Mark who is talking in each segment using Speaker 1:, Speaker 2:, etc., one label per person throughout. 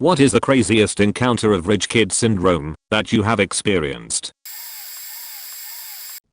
Speaker 1: What is the craziest encounter of rich kid syndrome that you have experienced?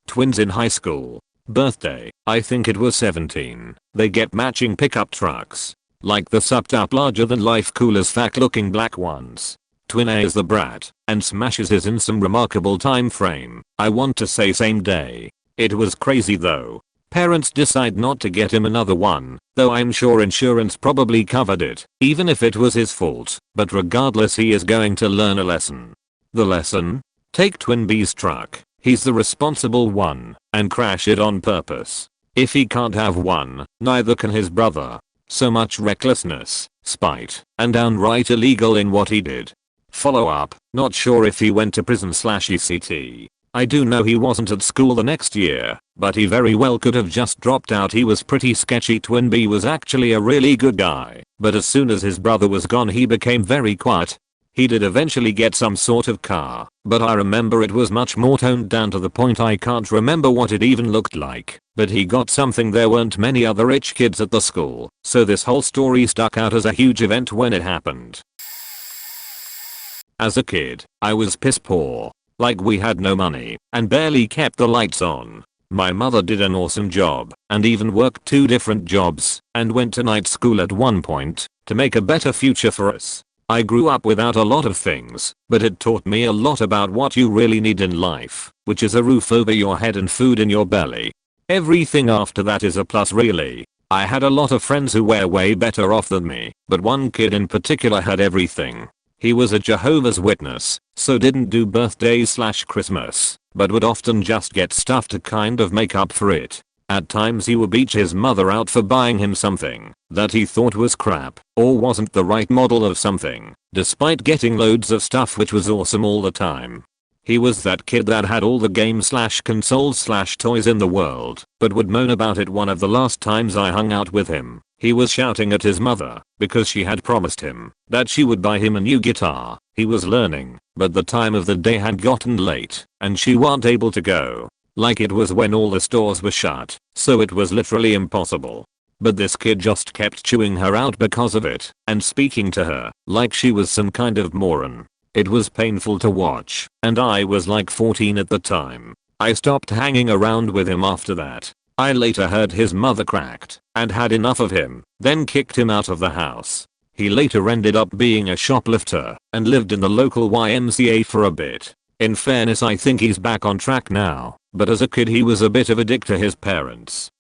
Speaker 1: Twins in high school. Birthday, I think it was 17. They get matching pickup trucks. Like the supped up larger than life cool as fuck looking black ones. Twin A is the brat and smashes his in some remarkable time frame. I want to say same day. It was crazy though. Parents decide not to get him another one, though I'm sure insurance probably covered it, even if it was his fault, but regardless he is going to learn a lesson. The lesson? Take Twin B's truck, he's the responsible one, and crash it on purpose. If he can't have one, neither can his brother. So much recklessness, spite, and downright illegal in what he did. Follow up, not sure if he went to prison/ECT. I do know he wasn't at school the next year, but he very well could have just dropped out. He was pretty sketchy. Twin B was actually a really good guy, but as soon as his brother was gone he became very quiet. He did eventually get some sort of car, but I remember it was much more toned down to the point I can't remember what it even looked like, but he got something. There weren't many other rich kids at the school, so this whole story stuck out as a huge event when it happened. As a kid, I was piss poor. Like we had no money and barely kept the lights on. My mother did an awesome job and even worked 2 different jobs and went to night school at one point to make a better future for us. I grew up without a lot of things, but it taught me a lot about what you really need in life, which is a roof over your head and food in your belly. Everything after that is a plus really. I had a lot of friends who were way better off than me, but one kid in particular had everything. He was a Jehovah's Witness, so didn't do birthdays/Christmas, but would often just get stuff to kind of make up for it. At times he would beach his mother out for buying him something that he thought was crap or wasn't the right model of something, despite getting loads of stuff which was awesome all the time. He was that kid that had all the games/consoles/toys in the world, but would moan about it. One of the last times I hung out with him, he was shouting at his mother because she had promised him that she would buy him a new guitar. He was learning, but the time of the day had gotten late and she wasn't able to go. Like it was when all the stores were shut, so it was literally impossible. But this kid just kept chewing her out because of it and speaking to her like she was some kind of moron. It was painful to watch, and I was like 14 at the time. I stopped hanging around with him after that. I later heard his mother cracked and had enough of him, then kicked him out of the house. He later ended up being a shoplifter and lived in the local YMCA for a bit. In fairness, I think he's back on track now, but as a kid he was a bit of a dick to his parents.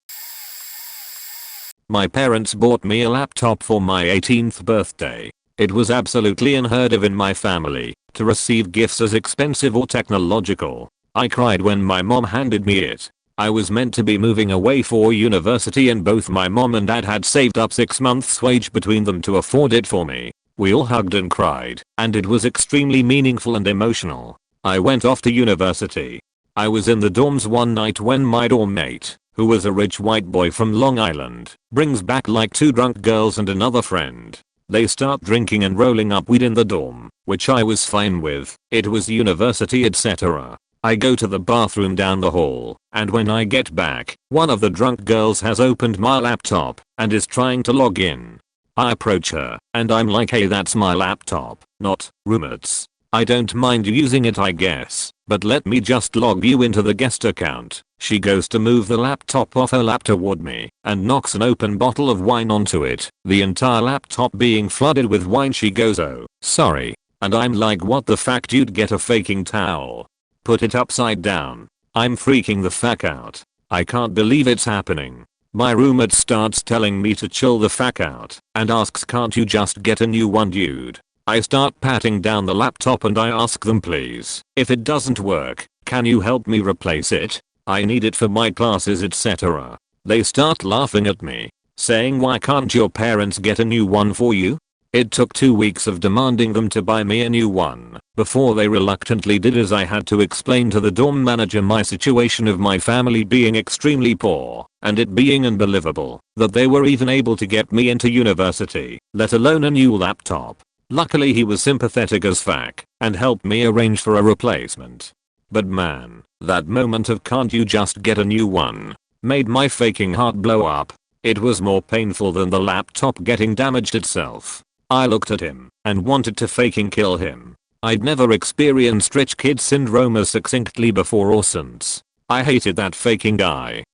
Speaker 1: My parents bought me a laptop for my 18th birthday. It was absolutely unheard of in my family to receive gifts as expensive or technological. I cried when my mom handed me it. I was meant to be moving away for university and both my mom and dad had saved up 6 months' wage between them to afford it for me. We all hugged and cried, and it was extremely meaningful and emotional. I went off to university. I was in the dorms one night when my dorm mate, who was a rich white boy from Long Island, brings back like 2 drunk girls and another friend. They start drinking and rolling up weed in the dorm, which I was fine with. It was university, etc. I go to the bathroom down the hall, and when I get back, one of the drunk girls has opened my laptop and is trying to log in. I approach her, and I'm like, hey, that's my laptop, not roommates. I don't mind you using it I guess, but let me just log you into the guest account. She goes to move the laptop off her lap toward me and knocks an open bottle of wine onto it, the entire laptop being flooded with wine. She goes, oh, sorry. And I'm like, what the fuck, dude, get a faking towel. Put it upside down. I'm freaking the fuck out. I can't believe it's happening. My roommate starts telling me to chill the fuck out and asks, can't you just get a new one, dude? I start patting down the laptop and I ask them, please, if it doesn't work, can you help me replace it? I need it for my classes, etc. They start laughing at me, saying, why can't your parents get a new one for you? It took 2 weeks of demanding them to buy me a new one before they reluctantly did, as I had to explain to the dorm manager my situation of my family being extremely poor and it being unbelievable that they were even able to get me into university, let alone a new laptop. Luckily he was sympathetic as fuck and helped me arrange for a replacement. But man, that moment of can't you just get a new one made my faking heart blow up. It was more painful than the laptop getting damaged itself. I looked at him and wanted to fucking kill him. I'd never experienced rich kid syndrome as succinctly before or since. I hated that fucking guy.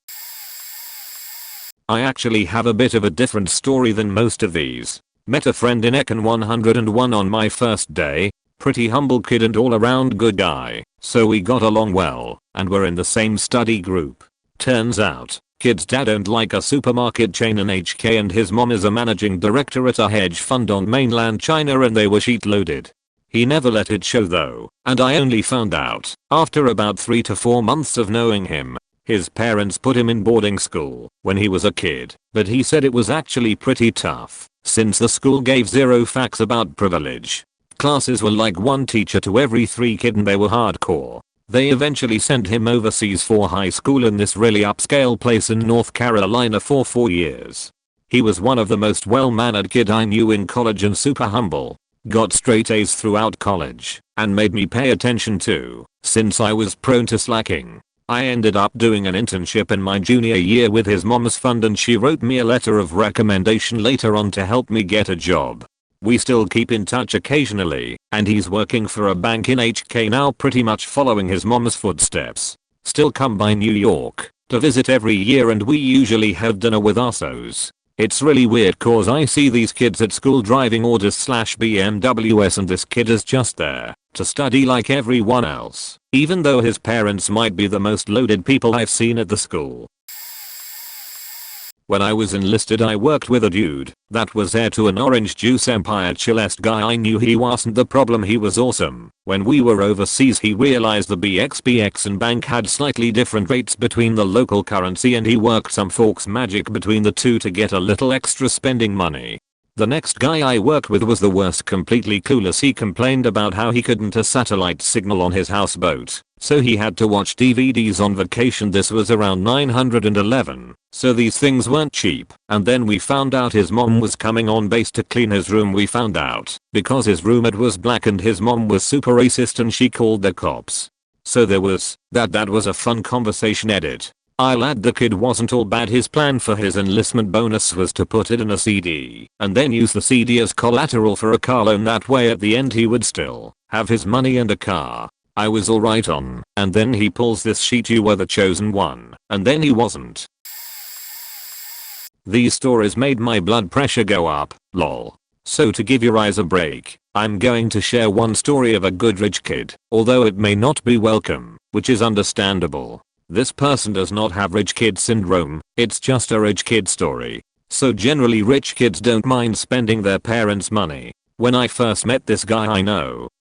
Speaker 1: I actually have a bit of a different story than most of these. Met a friend in Econ 101 on my first day. Pretty humble kid and all around good guy, so we got along well and were in the same study group. Turns out, kid's dad owned like a supermarket chain in HK and his mom is a managing director at a hedge fund on mainland China and they were sheet loaded. He never let it show though, and I only found out after about 3 to 4 months of knowing him. His parents put him in boarding school when he was a kid, but he said it was actually pretty tough since the school gave zero facts about privilege. Classes were like 1 teacher to every 3 kids and they were hardcore. They eventually sent him overseas for high school in this really upscale place in North Carolina for 4 years. He was one of the most well-mannered kid I knew in college and super humble. Got straight A's throughout college and made me pay attention too, since I was prone to slacking. I ended up doing an internship in my junior year with his mom's fund and she wrote me a letter of recommendation later on to help me get a job. We still keep in touch occasionally, and he's working for a bank in HK now pretty much following his mom's footsteps. Still come by New York to visit every year and we usually have dinner with Ussos. It's really weird cause I see these kids at school driving Audis / BMWs and this kid is just there to study like everyone else, even though his parents might be the most loaded people I've seen at the school. When I was enlisted I worked with a dude that was heir to an orange juice empire chillest guy. I knew he wasn't the problem, he was awesome. When we were overseas he realized the BXPX and bank had slightly different rates between the local currency and he worked some forks magic between the two to get a little extra spending money. The next guy I worked with was the worst, completely clueless. He complained about how he couldn't a satellite signal on his houseboat, so he had to watch DVDs on vacation. This was around 911, so these things weren't cheap. And then we found out his mom was coming on base to clean his room. We found out because his roommate was black and his mom was super racist and she called the cops. So there was that. That was a fun conversation. Edit. I'll add the kid wasn't all bad. His plan for his enlistment bonus was to put it in a CD and then use the CD as collateral for a car loan. That way at the end he would still have his money and a car. I was alright on, and then he pulls this sheet, you were the chosen one, and then he wasn't. These stories made my blood pressure go up, lol. So to give your eyes a break, I'm going to share one story of a good rich kid, although it may not be welcome, which is understandable. This person does not have rich kid syndrome, it's just a rich kid story. So generally rich kids don't mind spending their parents' money. When I first met this guy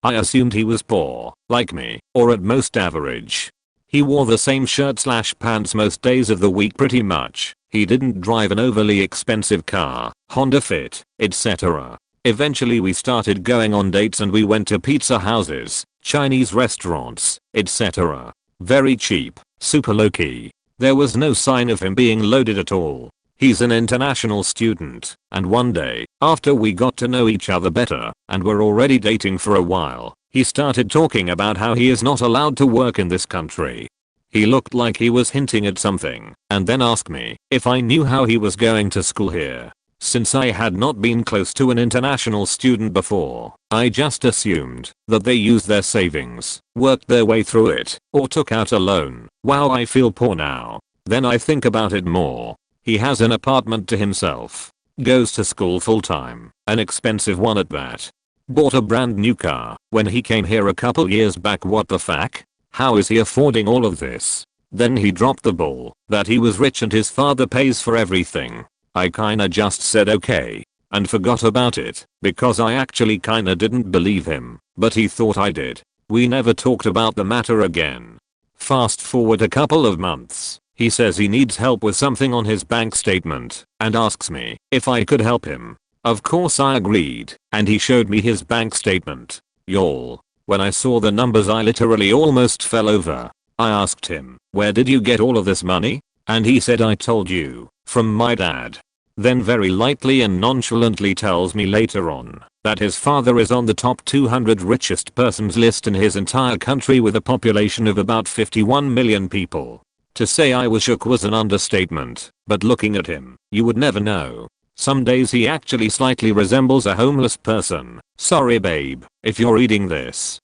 Speaker 1: I assumed he was poor, like me, or at most average. He wore the same shirt / pants most days of the week pretty much. He didn't drive an overly expensive car, Honda Fit, etc. Eventually we started going on dates and we went to pizza houses, Chinese restaurants, etc. Very cheap, super low key. There was no sign of him being loaded at all. He's an international student, and one day, after we got to know each other better, and were already dating for a while, he started talking about how he is not allowed to work in this country. He looked like he was hinting at something, and then asked me if I knew how he was going to school here. Since I had not been close to an international student before, I just assumed that they used their savings, worked their way through it, or took out a loan. Wow, I feel poor now. Then I think about it more. He has an apartment to himself, goes to school full time, an expensive one at that. Bought a brand new car when he came here a couple years back. What the fuck? How is he affording all of this? Then he dropped the ball that he was rich and his father pays for everything. I kinda just said okay and forgot about it because I actually kinda didn't believe him, but he thought I did. We never talked about the matter again. Fast forward a couple of months. He says he needs help with something on his bank statement and asks me if I could help him. Of course I agreed, and he showed me his bank statement. Y'all, when I saw the numbers I literally almost fell over. I asked him, where did you get all of this money? And he said, I told you, from my dad. Then very lightly and nonchalantly tells me later on that his father is on the top 200 richest persons list in his entire country with a population of about 51 million people. To say I was shook was an understatement, but looking at him, you would never know. Some days he actually slightly resembles a homeless person. Sorry babe, if you're reading this.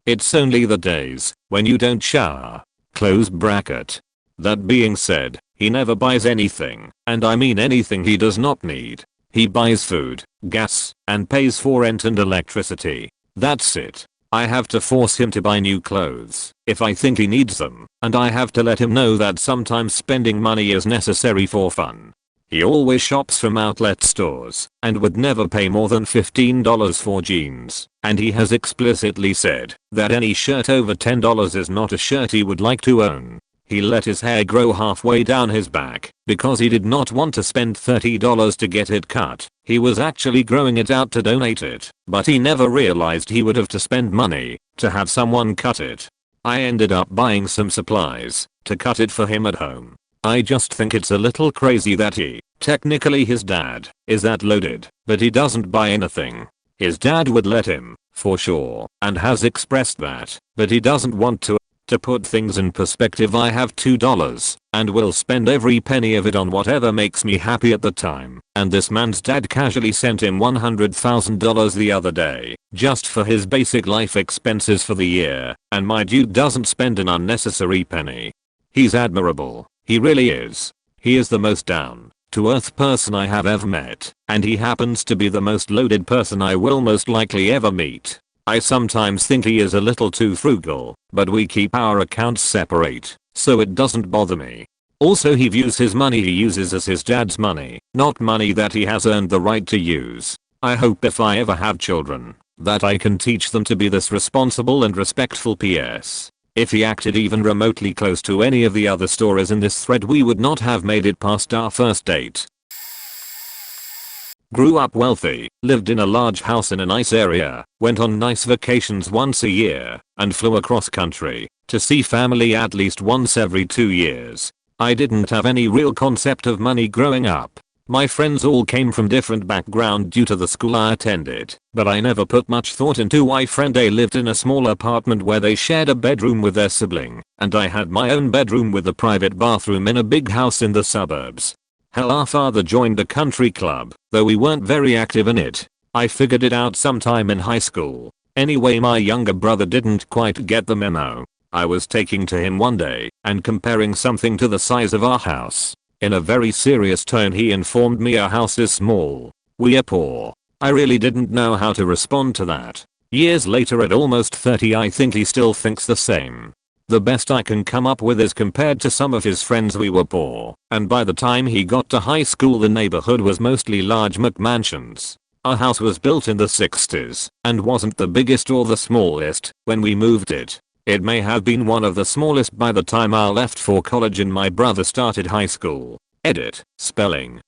Speaker 1: It's only the days when you don't shower. Close bracket. That being said, he never buys anything, and I mean anything he does not need. He buys food, gas, and pays for rent and electricity. That's it. I have to force him to buy new clothes if I think he needs them, and I have to let him know that sometimes spending money is necessary for fun. He always shops from outlet stores and would never pay more than $15 for jeans, and he has explicitly said that any shirt over $10 is not a shirt he would like to own. He let his hair grow halfway down his back because he did not want to spend $30 to get it cut. He was actually growing it out to donate it, but he never realized he would have to spend money to have someone cut it. I ended up buying some supplies to cut it for him at home. I just think it's a little crazy that technically his dad, is that loaded, but he doesn't buy anything. His dad would let him, for sure, and has expressed that, but he doesn't want to. To put things in perspective, I have $2 and will spend every penny of it on whatever makes me happy at the time, and this man's dad casually sent him $100,000 the other day just for his basic life expenses for the year, and my dude doesn't spend an unnecessary penny. He's admirable, he really is. He is the most down to earth person I have ever met, and he happens to be the most loaded person I will most likely ever meet. I sometimes think he is a little too frugal, but we keep our accounts separate, so it doesn't bother me. Also, he views his money he uses as his dad's money, not money that he has earned the right to use. I hope if I ever have children, that I can teach them to be this responsible and respectful. PS. If he acted even remotely close to any of the other stories in this thread, we would not have made it past our first date. Grew up wealthy, lived in a large house in a nice area, went on nice vacations once a year, and flew across country to see family at least once every 2 years. I didn't have any real concept of money growing up. My friends all came from different background due to the school I attended, but I never put much thought into why friend A lived in a small apartment where they shared a bedroom with their sibling, and I had my own bedroom with a private bathroom in a big house in the suburbs. Hell, our father joined a country club, though we weren't very active in it. I figured it out sometime in high school. Anyway, my younger brother didn't quite get the memo. I was taking to him one day and comparing something to the size of our house. In a very serious tone he informed me our house is small. We are poor. I really didn't know how to respond to that. Years later, at almost 30, I think he still thinks the same. The best I can come up with is compared to some of his friends we were poor, and by the time he got to high school the neighborhood was mostly large McMansions. Our house was built in the 60s and wasn't the biggest or the smallest when we moved it. It may have been one of the smallest by the time I left for college and my brother started high school. Edit. Spelling.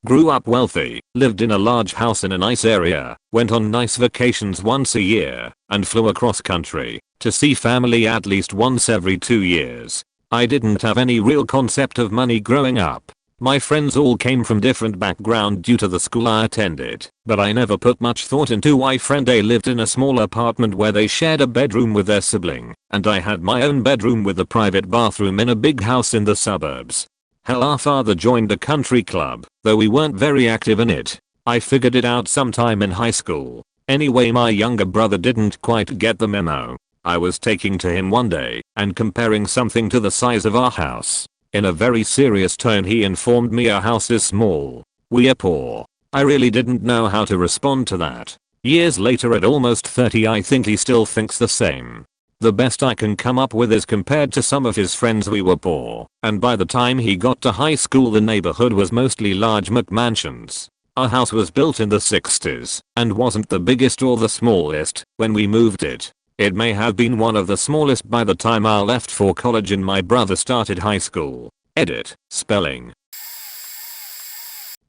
Speaker 1: Grew up wealthy, lived in a large house in a nice area, went on nice vacations once a year, and flew across country to see family at least once every 2 years. I didn't have any real concept of money growing up. My friends all came from different background due to the school I attended, but I never put much thought into why friend A lived in a small apartment where they shared a bedroom with their sibling, and I had my own bedroom with a private bathroom in a big house in the suburbs. Hell, our father joined a country club, though we weren't very active in it. I figured it out sometime in high school. Anyway, my younger brother didn't quite get the memo. I was taking to him one day and comparing something to the size of our house. In a very serious tone he informed me our house is small. We are poor. I really didn't know how to respond to that. Years later, at almost 30, I think he still thinks the same. The best I can come up with is compared to some of his friends we were poor, and by the time he got to high school the neighborhood was mostly large McMansions. Our house was built in the 60s and wasn't the biggest or the smallest when we moved it. It may have been one of the smallest by the time I left for college and my brother started high school. Edit. Spelling.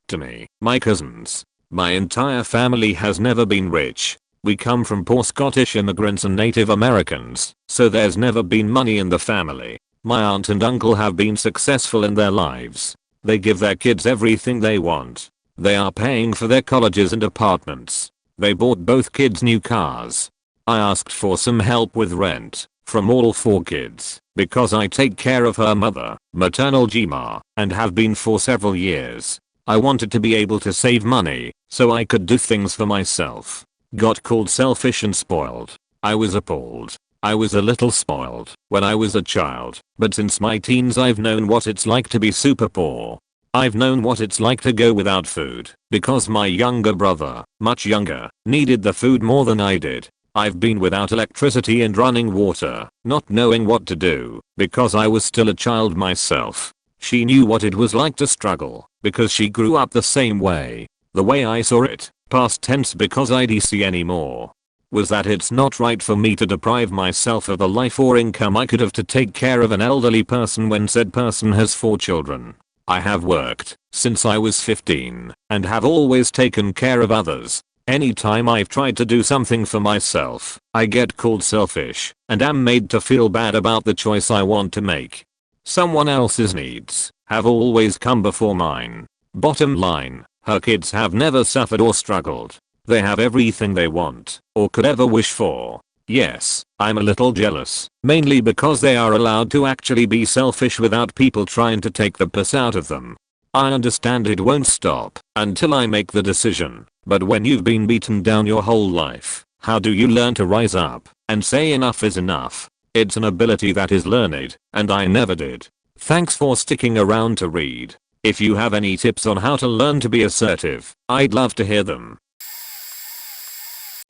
Speaker 1: To me, my cousins, my entire family has never been rich. We come from poor Scottish immigrants and Native Americans, so there's never been money in the family. My aunt and uncle have been successful in their lives. They give their kids everything they want. They are paying for their colleges and apartments. They bought both kids new cars. I asked for some help with rent from all 4 kids, because I take care of her mother, maternal Gma, and have been for several years. I wanted to be able to save money, so I could do things for myself. Got called selfish and spoiled. I was appalled. I was a little spoiled when I was a child, but since my teens I've known what it's like to be super poor. I've known what it's like to go without food, because my younger brother, much younger, needed the food more than I did. I've been without electricity and running water, not knowing what to do, because I was still a child myself. She knew what it was like to struggle, because she grew up the same way. The way I saw it, past tense because I don't see anymore, was that it's not right for me to deprive myself of the life or income I could have to take care of an elderly person when said person has 4 children. I have worked since I was 15 and have always taken care of others. Anytime I've tried to do something for myself, I get called selfish and am made to feel bad about the choice I want to make. Someone else's needs have always come before mine. Bottom line, her kids have never suffered or struggled. They have everything they want or could ever wish for. Yes, I'm a little jealous, mainly because they are allowed to actually be selfish without people trying to take the piss out of them. I understand it won't stop until I make the decision, but when you've been beaten down your whole life, how do you learn to rise up and say enough is enough? It's an ability that is learned, and I never did. Thanks for sticking around to read. If you have any tips on how to learn to be assertive, I'd love to hear them.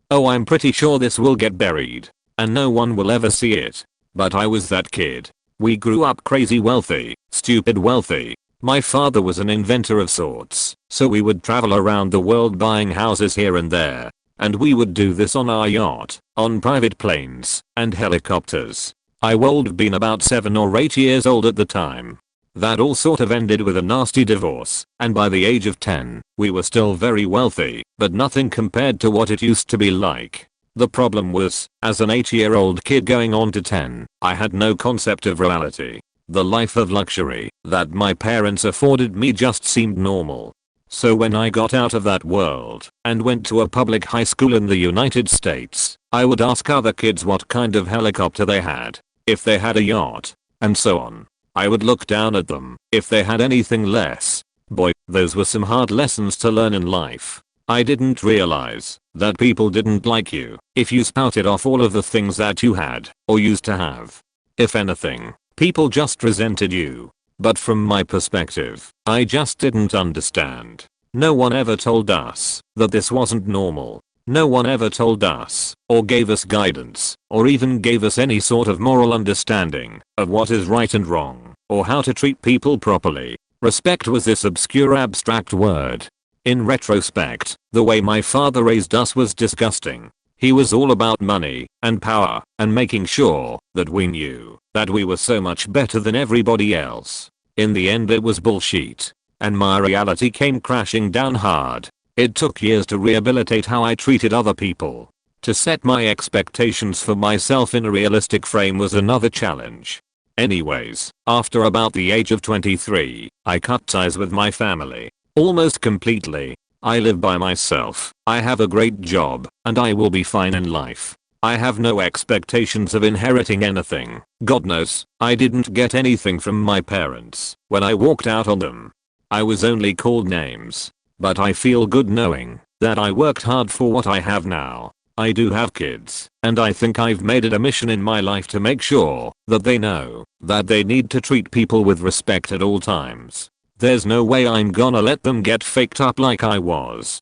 Speaker 1: Oh, I'm pretty sure this will get buried, and no one will ever see it. But I was that kid. We grew up crazy wealthy, stupid wealthy. My father was an inventor of sorts, so we would travel around the world buying houses here and there. And we would do this on our yacht, on private planes, and helicopters. I would have been about 7 or 8 years old at the time. That all sort of ended with a nasty divorce, and by the age of 10, we were still very wealthy, but nothing compared to what it used to be like. The problem was, as an 8-year-old kid going on to 10, I had no concept of reality. The life of luxury that my parents afforded me just seemed normal. So when I got out of that world and went to a public high school in the United States, I would ask other kids what kind of helicopter they had, if they had a yacht, and so on. I would look down at them if they had anything less. Boy, those were some hard lessons to learn in life. I didn't realize that people didn't like you if you spouted off all of the things that you had or used to have. If anything, people just resented you. But from my perspective, I just didn't understand. No one ever told us that this wasn't normal. No one ever told us, or gave us guidance, or even gave us any sort of moral understanding of what is right and wrong, or how to treat people properly. Respect was this obscure abstract word. In retrospect, the way my father raised us was disgusting. He was all about money and power and making sure that we knew that we were so much better than everybody else. In the end it was bullshit, and my reality came crashing down hard. It took years to rehabilitate how I treated other people. To set my expectations for myself in a realistic frame was another challenge. Anyways, after about the age of 23, I cut ties with my family. Almost completely. I live by myself, I have a great job, and I will be fine in life. I have no expectations of inheriting anything. God knows, I didn't get anything from my parents when I walked out on them. I was only called names. But I feel good knowing that I worked hard for what I have now. I do have kids, and I think I've made it a mission in my life to make sure that they know that they need to treat people with respect at all times. There's no way I'm gonna let them get faked up like I was.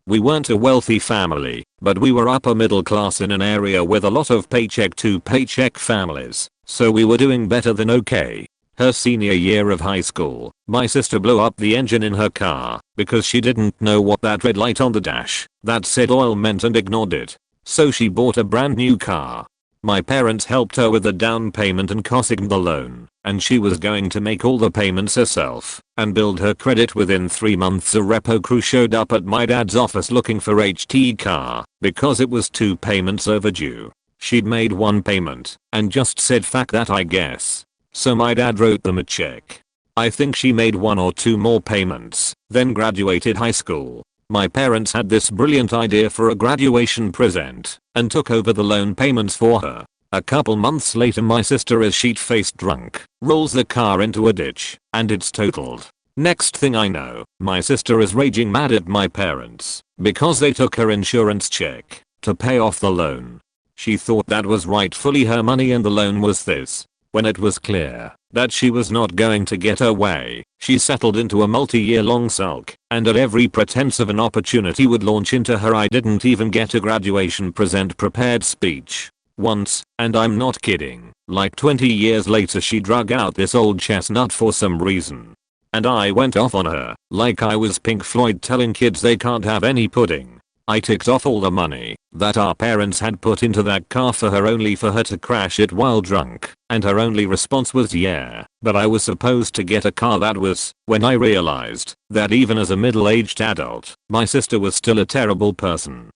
Speaker 1: We weren't a wealthy family, but we were upper middle class in an area with a lot of paycheck to paycheck families, so we were doing better than okay. Her senior year of high school, my sister blew up the engine in her car because she didn't know what that red light on the dash that said oil meant and ignored it. So she bought a brand new car. My parents helped her with the down payment and costing the loan, and she was going to make all the payments herself and build her credit. Within 3 months a repo crew showed up at my dad's office looking for HT car because it was 2 payments overdue. She'd made 1 payment and just said fuck that I guess. So my dad wrote them a check. I think she made 1 or 2 more payments, then graduated high school. My parents had this brilliant idea for a graduation present and took over the loan payments for her. A couple months later my sister is sheet-faced drunk, rolls the car into a ditch, and it's totaled. Next thing I know, my sister is raging mad at my parents because they took her insurance check to pay off the loan. She thought that was rightfully her money and the loan was this. When it was clear that she was not going to get her way, she settled into a multi-year long sulk, and at every pretense of an opportunity would launch into her "I didn't even get a graduation present prepared" speech. Once, and I'm not kidding, like 20 years later she drug out this old chestnut for some reason. And I went off on her, like I was Pink Floyd telling kids they can't have any pudding. I ticked off all the money that our parents had put into that car for her only for her to crash it while drunk, and her only response was "yeah, but I was supposed to get a car." That was when I realized that even as a middle-aged adult, my sister was still a terrible person.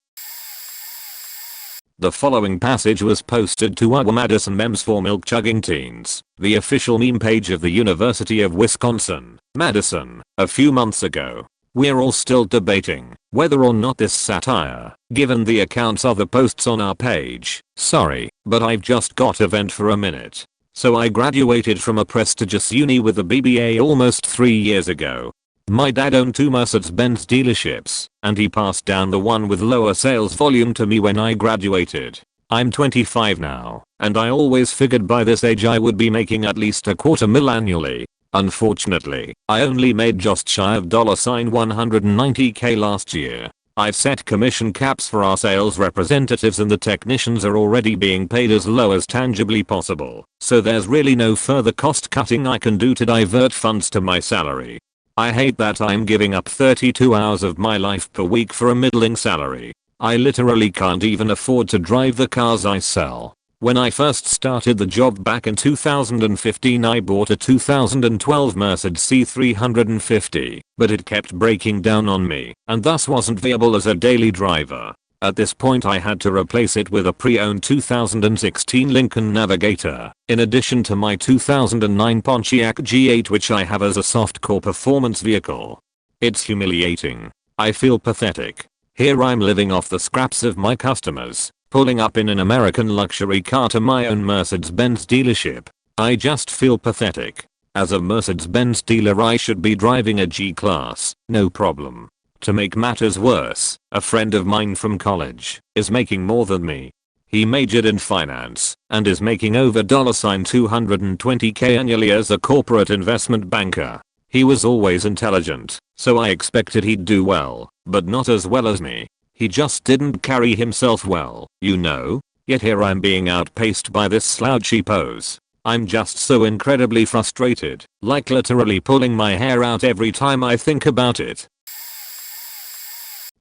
Speaker 1: The following passage was posted to our Madison Memes for Milk-Chugging Teens, the official meme page of the University of Wisconsin, Madison, a few months ago. We're all still debating whether or not this satire, given the accounts of the posts on our page. Sorry, but I've just got to vent for a minute. So I graduated from a prestigious uni with a BBA almost 3 years ago. My dad owned 2 Mercedes-Benz dealerships, and he passed down the one with lower sales volume to me when I graduated. I'm 25 now, and I always figured by this age I would be making at least $250,000 annually. Unfortunately, I only made just shy of $190K last year. I've set commission caps for our sales representatives and the technicians are already being paid as low as tangibly possible, so there's really no further cost cutting I can do to divert funds to my salary. I hate that I'm giving up 32 hours of my life per week for a middling salary. I literally can't even afford to drive the cars I sell. When I first started the job back in 2015 I bought a 2012 Mercedes C350, but it kept breaking down on me and thus wasn't viable as a daily driver. At this point I had to replace it with a pre-owned 2016 Lincoln Navigator, in addition to my 2009 Pontiac G8 which I have as a softcore performance vehicle. It's humiliating. I feel pathetic. Here I'm living off the scraps of my customers, pulling up in an American luxury car to my own Mercedes-Benz dealership. I just feel pathetic. As a Mercedes-Benz dealer I should be driving a G-Class, no problem. To make matters worse, a friend of mine from college is making more than me. He majored in finance and is making over $220K annually as a corporate investment banker. He was always intelligent, so I expected he'd do well, but not as well as me. He just didn't carry himself well, you know? Yet here I'm being outpaced by this slouchy pose. I'm just so incredibly frustrated, like literally pulling my hair out every time I think about it.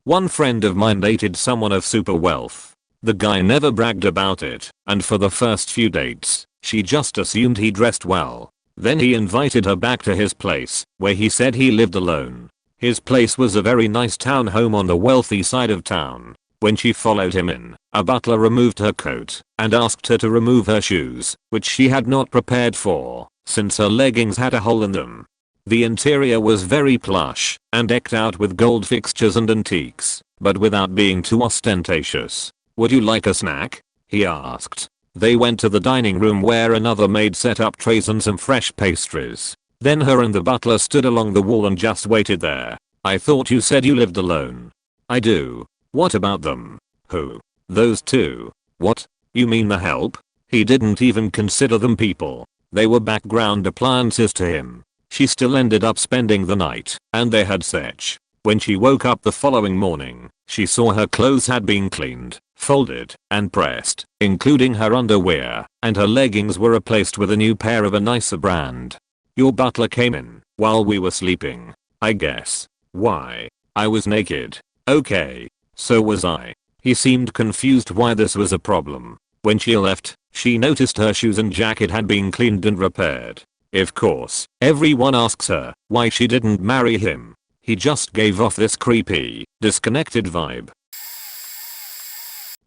Speaker 1: One friend of mine dated someone of super wealth. The guy never bragged about it, and for the first few dates, she just assumed he dressed well. Then he invited her back to his place, where he said he lived alone. His place was a very nice townhome on the wealthy side of town. When she followed him in, a butler removed her coat and asked her to remove her shoes, which she had not prepared for, since her leggings had a hole in them. The interior was very plush and decked out with gold fixtures and antiques, but without being too ostentatious. "Would you like a snack?" he asked. They went to the dining room where another maid set up trays and some fresh pastries. Then her and the butler stood along the wall and just waited there. "I thought you said you lived alone." "I do." "What about them?" "Who?" "Those two." "What? You mean the help?" He didn't even consider them people. They were background appliances to him. She still ended up spending the night, and they had sex. When she woke up the following morning, she saw her clothes had been cleaned, folded, and pressed, including her underwear, and her leggings were replaced with a new pair of a nicer brand. "Your butler came in while we were sleeping, I guess." "Why? I was naked." "Okay. So was I." He seemed confused why this was a problem. When she left, she noticed her shoes and jacket had been cleaned and repaired. Of course, everyone asks her why she didn't marry him. He just gave off this creepy, disconnected vibe.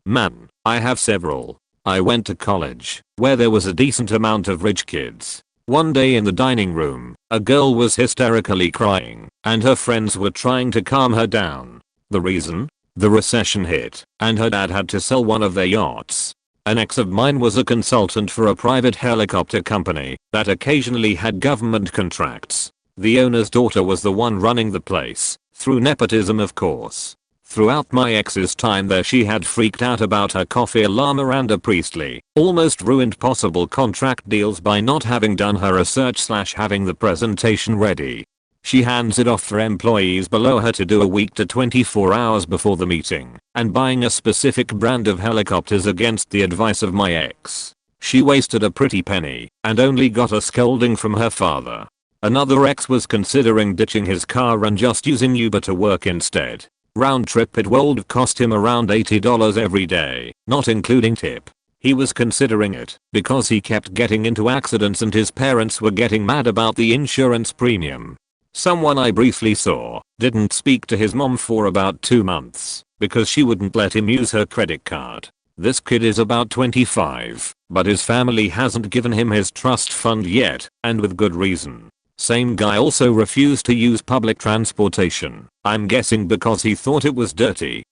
Speaker 1: Man, I have several. I went to college, where there was a decent amount of rich kids. One day in the dining room, a girl was hysterically crying, and her friends were trying to calm her down. The reason? The recession hit, and her dad had to sell one of their yachts. An ex of mine was a consultant for a private helicopter company that occasionally had government contracts. The owner's daughter was the one running the place, through nepotism of course. Throughout my ex's time there she had freaked out about her coffee alarm. Miranda Priestley almost ruined possible contract deals by not having done her research / having the presentation ready. She hands it off for employees below her to do a week to 24 hours before the meeting, and buying a specific brand of helicopters against the advice of my ex. She wasted a pretty penny and only got a scolding from her father. Another ex was considering ditching his car and just using Uber to work instead. Round trip it would have cost him around $80 every day, not including tip. He was considering it because he kept getting into accidents and his parents were getting mad about the insurance premium. Someone I briefly saw didn't speak to his mom for about 2 months because she wouldn't let him use her credit card. This kid is about 25, but his family hasn't given him his trust fund yet, and with good reason. Same guy also refused to use public transportation. I'm guessing because he thought it was dirty.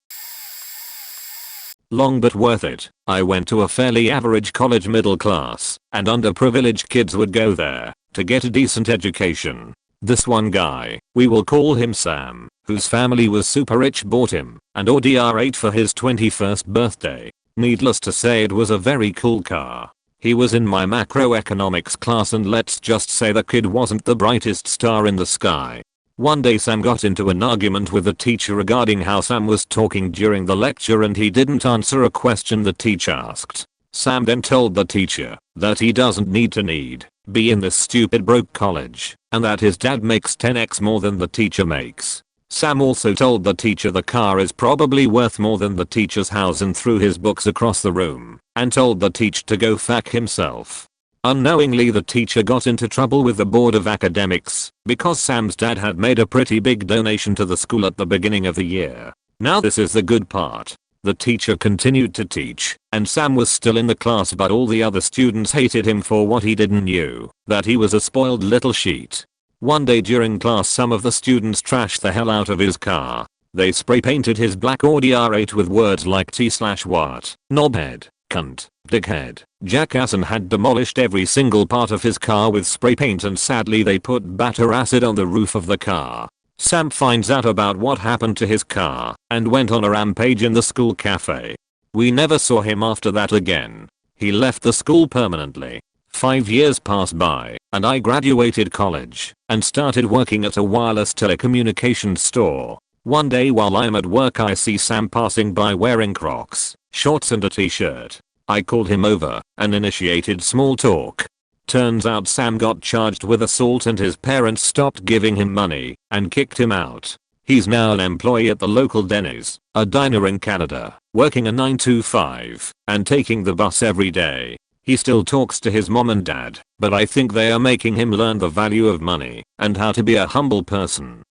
Speaker 1: Long but worth it. I went to a fairly average college middle class, and underprivileged kids would go there to get a decent education. This one guy, we will call him Sam, whose family was super rich, bought him an Audi R8 for his 21st birthday. Needless to say it was a very cool car. He was in my macroeconomics class and let's just say the kid wasn't the brightest star in the sky. One day Sam got into an argument with the teacher regarding how Sam was talking during the lecture and he didn't answer a question the teacher asked. Sam then told the teacher that he doesn't need to be in this stupid broke college and that his dad makes 10x more than the teacher makes. Sam also told the teacher the car is probably worth more than the teacher's house and threw his books across the room and told the teacher to go fuck himself. Unknowingly the teacher got into trouble with the board of academics because Sam's dad had made a pretty big donation to the school at the beginning of the year. Now this is the good part. The teacher continued to teach and Sam was still in the class, but all the other students hated him for what he didn't knew, that he was a spoiled little shit. One day during class some of the students trashed the hell out of his car. They spray painted his black Audi R8 with words like T/what, knobhead, cunt, dickhead, jackass, and had demolished every single part of his car with spray paint, and sadly they put batter acid on the roof of the car. Sam finds out about what happened to his car and went on a rampage in the school cafe. We never saw him after that again. He left the school permanently. 5 years passed by and I graduated college and started working at a wireless telecommunications store. One day while I'm at work I see Sam passing by wearing Crocs, shorts and a t-shirt. I called him over and initiated small talk. Turns out Sam got charged with assault and his parents stopped giving him money and kicked him out. He's now an employee at the local Denny's, a diner in Canada, working a 9 to 5 and taking the bus every day. He still talks to his mom and dad, but I think they are making him learn the value of money and how to be a humble person.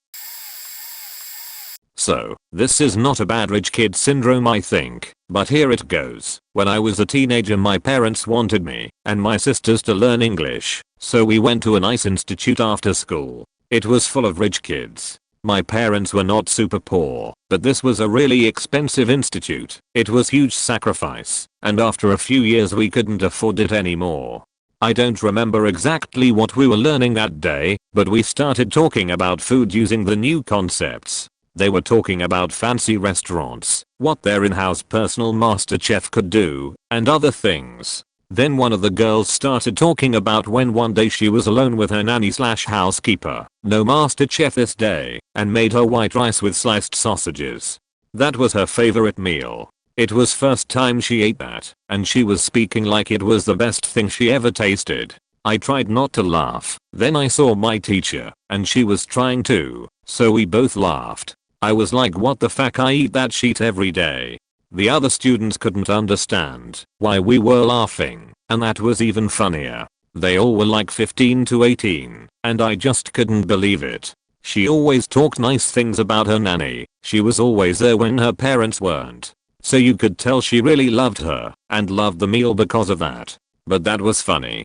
Speaker 1: So, this is not a bad rich kid syndrome I think, but here it goes. When I was a teenager my parents wanted me and my sisters to learn English, so we went to a nice institute after school. It was full of rich kids. My parents were not super poor, but this was a really expensive institute. It was huge sacrifice, and after a few years we couldn't afford it anymore. I don't remember exactly what we were learning that day, but we started talking about food using the new concepts. They were talking about fancy restaurants, what their in-house personal master chef could do, and other things. Then one of the girls started talking about when one day she was alone with her nanny/housekeeper, no master chef this day, and made her white rice with sliced sausages. That was her favorite meal. It was first time she ate that, and she was speaking like it was the best thing she ever tasted. I tried not to laugh. Then I saw my teacher, and she was trying to, so we both laughed. I was like, what the fuck, I eat that shit every day. The other students couldn't understand why we were laughing, and that was even funnier. They all were like 15 to 18, and I just couldn't believe it. She always talked nice things about her nanny. She was always there when her parents weren't. So you could tell she really loved her and loved the meal because of that. But that was funny.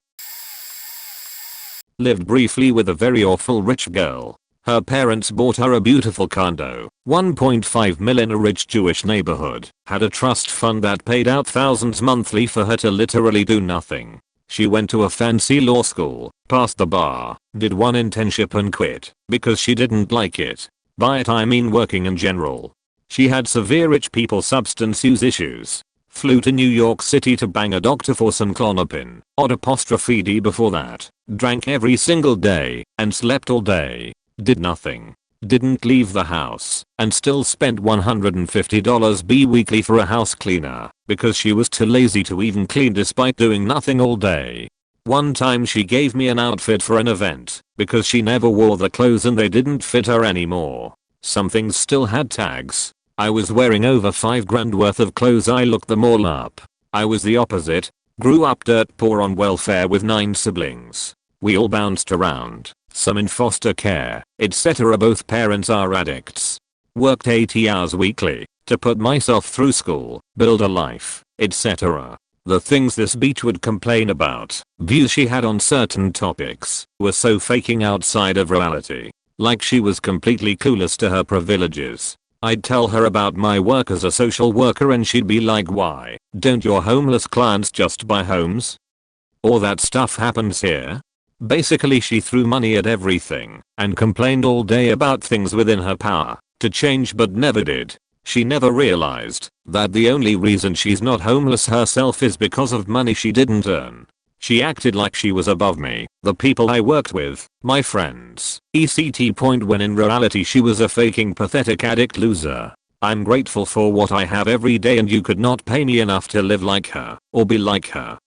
Speaker 1: Lived briefly with a very awful rich girl. Her parents bought her a beautiful condo, 1.5 mil in a rich Jewish neighborhood, had a trust fund that paid out thousands monthly for her to literally do nothing. She went to a fancy law school, passed the bar, did one internship and quit because she didn't like it. By it I mean working in general. She had severe rich people substance use issues. Flew to New York City to bang a doctor for some Klonopin, odd apostrophe D before that, drank every single day, and slept all day. Did nothing. Didn't leave the house, and still spent $150 bi-weekly for a house cleaner, because she was too lazy to even clean despite doing nothing all day. One time she gave me an outfit for an event, because she never wore the clothes and they didn't fit her anymore. Some things still had tags. I was wearing over 5 grand worth of clothes. I looked them all up. I was the opposite. Grew up dirt poor on welfare with 9 siblings. We all bounced around, some in foster care, etc. Both parents are addicts. Worked 80 hours weekly to put myself through school, build a life, etc. The things this bitch would complain about, views she had on certain topics, were so faking outside of reality. Like she was completely clueless to her privileges. I'd tell her about my work as a social worker and she'd be like, why don't your homeless clients just buy homes? All that stuff happens here. Basically she threw money at everything and complained all day about things within her power to change but never did. She never realized that the only reason she's not homeless herself is because of money she didn't earn. She acted like she was above me, the people I worked with, my friends, etc. when in reality she was a faking pathetic addict loser. I'm grateful for what I have every day and you could not pay me enough to live like her or be like her.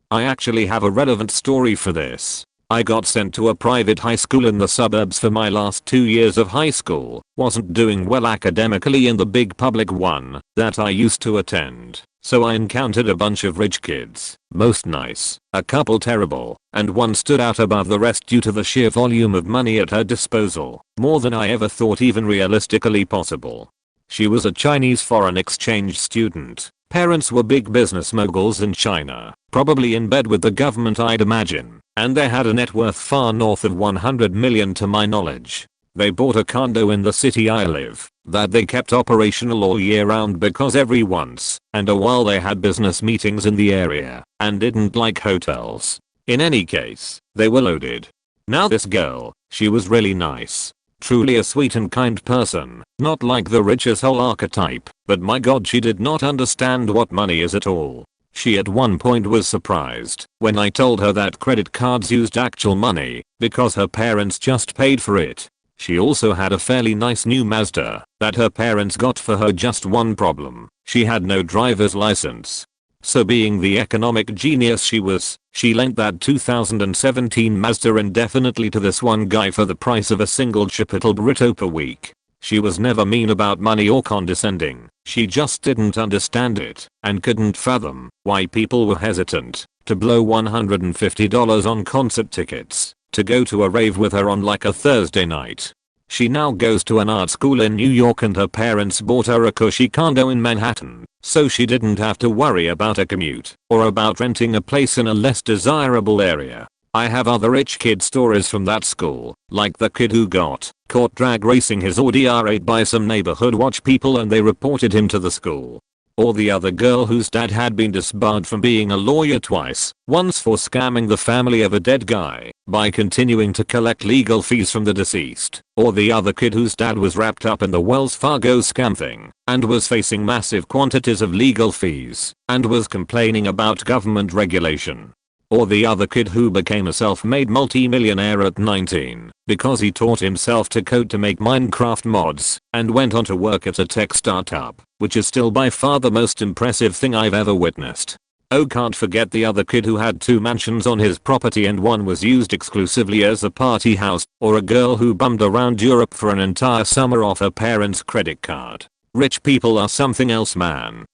Speaker 1: I actually have a relevant story for this. I got sent to a private high school in the suburbs for my last 2 years of high school. Wasn't doing well academically in the big public one that I used to attend. So I encountered a bunch of rich kids, most nice, a couple terrible, and one stood out above the rest due to the sheer volume of money at her disposal, more than I ever thought even realistically possible. She was a Chinese foreign exchange student. Parents were big business moguls in China, probably in bed with the government I'd imagine, and they had a net worth far north of 100 million to my knowledge. They bought a condo in the city I live that they kept operational all year round because every once and a while they had business meetings in the area and didn't like hotels. In any case, they were loaded. Now this girl, she was really nice. Truly a sweet and kind person, not like the rich asshole archetype, but my god she did not understand what money is at all. She at one point was surprised when I told her that credit cards used actual money because her parents just paid for it. She also had a fairly nice new Mazda that her parents got for her, just one problem: she had no driver's license. So being the economic genius she was, she lent that 2017 Mazda indefinitely to this one guy for the price of a single Chipotle burrito per week. She was never mean about money or condescending, she just didn't understand it and couldn't fathom why people were hesitant to blow $150 on concert tickets to go to a rave with her on like a Thursday night. She now goes to an art school in New York and her parents bought her a cushy condo in Manhattan, so she didn't have to worry about a commute or about renting a place in a less desirable area. I have other rich kid stories from that school, like the kid who got caught drag racing his Audi R8 by some neighborhood watch people and they reported him to the school. Or the other girl whose dad had been disbarred from being a lawyer twice, once for scamming the family of a dead guy by continuing to collect legal fees from the deceased. Or the other kid whose dad was wrapped up in the Wells Fargo scam thing and was facing massive quantities of legal fees and was complaining about government regulation. Or the other kid who became a self-made multi-millionaire at 19 because he taught himself to code to make Minecraft mods and went on to work at a tech startup, which is still by far the most impressive thing I've ever witnessed. Oh, can't forget the other kid who had 2 mansions on his property and one was used exclusively as a party house, or a girl who bummed around Europe for an entire summer off her parents' credit card. Rich people are something else, man.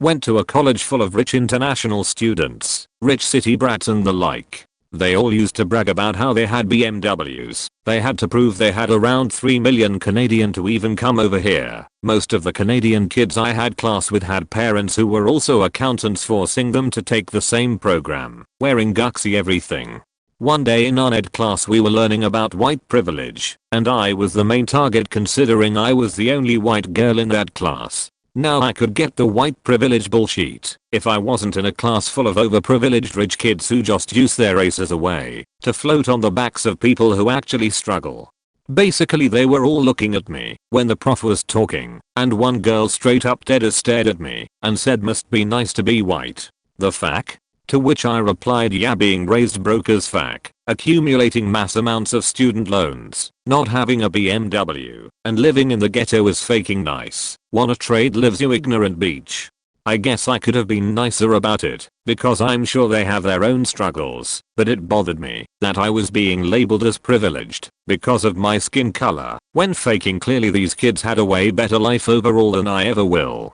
Speaker 1: Went to a college full of rich international students, rich city brats and the like. They all used to brag about how they had BMWs. They had to prove they had around 3 million Canadian to even come over here. Most of the Canadian kids I had class with had parents who were also accountants forcing them to take the same program, wearing guxy everything. One day in our ed class we were learning about white privilege, and I was the main target considering I was the only white girl in that class. Now I could get the white privilege bullshit if I wasn't in a class full of overprivileged rich kids who just use their race as a way to float on the backs of people who actually struggle. Basically they were all looking at me when the prof was talking, and one girl straight up dead stared at me and said, "Must be nice to be white." The fuck? To which I replied, "Yeah, being raised broke as fuck, accumulating mass amounts of student loans, not having a BMW, and living in the ghetto is faking nice. Wanna trade, lives you ignorant beach." I guess I could have been nicer about it, because I'm sure they have their own struggles, but it bothered me that I was being labeled as privileged because of my skin color, when faking clearly these kids had a way better life overall than I ever will.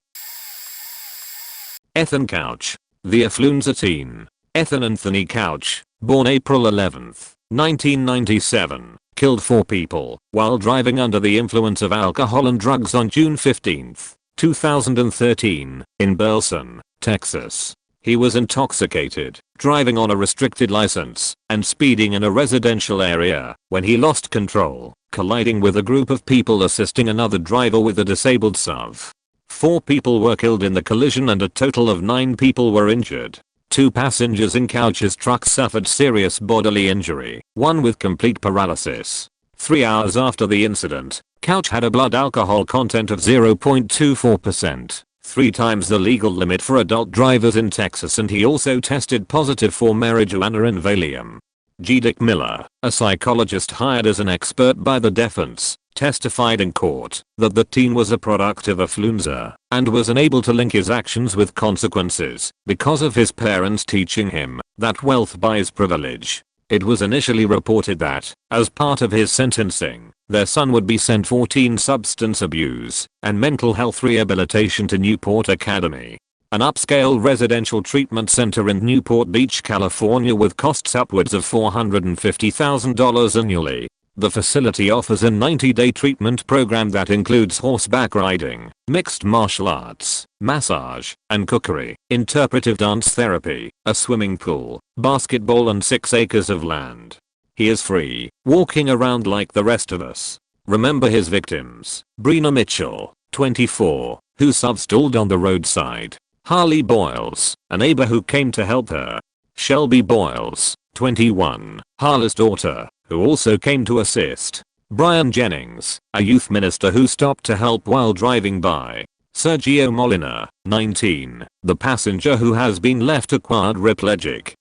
Speaker 1: Ethan Couch. The Affluenza teen. Ethan Anthony Couch, born April 11, 1997, killed 4 people while driving under the influence of alcohol and drugs on June 15, 2013, in Burleson, Texas. He was intoxicated, driving on a restricted license, and speeding in a residential area when he lost control, colliding with a group of people assisting another driver with a disabled SUV. 4 people were killed in the collision and a total of 9 people were injured. 2 passengers in Couch's truck suffered serious bodily injury, one with complete paralysis. 3 hours after the incident, Couch had a blood alcohol content of 0.24%, 3 times the legal limit for adult drivers in Texas, and he also tested positive for marijuana and Valium. G. Dick Miller, a psychologist hired as an expert by the defense, testified in court that the teen was a product of affluenza and was unable to link his actions with consequences because of his parents teaching him that wealth buys privilege. It was initially reported that, as part of his sentencing, their son would be sent for teen substance abuse and mental health rehabilitation to Newport Academy, an upscale residential treatment center in Newport Beach, California, with costs upwards of $450,000 annually. The facility offers a 90-day treatment program that includes horseback riding, mixed martial arts, massage, and cookery, interpretive dance therapy, a swimming pool, basketball, and 6 acres of land. He is free, walking around like the rest of us. Remember his victims: Breena Mitchell, 24, who SUV-stalled on the roadside; Harley Boyles, a neighbor who came to help her; Shelby Boyles, 21, Harley's daughter, who also came to assist; Brian Jennings, a youth minister who stopped to help while driving by; Sergio Molina, 19, the passenger who has been left quadriplegic.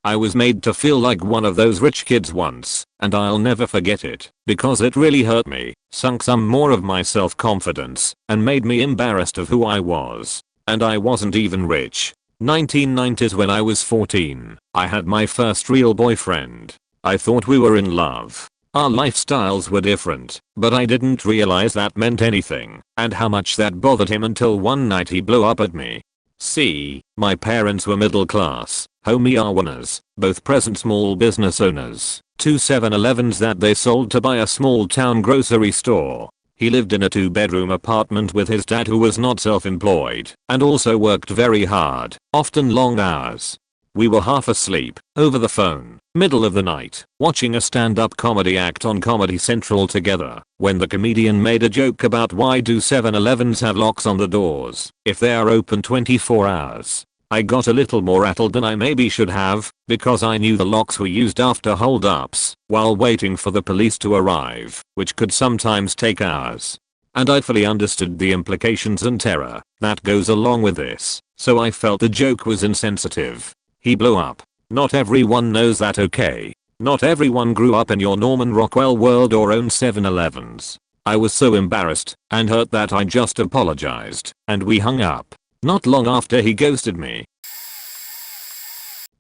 Speaker 1: I was made to feel like one of those rich kids once, and I'll never forget it, because it really hurt me, sunk some more of my self-confidence, and made me embarrassed of who I was. And I wasn't even rich. 1990s, when I was 14, I had my first real boyfriend. I thought we were in love. Our lifestyles were different, but I didn't realize that meant anything, and how much that bothered him until one night he blew up at me. See, my parents were middle class, homey owners, both present small business owners, 2 7-Elevens that they sold to buy a small town grocery store. He lived in a 2-bedroom apartment with his dad, who was not self-employed and also worked very hard, often long hours. We were half asleep, over the phone, middle of the night, watching a stand-up comedy act on Comedy Central together, when the comedian made a joke about why do 7-Elevens have locks on the doors if they are open 24 hours. I got a little more rattled than I maybe should have, because I knew the locks were used after hold-ups, while waiting for the police to arrive, which could sometimes take hours. And I fully understood the implications and terror that goes along with this, so I felt the joke was insensitive. He blew up. Not everyone knows that, okay? Not everyone grew up in your Norman Rockwell world or owns 7-Elevens. I was so embarrassed and hurt that I just apologized, and we hung up. Not long after, he ghosted me.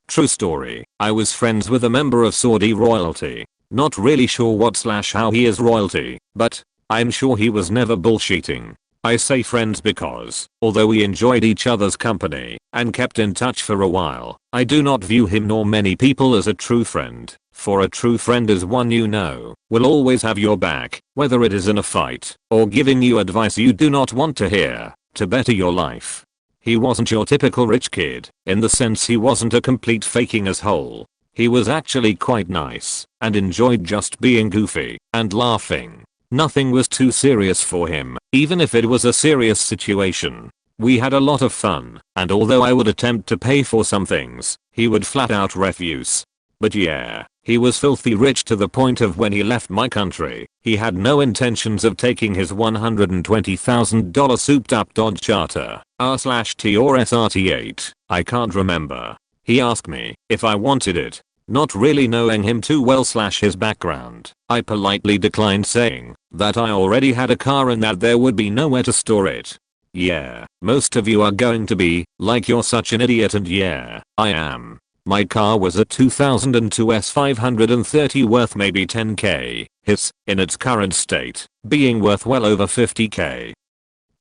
Speaker 1: True story. I was friends with a member of Saudi royalty. Not really sure what/how he is royalty, but I'm sure he was never bullshitting. I say friends because, although we enjoyed each other's company and kept in touch for a while, I do not view him nor many people as a true friend. For a true friend is one you know will always have your back, whether it is in a fight or giving you advice you do not want to hear, to better your life. He wasn't your typical rich kid, in the sense he wasn't a complete faking asshole. He was actually quite nice, and enjoyed just being goofy and laughing. Nothing was too serious for him, even if it was a serious situation. We had a lot of fun, and although I would attempt to pay for some things, he would flat out refuse. But yeah, he was filthy rich to the point of when he left my country, he had no intentions of taking his $120,000 souped up Dodge Charter, R/T or SRT8, I can't remember. He asked me if I wanted it. Not really knowing him too well / his background, I politely declined, saying that I already had a car and that there would be nowhere to store it. Yeah, most of you are going to be like, you're such an idiot, and yeah, I am. My car was a 2002 S530 worth maybe 10k, his, in its current state, being worth well over 50k.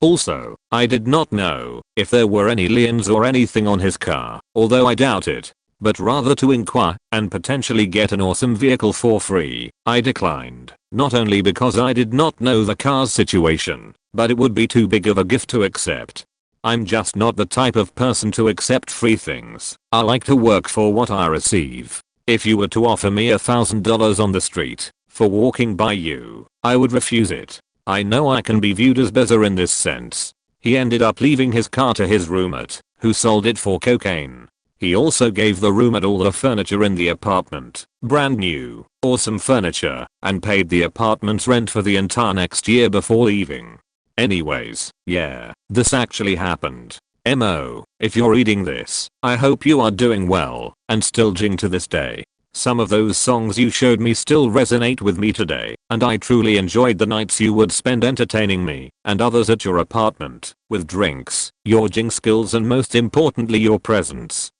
Speaker 1: Also, I did not know if there were any liens or anything on his car, although I doubt it. But rather to inquire and potentially get an awesome vehicle for free, I declined. Not only because I did not know the car's situation, but it would be too big of a gift to accept. I'm just not the type of person to accept free things. I like to work for what I receive. If you were to offer me $1,000 on the street for walking by you, I would refuse it. I know I can be viewed as bizarre in this sense. He ended up leaving his car to his roommate, who sold it for cocaine. He also gave the roommate all the furniture in the apartment, brand new, awesome furniture, and paid the apartment's rent for the entire next year before leaving. Anyways, yeah, this actually happened. MO, if you're reading this, I hope you are doing well, and still jing to this day. Some of those songs you showed me still resonate with me today, and I truly enjoyed the nights you would spend entertaining me and others at your apartment, with drinks, your jing skills, and most importantly your presence.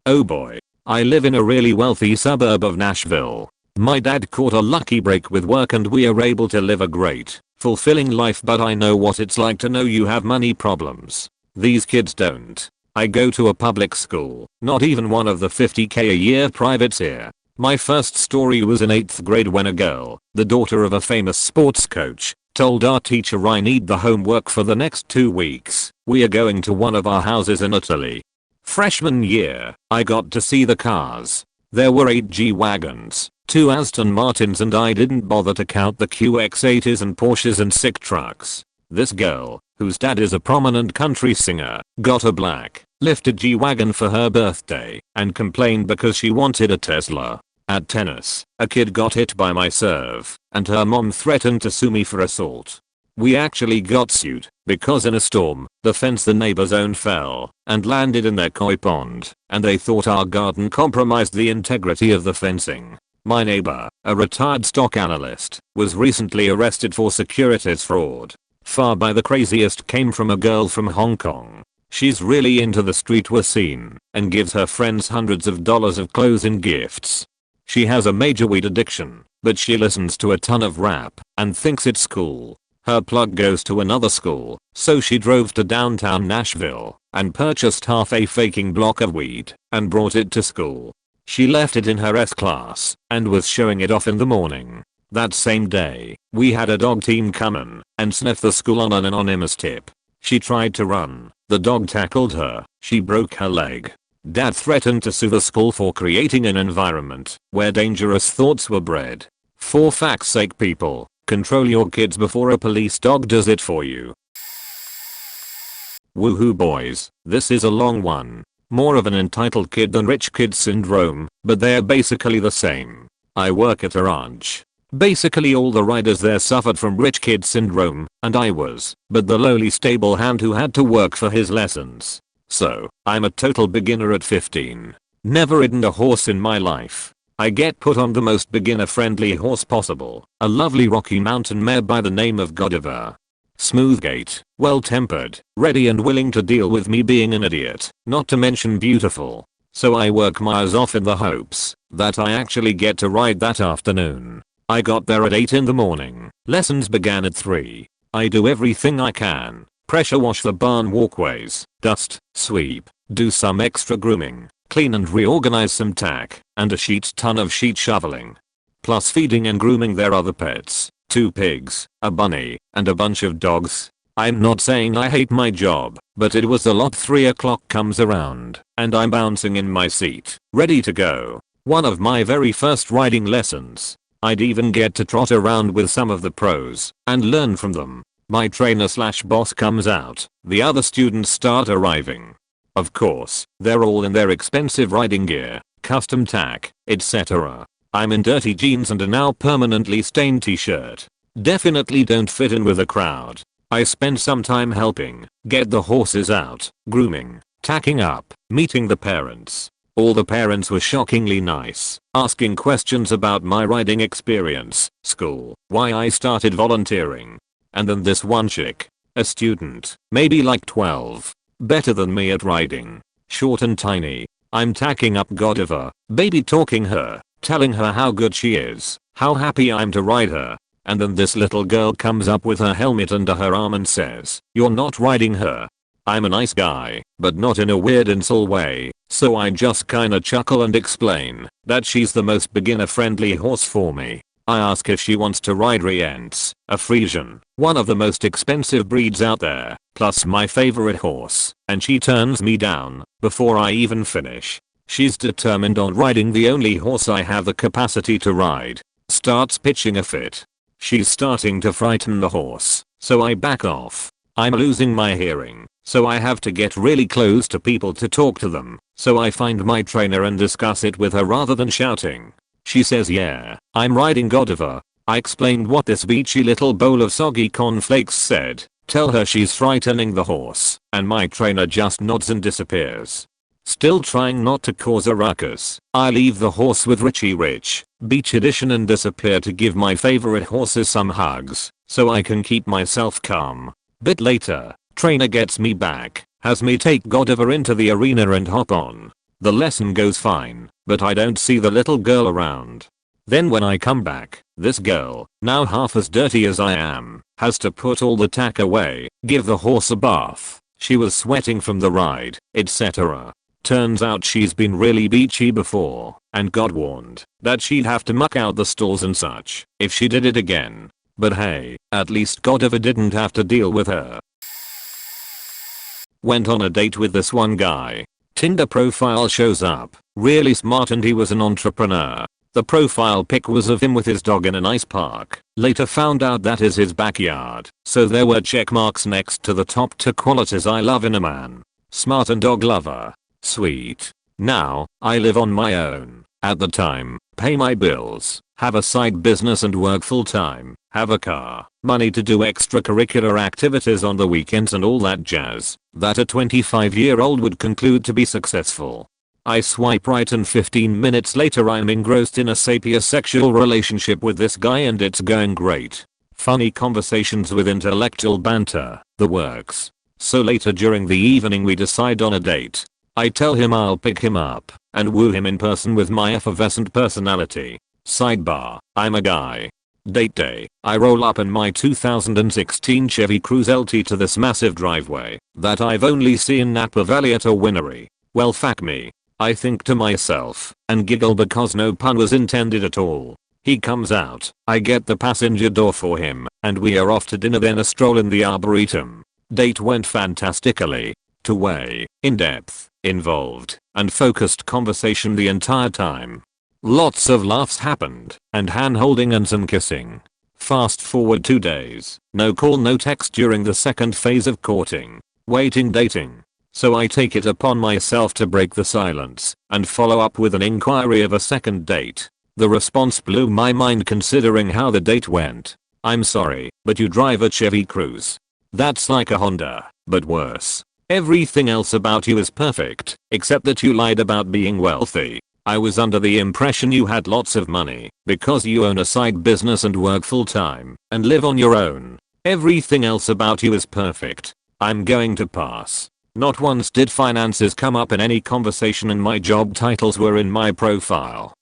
Speaker 1: Oh boy. I live in a really wealthy suburb of Nashville. My dad caught a lucky break with work and we are able to live a great, fulfilling life, but I know what it's like to know you have money problems. These kids don't. I go to a public school, not even one of the 50k a year privates here. My first story was in 8th grade when a girl, the daughter of a famous sports coach, told our teacher, I need the homework for the next 2 weeks. We are going to one of our houses in Italy. Freshman year, I got to see the cars. There were 8 G-Wagons, 2 Aston Martins, and I didn't bother to count the QX80s and Porsches and sick trucks. This girl, whose dad is a prominent country singer, got a black, lifted G-Wagon for her birthday and complained because she wanted a Tesla. At tennis, a kid got hit by my serve, and her mom threatened to sue me for assault. We actually got sued because in a storm, the fence the neighbors owned fell and landed in their koi pond, and they thought our garden compromised the integrity of the fencing. My neighbor, a retired stock analyst, was recently arrested for securities fraud. Far by the craziest came from a girl from Hong Kong. She's really into the streetwear scene and gives her friends hundreds of dollars of clothes and gifts. She has a major weed addiction, but she listens to a ton of rap and thinks it's cool. Her plug goes to another school, so she drove to downtown Nashville and purchased half a faking block of weed and brought it to school. She left it in her S-Class and was showing it off in the morning. That same day, we had a dog team come in and sniff the school on an anonymous tip. She tried to run, the dog tackled her, she broke her leg. Dad threatened to sue the school for creating an environment where dangerous thoughts were bred. For fact's sake, people, control your kids before a police dog does it for you. Woohoo boys, this is a long one. More of an entitled kid than rich kid syndrome, but they're basically the same. I work at a ranch. Basically all the riders there suffered from rich kid syndrome, and I was but the lowly stable hand who had to work for his lessons. So, I'm a total beginner at 15. Never ridden a horse in my life. I get put on the most beginner friendly horse possible, a lovely Rocky Mountain mare by the name of Godiva. Smooth gait, well tempered, ready and willing to deal with me being an idiot, not to mention beautiful. So I work my ass off in the hopes that I actually get to ride that afternoon. I got there at 8 in the morning, lessons began at 3. I do everything I can, pressure wash the barn walkways, dust, sweep, do some extra grooming, clean and reorganize some tack, and a shit ton of sheet shoveling. Plus feeding and grooming their other pets, 2 pigs, a bunny, and a bunch of dogs. I'm not saying I hate my job, but it was a lot. 3 o'clock comes around, and I'm bouncing in my seat, ready to go. One of my very first riding lessons. I'd even get to trot around with some of the pros and learn from them. My trainer slash boss comes out, the other students start arriving. Of course, they're all in their expensive riding gear, custom tack, etc. I'm in dirty jeans and a now permanently stained t-shirt. Definitely don't fit in with the crowd. I spend some time helping get the horses out, grooming, tacking up, meeting the parents. All the parents were shockingly nice, asking questions about my riding experience, school, why I started volunteering. And then this one chick, a student, maybe like 12, better than me at riding, short and tiny. I'm tacking up Godiva, baby talking her, telling her how good she is, how happy I'm to ride her. And then this little girl comes up with her helmet under her arm and says, "You're not riding her." I'm a nice guy, but not in a weird insult way, so I just kinda chuckle and explain that she's the most beginner friendly horse for me. I ask if she wants to ride Rience, a Frisian, one of the most expensive breeds out there, plus my favorite horse, and she turns me down before I even finish. She's determined on riding the only horse I have the capacity to ride. Starts pitching a fit. She's starting to frighten the horse, so I back off. I'm losing my hearing, so I have to get really close to people to talk to them, so I find my trainer and discuss it with her rather than shouting. She says, "Yeah, I'm riding Godiva." I explained what this beachy little bowl of soggy cornflakes said, tell her she's frightening the horse, and my trainer just nods and disappears. Still trying not to cause a ruckus, I leave the horse with Richie Rich, Beach Edition, and disappear to give my favorite horses some hugs, so I can keep myself calm. Bit later, trainer gets me back, has me take Godiva into the arena and hop on. The lesson goes fine, but I don't see the little girl around. Then when I come back, this girl, now half as dirty as I am, has to put all the tack away, give the horse a bath. She was sweating from the ride, etc. Turns out she's been really beachy before, and got warned that she'd have to muck out the stalls and such if she did it again. But hey, at least Godiva didn't have to deal with her. Went on a date with this one guy. Tinder profile shows up, really smart, and he was an entrepreneur. The profile pic was of him with his dog in a nice park. Later found out that is his backyard, so there were check marks next to the top 2 qualities I love in a man. Smart and dog lover. Sweet. Now, I live on my own, at the time, pay my bills, have a side business and work full time, have a car, money to do extracurricular activities on the weekends and all that jazz that a 25-year-old would conclude to be successful. I swipe right and 15 minutes later I'm engrossed in a sapiosexual relationship with this guy and it's going great. Funny conversations with intellectual banter, the works. So later during the evening we decide on a date. I tell him I'll pick him up and woo him in person with my effervescent personality. Sidebar, I'm a guy. Date day, I roll up in my 2016 Chevy Cruze LT to this massive driveway that I've only seen Napa Valley at or Winery. Well, fuck me, I think to myself, and giggle because no pun was intended at all. He comes out, I get the passenger door for him, and we are off to dinner, then a stroll in the Arboretum. Date went fantastically. Two-way, in-depth, involved, and focused conversation the entire time. Lots of laughs happened, and hand-holding and some kissing. Fast forward 2 days, no call no text during the second phase of courting. Waiting dating. So I take it upon myself to break the silence, and follow up with an inquiry of a second date. The response blew my mind considering how the date went. "I'm sorry, but you drive a Chevy Cruze. That's like a Honda, but worse. Everything else about you is perfect, except that you lied about being wealthy. I was under the impression you had lots of money, because you own a side business and work full time, and live on your own. Everything else about you is perfect. I'm going to pass." Not once did finances come up in any conversation and my job titles were in my profile.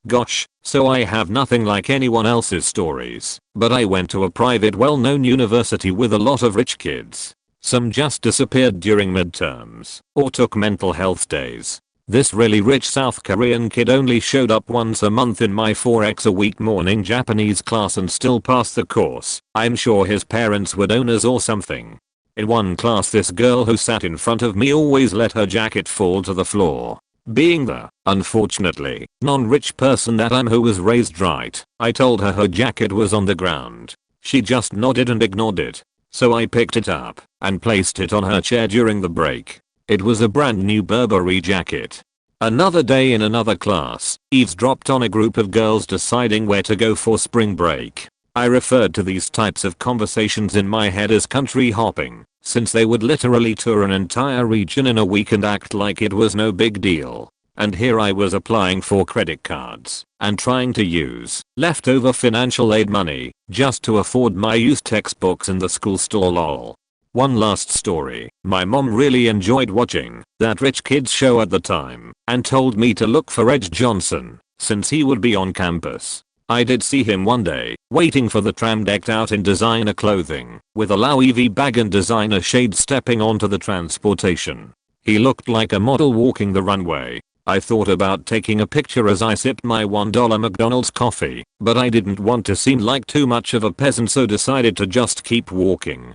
Speaker 1: Gosh, so I have nothing like anyone else's stories, but I went to a private well-known university with a lot of rich kids. Some just disappeared during midterms, or took mental health days. This really rich South Korean kid only showed up once a month in my 4x a week morning Japanese class and still passed the course. I'm sure his parents were donors or something. In one class this girl who sat in front of me always let her jacket fall to the floor. Being the, unfortunately, non-rich person that I'm who was raised right, I told her jacket was on the ground. She just nodded and ignored it. So I picked it up and placed it on her chair during the break. It was a brand new Burberry jacket. Another day in another class, eavesdropped on a group of girls deciding where to go for spring break. I referred to these types of conversations in my head as country hopping, since they would literally tour an entire region in a week and act like it was no big deal. And here I was applying for credit cards and trying to use leftover financial aid money just to afford my used textbooks in the school store lol. One last story. My mom really enjoyed watching that rich kids show at the time and told me to look for Edge Johnson since he would be on campus. I did see him one day, waiting for the tram decked out in designer clothing, with a Louis V bag and designer shades stepping onto the transportation. He looked like a model walking the runway. I thought about taking a picture as I sipped my $1 McDonald's coffee, but I didn't want to seem like too much of a peasant so decided to just keep walking.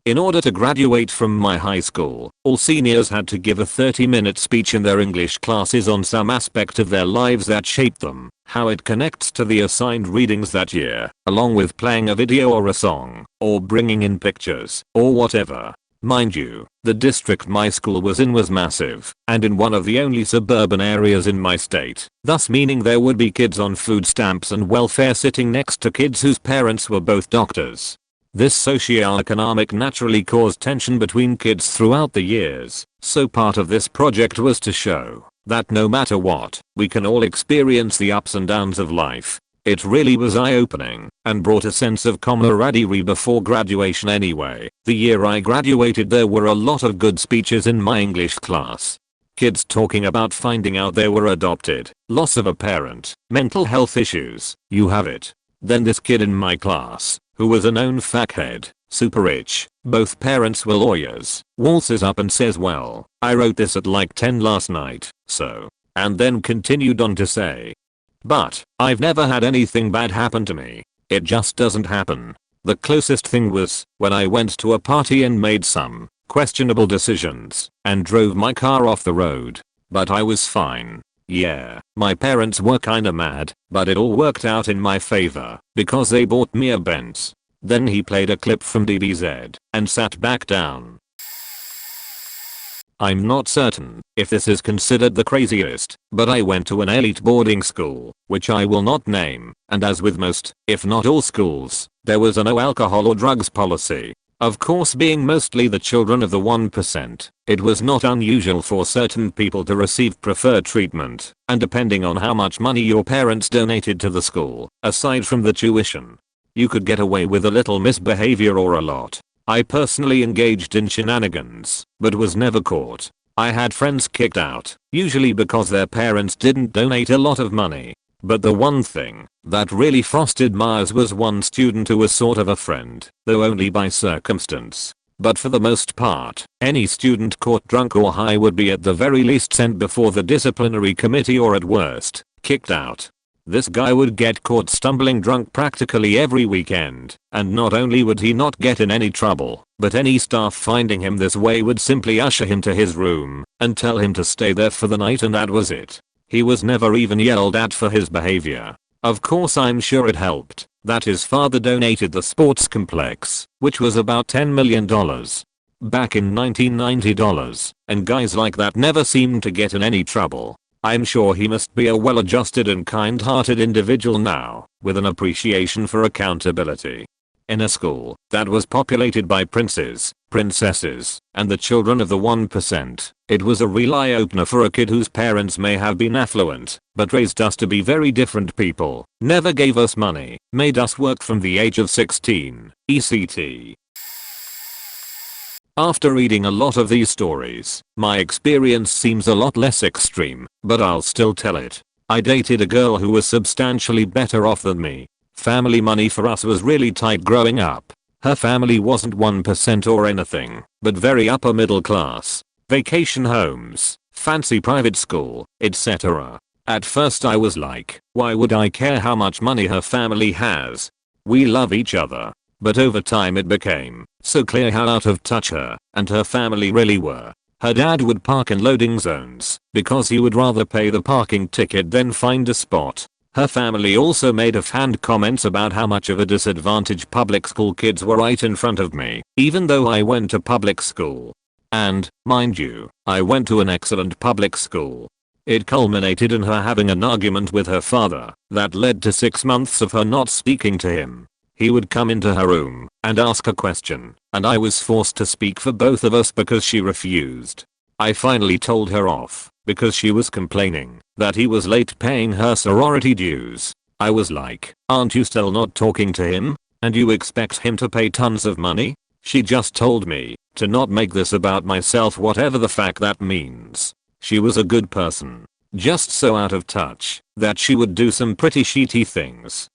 Speaker 1: In order to graduate from my high school, all seniors had to give a 30-minute speech in their English classes on some aspect of their lives that shaped them, how it connects to the assigned readings that year, along with playing a video or a song, or bringing in pictures, or whatever. Mind you, the district my school was in was massive, and in one of the only suburban areas in my state, thus meaning there would be kids on food stamps and welfare sitting next to kids whose parents were both doctors. This socioeconomic naturally caused tension between kids throughout the years, so part of this project was to show that no matter what, we can all experience the ups and downs of life. It really was eye-opening and brought a sense of camaraderie before graduation anyway. The year I graduated there were a lot of good speeches in my English class. Kids talking about finding out they were adopted, loss of a parent, mental health issues, you have it. Then this kid in my class, who was a known fuckhead, super rich, both parents were lawyers, waltzes up and says, well, I wrote this at like 10 last night, so. And then continued on to say, but I've never had anything bad happen to me. It just doesn't happen. The closest thing was when I went to a party and made some questionable decisions and drove my car off the road. But I was fine. Yeah, my parents were kinda mad, but it all worked out in my favor because they bought me a Benz. Then he played a clip from DBZ and sat back down. I'm not certain if this is considered the craziest, but I went to an elite boarding school, which I will not name, and as with most, if not all schools, there was a no alcohol or drugs policy. Of course, being mostly the children of the 1%, it was not unusual for certain people to receive preferred treatment, and depending on how much money your parents donated to the school, aside from the tuition, you could get away with a little misbehavior or a lot. I personally engaged in shenanigans, but was never caught. I had friends kicked out, usually because their parents didn't donate a lot of money. But the one thing that really frosted my eyes was one student who was sort of a friend, though only by circumstance. But for the most part, any student caught drunk or high would be at the very least sent before the disciplinary committee or at worst, kicked out. This guy would get caught stumbling drunk practically every weekend, and not only would he not get in any trouble, but any staff finding him this way would simply usher him to his room and tell him to stay there for the night, and that was it. He was never even yelled at for his behavior. Of course, I'm sure it helped that his father donated the sports complex, which was about $10 million back in 1990, and guys like that never seemed to get in any trouble. I'm sure he must be a well-adjusted and kind-hearted individual now, with an appreciation for accountability. In a school that was populated by princes, princesses, and the children of the 1%, it was a real eye-opener for a kid whose parents may have been affluent, but raised us to be very different people, never gave us money, made us work from the age of 16, etc. After reading a lot of these stories, my experience seems a lot less extreme, but I'll still tell it. I dated a girl who was substantially better off than me. Family money for us was really tight growing up. Her family wasn't 1% or anything, but very upper middle class. vacation homes, fancy private school, etc. At first I was like, why would I care how much money her family has? We love each other. But over time it became so clear how out of touch her and her family really were. Her dad would park in loading zones because he would rather pay the parking ticket than find a spot. Her family also made offhand comments about how much of a disadvantage public school kids were right in front of me, even though I went to public school. And, mind you, I went to an excellent public school. It culminated in her having an argument with her father that led to 6 months of her not speaking to him. He would come into her room and ask a question, and I was forced to speak for both of us because she refused. I finally told her off because she was complaining that he was late paying her sorority dues. I was like, aren't you still not talking to him? And you expect him to pay tons of money? She just told me to not make this about myself, whatever the fact that means. She was a good person, just so out of touch that she would do some pretty shitty things.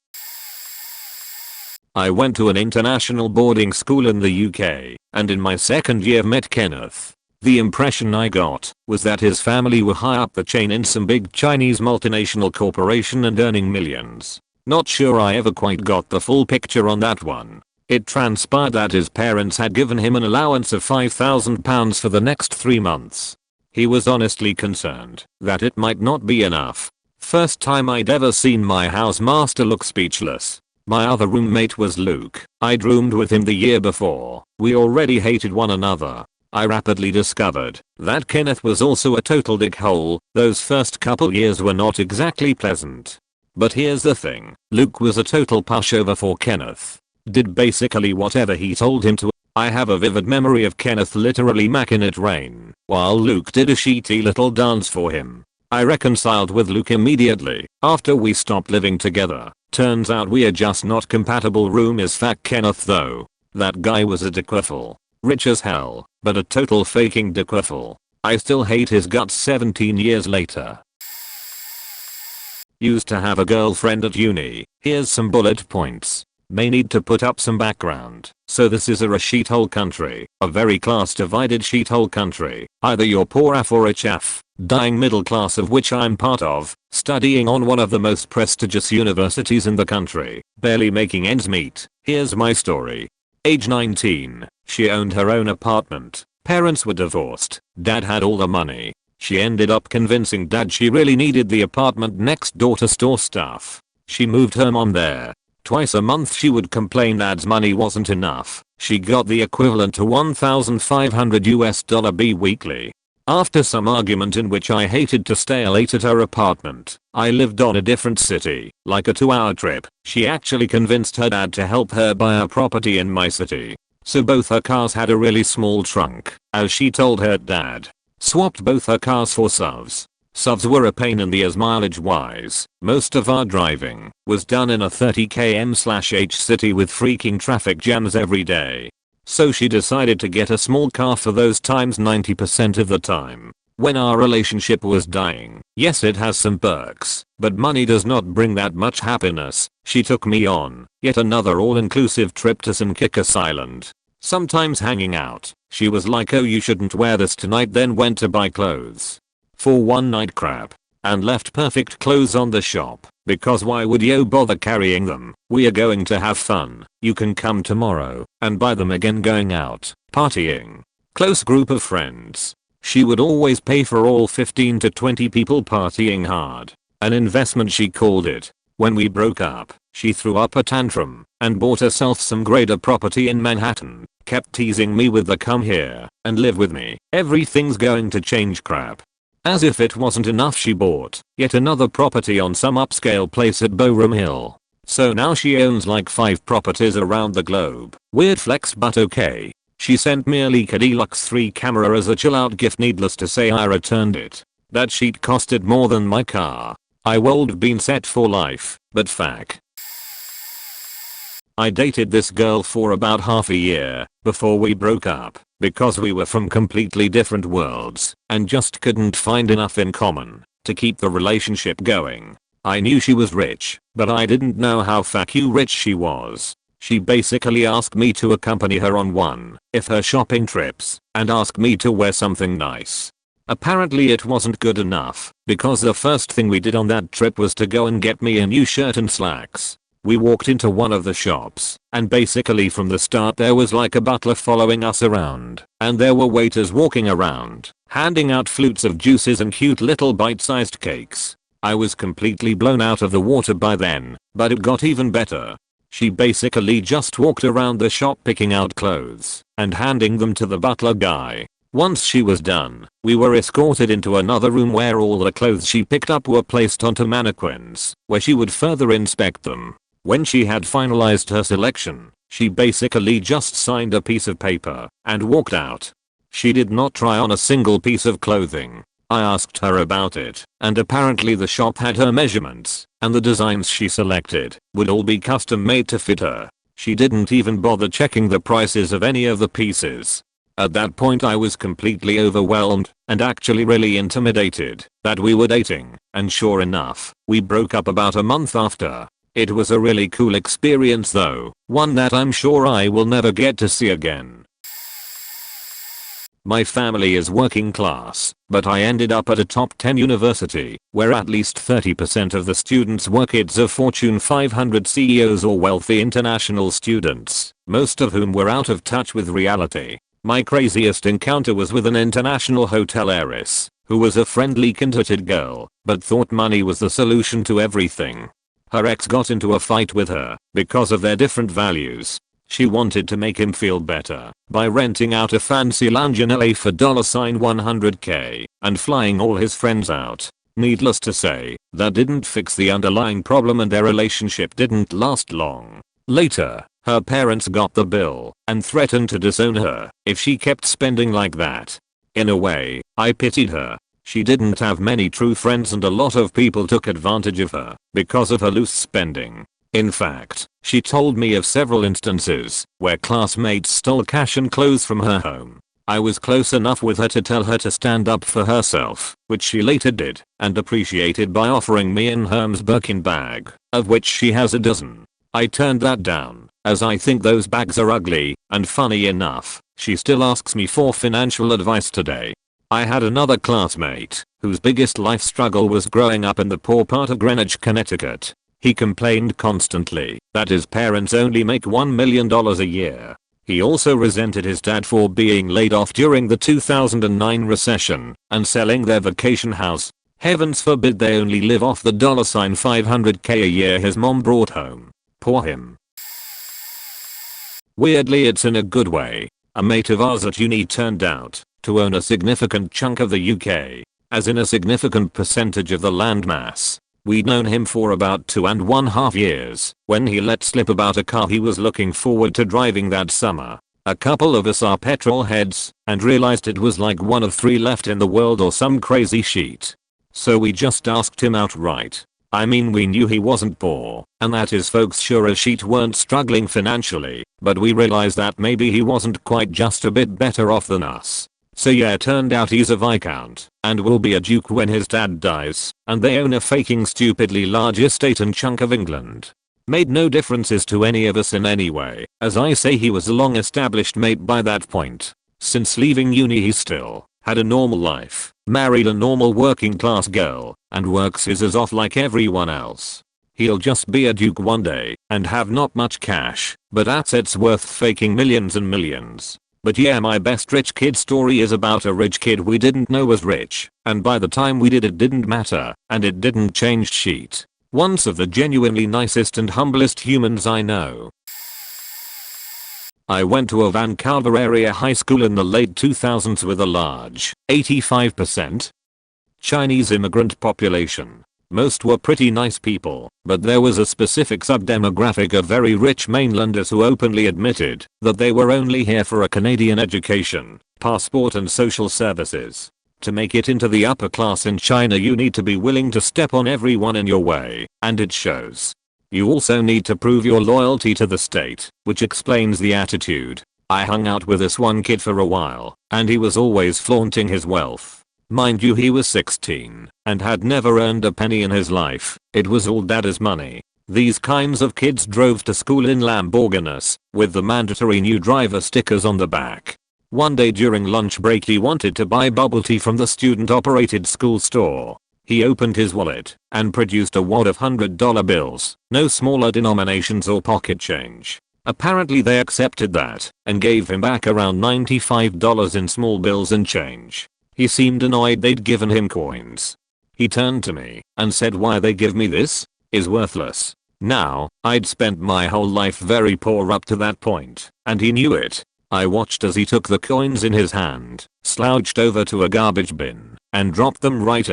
Speaker 1: I went to an international boarding school in the UK, and in my second year met Kenneth. The impression I got was that his family were high up the chain in some big Chinese multinational corporation and earning millions. Not sure I ever quite got the full picture on that one. It transpired that his parents had given him an allowance of £5,000 for the next 3 months. He was honestly concerned that it might not be enough. First time I'd ever seen my housemaster look speechless. My other roommate was Luke. I'd roomed with him the year before. We already hated one another. I rapidly discovered that Kenneth was also a total dickhole. Those first couple years were not exactly pleasant. But here's the thing, Luke was a total pushover for Kenneth. Did basically whatever he told him to. I have a vivid memory of Kenneth literally macking it rain while Luke did a shitty little dance for him. I reconciled with Luke immediately after we stopped living together. Turns out we are just not compatible. Room is fat Kenneth though. That guy was a dickwaffle. Rich as hell, but a total faking dickwaffle. I still hate his guts 17 years later. Used to have a girlfriend at uni. Here's some bullet points. May need to put up some background. So this is a shithole country. A very class divided shithole country. Either you're poor AF or rich AF. Dying middle class, of which I'm part of, studying on one of the most prestigious universities in the country, barely making ends meet. Here's my story. Age 19, she owned her own apartment. Parents were divorced. Dad had all the money. She ended up convincing dad she really needed the apartment next door to store stuff. She moved her mom there. Twice a month she would complain dad's money wasn't enough. She got the equivalent to $1,500 weekly. After some argument in which I hated to stay late at her apartment, I lived on a different city, like a 2-hour trip, she actually convinced her dad to help her buy a property in my city. So both her cars had a really small trunk, as she told her dad. Swapped both her cars for SUVs. SUVs were a pain in the ass mileage wise. Most of our driving was done in a 30 km/h city with freaking traffic jams every day. So she decided to get a small car for those times 90% of the time. When our relationship was dying, yes, it has some perks, but money does not bring that much happiness. She took me on yet another all-inclusive trip to St. Kitts Island. Sometimes hanging out, she was like, oh, you shouldn't wear this tonight, then went to buy clothes for one night crap and left perfect clothes on the shop because why would you bother carrying them? We are going to have fun. You can come tomorrow and buy them again. Going out, partying. Close group of friends. She would always pay for all 15 to 20 people partying hard. An investment, she called it. When we broke up, she threw up a tantrum and bought herself some greater property in Manhattan. Kept teasing me with the come here and live with me. Everything's going to change crap. As if it wasn't enough, she bought yet another property on some upscale place at Boerum Hill. So now she owns like 5 properties around the globe. Weird flex, but okay. She sent me a Leica Deluxe 3 camera as a chill out gift. Needless to say, I returned it. That sheet costed more than my car. I would have been set for life, but fuck. I dated this girl for about half a year before we broke up because we were from completely different worlds and just couldn't find enough in common to keep the relationship going. I knew she was rich, but I didn't know how fuck you rich she was. She basically asked me to accompany her on one of her shopping trips and asked me to wear something nice. Apparently it wasn't good enough because the first thing we did on that trip was to go and get me a new shirt and slacks. We walked into one of the shops and basically from the start there was like a butler following us around and there were waiters walking around handing out flutes of juices and cute little bite-sized cakes. I was completely blown out of the water by then, but it got even better. She basically just walked around the shop picking out clothes and handing them to the butler guy. Once she was done, we were escorted into another room where all the clothes she picked up were placed onto mannequins, where she would further inspect them. When she had finalized her selection, she basically just signed a piece of paper and walked out. She did not try on a single piece of clothing. I asked her about it, and apparently the shop had her measurements, and the designs she selected would all be custom made to fit her. She didn't even bother checking the prices of any of the pieces. At that point I was completely overwhelmed and actually really intimidated that we were dating, and sure enough, we broke up about a month after. It was a really cool experience though, one that I'm sure I will never get to see again. My family is working class, but I ended up at a top 10 university, where at least 30% of the students were kids of Fortune 500 CEOs or wealthy international students, most of whom were out of touch with reality. My craziest encounter was with an international hotel heiress, who was a friendly contented girl, but thought money was the solution to everything. Her ex got into a fight with her because of their different values. She wanted to make him feel better by renting out a fancy lounge in LA for $100K and flying all his friends out. Needless to say, that didn't fix the underlying problem and their relationship didn't last long. Later, her parents got the bill and threatened to disown her if she kept spending like that. In a way, I pitied her. She didn't have many true friends and a lot of people took advantage of her because of her loose spending. In fact, she told me of several instances where classmates stole cash and clothes from her home. I was close enough with her to tell her to stand up for herself, which she later did and appreciated by offering me an Hermes Birkin bag, of which she has a dozen. I turned that down, as I think those bags are ugly, and funny enough, she still asks me for financial advice today. I had another classmate whose biggest life struggle was growing up in the poor part of Greenwich, Connecticut. He complained constantly that his parents only make $1 million a year. He also resented his dad for being laid off during the 2009 recession and selling their vacation house. Heavens forbid they only live off the $500K a year his mom brought home. Poor him. Weirdly, it's in a good way. A mate of ours at uni turned out to own a significant chunk of the UK, as in a significant percentage of the landmass. We'd known him for about 2.5 years when he let slip about a car he was looking forward to driving that summer. A couple of us are petrol heads and realized it was like one of 3 left in the world or some crazy shit. So we just asked him outright. I mean, we knew he wasn't poor and that his folks sure as shit weren't struggling financially, but we realized that maybe he wasn't quite just a bit better off than us. So yeah, turned out he's a viscount and will be a duke when his dad dies, and they own a faking stupidly large estate and chunk of England. Made no differences to any of us in any way, as I say he was a long established mate by that point. Since leaving uni he still had a normal life, married a normal working class girl, and works his ass off like everyone else. He'll just be a duke one day and have not much cash, but assets worth faking millions and millions. But yeah, my best rich kid story is about a rich kid we didn't know was rich, and by the time we did it didn't matter, and it didn't change shit. Once of the genuinely nicest and humblest humans I know. I went to a Vancouver area high school in the late 2000s with a large 85% Chinese immigrant population. Most were pretty nice people, but there was a specific subdemographic of very rich mainlanders who openly admitted that they were only here for a Canadian education, passport and social services. To make it into the upper class in China you need to be willing to step on everyone in your way, and it shows. You also need to prove your loyalty to the state, which explains the attitude. I hung out with this one kid for a while, and he was always flaunting his wealth. Mind you, he was 16 and had never earned a penny in his life. It was all dad's money. These kinds of kids drove to school in Lamborghinis with the mandatory new driver stickers on the back. One day during lunch break he wanted to buy bubble tea from the student-operated school store. He opened his wallet and produced a wad of $100 bills, no smaller denominations or pocket change. Apparently they accepted that and gave him back around $95 in small bills and change. He seemed annoyed they'd given him coins. He turned to me and said, "Why they give me this? Is worthless." Now, I'd spent my whole life very poor up to that point, and he knew it. I watched as he took the coins in his hand, slouched over to a garbage bin, and dropped them right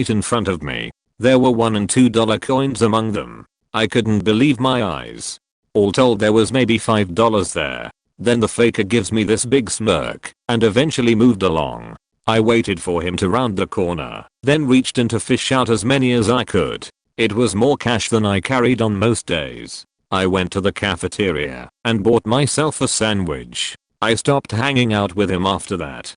Speaker 1: in front of me. There were $1 and $2 coins among them. I couldn't believe my eyes. All told there was maybe $5 there. Then the faker gives me this big smirk and eventually moved along. I waited for him to round the corner, then reached in to fish out as many as I could. It was more cash than I carried on most days. I went to the cafeteria and bought myself a sandwich. I stopped hanging out with him after that.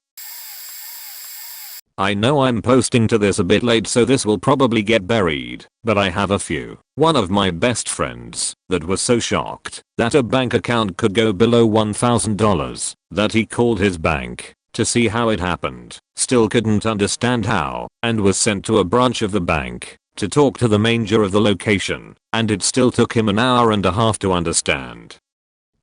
Speaker 1: I know I'm posting to this a bit late, so this will probably get buried, but I have a few. One of my best friends that was so shocked that a bank account could go below $1,000 that he called his bank to see how it happened, still couldn't understand how, and was sent to a branch of the bank to talk to the manager of the location, and it still took him an hour and a half to understand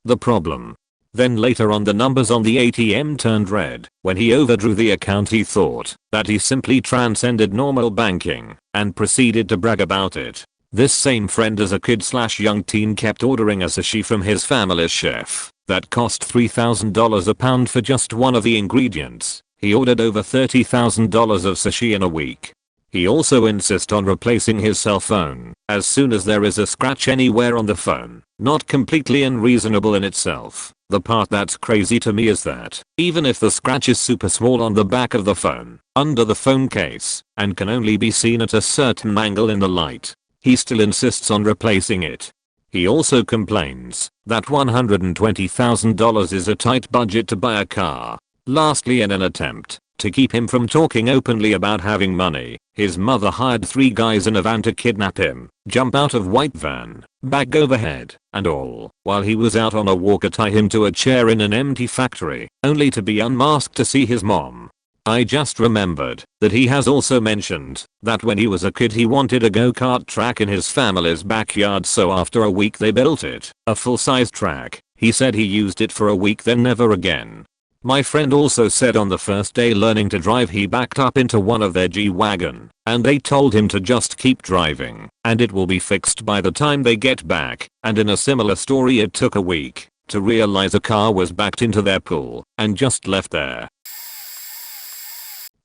Speaker 1: the problem. Then later on the numbers on the ATM turned red. When he overdrew the account he thought that he simply transcended normal banking and proceeded to brag about it. This same friend as a kid/young teen kept ordering a sushi from his family's chef that cost $3,000 a pound for just one of the ingredients. He ordered over $30,000 of sushi in a week. He also insists on replacing his cell phone as soon as there is a scratch anywhere on the phone. Not completely unreasonable in itself. The part that's crazy to me is that even if the scratch is super small on the back of the phone, under the phone case, and can only be seen at a certain angle in the light, he still insists on replacing it. He also complains that $120,000 is a tight budget to buy a car. Lastly, in an attempt to keep him from talking openly about having money, his mother hired 3 guys in a van to kidnap him, jump out of white van, bag overhead, and all, while he was out on a walk, tie him to a chair in an empty factory, only to be unmasked to see his mom. I just remembered that he has also mentioned that when he was a kid he wanted a go-kart track in his family's backyard, so after a week they built it, a full-size track. He said he used it for a week then never again. My friend also said on the first day learning to drive he backed up into one of their G-Wagon, and they told him to just keep driving and it will be fixed by the time they get back, and in a similar story it took a week to realize a car was backed into their pool and just left there.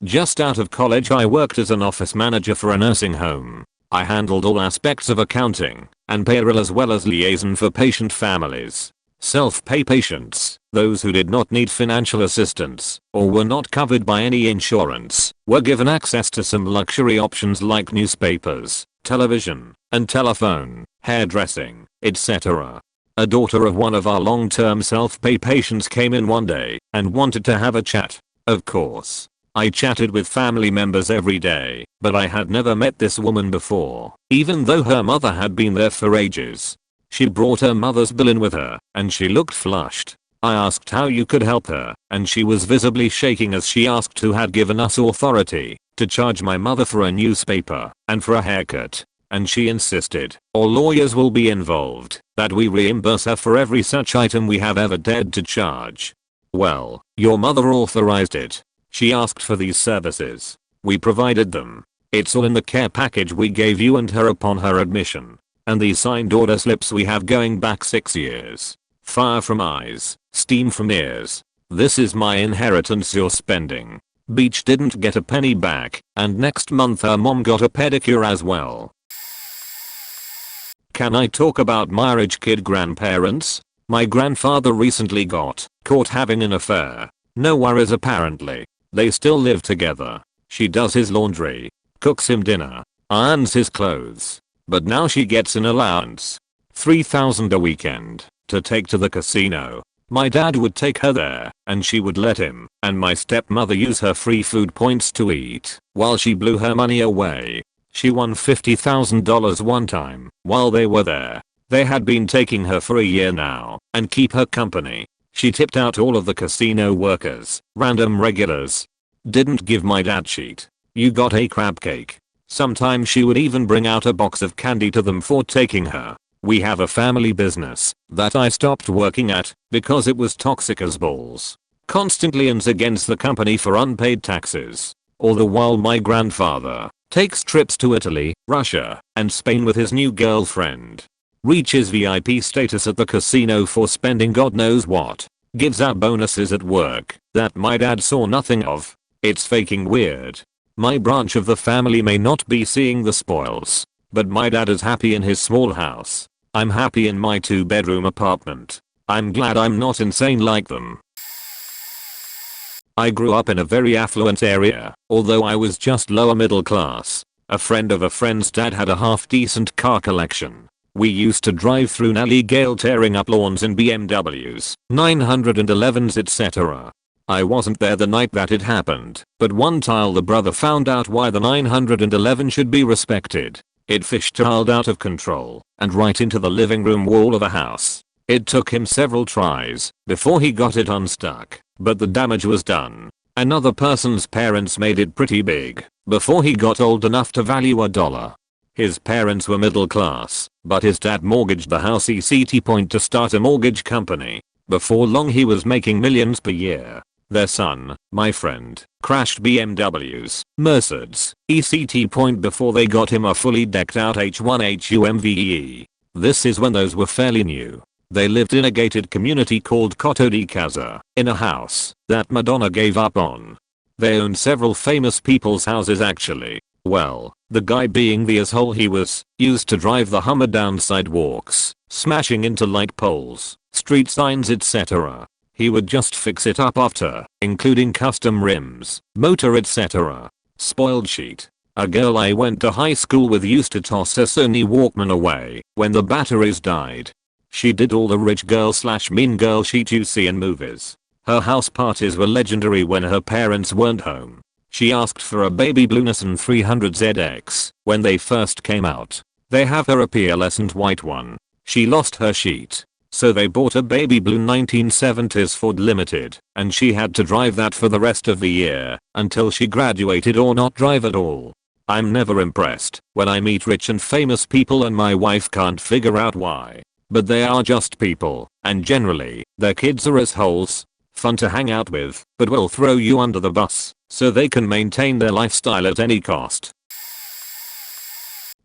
Speaker 1: Just out of college I worked as an office manager for a nursing home. I handled all aspects of accounting and payroll as well as liaison for patient families. Self-pay patients, those who did not need financial assistance or were not covered by any insurance, were given access to some luxury options like newspapers, television, and telephone, hairdressing, etc. A daughter of one of our long-term self-pay patients came in one day and wanted to have a chat. Of course, I chatted with family members every day, but I had never met this woman before, even though her mother had been there for ages. She brought her mother's bill in with her, and she looked flushed. I asked how you could help her, and she was visibly shaking as she asked who had given us authority to charge my mother for a newspaper and for a haircut. And she insisted, all lawyers will be involved, that we reimburse her for every such item we have ever dared to charge. Well, your mother authorized it. She asked for these services. We provided them. It's all in the care package we gave you and her upon her admission. And these signed order slips we have going back 6 years. Fire from eyes, steam from ears. This is my inheritance you're spending. Beach didn't get a penny back, and next month her mom got a pedicure as well. Can I talk about my rich kid grandparents? My grandfather recently got caught having an affair. No worries apparently. They still live together. She does his laundry, cooks him dinner, irons his clothes. But now she gets an allowance, $3,000 a weekend, to take to the casino. My dad would take her there, and she would let him and my stepmother use her free food points to eat, while she blew her money away. She won $50,000 one time while they were there. They had been taking her for a year now and keep her company. She tipped out all of the casino workers, random regulars. Didn't give my dad shit. You got a crab cake. Sometimes she would even bring out a box of candy to them for taking her. We have a family business that I stopped working at because it was toxic as balls. Constantly ends against the company for unpaid taxes. All the while my grandfather takes trips to Italy, Russia, and Spain with his new girlfriend. Reaches VIP status at the casino for spending God knows what. Gives out bonuses at work that my dad saw nothing of. It's faking weird. My branch of the family may not be seeing the spoils, but my dad is happy in his small house. I'm happy in my 2-bedroom apartment. I'm glad I'm not insane like them. I grew up in a very affluent area, although I was just lower middle class. A friend of a friend's dad had a half-decent car collection. We used to drive through Nally Gale tearing up lawns in BMWs, 911s etc. I wasn't there the night that it happened, but one time the brother found out why the 911 should be respected. It fishtailed out of control and right into the living room wall of a house. It took him several tries before he got it unstuck, but the damage was done. Another person's parents made it pretty big before he got old enough to value a dollar. His parents were middle class, but his dad mortgaged the house ECT point to start a mortgage company. Before long he was making millions per year. Their son, my friend, crashed BMWs, Mercedes, ECT point before they got him a fully decked out H1 HUMVE. This is when those were fairly new. They lived in a gated community called Coto di Casa, in a house that Madonna gave up on. They owned several famous people's houses actually. Well, the guy being the asshole he was, used to drive the Hummer down sidewalks, smashing into light poles, street signs etc. He would just fix it up after, including custom rims, motor etc. Spoiled sheet. A girl I went to high school with used to toss her Sony Walkman away when the batteries died. She did all the rich girl / mean girl shit you see in movies. Her house parties were legendary when her parents weren't home. She asked for a baby blue Nissan 300ZX when they first came out. They have her a pearlescent white one. She lost her sheet. So they bought a baby blue 1970s Ford Limited, and she had to drive that for the rest of the year, until she graduated or not drive at all. I'm never impressed when I meet rich and famous people and my wife can't figure out why. But they are just people, and generally, their kids are assholes. Fun to hang out with, but will throw you under the bus, so they can maintain their lifestyle at any cost.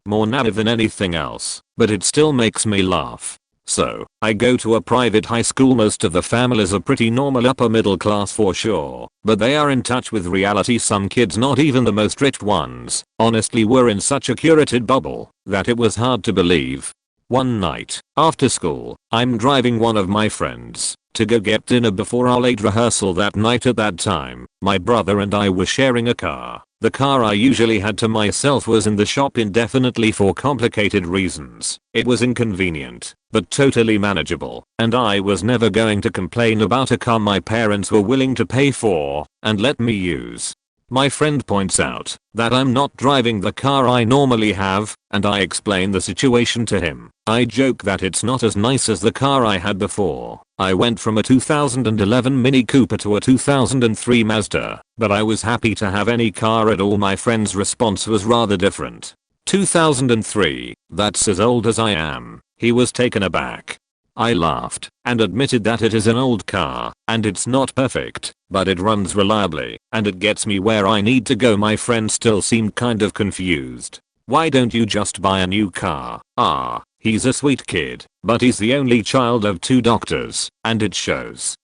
Speaker 1: More naive than anything else, but it still makes me laugh. So, I go to a private high school. Most of the families are pretty normal upper middle class for sure, but they are in touch with reality. Some kids, not even the most rich ones, honestly were in such a curated bubble that it was hard to believe. One night, after school, I'm driving one of my friends to go get dinner before our late rehearsal that night. At that time, my brother and I were sharing a car. The car I usually had to myself was in the shop indefinitely for complicated reasons. It was inconvenient, but totally manageable, and I was never going to complain about a car my parents were willing to pay for and let me use. My friend points out that I'm not driving the car I normally have, and I explain the situation to him. I joke that it's not as nice as the car I had before. I went from a 2011 Mini Cooper to a 2003 Mazda, but I was happy to have any car at all. My friend's response was rather different. 2003, that's as old as I am. He was taken aback. I laughed and admitted that it is an old car and it's not perfect, but it runs reliably and it gets me where I need to go. My friend still seemed kind of confused. Why don't you just buy a new car? He's a sweet kid, but he's the only child of 2 doctors, and it shows.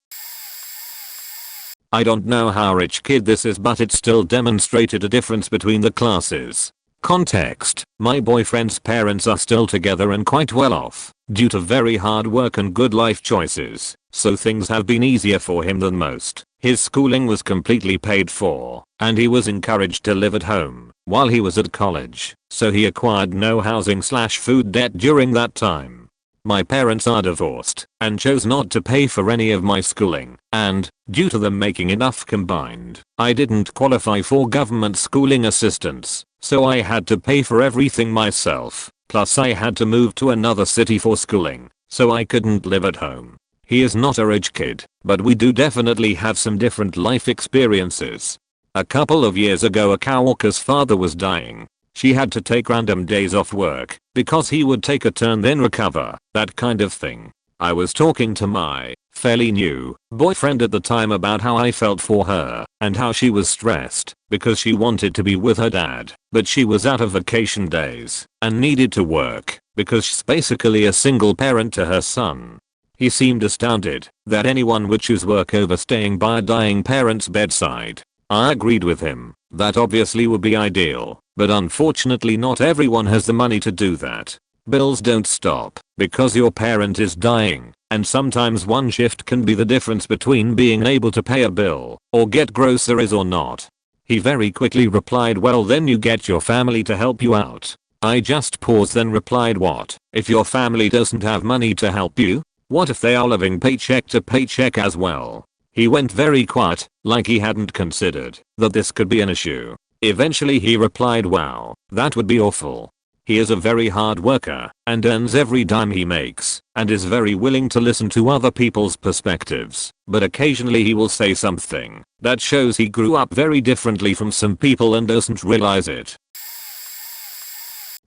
Speaker 1: I don't know how rich kid this is, but it still demonstrated a difference between the classes. Context: my boyfriend's parents are still together and quite well off due to very hard work and good life choices, so things have been easier for him than most. His schooling was completely paid for, and he was encouraged to live at home while he was at college, so he acquired no housing/food debt during that time. My parents are divorced and chose not to pay for any of my schooling, and, due to them making enough combined, I didn't qualify for government schooling assistance, so I had to pay for everything myself, plus I had to move to another city for schooling, so I couldn't live at home. He is not a rich kid, but we do definitely have some different life experiences. A couple of years ago a coworker's father was dying. She had to take random days off work because he would take a turn then recover, that kind of thing. I was talking to my fairly new boyfriend at the time about how I felt for her and how she was stressed because she wanted to be with her dad, but she was out of vacation days and needed to work because she's basically a single parent to her son. He seemed astounded that anyone would choose work over staying by a dying parent's bedside. I agreed with him. That obviously would be ideal, but unfortunately not everyone has the money to do that. Bills don't stop because your parent is dying, and sometimes one shift can be the difference between being able to pay a bill or get groceries or not. He very quickly replied, well then you get your family to help you out. I just paused then replied, what if your family doesn't have money to help you? What if they are living paycheck to paycheck as well? He went very quiet, like he hadn't considered that this could be an issue. Eventually he replied, wow, that would be awful. He is a very hard worker and earns every dime he makes and is very willing to listen to other people's perspectives, but occasionally he will say something that shows he grew up very differently from some people and doesn't realize it.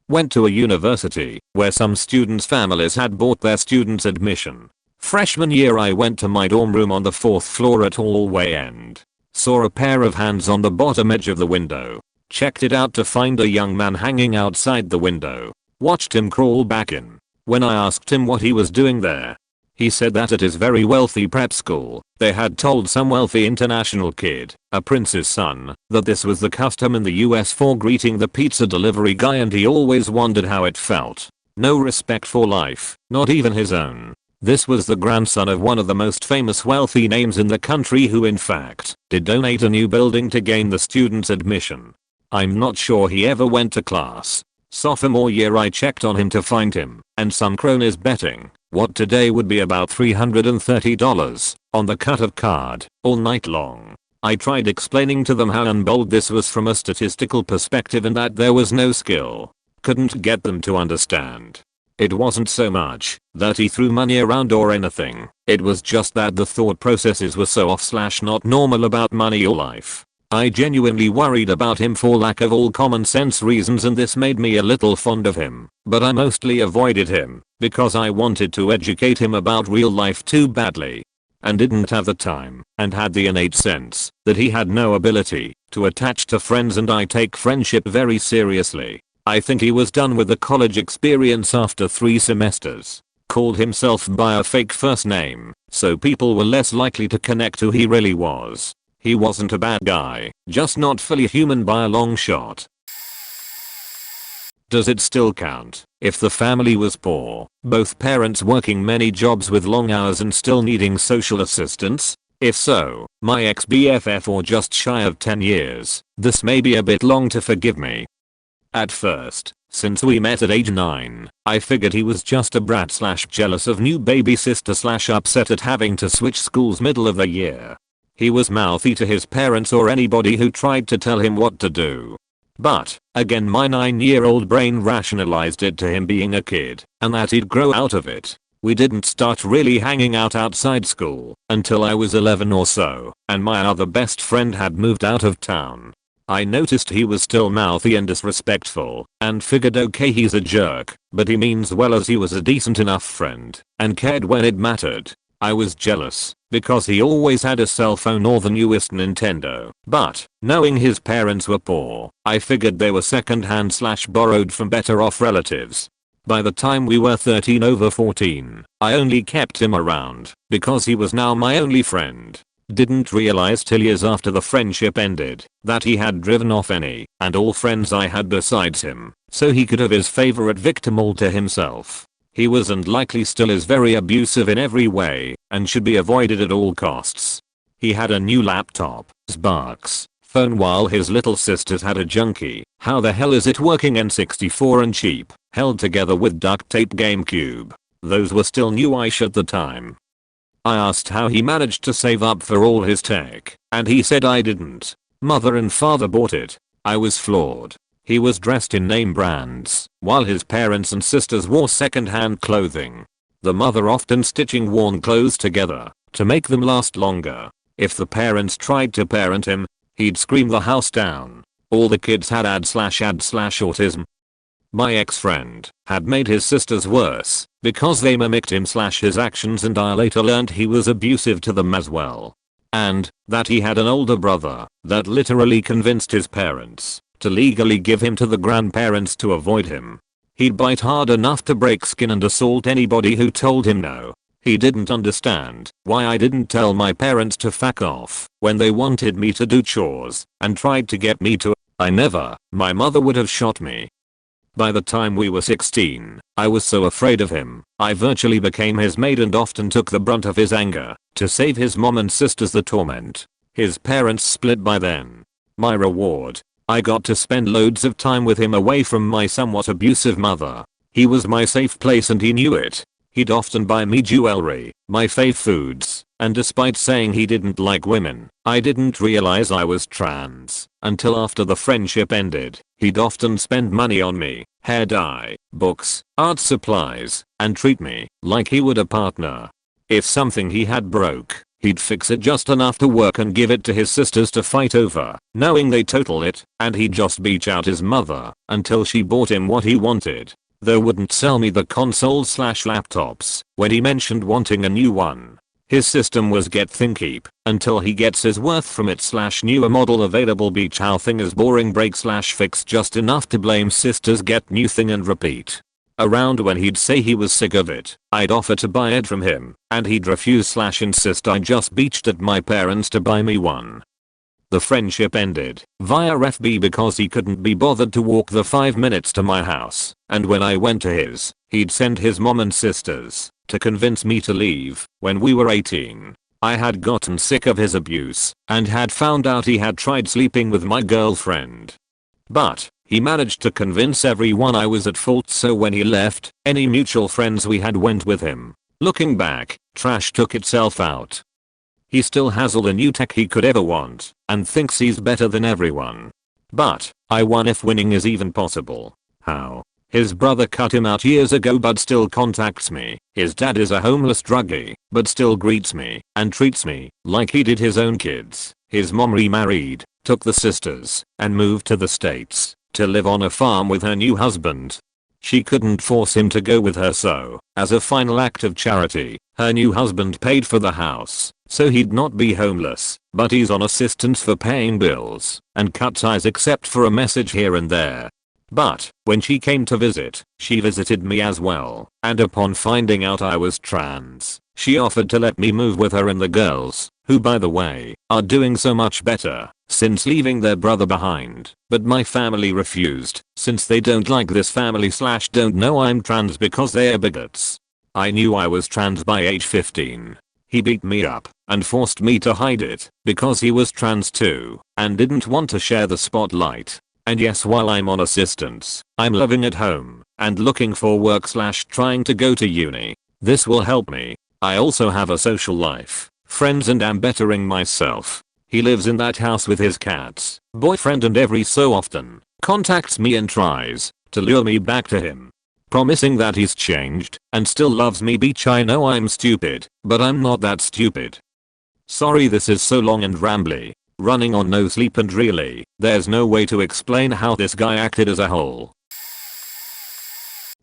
Speaker 1: Went to a university where some students' families had bought their students admission. Freshman year I went to my dorm room on the 4th floor at hallway end. Saw a pair of hands on the bottom edge of the window. Checked it out to find a young man hanging outside the window. Watched him crawl back in. When I asked him what he was doing there, he said that at his very wealthy prep school, they had told some wealthy international kid, a prince's son, that this was the custom in the US for greeting the pizza delivery guy, and he always wondered how it felt. No respect for life, not even his own. This was the grandson of one of the most famous wealthy names in the country who in fact did donate a new building to gain the students admission. I'm not sure he ever went to class. Sophomore year I checked on him to find him, and some cronies betting what today would be about $330 on the cut of card all night long. I tried explaining to them how unbold this was from a statistical perspective and that there was no skill. Couldn't get them to understand. It wasn't so much that he threw money around or anything, it was just that the thought processes were so off/not normal about money or life. I genuinely worried about him for lack of all common sense reasons, and this made me a little fond of him, but I mostly avoided him because I wanted to educate him about real life too badly. And didn't have the time and had the innate sense that he had no ability to attach to friends, and I take friendship very seriously. I think he was done with the college experience after 3 semesters. Called himself by a fake first name, so people were less likely to connect who he really was. He wasn't a bad guy, just not fully human by a long shot. Does it still count if the family was poor, both parents working many jobs with long hours and still needing social assistance? If so, my ex-BFF for just shy of 10 years, this may be a bit long to forgive me. At first, since we met at age 9, I figured he was just a brat/jealous of new baby sister/upset at having to switch schools middle of the year. He was mouthy to his parents or anybody who tried to tell him what to do. But, again, my 9-year-old brain rationalized it to him being a kid and that he'd grow out of it. We didn't start really hanging out outside school until I was 11 or so, and my other best friend had moved out of town. I noticed he was still mouthy and disrespectful and figured okay, he's a jerk, but he means well, as he was a decent enough friend and cared when it mattered. I was jealous because he always had a cell phone or the newest Nintendo, but knowing his parents were poor, I figured they were second-hand/borrowed from better off relatives. By the time we were 13 over 14, I only kept him around because he was now my only friend. Didn't realize till years after the friendship ended that he had driven off any and all friends I had besides him so he could have his favorite victim all to himself. He was and likely still is very abusive in every way and should be avoided at all costs. He had a new laptop, Xbox, phone while his little sisters had a junky, how the hell is it working, N64 and cheap, held together with duct tape GameCube. Those were still newish at the time. I asked how he managed to save up for all his tech, and he said I didn't. Mother and father bought it. I was floored. He was dressed in name brands, while his parents and sisters wore second-hand clothing. The mother often stitching worn clothes together to make them last longer. If the parents tried to parent him, he'd scream the house down. All the kids had autism. My ex-friend had made his sisters worse because they mimicked him/his actions, and I later learned he was abusive to them as well. And that he had an older brother that literally convinced his parents to legally give him to the grandparents to avoid him. He'd bite hard enough to break skin and assault anybody who told him no. He didn't understand why I didn't tell my parents to fuck off when they wanted me to do chores and tried to get me to. My mother would have shot me. By the time we were 16, I was so afraid of him, I virtually became his maid and often took the brunt of his anger to save his mom and sisters the torment. His parents split by then. My reward? I got to spend loads of time with him away from my somewhat abusive mother. He was my safe place and he knew it. He'd often buy me jewelry, my fave foods, and despite saying he didn't like women, I didn't realize I was trans until after the friendship ended. He'd often spend money on me, hair dye, books, art supplies, and treat me like he would a partner. If something he had broke, he'd fix it just enough to work and give it to his sisters to fight over, knowing they total it, and he'd just beach out his mother until she bought him what he wanted. Though wouldn't sell me the consoles/laptops when he mentioned wanting a new one. His system was get think keep until he gets his worth from it/newer model available, beach how thing is boring, break/fix just enough to blame sisters, get new thing and repeat. Around when he'd say he was sick of it, I'd offer to buy it from him and he'd refuse/insist I just beached at my parents to buy me one. The friendship ended via FB because he couldn't be bothered to walk the 5 minutes to my house, and when I went to his, he'd send his mom and sisters to convince me to leave. When we were 18, I had gotten sick of his abuse and had found out he had tried sleeping with my girlfriend. But he managed to convince everyone I was at fault, so when he left, any mutual friends we had went with him. Looking back, trash took itself out. He still has all the new tech he could ever want and thinks he's better than everyone. But I wonder if winning is even possible. How? His brother cut him out years ago but still contacts me. His dad is a homeless druggie but still greets me and treats me like he did his own kids. His mom remarried, took the sisters, and moved to the States to live on a farm with her new husband. She couldn't force him to go with her, so, as a final act of charity, her new husband paid for the house, so he'd not be homeless, but he's on assistance for paying bills, and cut ties except for a message here and there. But, when she came to visit, she visited me as well, and upon finding out I was trans, she offered to let me move with her and the girls, who by the way, are doing so much better since leaving their brother behind. But my family refused, since they don't like this family/don't know I'm trans because they're bigots. I knew I was trans by age 15. He beat me up and forced me to hide it because he was trans too and didn't want to share the spotlight. And yes, while I'm on assistance, I'm living at home and looking for work/trying to go to uni. This will help me. I also have a social life, friends, and am bettering myself. He lives in that house with his cats, boyfriend, and every so often contacts me and tries to lure me back to him, promising that he's changed and still loves me. Beach, I know I'm stupid, but I'm not that stupid. Sorry this is so long and rambly, running on no sleep, and really, there's no way to explain how this guy acted as a whole.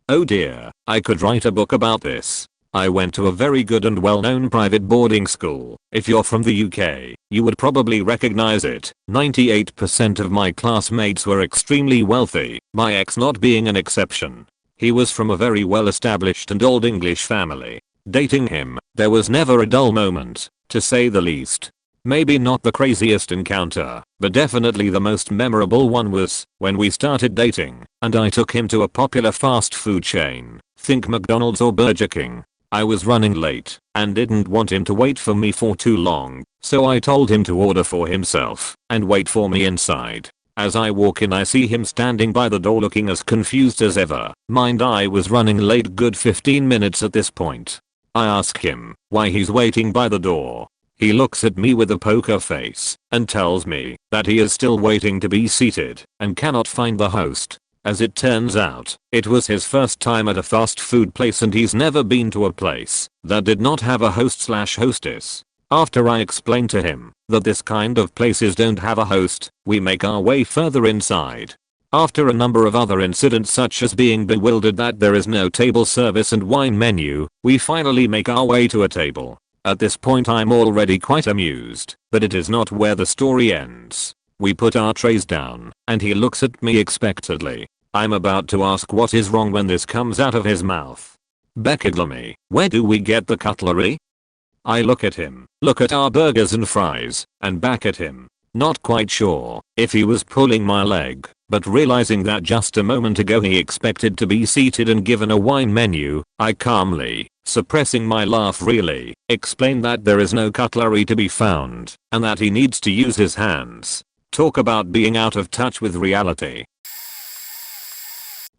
Speaker 1: Oh dear, I could write a book about this. I went to a very good and well-known private boarding school. If you're from the UK, you would probably recognize it. 98% of my classmates were extremely wealthy, my ex not being an exception. He was from a very well-established and old English family. Dating him, there was never a dull moment, to say the least. Maybe not the craziest encounter, but definitely the most memorable one was when we started dating, and I took him to a popular fast food chain. Think McDonald's or Burger King. I was running late and didn't want him to wait for me for too long, so I told him to order for himself and wait for me inside. As I walk in I see him standing by the door looking as confused as ever. Mind I was running late good 15 minutes at this point. I ask him why he's waiting by the door. He looks at me with a poker face and tells me that he is still waiting to be seated and cannot find the host. As it turns out, it was his first time at a fast food place and he's never been to a place that did not have a host/hostess. After I explained to him that this kind of places don't have a host, we make our way further inside. After a number of other incidents such as being bewildered that there is no table service and wine menu, we finally make our way to a table. At this point I'm already quite amused, but it is not where the story ends. We put our trays down, and he looks at me expectantly. I'm about to ask what is wrong when this comes out of his mouth. "Beckadlamy, where do we get the cutlery?" I look at him, look at our burgers and fries, and back at him. Not quite sure if he was pulling my leg, but realizing that just a moment ago he expected to be seated and given a wine menu, I calmly, suppressing my laugh really, explain that there is no cutlery to be found, and that he needs to use his hands. Talk about being out of touch with reality.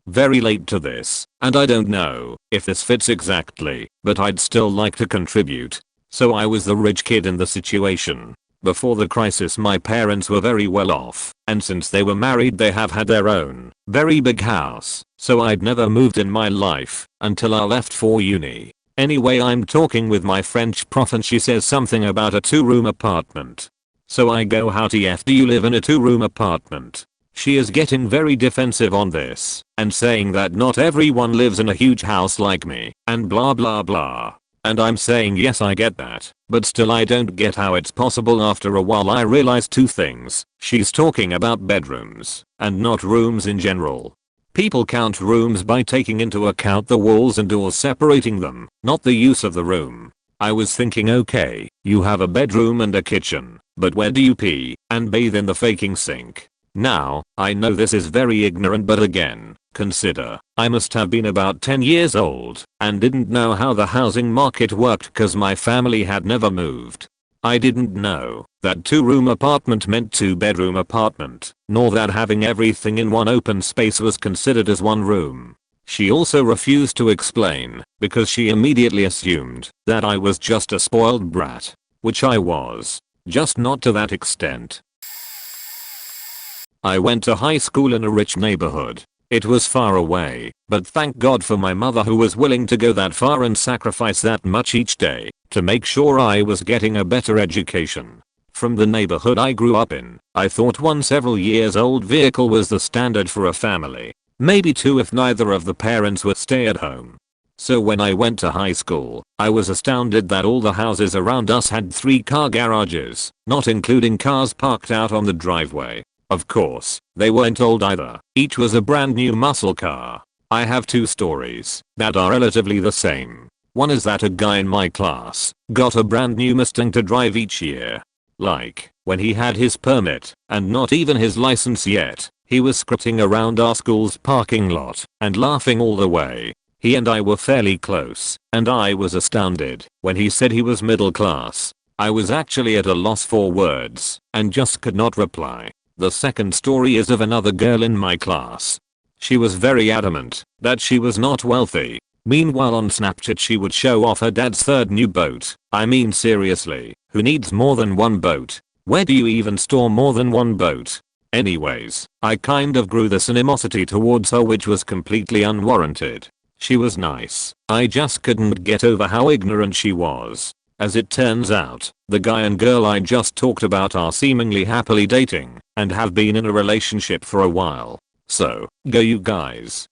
Speaker 1: Very late to this, and I don't know if this fits exactly, but I'd still like to contribute. So I was the rich kid in the situation. Before the crisis my parents were very well off, and since they were married they have had their own, very big house, so I'd never moved in my life, until I left for uni. Anyway I'm talking with my French prof and she says something about a 2-room apartment. So I go, how the F do you live in a 2-room apartment? She is getting very defensive on this, and saying that not everyone lives in a huge house like me, and blah blah blah. And I'm saying yes I get that, but still I don't get how it's possible. After a while I realize two things. She's talking about bedrooms, and not rooms in general. People count rooms by taking into account the walls and doors separating them, not the use of the room. I was thinking, okay, you have a bedroom and a kitchen, but where do you pee and bathe in the fucking sink? Now, I know this is very ignorant, but again, consider, I must have been about 10 years old and didn't know how the housing market worked cause my family had never moved. I didn't know that 2-room apartment meant 2-bedroom apartment, nor that having everything in one open space was considered as one room. She also refused to explain because she immediately assumed that I was just a spoiled brat, which I was, just not to that extent. I went to high school in a rich neighborhood. It was far away, but thank God for my mother who was willing to go that far and sacrifice that much each day to make sure I was getting a better education. From the neighborhood I grew up in, I thought one several years old vehicle was the standard for a family. Maybe two if neither of the parents would stay at home. So when I went to high school, I was astounded that all the houses around us had 3-car garages, not including cars parked out on the driveway. Of course, they weren't old either. Each was a brand new muscle car. I have 2 stories that are relatively the same. One is that a guy in my class got a brand new Mustang to drive each year. Like, when he had his permit, and not even his license yet, he was scripting around our school's parking lot and laughing all the way. He and I were fairly close, and I was astounded when he said he was middle class. I was actually at a loss for words and just could not reply. The second story is of another girl in my class. She was very adamant that she was not wealthy. Meanwhile on Snapchat she would show off her dad's 3rd new boat. I mean seriously, who needs more than one boat? Where do you even store more than one boat? Anyways, I kind of grew this animosity towards her which was completely unwarranted. She was nice, I just couldn't get over how ignorant she was. As it turns out, the guy and girl I just talked about are seemingly happily dating and have been in a relationship for a while. So, go you guys.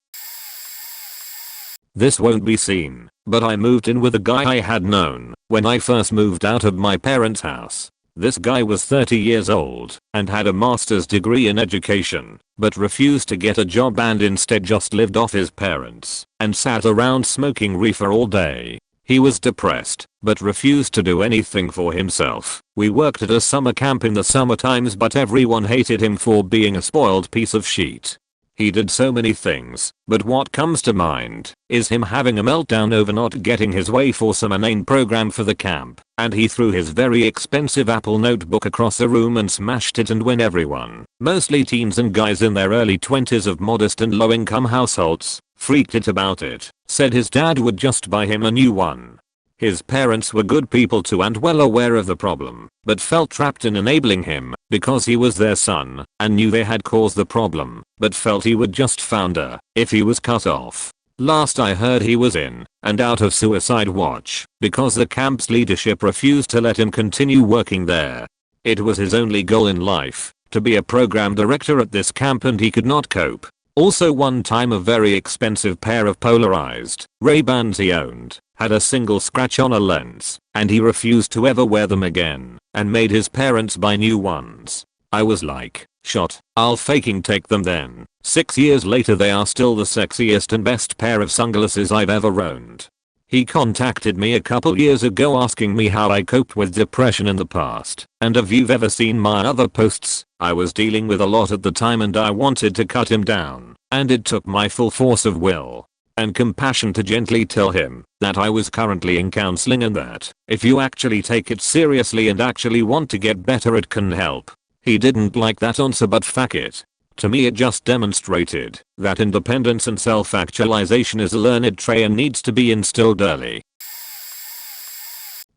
Speaker 1: This won't be seen, but I moved in with a guy I had known when I first moved out of my parents' house. This guy was 30 years old and had a master's degree in education, but refused to get a job and instead just lived off his parents and sat around smoking reefer all day. He was depressed, but refused to do anything for himself. We worked at a summer camp in the summer times, but everyone hated him for being a spoiled piece of shit. He did so many things, but what comes to mind is him having a meltdown over not getting his way for some inane program for the camp, and he threw his very expensive Apple notebook across the room and smashed it, and when everyone, mostly teens and guys in their early 20s of modest and low income households, freaked out about it, said his dad would just buy him a new one. His parents were good people too and well aware of the problem, but felt trapped in enabling him because he was their son and knew they had caused the problem, but felt he would just founder if he was cut off. Last I heard he was in and out of suicide watch because the camp's leadership refused to let him continue working there. It was his only goal in life to be a program director at this camp, and he could not cope. Also, one time a very expensive pair of polarized Ray-Bans he owned had a single scratch on a lens, and he refused to ever wear them again and made his parents buy new ones. I was like, shot, I'll fucking take them then. 6 years later they are still the sexiest and best pair of sunglasses I've ever owned. He contacted me a couple years ago asking me how I coped with depression in the past, and if you've ever seen my other posts, I was dealing with a lot at the time and I wanted to cut him down, and it took my full force of will and compassion to gently tell him that I was currently in counseling and that if you actually take it seriously and actually want to get better, it can help. He didn't like that answer, but fuck it. To me it just demonstrated that independence and self-actualization is a learned trait and needs to be instilled early.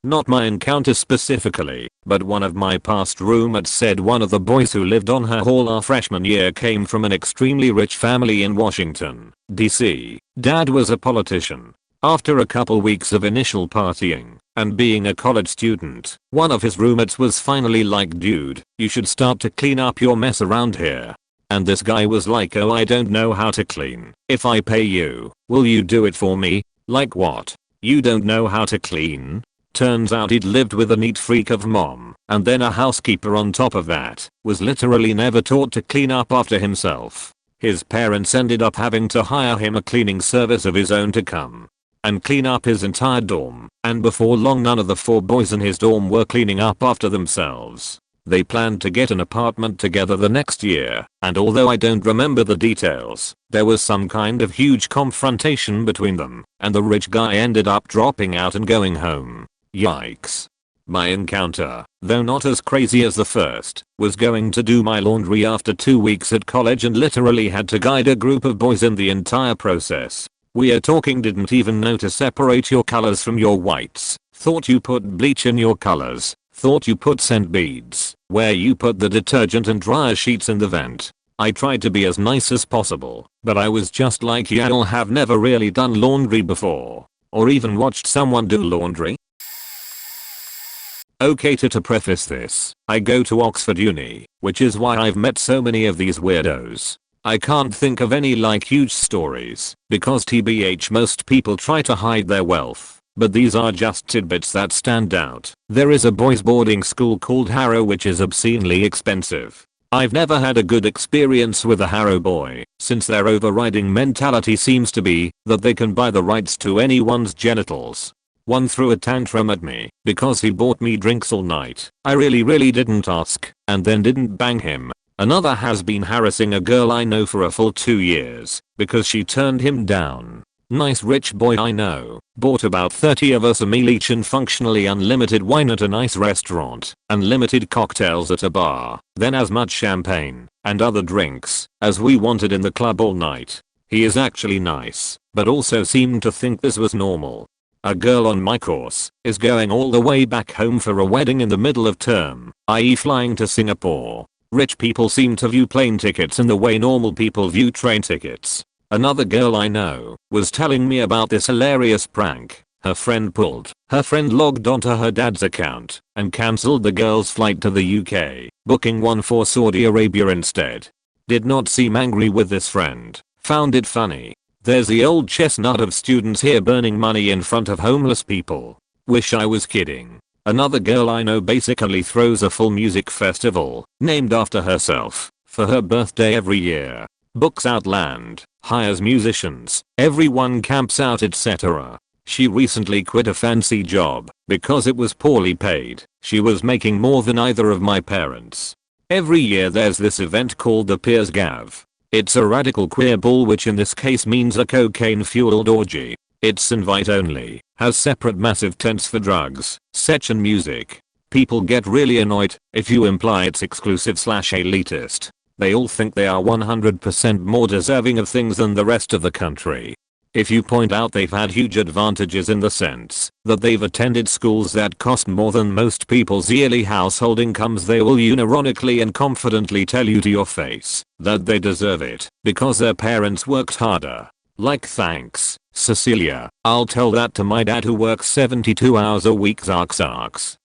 Speaker 1: Not my encounter specifically, but one of my past roommates said one of the boys who lived on her hall our freshman year came from an extremely rich family in Washington, D.C. Dad was a politician. After a couple weeks of initial partying and being a college student, one of his roommates was finally like, dude, you should start to clean up your mess around here. And this guy was like, oh, I don't know how to clean. If I pay you, will you do it for me? Like what? You don't know how to clean? Turns out he'd lived with a neat freak of mom, and then a housekeeper on top of that, was literally never taught to clean up after himself. His parents ended up having to hire him a cleaning service of his own to come and clean up his entire dorm, and before long none of the 4 boys in his dorm were cleaning up after themselves. They planned to get an apartment together the next year, and although I don't remember the details, there was some kind of huge confrontation between them, and the rich guy ended up dropping out and going home. Yikes. My encounter, though not as crazy as the first, was going to do my laundry after 2 weeks at college and literally had to guide a group of boys in the entire process. We are talking didn't even know to separate your colors from your whites, thought you put bleach in your colors, thought you put scent beads where you put the detergent and dryer sheets in the vent. I tried to be as nice as possible, but I was just like, y'all have never really done laundry before, or even watched someone do laundry. Okay, to preface this, I go to Oxford Uni, which is why I've met so many of these weirdos. I can't think of any like huge stories, because tbh most people try to hide their wealth. But these are just tidbits that stand out. There is a boys boarding school called Harrow which is obscenely expensive. I've never had a good experience with a Harrow boy, since their overriding mentality seems to be that they can buy the rights to anyone's genitals. One threw a tantrum at me because he bought me drinks all night. I really didn't ask, and then didn't bang him. Another has been harassing a girl I know for a full 2 years because she turned him down. Nice rich boy I know, bought about 30 of us a meal each and functionally unlimited wine at a nice restaurant, unlimited cocktails at a bar, then as much champagne and other drinks as we wanted in the club all night. He is actually nice, but also seemed to think this was normal. A girl on my course is going all the way back home for a wedding in the middle of term, i.e. flying to Singapore. Rich people seem to view plane tickets in the way normal people view train tickets. Another girl I know was telling me about this hilarious prank her friend pulled. Her friend logged onto her dad's account and cancelled the girl's flight to the UK, booking one for Saudi Arabia instead. Did not seem angry with this friend, found it funny. There's the old chestnut of students here burning money in front of homeless people. Wish I was kidding. Another girl I know basically throws a full music festival, named after herself, for her birthday every year. Books out land, hires musicians, everyone camps out, etc. She recently quit a fancy job because it was poorly paid. She was making more than either of my parents. Every year there's this event called the Piers Gav. It's a radical queer ball, which in this case means a cocaine-fueled orgy. It's invite only, has separate massive tents for drugs, sex and music. People get really annoyed if you imply it's exclusive/elitist. They all think they are 100% more deserving of things than the rest of the country. If you point out they've had huge advantages in the sense that they've attended schools that cost more than most people's yearly household incomes, they will unironically and confidently tell you to your face that they deserve it because their parents worked harder. Like, thanks, Cecilia, I'll tell that to my dad who works 72 hours a week. Zarks.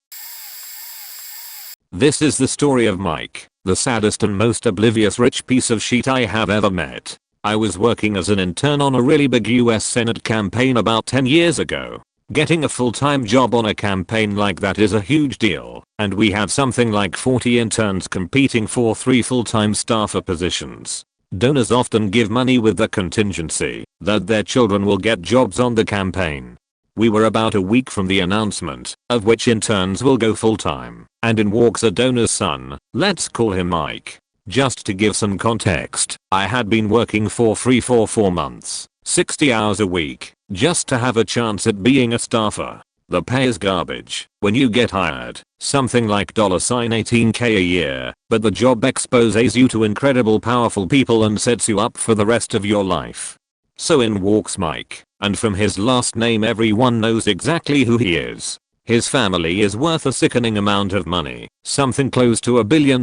Speaker 1: This is the story of Mike, the saddest and most oblivious rich piece of shit I have ever met. I was working as an intern on a really big US Senate campaign about 10 years ago. Getting a full-time job on a campaign like that is a huge deal, and we had something like 40 interns competing for 3 full-time staffer positions. Donors often give money with the contingency that their children will get jobs on the campaign. We were about a week from the announcement of which interns will go full-time, and in walks a donor's son. Let's call him Mike. Just to give some context, I had been working for free for 4 months, 60 hours a week, just to have a chance at being a staffer. The pay is garbage when you get hired, something like $18K a year, but the job exposes you to incredible powerful people and sets you up for the rest of your life. So in walks Mike, and from his last name everyone knows exactly who he is. His family is worth a sickening amount of money, something close to $1 billion.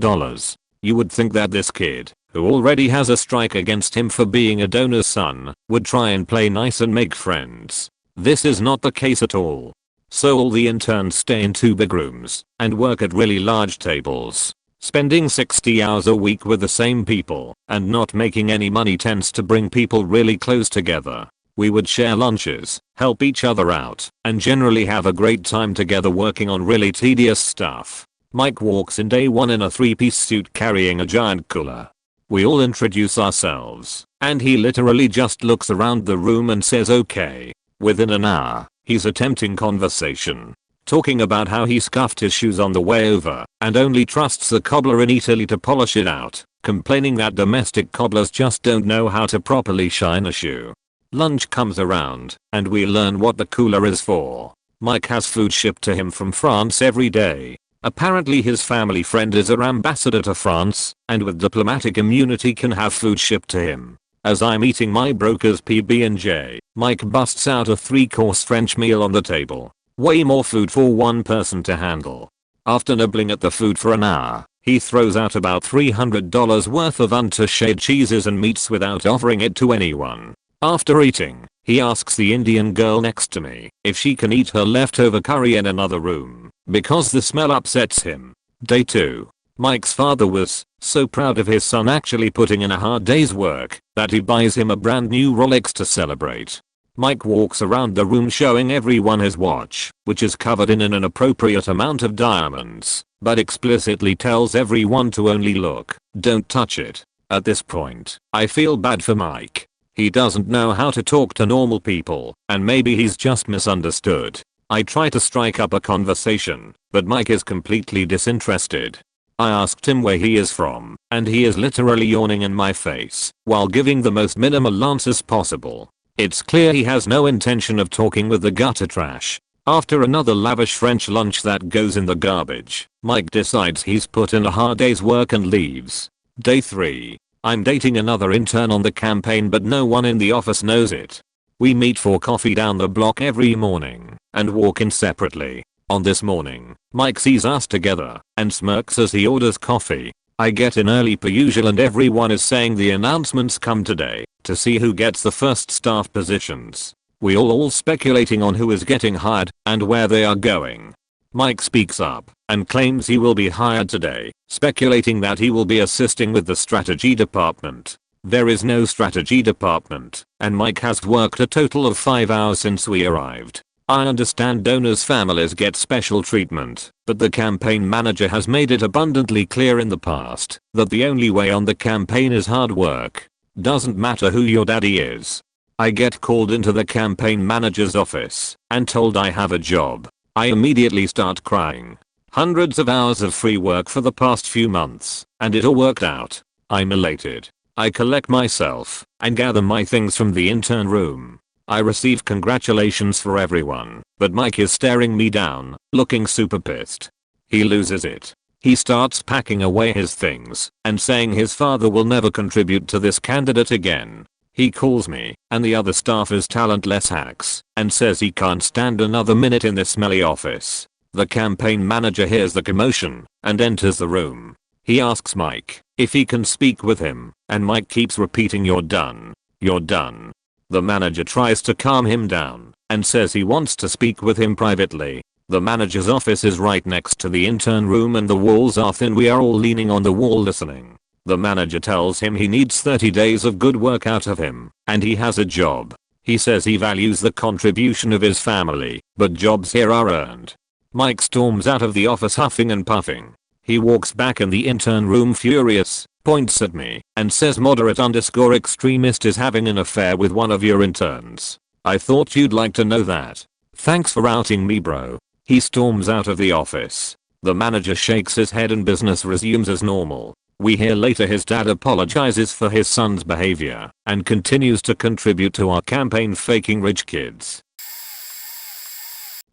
Speaker 1: You would think that this kid, who already has a strike against him for being a donor's son, would try and play nice and make friends. This is not the case at all. So all the interns stay in 2 big rooms and work at really large tables. Spending 60 hours a week with the same people and not making any money tends to bring people really close together. We would share lunches, help each other out, and generally have a great time together working on really tedious stuff. Mike walks in day 1 in a 3-piece suit carrying a giant cooler. We all introduce ourselves, and he literally just looks around the room and says okay. Within an hour, he's attempting conversation, talking about how he scuffed his shoes on the way over and only trusts the cobbler in Italy to polish it out, complaining that domestic cobblers just don't know how to properly shine a shoe. Lunch comes around, and we learn what the cooler is for. Mike has food shipped to him from France every day. Apparently his family friend is our ambassador to France, and with diplomatic immunity can have food shipped to him. As I'm eating my broker's PB&J, Mike busts out a 3-course French meal on the table. Way more food for one person to handle. After nibbling at the food for an hour, he throws out about $300 worth of untouched cheeses and meats without offering it to anyone. After eating, he asks the Indian girl next to me if she can eat her leftover curry in another room, because the smell upsets him. Day 2. Mike's father was so proud of his son actually putting in a hard day's work that he buys him a brand new Rolex to celebrate. Mike walks around the room showing everyone his watch, which is covered in an inappropriate amount of diamonds, but explicitly tells everyone to only look, don't touch it. At this point, I feel bad for Mike. He doesn't know how to talk to normal people, and maybe he's just misunderstood. I try to strike up a conversation, but Mike is completely disinterested. I asked him where he is from, and he is literally yawning in my face, while giving the most minimal answers possible. It's clear he has no intention of talking with the gutter trash. After another lavish French lunch that goes in the garbage, Mike decides he's put in a hard day's work and leaves. Day 3. I'm dating another intern on the campaign, but no one in the office knows it. We meet for coffee down the block every morning and walk in separately. On this morning, Mike sees us together and smirks as he orders coffee. I get in early per usual and everyone is saying the announcements come today to see who gets the first staff positions. We all speculating on who is getting hired and where they are going. Mike speaks up and claims he will be hired today, speculating that he will be assisting with the strategy department. There is no strategy department, and Mike has worked a total of 5 hours since we arrived. I understand donors' families get special treatment, but the campaign manager has made it abundantly clear in the past that the only way on the campaign is hard work. Doesn't matter who your daddy is. I get called into the campaign manager's office and told I have a job. I immediately start crying. Hundreds of hours of free work for the past few months, and it all worked out. I'm elated. I collect myself and gather my things from the intern room. I receive congratulations for everyone, but Mike is staring me down, looking super pissed. He loses it. He starts packing away his things and saying his father will never contribute to this candidate again. He calls me and the other staff as talentless hacks and says he can't stand another minute in this smelly office. The campaign manager hears the commotion and enters the room. He asks Mike if he can speak with him, and Mike keeps repeating, "You're done. You're done." The manager tries to calm him down and says he wants to speak with him privately. The manager's office is right next to the intern room and the walls are thin. We are all leaning on the wall listening. The manager tells him he needs 30 days of good work out of him, and he has a job. He says he values the contribution of his family, but jobs here are earned. Mike storms out of the office huffing and puffing. He walks back in the intern room furious, points at me, and says moderate_extremist is having an affair with one of your interns. I thought you'd like to know that. Thanks for outing me, bro. He storms out of the office. The manager shakes his head and business resumes as normal. We hear later his dad apologizes for his son's behavior and continues to contribute to our campaign faking rich kids.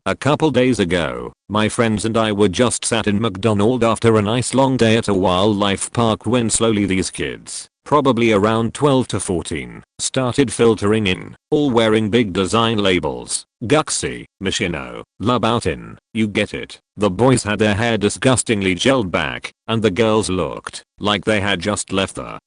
Speaker 1: A couple days ago, my friends and I were just sat in McDonald's after a nice long day at a wildlife park when slowly these kids, probably around 12 to 14, started filtering in, all wearing big design labels. Guxy, Machino, Luboutin, you get it. The boys had their hair disgustingly gelled back, and the girls looked like they had just left the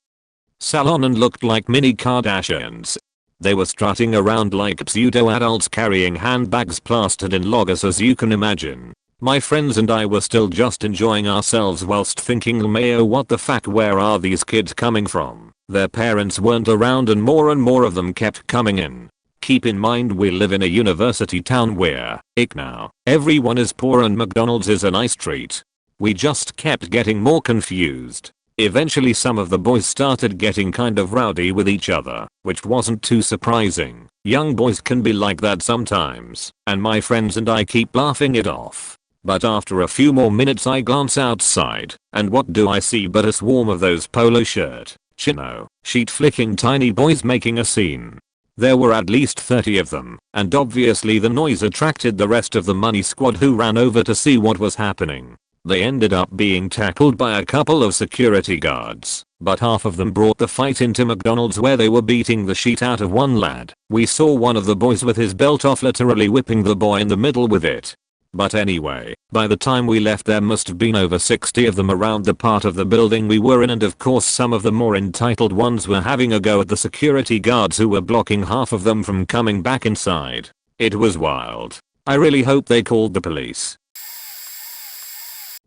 Speaker 1: salon and looked like mini Kardashians. They were strutting around like pseudo-adults carrying handbags plastered in loggers, as you can imagine. My friends and I were still just enjoying ourselves whilst thinking, LMAO, what the fuck, where are these kids coming from? Their parents weren't around and more of them kept coming in. Keep in mind we live in a university town where, now, everyone is poor and McDonald's is a nice treat. We just kept getting more confused. Eventually some of the boys started getting kind of rowdy with each other, which wasn't too surprising. Young boys can be like that sometimes, and my friends and I keep laughing it off. But after a few more minutes I glance outside, and what do I see but a swarm of those polo shirt, chino, sheet flicking tiny boys making a scene. There were at least 30 of them, and obviously the noise attracted the rest of the money squad, who ran over to see what was happening. They ended up being tackled by a couple of security guards, but half of them brought the fight into McDonald's where they were beating the shit out of one lad. We saw one of the boys with his belt off literally whipping the boy in the middle with it. But anyway, by the time we left there must have been over 60 of them around the part of the building we were in, and of course some of the more entitled ones were having a go at the security guards who were blocking half of them from coming back inside. It was wild. I really hope they called the police.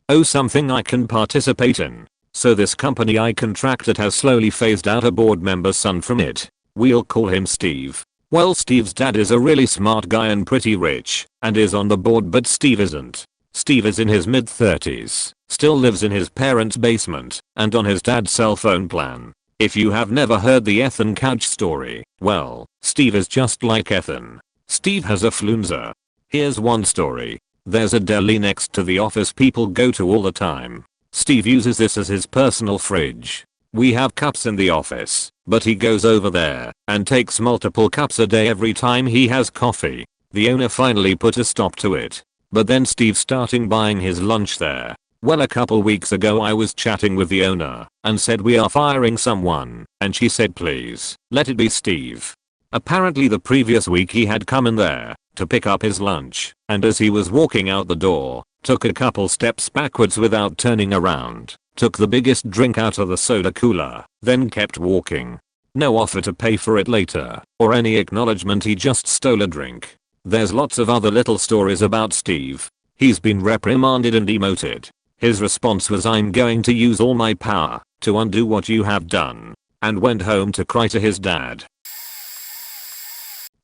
Speaker 1: Oh, something I can participate in. So this company I contracted has slowly phased out a board member's son from it. We'll call him Steve. Well, Steve's dad is a really smart guy and pretty rich, and is on the board, but Steve isn't. Steve is in his mid-30s, still lives in his parents' basement, and on his dad's cell phone plan. If you have never heard the Ethan Couch story, well, Steve is just like Ethan. Steve has a flunza. Here's one story. There's a deli next to the office people go to all the time. Steve uses this as his personal fridge. We have cups in the office, but he goes over there and takes multiple cups a day every time he has coffee. The owner finally put a stop to it, but then Steve started buying his lunch there. Well, a couple weeks ago I was chatting with the owner and said we are firing someone, and she said please let it be Steve. Apparently the previous week he had come in there to pick up his lunch, and as he was walking out the door, took a couple steps backwards without turning around, took the biggest drink out of the soda cooler, then kept walking. No offer to pay for it later, or any acknowledgement, he just stole a drink. There's lots of other little stories about Steve. He's been reprimanded and demoted. His response was, I'm going to use all my power to undo what you have done, and went home to cry to his dad.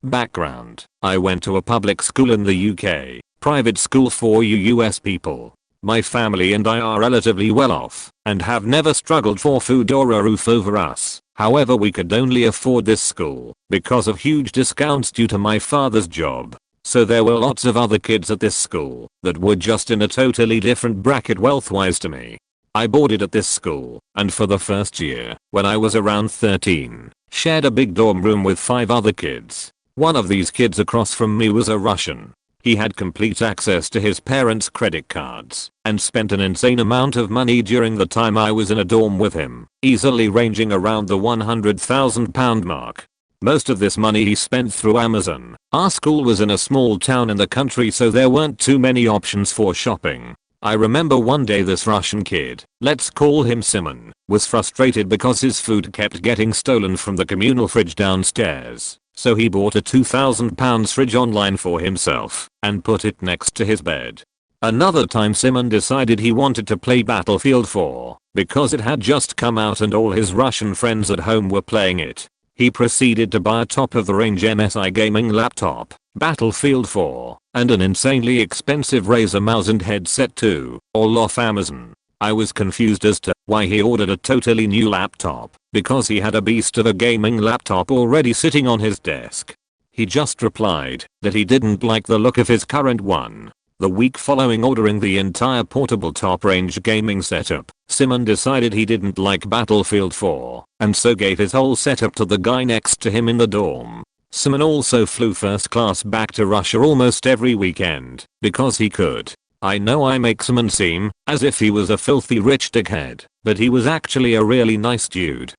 Speaker 1: Background: I went to a public school in the UK, private school for US people. My family and I are relatively well off, and have never struggled for food or a roof over us. However, we could only afford this school because of huge discounts due to my father's job. So there were lots of other kids at this school that were just in a totally different bracket wealth-wise to me. I boarded at this school, and for the first year, when I was around 13, shared a big dorm room with 5 other kids. One of these kids across from me was a Russian. He had complete access to his parents' credit cards and spent an insane amount of money during the time I was in a dorm with him, easily ranging around the £100,000 mark. Most of this money he spent through Amazon. Our school was in a small town in the country, so there weren't too many options for shopping. I remember one day this Russian kid, let's call him Simon, was frustrated because his food kept getting stolen from the communal fridge downstairs. So he bought a £2,000 fridge online for himself and put it next to his bed. Another time Simon decided he wanted to play Battlefield 4 because it had just come out and all his Russian friends at home were playing it. He proceeded to buy a top-of-the-range MSI gaming laptop, Battlefield 4, and an insanely expensive Razer mouse and headset too, all off Amazon. I was confused as to why he ordered a totally new laptop, because he had a beast of a gaming laptop already sitting on his desk. He just replied that he didn't like the look of his current one. The week following ordering the entire portable top-range gaming setup, Simon decided he didn't like Battlefield 4, and so gave his whole setup to the guy next to him in the dorm. Simon also flew first class back to Russia almost every weekend, because he could. I know I make Simon seem as if he was a filthy rich dickhead, but he was actually a really nice dude.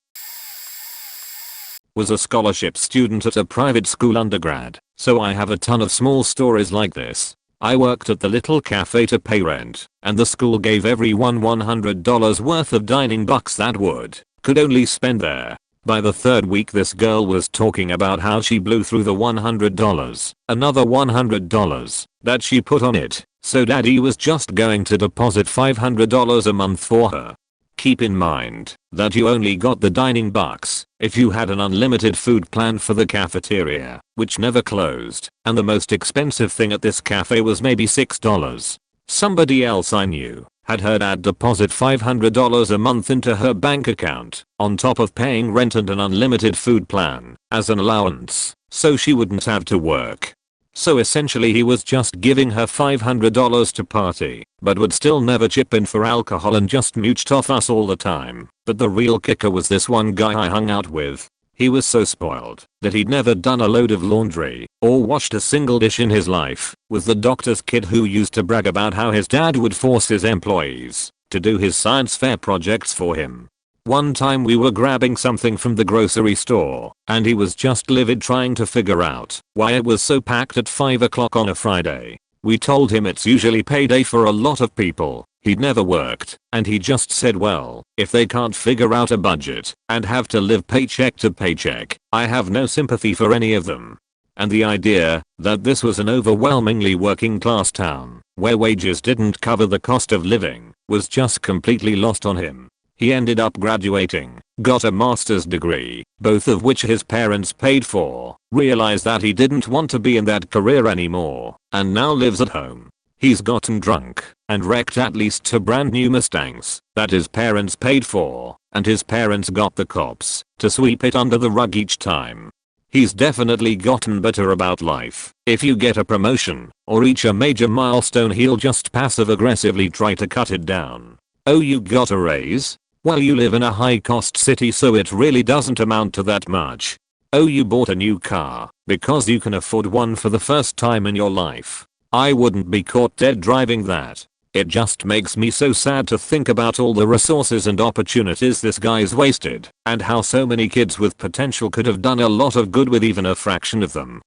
Speaker 1: Was a scholarship student at a private school undergrad, so I have a ton of small stories like this. I worked at the little cafe to pay rent, and the school gave everyone $100 worth of dining bucks that could only spend there. By the third week this girl was talking about how she blew through the $100, another $100 that she put on it, so daddy was just going to deposit $500 a month for her. Keep in mind that you only got the dining bucks if you had an unlimited food plan for the cafeteria, which never closed, and the most expensive thing at this cafe was maybe $6. Somebody else I knew had her dad deposit $500 a month into her bank account, on top of paying rent and an unlimited food plan, as an allowance, so she wouldn't have to work. So essentially he was just giving her $500 to party, but would still never chip in for alcohol and just mooched off us all the time. But the real kicker was this one guy I hung out with. He was so spoiled that he'd never done a load of laundry or washed a single dish in his life, was the doctor's kid who used to brag about how his dad would force his employees to do his science fair projects for him. One time we were grabbing something from the grocery store, and he was just livid trying to figure out why it was so packed at 5 o'clock on a Friday. We told him it's usually payday for a lot of people. He'd never worked, and he just said, well, if they can't figure out a budget and have to live paycheck to paycheck, I have no sympathy for any of them. And the idea that this was an overwhelmingly working class town, where wages didn't cover the cost of living, was just completely lost on him. He ended up graduating, got a master's degree, both of which his parents paid for, realized that he didn't want to be in that career anymore, and now lives at home. He's gotten drunk and wrecked at least 2 brand new Mustangs that his parents paid for, and his parents got the cops to sweep it under the rug each time. He's definitely gotten better about life. If you get a promotion or reach a major milestone, he'll just passive-aggressively try to cut it down. Oh, you got a raise? Well, you live in a high-cost city, so it really doesn't amount to that much. Oh, you bought a new car because you can afford one for the first time in your life. I wouldn't be caught dead driving that. It just makes me so sad to think about all the resources and opportunities this guy's wasted, and how so many kids with potential could have done a lot of good with even a fraction of them.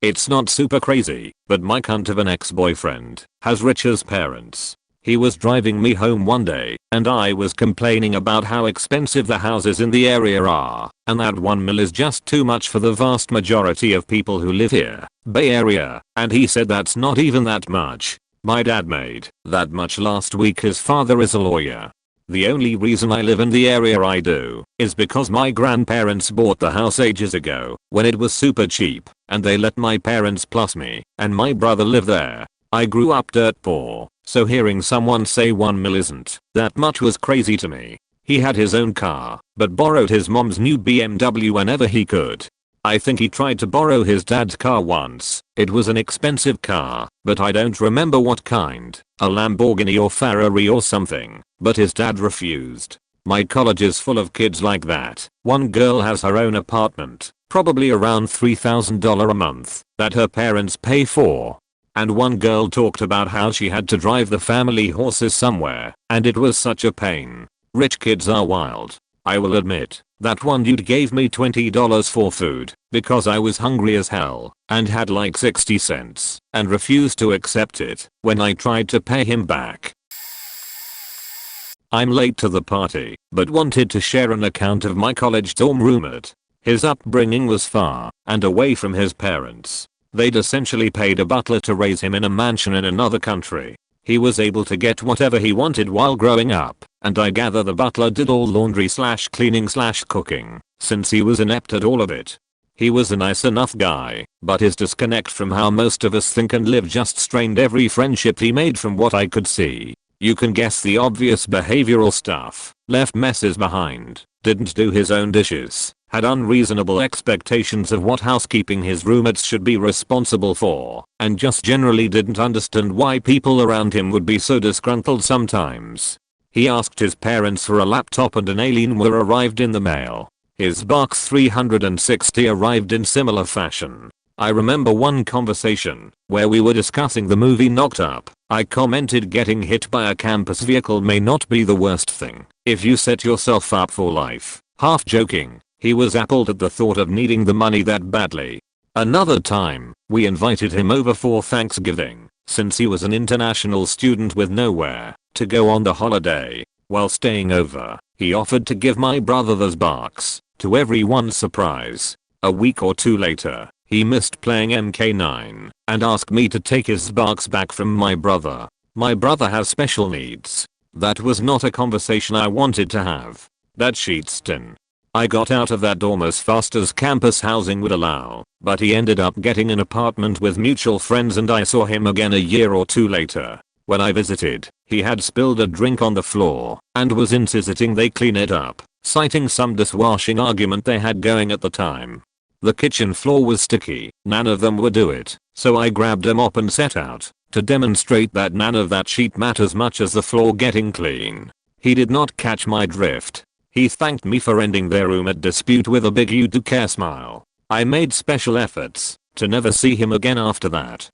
Speaker 1: It's not super crazy, but my cunt of an ex-boyfriend has rich as parents. He was driving me home one day, and I was complaining about how expensive the houses in the area are, and that $1 million is just too much for the vast majority of people who live here, Bay Area, and he said that's not even that much. My dad made that much last week. His father is a lawyer. The only reason I live in the area I do is because my grandparents bought the house ages ago when it was super cheap, and they let my parents plus me and my brother live there. I grew up dirt poor, so hearing someone say $1 million isn't that much was crazy to me. He had his own car, but borrowed his mom's new BMW whenever he could. I think he tried to borrow his dad's car once. It was an expensive car, but I don't remember what kind, a Lamborghini or Ferrari or something, but his dad refused. My college is full of kids like that. One girl has her own apartment, probably around $3,000 a month, that her parents pay for. And one girl talked about how she had to drive the family horses somewhere, and it was such a pain. Rich kids are wild. I will admit, that one dude gave me $20 for food, because I was hungry as hell, and had like 60 cents, and refused to accept it when I tried to pay him back. I'm late to the party, but wanted to share an account of my college dorm roommate. His upbringing was far and away from his parents. They'd essentially paid a butler to raise him in a mansion in another country. He was able to get whatever he wanted while growing up, and I gather the butler did all laundry/cleaning/cooking, since he was inept at all of it. He was a nice enough guy, but his disconnect from how most of us think and live just strained every friendship he made from what I could see. You can guess the obvious behavioral stuff. Left messes behind, didn't do his own dishes, had unreasonable expectations of what housekeeping his roommates should be responsible for, and just generally didn't understand why people around him would be so disgruntled sometimes. He asked his parents for a laptop and an Alienware arrived in the mail. His Box 360 arrived in similar fashion. I remember one conversation where we were discussing the movie Knocked Up. I commented getting hit by a campus vehicle may not be the worst thing if you set yourself up for life. Half joking, he was appalled at the thought of needing the money that badly. Another time, we invited him over for Thanksgiving, since he was an international student with nowhere to go on the holiday. While staying over, he offered to give my brother those box, to everyone's surprise. A week or two later, he missed playing MK9 and asked me to take his box back from my brother. My brother has special needs. That was not a conversation I wanted to have. That shit's in. I got out of that dorm as fast as campus housing would allow, but he ended up getting an apartment with mutual friends and I saw him again a year or two later. When I visited, he had spilled a drink on the floor and was insisting they clean it up, citing some dishwashing argument they had going at the time. The kitchen floor was sticky, none of them would do it, so I grabbed a mop and set out to demonstrate that none of that shit matters much as the floor getting clean. He did not catch my drift. He thanked me for ending their roommate dispute with a big "you do care" smile. I made special efforts to never see him again after that.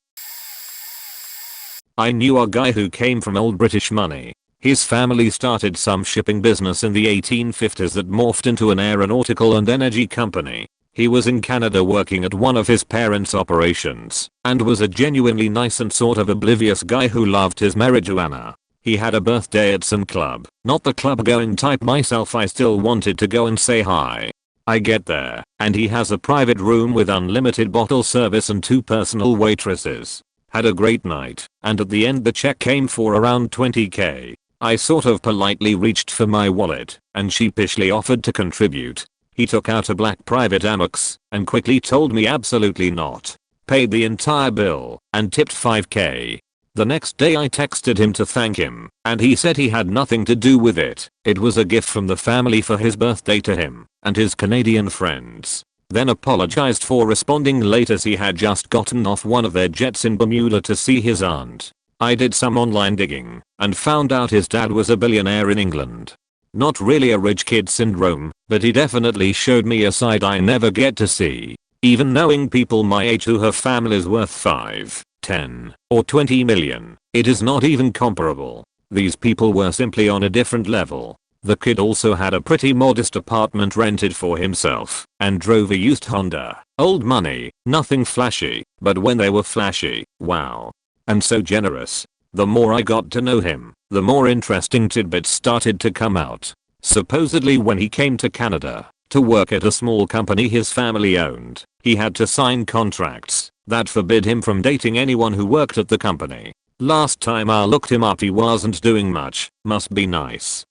Speaker 1: I knew a guy who came from old British money. His family started some shipping business in the 1850s that morphed into an aeronautical and energy company. He was in Canada working at one of his parents' operations and was a genuinely nice and sort of oblivious guy who loved his marijuana. He had a birthday at some club, not the club going type myself. I still wanted to go and say hi. I get there, and he has a private room with unlimited bottle service and 2 personal waitresses. Had a great night, and at the end the check came for around $20k. I sort of politely reached for my wallet and sheepishly offered to contribute. He took out a black private Amex and quickly told me absolutely not. Paid the entire bill and tipped $5k. The next day I texted him to thank him and he said he had nothing to do with it. It was a gift from the family for his birthday to him and his Canadian friends. Then apologized for responding late as he had just gotten off one of their jets in Bermuda to see his aunt. I did some online digging and found out his dad was a billionaire in England. Not really a rich kid syndrome, but he definitely showed me a side I never get to see. Even knowing people my age who have families worth 5, 10, or 20 million, it is not even comparable. These people were simply on a different level. The kid also had a pretty modest apartment rented for himself and drove a used Honda. Old money, nothing flashy, but when they were flashy, wow. And so generous. The more I got to know him, the more interesting tidbits started to come out. Supposedly when he came to Canada to work at a small company his family owned, he had to sign contracts that forbid him from dating anyone who worked at the company. Last time I looked him up he wasn't doing much, must be nice.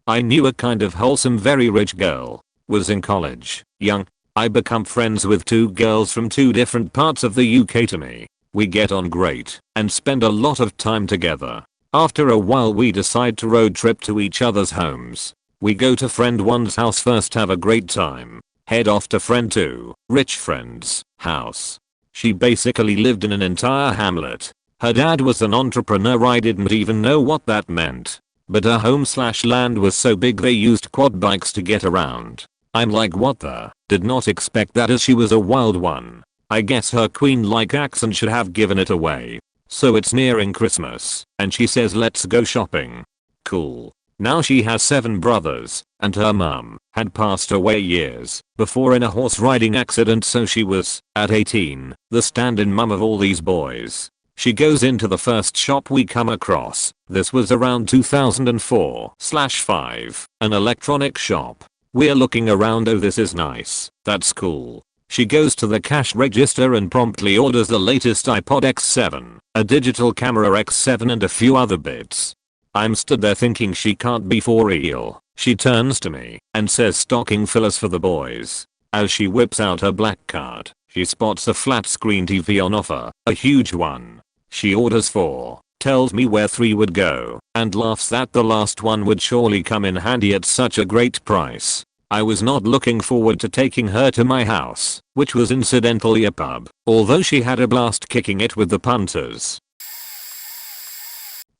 Speaker 1: I knew a kind of wholesome very rich girl. Was in college, young. I become friends with 2 girls from 2 different parts of the UK to me. We get on great and spend a lot of time together. After a while we decide to road trip to each other's homes. We go to friend one's house first, have a great time. head off to friend 2, rich friend's house. She basically lived in an entire hamlet. Her dad was an entrepreneur. I didn't even know what that meant. But her home/land was so big they used quad bikes to get around. I'm like, what the? Did not expect that, as she was a wild one. I guess her queen-like accent should have given it away. So it's nearing Christmas, and she says let's go shopping. Cool. Now she has 7 brothers, and her mum had passed away years before in a horse riding accident, so she was, at 18, the stand-in mum of all these boys. She goes into the first shop we come across. This was around 2004/5, an electronic shop. We're looking around, oh this is nice, that's cool. She goes to the cash register and promptly orders the latest iPod X7, a digital camera X7 and a few other bits. I'm stood there thinking she can't be for real. She turns to me and says stocking fillers for the boys. As she whips out her black card, she spots a flat screen TV on offer, a huge one. She orders 4, tells me where 3 would go, and laughs that the last one would surely come in handy at such a great price. I was not looking forward to taking her to my house, which was incidentally a pub, although she had a blast kicking it with the punters.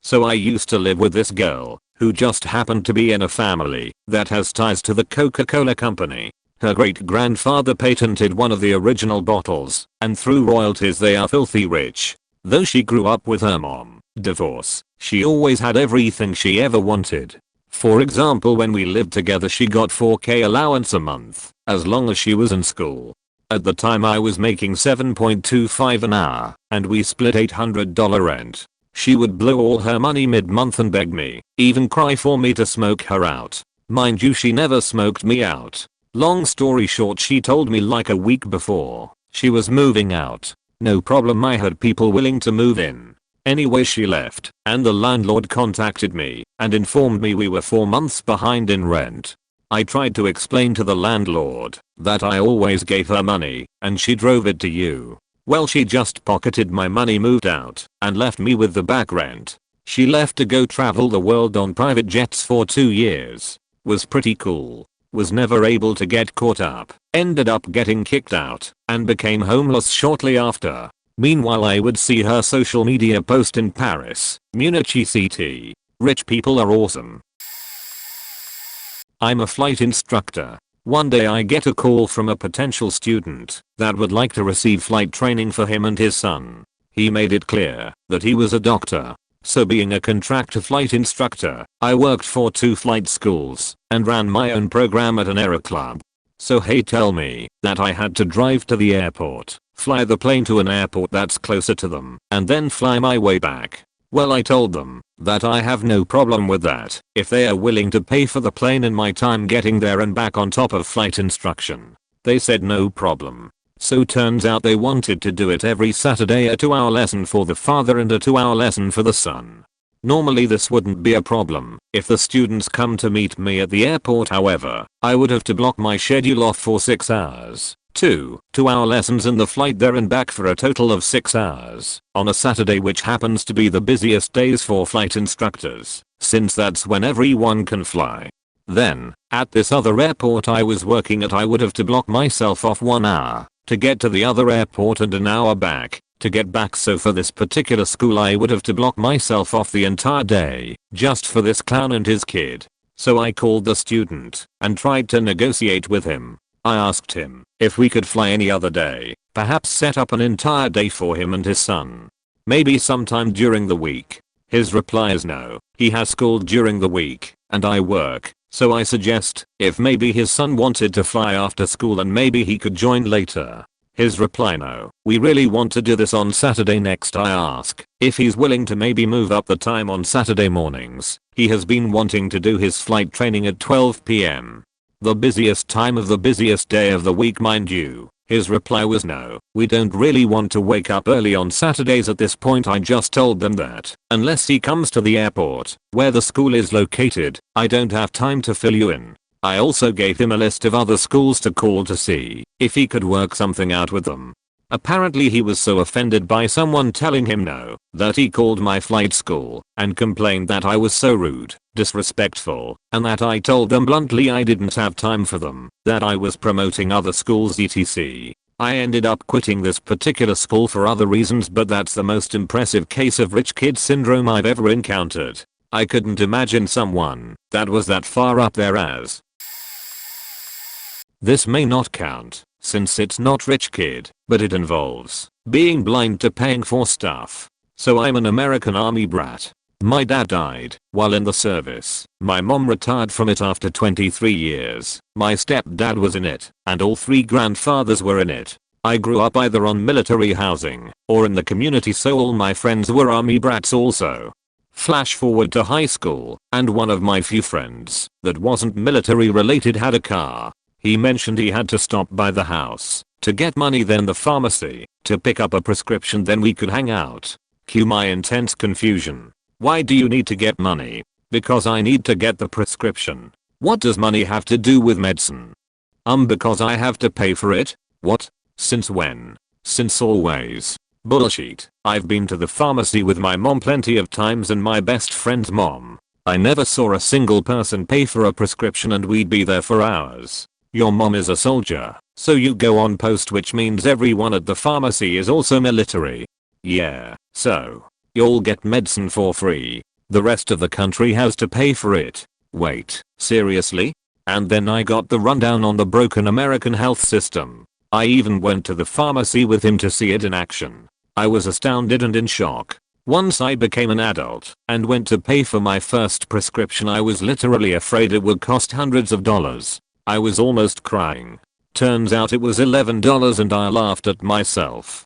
Speaker 1: So I used to live with this girl, who just happened to be in a family that has ties to the Coca-Cola company. Her great-grandfather patented one of the original bottles, and through royalties they are filthy rich. Though she grew up with her mom, divorce, she always had everything she ever wanted. For example, when we lived together she got $4,000 allowance a month, as long as she was in school. At the time I was making $7.25 an hour, and we split $800 rent. She would blow all her money mid-month and beg me, even cry for me to smoke her out. Mind you, she never smoked me out. Long story short, she told me like a week before she was moving out. No problem, I had people willing to move in. Anyway, she left, and the landlord contacted me and informed me we were 4 months behind in rent. I tried to explain to the landlord that I always gave her money and she drove it to you. Well, she just pocketed my money, moved out, and left me with the back rent. She left to go travel the world on private jets for 2 years. Was pretty cool. Was never able to get caught up. Ended up getting kicked out, and became homeless shortly after. Meanwhile, I would see her social media post in Paris, Munich etc. Rich people are awesome. I'm a flight instructor. One day I get a call from a potential student that would like to receive flight training for him and his son. He made it clear that he was a doctor. So being a contractor flight instructor, I worked for 2 flight schools and ran my own program at an aero club. So they tell me that I had to drive to the airport, fly the plane to an airport that's closer to them, and then fly my way back. Well, I told them that I have no problem with that if they are willing to pay for the plane and my time getting there and back on top of flight instruction. They said no problem. So turns out they wanted to do it every Saturday, a 2-hour lesson for the father and a 2-hour lesson for the son. Normally this wouldn't be a problem if the students come to meet me at the airport, however, I would have to block my schedule off for 6 hours. 2-hour lessons and the flight there and back for a total of 6 hours on a Saturday, which happens to be the busiest days for flight instructors, since that's when everyone can fly. Then, at this other airport I was working at, I would have to block myself off 1 hour to get to the other airport and an hour back to get back. So for this particular school I would have to block myself off the entire day just for this clown and his kid. So I called the student and tried to negotiate with him. I asked him if we could fly any other day, perhaps set up an entire day for him and his son. Maybe sometime during the week. His reply is no, he has school during the week, and I work. So I suggest if maybe his son wanted to fly after school and maybe he could join later. His reply, no, we really want to do this on Saturday. Next I ask if he's willing to maybe move up the time on Saturday mornings. He has been wanting to do his flight training at 12 p.m. The busiest time of the busiest day of the week, mind you. His reply was no, we don't really want to wake up early on Saturdays. At this point I just told them that unless he comes to the airport where the school is located, I don't have time to fill you in. I also gave him a list of other schools to call to see if he could work something out with them. Apparently he was so offended by someone telling him no that he called my flight school and complained that I was so rude, disrespectful, and that I told them bluntly I didn't have time for them, that I was promoting other schools etc. I ended up quitting this particular school for other reasons, but that's the most impressive case of rich kid syndrome I've ever encountered. I couldn't imagine someone that was that far up there as. This may not count, since it's not rich kid, but it involves being blind to paying for stuff. So I'm an American Army brat. My dad died while in the service. My mom retired from it after 23 years. My stepdad was in it, and all 3 grandfathers were in it. I grew up either on military housing or in the community, so all my friends were Army brats also. Flash forward to high school, and one of my few friends that wasn't military related had a car. He mentioned he had to stop by the house to get money, then the pharmacy to pick up a prescription, then we could hang out. Cue my intense confusion. Why do you need to get money? Because I need to get the prescription. What does money have to do with medicine? Because I have to pay for it? What? Since when? Since always. Bullshit. I've been to the pharmacy with my mom plenty of times and my best friend's mom. I never saw a single person pay for a prescription and we'd be there for hours. Your mom is a soldier, so you go on post, which means everyone at the pharmacy is also military. Yeah, so you'll get medicine for free. The rest of the country has to pay for it. Wait, seriously? And then I got the rundown on the broken American health system. I even went to the pharmacy with him to see it in action. I was astounded and in shock. Once I became an adult and went to pay for my first prescription, I was literally afraid it would cost hundreds of dollars. I was almost crying. Turns out it was $11 and I laughed at myself.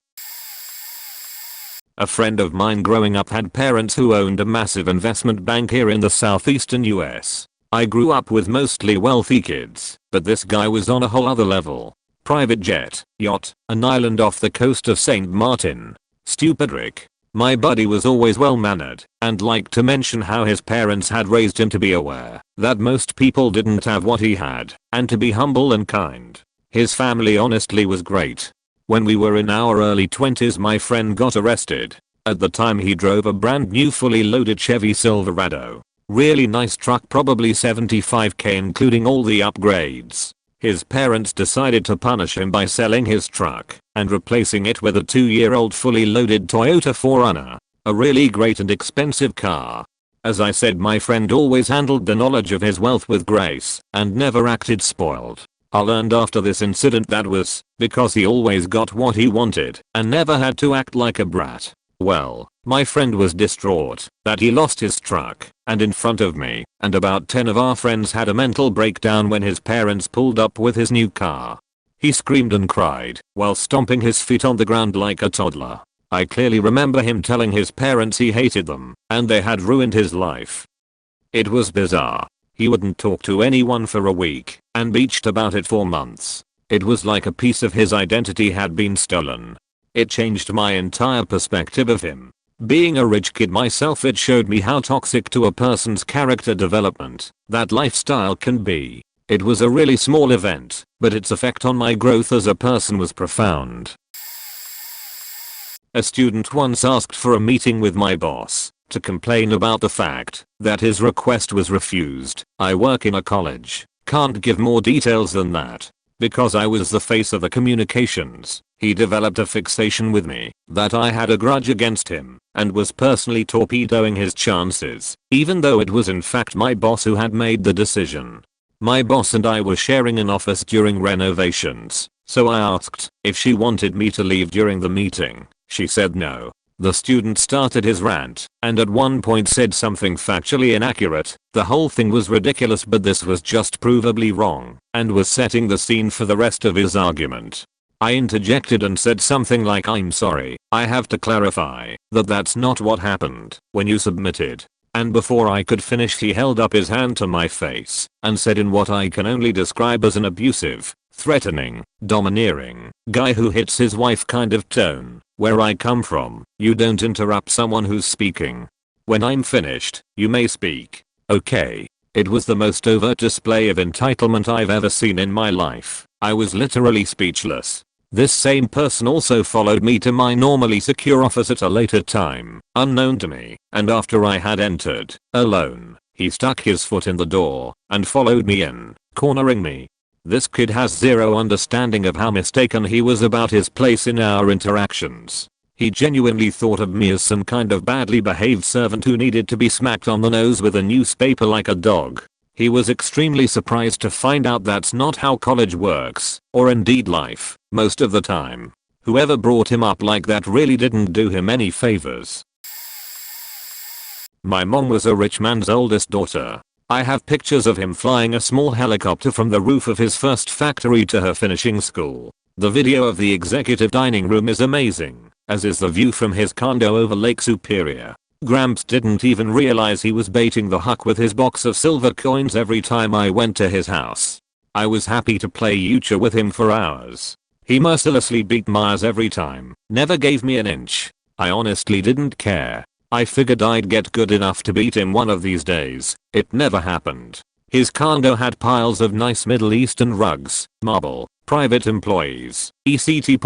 Speaker 1: A friend of mine growing up had parents who owned a massive investment bank here in the southeastern US. I grew up with mostly wealthy kids, but this guy was on a whole other level. Private jet, yacht, an island off the coast of St. Martin. Stupid Rick. My buddy was always well mannered and liked to mention how his parents had raised him to be aware that most people didn't have what he had and to be humble and kind. His family honestly was great. When we were in our early 20s, my friend got arrested. At the time he drove a brand new fully loaded Chevy Silverado. Really nice truck, probably 75k including all the upgrades. His parents decided to punish him by selling his truck and replacing it with a 2-year-old fully loaded Toyota 4Runner, a really great and expensive car. As I said, my friend always handled the knowledge of his wealth with grace and never acted spoiled. I learned after this incident that was because he always got what he wanted and never had to act like a brat. Well, my friend was distraught that he lost his truck, and in front of me and about 10 of our friends had a mental breakdown when his parents pulled up with his new car. He screamed and cried while stomping his feet on the ground like a toddler. I clearly remember him telling his parents he hated them and they had ruined his life. It was bizarre. He wouldn't talk to anyone for a week and beached about it for months. It was like a piece of his identity had been stolen. It changed my entire perspective of him. Being a rich kid myself, it showed me how toxic to a person's character development that lifestyle can be. It was a really small event, but its effect on my growth as a person was profound. A student once asked for a meeting with my boss to complain about the fact that his request was refused. I work in a college. Can't give more details than that. Because I was the face of the communications, he developed a fixation with me that I had a grudge against him and was personally torpedoing his chances, even though it was in fact my boss who had made the decision. My boss and I were sharing an office during renovations, so I asked if she wanted me to leave during the meeting. She said no. The student started his rant and at one point said something factually inaccurate. The whole thing was ridiculous, but this was just provably wrong and was setting the scene for the rest of his argument. I interjected and said something like, "I'm sorry, I have to clarify that that's not what happened when you submitted." And before I could finish, he held up his hand to my face and said in what I can only describe as an abusive, threatening, domineering guy who hits his wife kind of tone, "Where I come from, you don't interrupt someone who's speaking. When I'm finished, you may speak, okay?" It was the most overt display of entitlement I've ever seen in my life. I was literally speechless. This same person also followed me to my normally secure office at a later time, unknown to me, and after I had entered, alone, he stuck his foot in the door and followed me in, cornering me. This kid has zero understanding of how mistaken he was about his place in our interactions. He genuinely thought of me as some kind of badly behaved servant who needed to be smacked on the nose with a newspaper like a dog. He was extremely surprised to find out that's not how college works, or indeed life, most of the time. Whoever brought him up like that really didn't do him any favors. My mom was a rich man's oldest daughter. I have pictures of him flying a small helicopter from the roof of his first factory to her finishing school. The video of the executive dining room is amazing, as is the view from his condo over Lake Superior. Gramps didn't even realize he was baiting the hook with his box of silver coins every time I went to his house. I was happy to play euchre with him for hours. He mercilessly beat Myers every time, never gave me an inch. I honestly didn't care. I figured I'd get good enough to beat him one of these days. It never happened. His condo had piles of nice Middle Eastern rugs, marble, private employees, etc.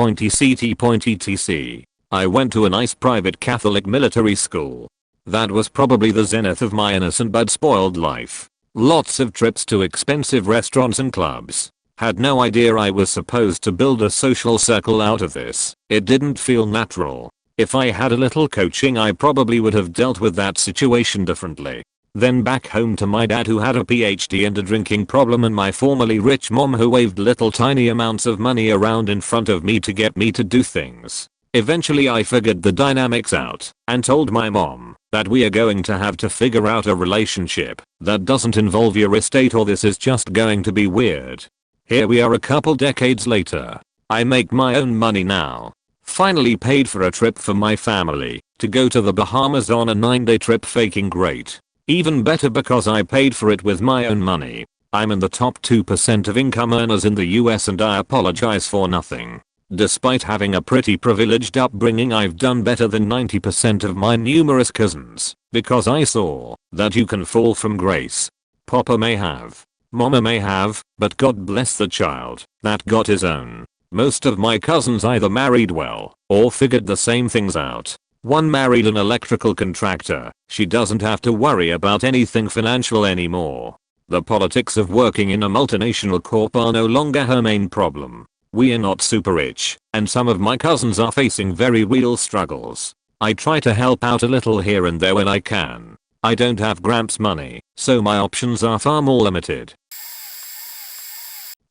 Speaker 1: I went to a nice private Catholic military school. That was probably the zenith of my innocent but spoiled life. Lots of trips to expensive restaurants and clubs. Had no idea I was supposed to build a social circle out of this. It didn't feel natural. If I had a little coaching I probably would have dealt with that situation differently. Then back home to my dad who had a PhD and a drinking problem and my formerly rich mom who waved little tiny amounts of money around in front of me to get me to do things. Eventually I figured the dynamics out and told my mom that we are going to have to figure out a relationship that doesn't involve your estate or this is just going to be weird. Here we are a couple decades later. I make my own money now. Finally paid for a trip for my family to go to the Bahamas on a 9-day trip faking great. Even better because I paid for it with my own money. I'm in the top 2% of income earners in the US and I apologize for nothing. Despite having a pretty privileged upbringing I've done better than 90% of my numerous cousins because I saw that you can fall from grace. Papa may have, Mama may have, but God bless the child that got his own. Most of my cousins either married well or figured the same things out. One married an electrical contractor. She doesn't have to worry about anything financial anymore. The politics of working in a multinational corp are no longer her main problem. We are not super rich, and some of my cousins are facing very real struggles. I try to help out a little here and there when I can. I don't have Gramps money, so my options are far more limited.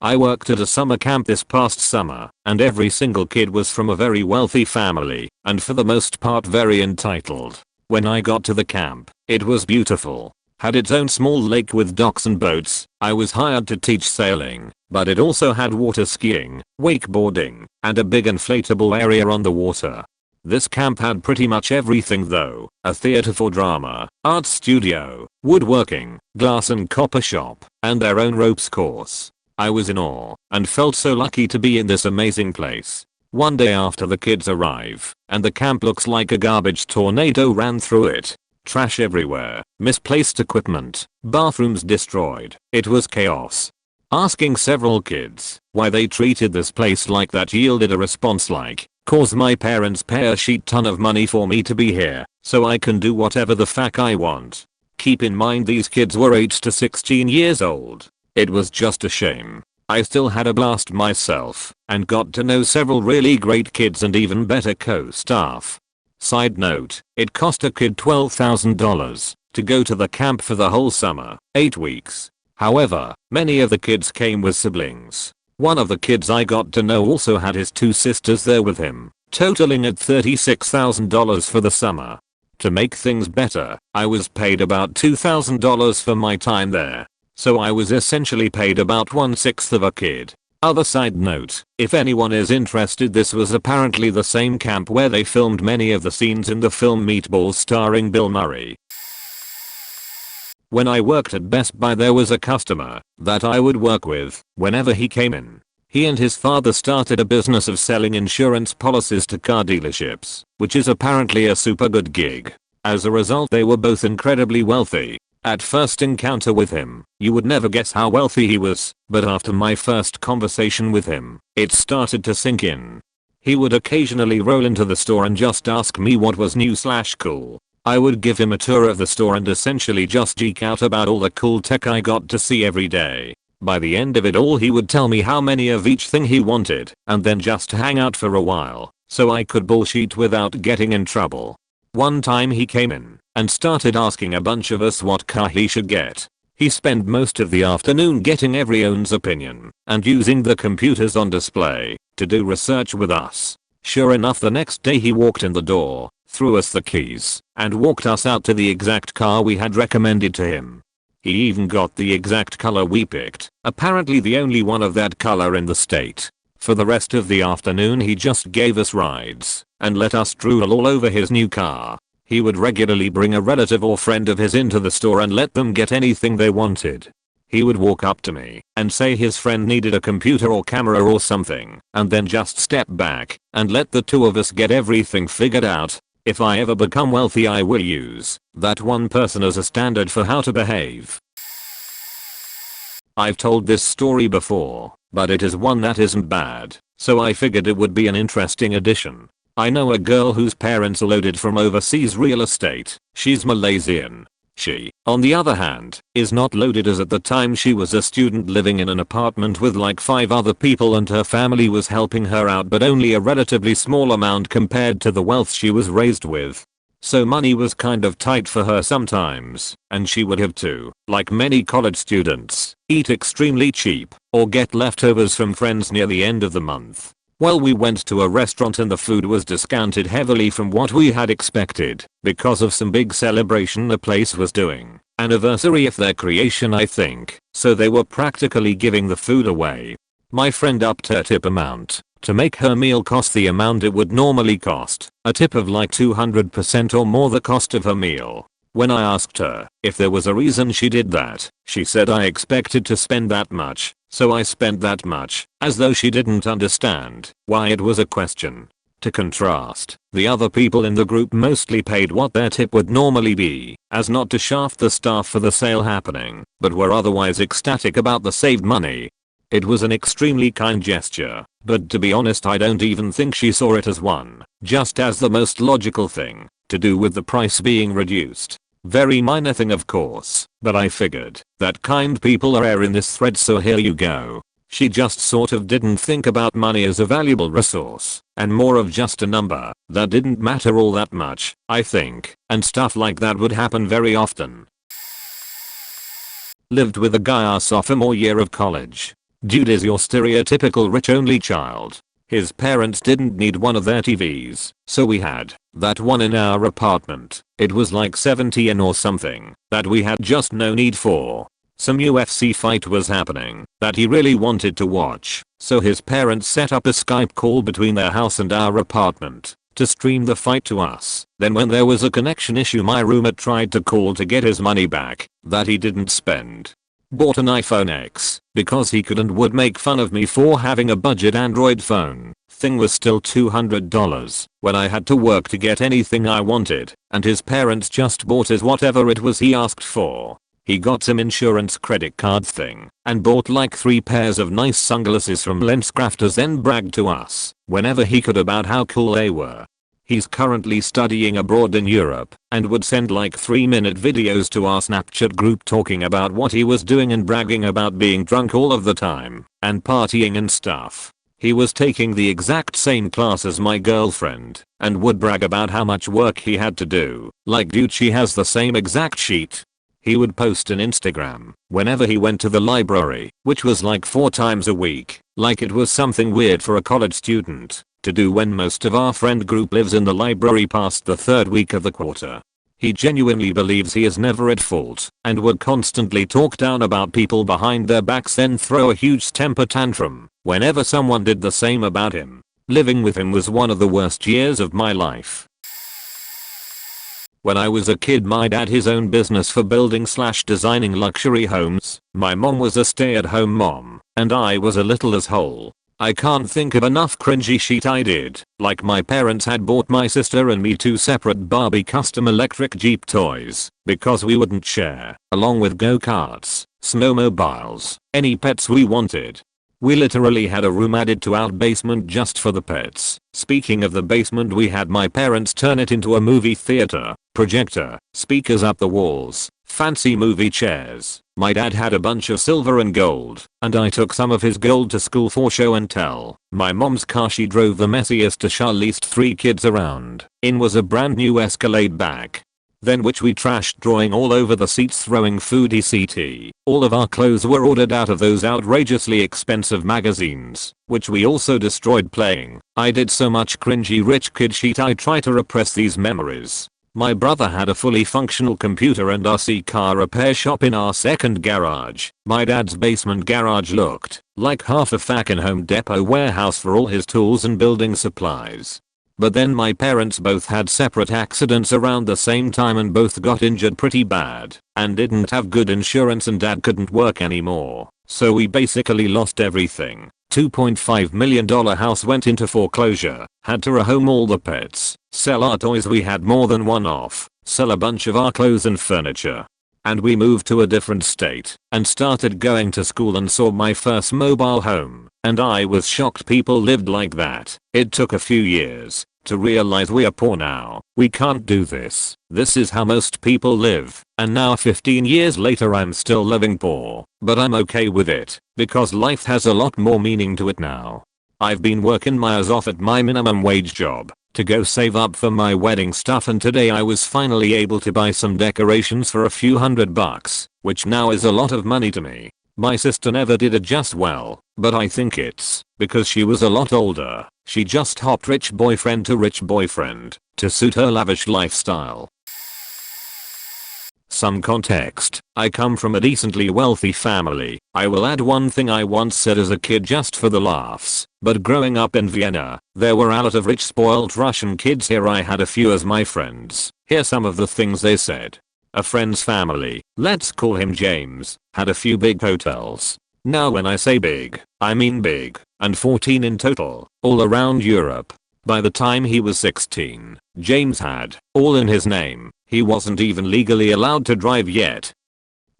Speaker 1: I worked at a summer camp this past summer, and every single kid was from a very wealthy family, and for the most part very entitled. When I got to the camp, it was beautiful. Had its own small lake with docks and boats. I was hired to teach sailing, but it also had water skiing, wakeboarding, and a big inflatable area on the water. This camp had pretty much everything though, a theater for drama, art studio, woodworking, glass and copper shop, and their own ropes course. I was in awe and felt so lucky to be in this amazing place. One day after the kids arrive, and the camp looks like a garbage tornado ran through it. Trash everywhere, misplaced equipment, bathrooms destroyed. It was chaos. Asking several kids why they treated this place like that yielded a response like, "'Cause my parents pay a shit ton of money for me to be here, so I can do whatever the fuck I want." Keep in mind these kids were aged to 16 years old. It was just a shame. I still had a blast myself and got to know several really great kids and even better co-staff. Side note, it cost a kid $12,000 to go to the camp for the whole summer, 8 weeks. However, many of the kids came with siblings. One of the kids I got to know also had his 2 sisters there with him, totaling at $36,000 for the summer. To make things better, I was paid about $2,000 for my time there. So I was essentially paid about 1/6 of a kid. Other side note, if anyone is interested, this was apparently the same camp where they filmed many of the scenes in the film Meatballs starring Bill Murray. When I worked at Best Buy there was a customer that I would work with whenever he came in. He and his father started a business of selling insurance policies to car dealerships, which is apparently a super good gig. As a result they were both incredibly wealthy. At first encounter with him, you would never guess how wealthy he was, but after my first conversation with him, it started to sink in. He would occasionally roll into the store and just ask me what was new/cool. I would give him a tour of the store and essentially just geek out about all the cool tech I got to see every day. By the end of it all he would tell me how many of each thing he wanted and then just hang out for a while so I could bullshit without getting in trouble. One time he came in and started asking a bunch of us what car he should get. He spent most of the afternoon getting everyone's opinion and using the computers on display to do research with us. Sure enough, the next day he walked in the door, threw us the keys, and walked us out to the exact car we had recommended to him. He even got the exact color we picked, apparently the only one of that color in the state. For the rest of the afternoon he just gave us rides and let us drool all over his new car. He would regularly bring a relative or friend of his into the store and let them get anything they wanted. He would walk up to me and say his friend needed a computer or camera or something and then just step back and let the two of us get everything figured out. If I ever become wealthy I will use that one person as a standard for how to behave. I've told this story before, but it is one that isn't bad, so I figured it would be an interesting addition. I know a girl whose parents loaded from overseas real estate. She's Malaysian. She, on the other hand, is not loaded as at the time she was a student living in an apartment with like 5 other people and her family was helping her out but only a relatively small amount compared to the wealth she was raised with. So money was kind of tight for her sometimes, and she would have to, like many college students, eat extremely cheap or get leftovers from friends near the end of the month. Well, we went to a restaurant and the food was discounted heavily from what we had expected because of some big celebration the place was doing. Anniversary of their creation I think, so they were practically giving the food away. My friend upped her tip amount to make her meal cost the amount it would normally cost, a tip of like 200% or more the cost of her meal. When I asked her if there was a reason she did that, she said I expected to spend that much, so I spent that much, as though she didn't understand why it was a question. To contrast, the other people in the group mostly paid what their tip would normally be, as not to shaft the staff for the sale happening, but were otherwise ecstatic about the saved money. It was an extremely kind gesture, but to be honest I don't even think she saw it as one, just as the most logical thing to do with the price being reduced. Very minor thing of course, but I figured that kind people are rare in this thread, so here you go. She just sort of didn't think about money as a valuable resource and more of just a number that didn't matter all that much, I think, and stuff like that would happen very often. Lived with a guy our sophomore year of college. Dude is your stereotypical rich only child. His parents didn't need one of their TVs, so we had that one in our apartment. It was like 70 or something that we had just no need for. Some UFC fight was happening that he really wanted to watch, so his parents set up a Skype call between their house and our apartment to stream the fight to us. Then when there was a connection issue my roommate tried to call to get his money back that he didn't spend. Bought an iPhone X because he could and would make fun of me for having a budget Android phone. Thing was still $200 when I had to work to get anything I wanted, and his parents just bought us whatever it was he asked for. He got some insurance credit card thing and bought like 3 pairs of nice sunglasses from LensCrafters, then bragged to us whenever he could about how cool they were. He's currently studying abroad in Europe and would send like 3-minute videos to our Snapchat group talking about what he was doing and bragging about being drunk all of the time and partying and stuff. He was taking the exact same class as my girlfriend and would brag about how much work he had to do. Like, dude, she has the same exact sheet. He would post on Instagram whenever he went to the library, which was like 4 times a week, like it was something weird for a college student to do when most of our friend group lives in the library past the 3rd week of the quarter. He genuinely believes he is never at fault and would constantly talk down about people behind their backs, then throw a huge temper tantrum whenever someone did the same about him. Living with him was one of the worst years of my life. When I was a kid, my dad had his own business for building/designing luxury homes. My mom was a stay-at-home mom and I was a little asshole. I can't think of enough cringy shit I did. Like my parents had bought my sister and me 2 separate Barbie custom electric Jeep toys because we wouldn't share, along with go-karts, snowmobiles, any pets we wanted. We literally had a room added to our basement just for the pets. Speaking of the basement, we had my parents turn it into a movie theater, projector, speakers up the walls, fancy movie chairs. My dad had a bunch of silver and gold, and I took some of his gold to school for show and tell. My mom's car she drove the messiest to show least 3 kids around. In was a brand new Escalade back then, which we trashed, drawing all over the seats, throwing food ECT. All of our clothes were ordered out of those outrageously expensive magazines, which we also destroyed playing. I did so much cringy rich kid shit I try to repress these memories. My brother had a fully functional computer and RC car repair shop in our second garage. My dad's basement garage looked like half a fucking Home Depot warehouse for all his tools and building supplies. But then my parents both had separate accidents around the same time and both got injured pretty bad and didn't have good insurance, and dad couldn't work anymore. So we basically lost everything. $2.5 million house went into foreclosure, had to rehome all the pets, sell our toys, we had more than one off, sell a bunch of our clothes and furniture. And we moved to a different state and started going to school and saw my first mobile home, and I was shocked people lived like that. It took a few years to realize we are poor now. We can't do this. This is how most people live. And now 15 years later I'm still living poor, but I'm okay with it because life has a lot more meaning to it now. I've been working my ass off at my minimum wage job to go save up for my wedding stuff, and today I was finally able to buy some decorations for a few $100, which now is a lot of money to me. My sister never did adjust well, but I think it's because she was a lot older. She just hopped rich boyfriend to rich boyfriend to suit her lavish lifestyle. Some context. I come from a decently wealthy family. I will add one thing I once said as a kid just for the laughs. But growing up in Vienna, there were a lot of rich spoiled Russian kids here. I had a few as my friends. Here's some of the things they said. A friend's family, let's call him James, had a few big hotels. Now when I say big, I mean big, and 14 in total, all around Europe. By the time he was 16, James had all in his name. He wasn't even legally allowed to drive yet.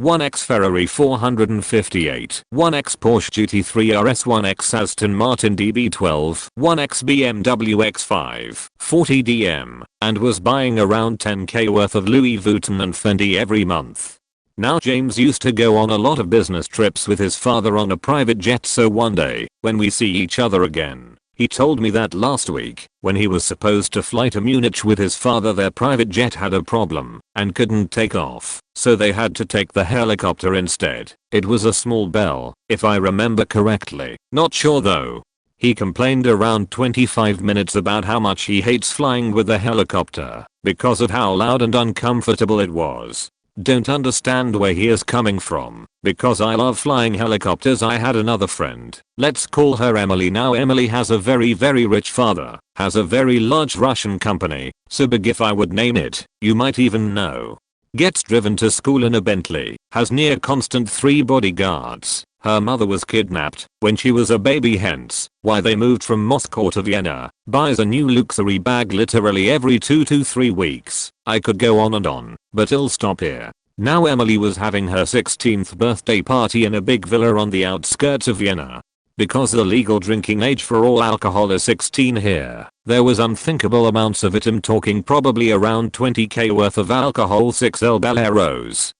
Speaker 1: 1x Ferrari 458, 1x Porsche GT3 RS, 1x Aston Martin DB12, 1x BMW X5, 40 DM, and was buying around 10k worth of Louis Vuitton and Fendi every month. Now James used to go on a lot of business trips with his father on a private jet, so one day, when we see each other again, he told me that last week, when he was supposed to fly to Munich with his father, their private jet had a problem and couldn't take off, so they had to take the helicopter instead. It was a small Bell, if I remember correctly. Not sure though. He complained around 25 minutes about how much he hates flying with the helicopter because of how loud and uncomfortable it was. Don't understand where he is coming from, because I love flying helicopters. I had another friend, let's call her Emily. Now Emily has a very rich father, has a very large Russian company, so big if I would name it, you might even know. Gets driven to school in a Bentley, has near constant 3 bodyguards. Her mother was kidnapped when she was a baby, hence why they moved from Moscow to Vienna. Buys a new luxury bag literally every 2 to 3 weeks. I could go on and on, but I'll stop here. Now Emily was having her 16th birthday party in a big villa on the outskirts of Vienna. Because the legal drinking age for all alcohol is 16 here, there was unthinkable amounts of it. I'm talking probably around 20k worth of alcohol, 6L Baleros,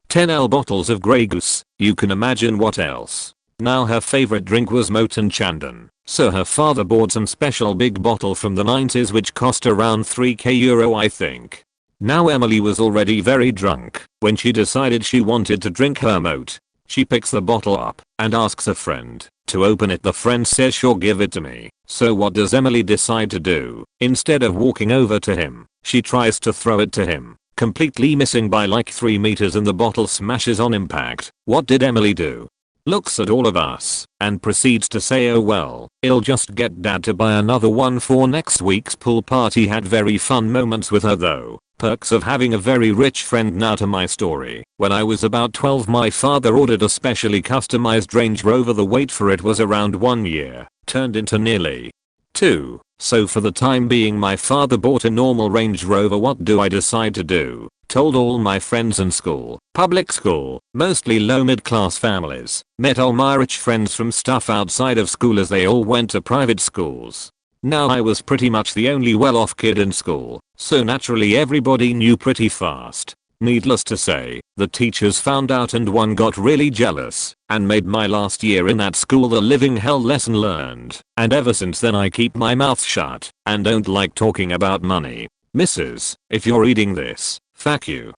Speaker 1: 10L bottles of Grey Goose. You can imagine what else. Now her favorite drink was Moten Chandon, so her father bought some special big bottle from the 90s which cost around 3k euro I think. Now Emily was already very drunk when she decided she wanted to drink her Mote. She picks the bottle up and asks a friend to open it. The friend says sure, give it to me. So what does Emily decide to do? Instead of walking over to him, she tries to throw it to him, completely missing by like 3 meters, and the bottle smashes on impact. What did Emily do? Looks at all of us and proceeds to say, oh well, I'll just get dad to buy another one for next week's pool party. Had very fun moments with her though. Perks of having a very rich friend. Now to my story. When I was about 12, my father ordered a specially customized Range Rover. The wait for it was around 1 year, turned into nearly 2. So for the time being my father bought a normal Range Rover. What do I decide to do? Told all my friends in school, public school, mostly low mid-class families. Met all my rich friends from stuff outside of school as they all went to private schools. Now I was pretty much the only well-off kid in school, so naturally everybody knew pretty fast. Needless to say, the teachers found out and one got really jealous and made my last year in that school the living hell. Lesson learned. And ever since then I keep my mouth shut and don't like talking about money. Mrs., if you're reading this, fuck you.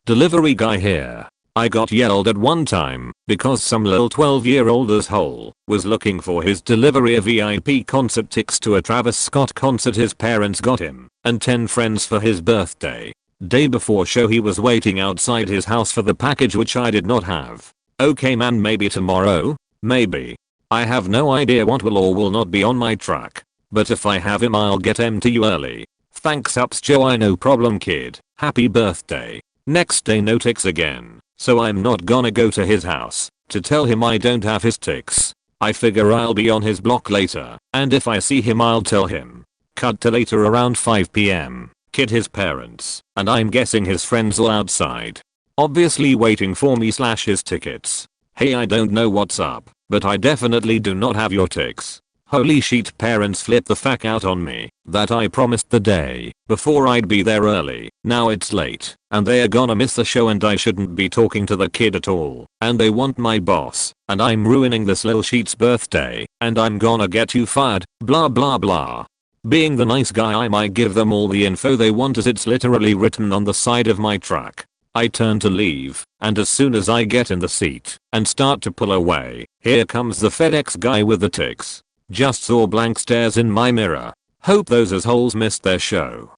Speaker 1: Delivery guy here. I got yelled at one time because some little 12-year-old asshole was looking for his delivery of VIP concert tickets to a Travis Scott concert his parents got him and 10 friends for his birthday. Day before show he was waiting outside his house for the package which I did not have. Okay man, maybe tomorrow? Maybe. I have no idea what will or will not be on my truck. But if I have him I'll get him to you early. Thanks ups Joe. I no problem kid. Happy birthday. Next day no ticks again. So I'm not gonna go to his house to tell him I don't have his ticks. I figure I'll be on his block later, and if I see him I'll tell him. Cut to later around 5 PM. Kid his parents, and I'm guessing his friends all outside. Obviously waiting for me / his tickets. Hey, I don't know what's up, but I definitely do not have your ticks. Holy shit, parents flipped the fuck out on me that I promised the day before I'd be there early. Now it's late and they are gonna miss the show and I shouldn't be talking to the kid at all. And they want my boss and I'm ruining this little shit's birthday and I'm gonna get you fired, blah blah blah. Being the nice guy I might give them all the info they want as it's literally written on the side of my truck. I turn to leave, and as soon as I get in the seat and start to pull away, here comes the FedEx guy with the ticks. Just saw blank stares in my mirror. Hope those assholes missed their show.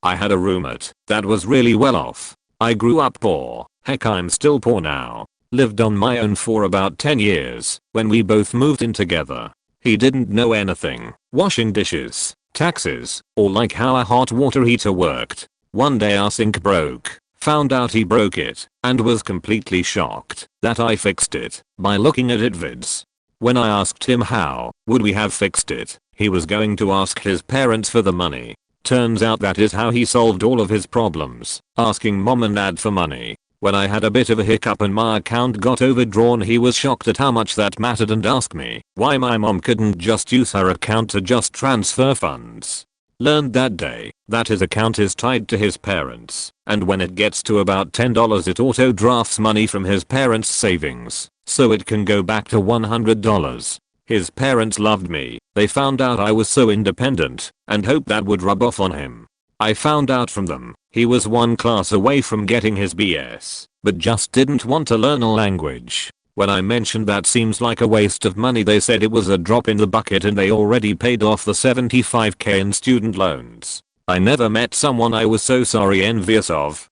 Speaker 1: I had a roommate that was really well off. I grew up poor. Heck, I'm still poor now. Lived on my own for about 10 years when we both moved in together. He didn't know anything, washing dishes, taxes, or like how a hot water heater worked. One day our sink broke, found out he broke it, and was completely shocked that I fixed it by looking at it vids. When I asked him how would we have fixed it, he was going to ask his parents for the money. Turns out that is how he solved all of his problems, asking mom and dad for money. When I had a bit of a hiccup and my account got overdrawn, he was shocked at how much that mattered and asked me why my mom couldn't just use her account to just transfer funds. Learned that day that his account is tied to his parents, and when it gets to about $10 it auto drafts money from his parents' savings, so it can go back to $100. His parents loved me. They found out I was so independent and hoped that would rub off on him. I found out from them he was one class away from getting his BS, but just didn't want to learn a language. When I mentioned that seems like a waste of money, they said it was a drop in the bucket and they already paid off the $75,000 in student loans. I never met someone I was so envious of.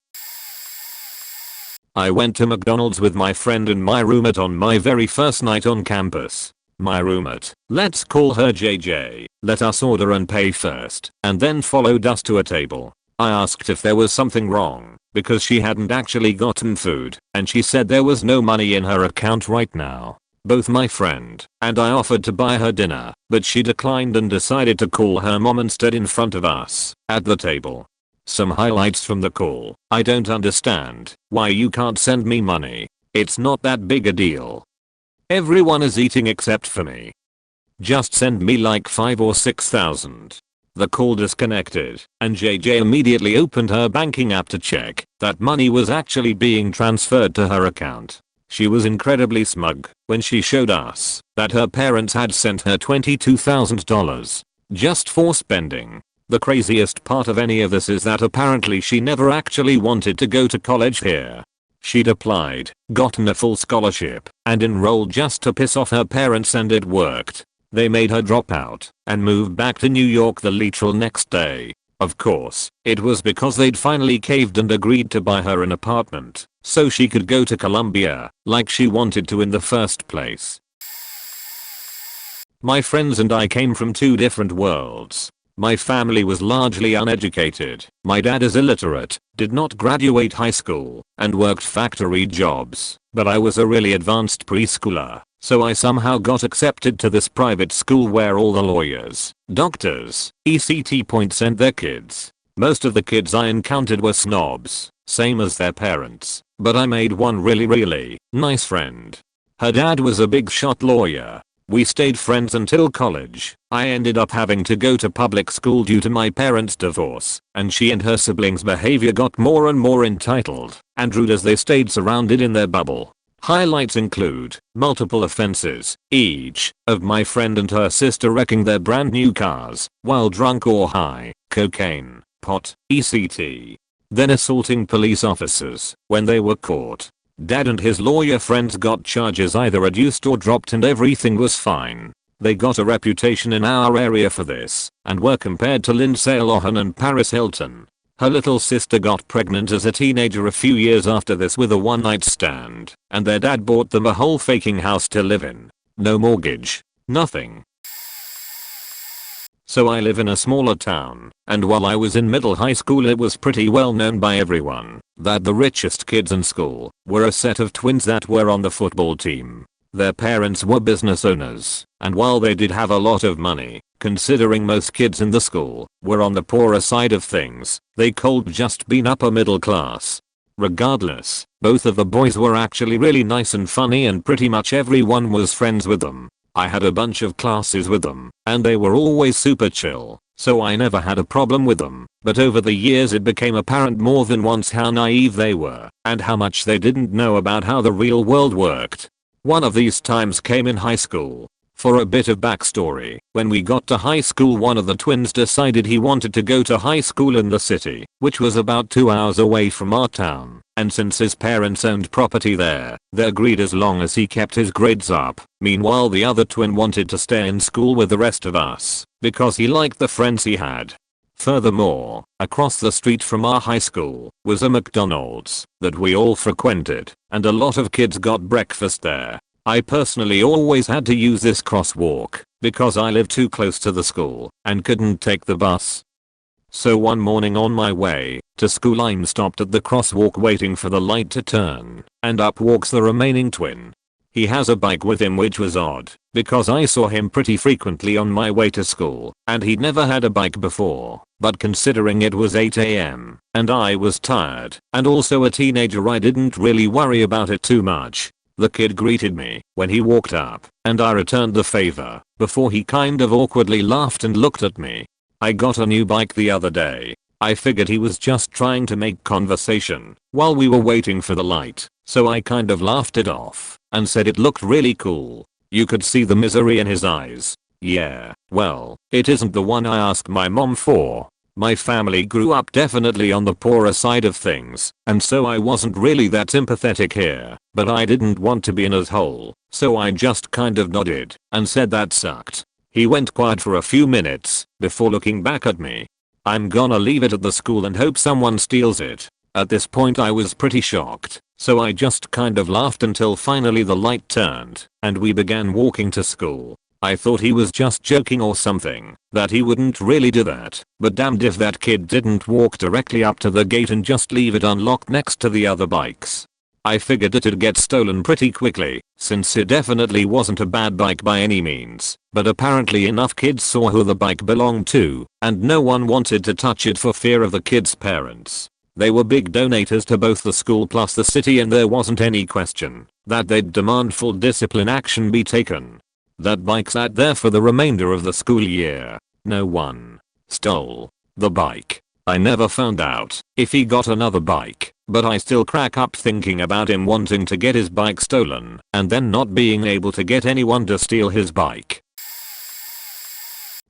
Speaker 1: I went to McDonald's with my friend and my roommate on my very first night on campus. My roommate, let's call her JJ, let us order and pay first, and then followed us to a table. I asked if there was something wrong, because she hadn't actually gotten food, and she said there was no money in her account right now. Both my friend and I offered to buy her dinner, but she declined and decided to call her mom instead in front of us, at the table. Some highlights from the call: I don't understand why you can't send me money. It's not that big a deal. Everyone is eating except for me. Just send me like 5 or 6,000. The call disconnected, and JJ immediately opened her banking app to check that money was actually being transferred to her account. She was incredibly smug when she showed us that her parents had sent her $22,000 just for spending. The craziest part of any of this is that apparently she never actually wanted to go to college here. She'd applied, gotten a full scholarship, and enrolled just to piss off her parents, and it worked. They made her drop out and move back to New York the literal next day. Of course, it was because they'd finally caved and agreed to buy her an apartment so she could go to Columbia like she wanted to in the first place. My friends and I came from two different worlds. My family was largely uneducated. My dad is illiterate, did not graduate high school, and worked factory jobs, but I was a really advanced preschooler, so I somehow got accepted to this private school where all the lawyers, doctors, etc. sent their kids. Most of the kids I encountered were snobs, same as their parents, but I made one really nice friend. Her dad was a big shot lawyer. We stayed friends until college. I ended up having to go to public school due to my parents' divorce, and she and her siblings' behavior got more and more entitled and rude as they stayed surrounded in their bubble. Highlights include multiple offenses, each of my friend and her sister wrecking their brand new cars while drunk or high, cocaine, pot, etc. Then assaulting police officers when they were caught. Dad and his lawyer friends got charges either reduced or dropped and everything was fine. They got a reputation in our area for this and were compared to Lindsay Lohan and Paris Hilton. Her little sister got pregnant as a teenager a few years after this with a one-night stand, and their dad bought them a whole faking house to live in. No mortgage. Nothing. So I live in a smaller town, and while I was in middle high school it was pretty well known by everyone that the richest kids in school were a set of twins that were on the football team. Their parents were business owners, and while they did have a lot of money, considering most kids in the school were on the poorer side of things, they could just been upper middle class. Regardless, both of the boys were actually really nice and funny and pretty much everyone was friends with them. I had a bunch of classes with them, and they were always super chill, so I never had a problem with them, but over the years it became apparent more than once how naive they were, and how much they didn't know about how the real world worked. One of these times came in high school. For a bit of backstory, when we got to high school one of the twins decided he wanted to go to high school in the city, which was about 2 hours away from our town, and since his parents owned property there, they agreed as long as he kept his grades up. Meanwhile the other twin wanted to stay in school with the rest of us, because he liked the friends he had. Furthermore, across the street from our high school was a McDonald's that we all frequented, and a lot of kids got breakfast there. I personally always had to use this crosswalk because I lived too close to the school and couldn't take the bus. So one morning on my way to school I'm stopped at the crosswalk waiting for the light to turn, and up walks the remaining twin. He has a bike with him, which was odd because I saw him pretty frequently on my way to school and he'd never had a bike before, but considering it was 8 AM and I was tired and also a teenager I didn't really worry about it too much. The kid greeted me when he walked up, and I returned the favor before he kind of awkwardly laughed and looked at me. I got a new bike the other day. I figured he was just trying to make conversation while we were waiting for the light, so I kind of laughed it off and said it looked really cool. You could see the misery in his eyes. Yeah, well, it isn't the one I asked my mom for. My family grew up definitely on the poorer side of things, and so I wasn't really that sympathetic here, but I didn't want to be an asshole, so I just kind of nodded and said that sucked. He went quiet for a few minutes before looking back at me. I'm gonna leave it at the school and hope someone steals it. At this point I was pretty shocked, so I just kind of laughed until finally the light turned and we began walking to school. I thought he was just joking or something, that he wouldn't really do that, but damned if that kid didn't walk directly up to the gate and just leave it unlocked next to the other bikes. I figured it'd get stolen pretty quickly, since it definitely wasn't a bad bike by any means, but apparently enough kids saw who the bike belonged to, and no one wanted to touch it for fear of the kids' parents. They were big donators to both the school plus the city, and there wasn't any question that they'd demand full discipline action be taken. That bike sat there for the remainder of the school year. No one stole the bike. I never found out if he got another bike, but I still crack up thinking about him wanting to get his bike stolen and then not being able to get anyone to steal his bike.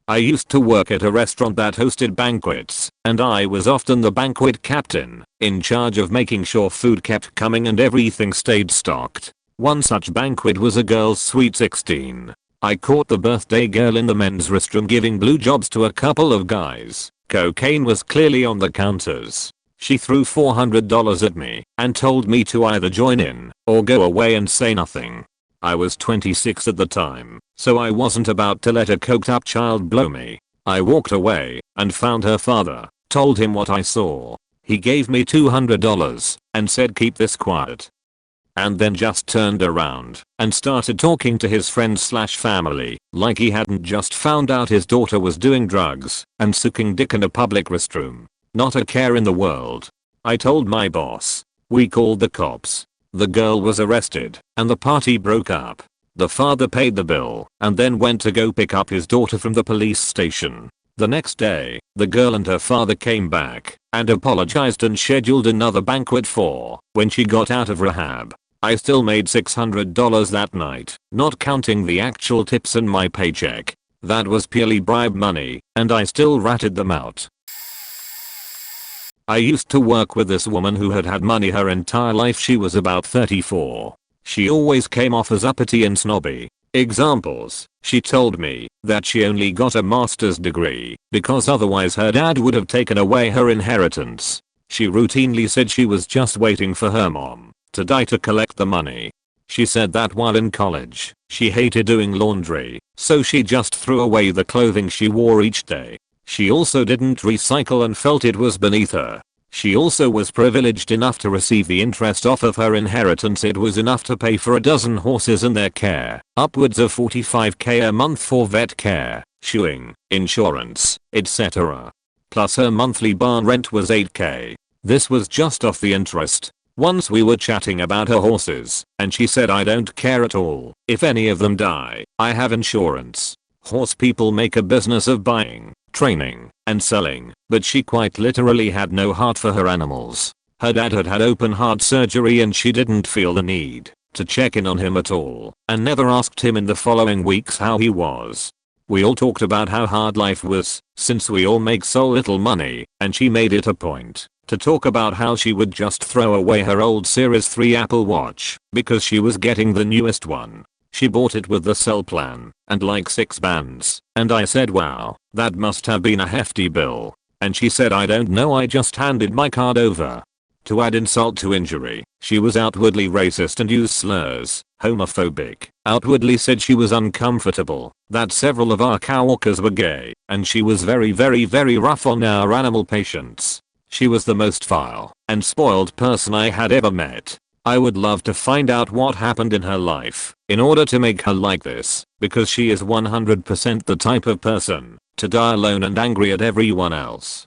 Speaker 1: I used to work at a restaurant that hosted banquets, and I was often the banquet captain, in charge of making sure food kept coming and everything stayed stocked. One such banquet was a girl's sweet 16. I caught the birthday girl in the men's restroom giving blowjobs to a couple of guys. Cocaine was clearly on the counters. She threw $400 at me and told me to either join in or go away and say nothing. I was 26 at the time, so I wasn't about to let a coked up child blow me. I walked away and found her father, told him what I saw. He gave me $200 and said keep this quiet. And then just turned around and started talking to his friends/family like he hadn't just found out his daughter was doing drugs and sucking dick in a public restroom. Not a care in the world. I told my boss. We called the cops. The girl was arrested and the party broke up. The father paid the bill and then went to go pick up his daughter from the police station. The next day, the girl and her father came back and apologized and scheduled another banquet for when she got out of rehab. I still made $600 that night, not counting the actual tips in my paycheck. That was purely bribe money, and I still ratted them out. I used to work with this woman who had had money her entire life. She was about 34. She always came off as uppity and snobby. Examples: she told me that she only got a master's degree because otherwise her dad would have taken away her inheritance. She routinely said she was just waiting for her mom to die to collect the money. She said that while in college, she hated doing laundry, so she just threw away the clothing she wore each day. She also didn't recycle and felt it was beneath her. She also was privileged enough to receive the interest off of her inheritance. It was enough to pay for a dozen horses and their care, upwards of $45k a month for vet care, shoeing, insurance, etc. Plus her monthly barn rent was $8k. This was just off the interest. Once we were chatting about her horses, and she said I don't care at all if any of them die, I have insurance. Horse people make a business of buying, training, and selling, but she quite literally had no heart for her animals. Her dad had had open heart surgery and she didn't feel the need to check in on him at all, and never asked him in the following weeks how he was. We all talked about how hard life was, since we all make so little money, and she made it a point to talk about how she would just throw away her old Series 3 Apple Watch because she was getting the newest one. She bought it with the cell plan and like 6 bands, and I said wow, that must have been a hefty bill. And she said I don't know, I just handed my card over. To add insult to injury, she was outwardly racist and used slurs, homophobic, outwardly said she was uncomfortable, that several of our coworkers were gay, and she was very rough on our animal patients. She was the most vile and spoiled person I had ever met. I would love to find out what happened in her life in order to make her like this, because she is 100% the type of person to die alone and angry at everyone else.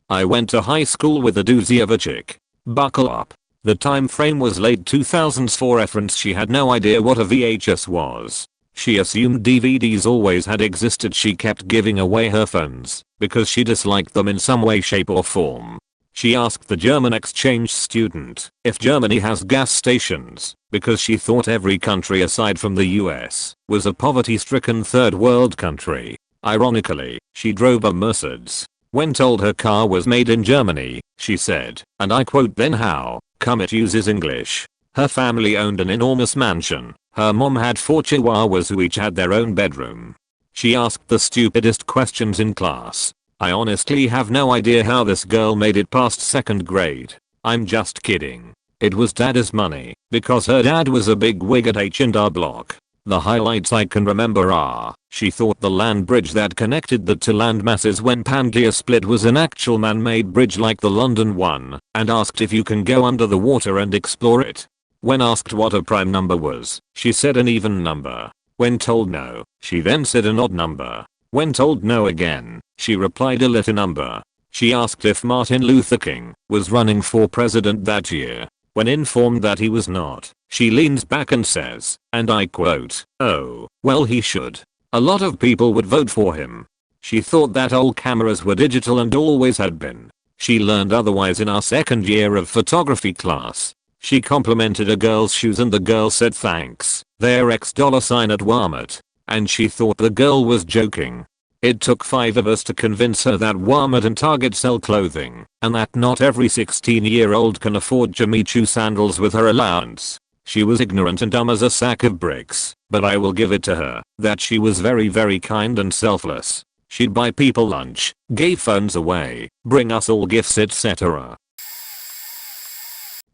Speaker 1: I went to high school with a doozy of a chick. Buckle up. The time frame was late 2000s. For reference, she had no idea what a VHS was. She assumed DVDs always had existed. She kept giving away her phones because she disliked them in some way, shape or form. She asked the German exchange student if Germany has gas stations because she thought every country aside from the US was a poverty-stricken third world country. Ironically, she drove a Mercedes. When told her car was made in Germany, she said, and I quote, "Then how come it uses English?" Her family owned an enormous mansion. Her mom had 4 chihuahuas who each had their own bedroom. She asked the stupidest questions in class. I honestly have no idea how this girl made it past 2nd grade. I'm just kidding. It was dad's money, because her dad was a big wig at H&R Block. The highlights I can remember are, she thought the land bridge that connected the two land masses when Pangea split was an actual man-made bridge like the London one, and asked if you can go under the water and explore it. When asked what a prime number was, she said an even number. When told no, she then said an odd number. When told no again, she replied a letter number. She asked if Martin Luther King was running for president that year. When informed that he was not, she leans back and says, and I quote, "Oh, well he should. A lot of people would vote for him." She thought that all cameras were digital and always had been. She learned otherwise in our 2nd year of photography class. She complimented a girl's shoes and the girl said thanks, they're $$ at Walmart. And she thought the girl was joking. It took 5 of us to convince her that Walmart and Target sell clothing, and that not every 16-year-old can afford Jimmy Choo sandals with her allowance. She was ignorant and dumb as a sack of bricks, but I will give it to her that she was very kind and selfless. She'd buy people lunch, gave phones away, bring us all gifts, etc.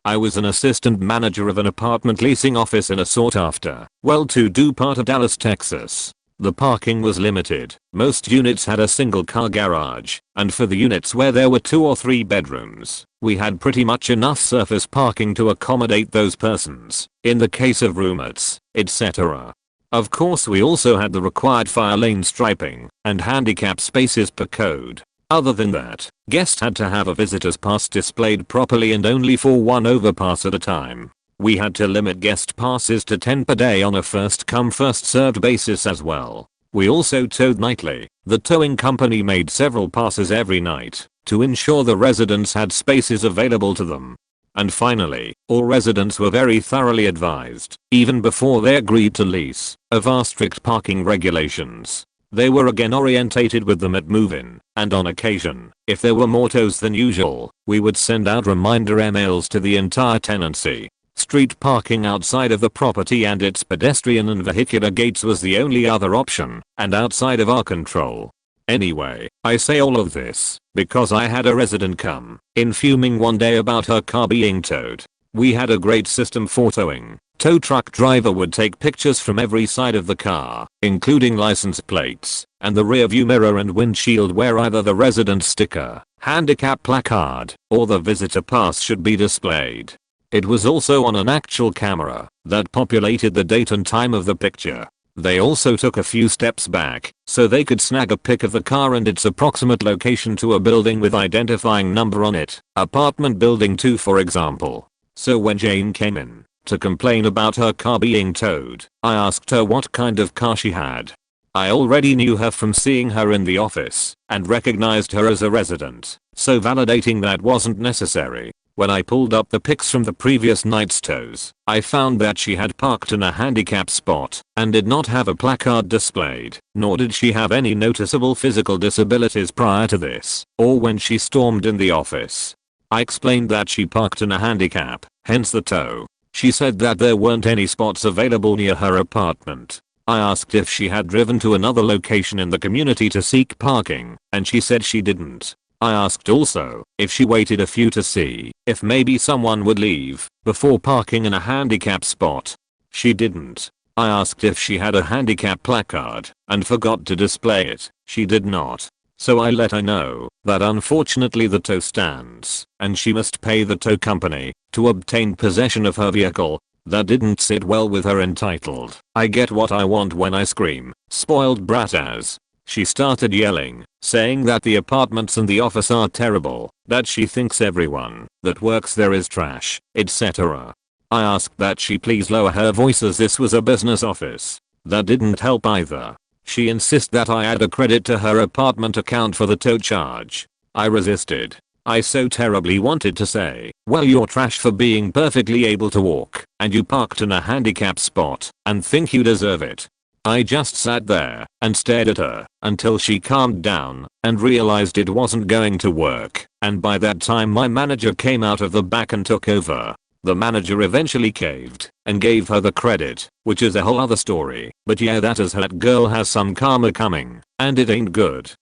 Speaker 1: I was an assistant manager of an apartment leasing office in a sought-after, well-to-do part of Dallas, Texas. The parking was limited. Most units had a single car garage, and for the units where there were 2 or 3 bedrooms, we had pretty much enough surface parking to accommodate those persons, in the case of roommates, etc. Of course we also had the required fire lane striping and handicap spaces per code. Other than that, guests had to have a visitor's pass displayed properly and only for one overpass at a time. We had to limit guest passes to 10 per day on a first come first served basis as well. We also towed nightly. The towing company made several passes every night to ensure the residents had spaces available to them. And finally, all residents were very thoroughly advised, even before they agreed to lease, of our strict parking regulations. They were again orientated with them at move-in, and on occasion, if there were more tows than usual, we would send out reminder emails to the entire tenancy. Street parking outside of the property and its pedestrian and vehicular gates was the only other option, and outside of our control. Anyway, I say all of this because I had a resident come in fuming one day about her car being towed. We had a great system for towing. Tow truck driver would take pictures from every side of the car, including license plates, and the rear view mirror and windshield where either the resident sticker, handicap placard, or the visitor pass should be displayed. It was also on an actual camera that populated the date and time of the picture. They also took a few steps back so they could snag a pic of the car and its approximate location to a building with identifying number on it, apartment building 2 for example. So when Jane came in to complain about her car being towed, I asked her what kind of car she had. I already knew her from seeing her in the office and recognized her as a resident, so validating that wasn't necessary. When I pulled up the pics from the previous night's tows, I found that she had parked in a handicap spot and did not have a placard displayed, nor did she have any noticeable physical disabilities prior to this, or when she stormed in the office. I explained that she parked in a handicap, hence the tow. She said that there weren't any spots available near her apartment. I asked if she had driven to another location in the community to seek parking, and she said she didn't. I asked also if she waited a few to see if maybe someone would leave before parking in a handicap spot. She didn't. I asked if she had a handicap placard and forgot to display it. She did not. So I let her know that unfortunately the tow stands and she must pay the tow company to obtain possession of her vehicle. That didn't sit well with her entitled "I get what I want when I scream" spoiled brat as. She started yelling, saying that the apartments and the office are terrible, that she thinks everyone that works there is trash, etc. I asked that she please lower her voice as this was a business office. That didn't help either. She insisted that I add a credit to her apartment account for the tow charge. I resisted. I so terribly wanted to say, well, you're trash for being perfectly able to walk, and you parked in a handicap spot, and think you deserve it. I just sat there and stared at her until she calmed down and realized it wasn't going to work, and by that time my manager came out of the back and took over. The manager eventually caved and gave her the credit, which is a whole other story, but yeah, that girl has some karma coming, and it ain't good.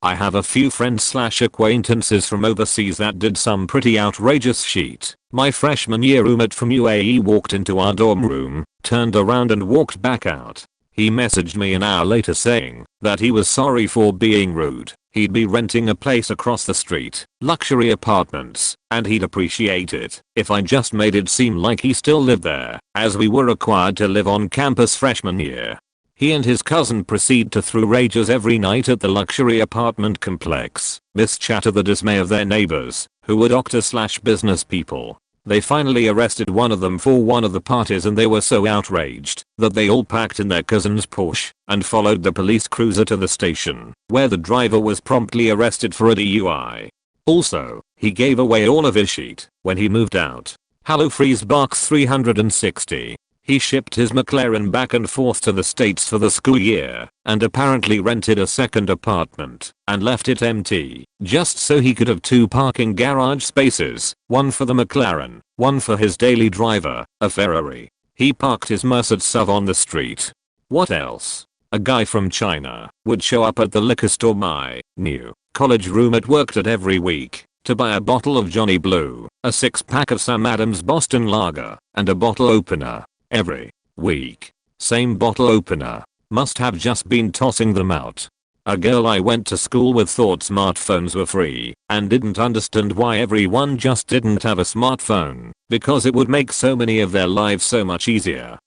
Speaker 1: I have a few friends/acquaintances from overseas that did some pretty outrageous shit. My freshman year roommate from UAE walked into our dorm room, turned around and walked back out. He messaged me an hour later saying that he was sorry for being rude. He'd be renting a place across the street, luxury apartments, and he'd appreciate it if I just made it seem like he still lived there, as we were required to live on campus freshman year. He and his cousin proceed to throw rages every night at the luxury apartment complex, this to the dismay of their neighbors, who were doctor/business people. They finally arrested one of them for one of the parties, and they were so outraged that they all packed in their cousin's Porsche and followed the police cruiser to the station, where the driver was promptly arrested for a DUI. Also, he gave away all of his shit when he moved out. Hello Freeze Box 360. He shipped his McLaren back and forth to the States for the school year and apparently rented a second apartment and left it empty just so he could have 2 parking garage spaces, one for the McLaren, one for his daily driver, a Ferrari. He parked his Mercedes SUV on the street. What else? A guy from China would show up at the liquor store my new college roommate worked at every week to buy a bottle of Johnny Blue, a 6-pack of Sam Adams Boston Lager, and a bottle opener. Every week. Same bottle opener. Must have just been tossing them out. A girl I went to school with thought smartphones were free and didn't understand why everyone just didn't have a smartphone, because it would make so many of their lives so much easier.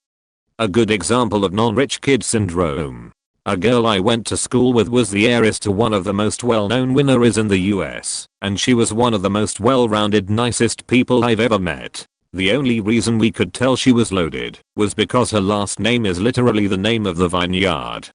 Speaker 1: A good example of non-rich kid syndrome. A girl I went to school with was the heiress to one of the most well-known winners in the US, and she was one of the most well-rounded, nicest people I've ever met. The only reason we could tell she was loaded was because her last name is literally the name of the vineyard.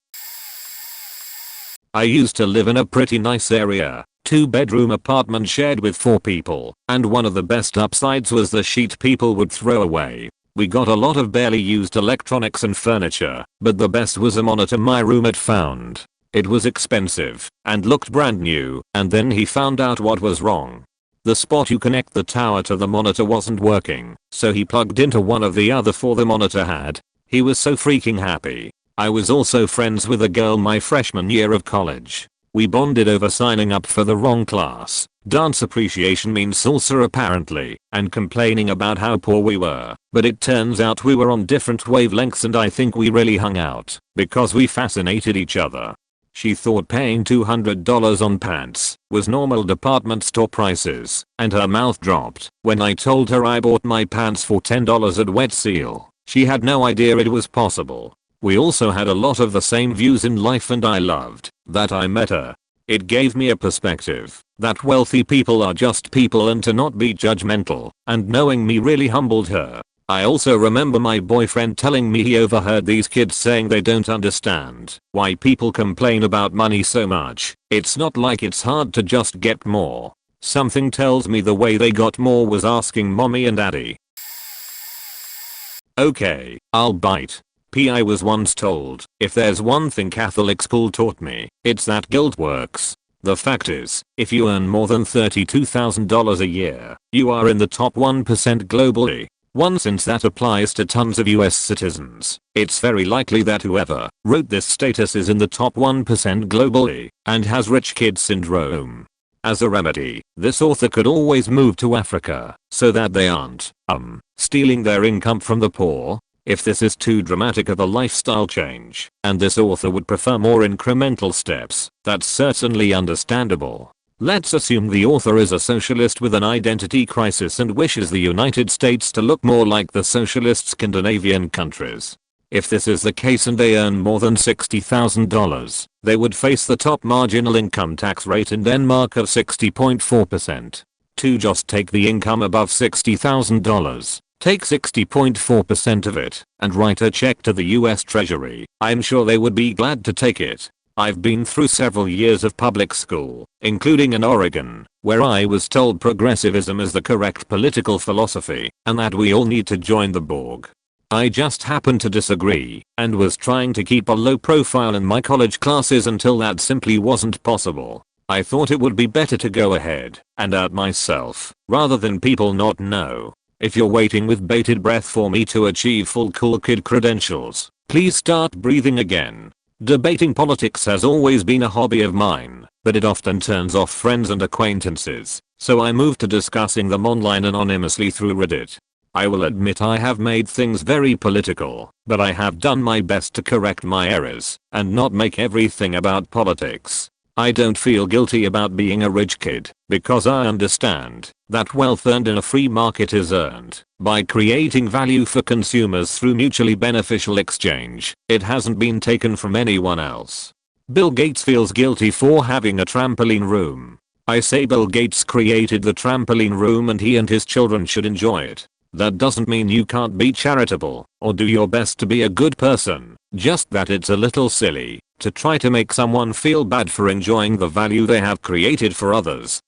Speaker 1: I used to live in a pretty nice area, 2-bedroom apartment shared with 4 people, and one of the best upsides was the sheet people would throw away. We got a lot of barely used electronics and furniture, but the best was a monitor my roommate found. It was expensive and looked brand new, and then he found out what was wrong. The spot you connect the tower to the monitor wasn't working, so he plugged into one of the other 4 the monitor had. He was so freaking happy. I was also friends with a girl my freshman year of college. We bonded over signing up for the wrong class, dance appreciation means salsa apparently, and complaining about how poor we were, but it turns out we were on different wavelengths, and I think we really hung out because we fascinated each other. She thought paying $200 on pants was normal department store prices, and her mouth dropped when I told her I bought my pants for $10 at Wet Seal. She had no idea it was possible. We also had a lot of the same views in life, and I loved that I met her. It gave me a perspective that wealthy people are just people and to not be judgmental, and knowing me really humbled her. I also remember my boyfriend telling me he overheard these kids saying they don't understand why people complain about money so much. It's not like it's hard to just get more. Something tells me the way they got more was asking mommy and daddy. Okay, I'll bite. I was once told, if there's one thing Catholic school taught me, it's that guilt works. The fact is, if you earn more than $32,000 a year, you are in the top 1% globally. Since that applies to tons of US citizens, it's very likely that whoever wrote this status is in the top 1% globally and has rich kid syndrome. As a remedy, this author could always move to Africa so that they aren't, stealing their income from the poor. If this is too dramatic of a lifestyle change, and this author would prefer more incremental steps, that's certainly understandable. Let's assume the author is a socialist with an identity crisis and wishes the United States to look more like the socialist Scandinavian countries. If this is the case and they earn more than $60,000, they would face the top marginal income tax rate in Denmark of 60.4%. To just take the income above $60,000. Take 60.4% of it and write a check to the US Treasury. I'm sure they would be glad to take it. I've been through several years of public school, including in Oregon, where I was told progressivism is the correct political philosophy and that we all need to join the Borg. I just happened to disagree and was trying to keep a low profile in my college classes until that simply wasn't possible. I thought it would be better to go ahead and out myself rather than people not know. If you're waiting with bated breath for me to achieve full cool kid credentials, please start breathing again. Debating politics has always been a hobby of mine, but it often turns off friends and acquaintances, so I moved to discussing them online anonymously through Reddit. I will admit I have made things very political, but I have done my best to correct my errors and not make everything about politics. I don't feel guilty about being a rich kid because I understand that wealth earned in a free market is earned by creating value for consumers through mutually beneficial exchange. It hasn't been taken from anyone else. Bill Gates feels guilty for having a trampoline room. I say Bill Gates created the trampoline room and he and his children should enjoy it. That doesn't mean you can't be charitable or do your best to be a good person, just that it's a little silly to try to make someone feel bad for enjoying the value they have created for others.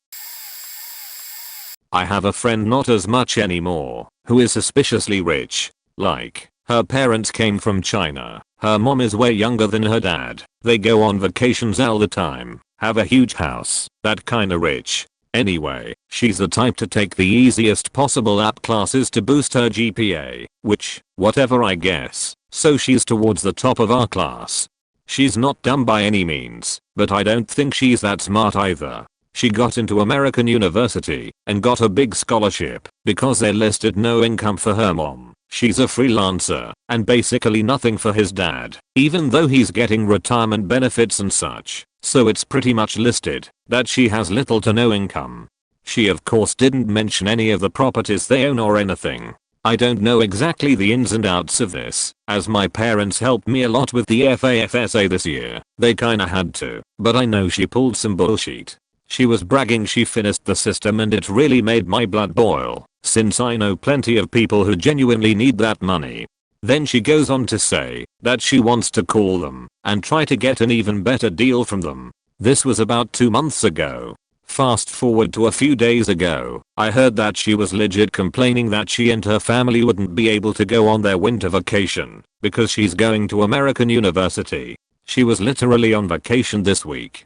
Speaker 1: I have a friend, not as much anymore, who is suspiciously rich. Like, her parents came from China, her mom is way younger than her dad, they go on vacations all the time, have a huge house, that kinda rich. Anyway, she's the type to take the easiest possible app classes to boost her GPA, which, whatever I guess, so she's towards the top of our class. She's not dumb by any means, but I don't think she's that smart either. She got into American University and got a big scholarship because they listed no income for her mom. She's a freelancer and basically nothing for his dad, even though he's getting retirement benefits and such, so it's pretty much listed that she has little to no income. She of course didn't mention any of the properties they own or anything. I don't know exactly the ins and outs of this, as my parents helped me a lot with the FAFSA this year. They kinda had to, but I know she pulled some bullshit. She was bragging she finished the system and it really made my blood boil, since I know plenty of people who genuinely need that money. Then she goes on to say that she wants to call them and try to get an even better deal from them. This was about 2 months ago. Fast forward to a few days ago, I heard that she was legit complaining that she and her family wouldn't be able to go on their winter vacation because she's going to American University. She was literally on vacation this week.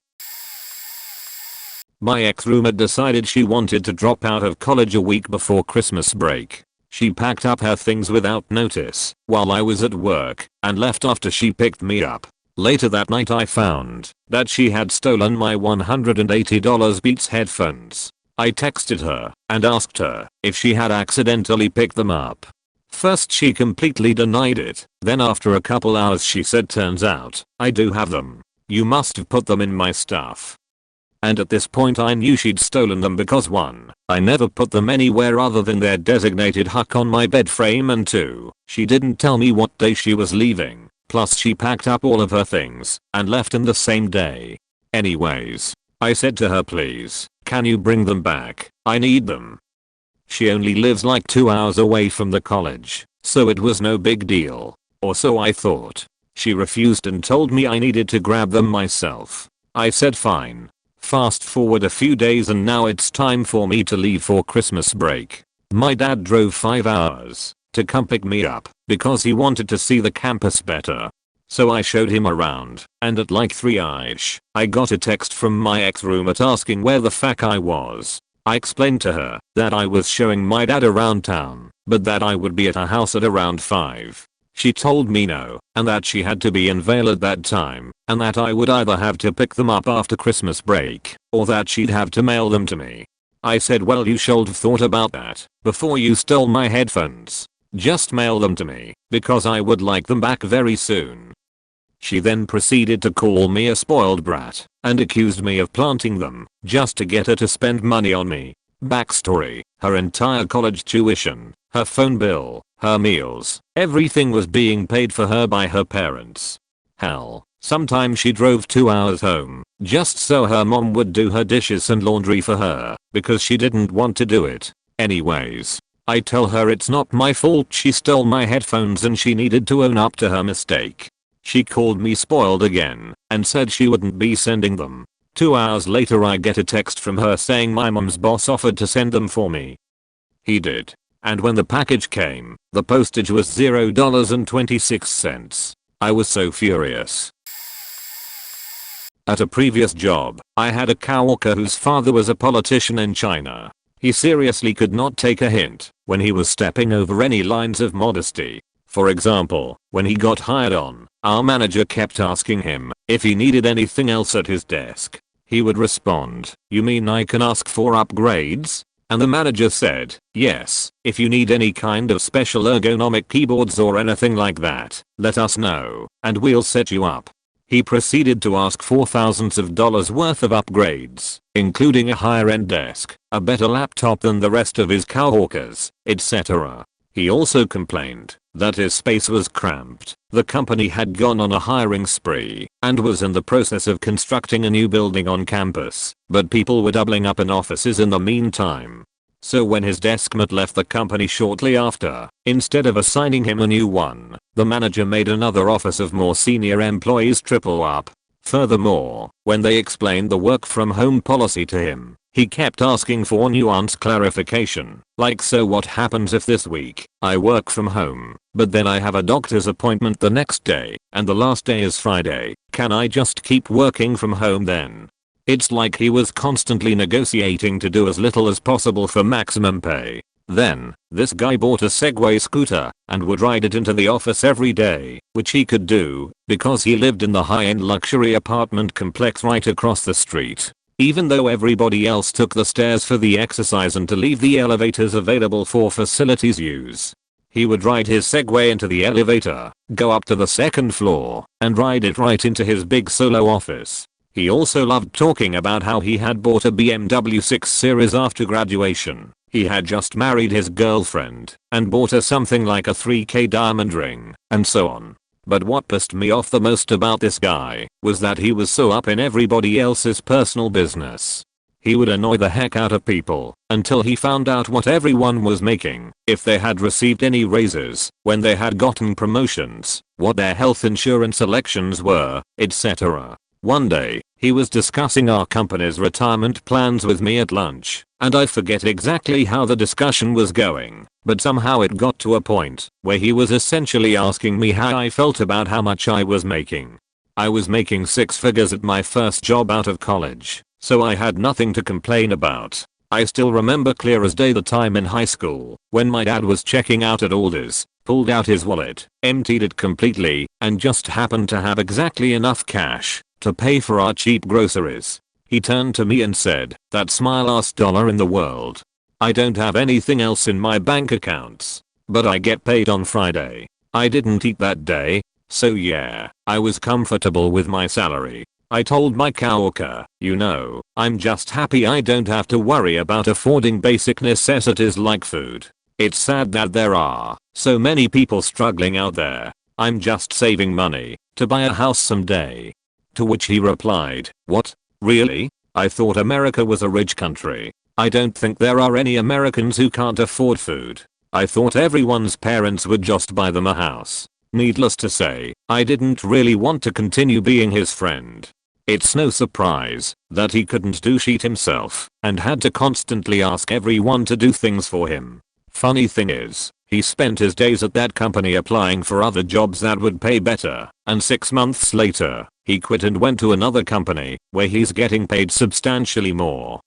Speaker 1: My ex-roommate decided she wanted to drop out of college a week before Christmas break. She packed up her things without notice while I was at work and left after she picked me up. Later that night I found that she had stolen my $180 Beats headphones. I texted her and asked her if she had accidentally picked them up. First she completely denied it, then after a couple hours she said, turns out I do have them. You must have put them in my stuff. And at this point I knew she'd stolen them because 1. I never put them anywhere other than their designated hook on my bed frame, and 2. She didn't tell me what day she was leaving, plus she packed up all of her things and left in the same day. Anyways, I said to her, please, can you bring them back? I need them. She only lives like 2 hours away from the college, so it was no big deal. Or so I thought. She refused and told me I needed to grab them myself. I said fine. Fast forward a few days and now it's time for me to leave for Christmas break. My dad drove 5 hours to come pick me up because he wanted to see the campus better. So I showed him around, and at like 3ish, I got a text from my ex-roommate asking where the fuck I was. I explained to her that I was showing my dad around town, but that I would be at her house at around 5. She told me no, and that she had to be in Vail at that time, and that I would either have to pick them up after Christmas break, or that she'd have to mail them to me. I said, well, you should have thought about that before you stole my headphones. Just mail them to me, because I would like them back very soon. She then proceeded to call me a spoiled brat, and accused me of planting them, just to get her to spend money on me. Backstory, her entire college tuition, her phone bill, her meals, everything was being paid for her by her parents. Hell, sometimes she drove 2 hours home, just so her mom would do her dishes and laundry for her, because she didn't want to do it. Anyways, I tell her it's not my fault she stole my headphones and she needed to own up to her mistake. She called me spoiled again, and said she wouldn't be sending them. 2 hours later I get a text from her saying my mom's boss offered to send them for me. He did. And when the package came, the postage was $0.26. I was so furious. At a previous job, I had a coworker whose father was a politician in China. He seriously could not take a hint when he was stepping over any lines of modesty. For example, when he got hired on, our manager kept asking him if he needed anything else at his desk. He would respond, "You mean I can ask for upgrades?" And the manager said, "Yes, if you need any kind of special ergonomic keyboards or anything like that, let us know, and we'll set you up." He proceeded to ask for thousands of dollars worth of upgrades, including a higher-end desk, a better laptop than the rest of his coworkers, etc. He also complained that his space was cramped. The company had gone on a hiring spree and was in the process of constructing a new building on campus, but people were doubling up in offices in the meantime. So when his deskmate left the company shortly after, instead of assigning him a new one, the manager made another office of more senior employees triple up. Furthermore, when they explained the work from home policy to him, he kept asking for nuanced clarification, like, so what happens if this week I work from home, but then I have a doctor's appointment the next day, and the last day is Friday, can I just keep working from home then? It's like he was constantly negotiating to do as little as possible for maximum pay. Then, this guy bought a Segway scooter and would ride it into the office every day, which he could do because he lived in the high-end luxury apartment complex right across the street. Even though everybody else took the stairs for the exercise and to leave the elevators available for facilities use. He would ride his Segway into the elevator, go up to the second floor, and ride it right into his big solo office. He also loved talking about how he had bought a BMW 6 Series after graduation. He had just married his girlfriend and bought her something like a 3K diamond ring, and so on. But what pissed me off the most about this guy was that he was so up in everybody else's personal business. He would annoy the heck out of people until he found out what everyone was making, if they had received any raises, when they had gotten promotions, what their health insurance elections were, etc. One day, he was discussing our company's retirement plans with me at lunch, and I forget exactly how the discussion was going, but somehow it got to a point where he was essentially asking me how I felt about how much I was making. I was making 6 figures at my first job out of college, so I had nothing to complain about. I still remember clear as day the time in high school when my dad was checking out at Aldi's, pulled out his wallet, emptied it completely, and just happened to have exactly enough cash to pay for our cheap groceries. He turned to me and said, "That smile-ass dollar in the world. I don't have anything else in my bank accounts, but I get paid on Friday." I didn't eat that day, so yeah, I was comfortable with my salary. I told my coworker, "You know, I'm just happy I don't have to worry about affording basic necessities like food. It's sad that there are so many people struggling out there. I'm just saving money to buy a house someday." To which he replied, "What? Really? I thought America was a rich country. I don't think there are any Americans who can't afford food. I thought everyone's parents would just buy them a house." Needless to say, I didn't really want to continue being his friend. It's no surprise that he couldn't do shit himself and had to constantly ask everyone to do things for him. Funny thing is, he spent his days at that company applying for other jobs that would pay better, and 6 months later, he quit and went to another company where he's getting paid substantially more.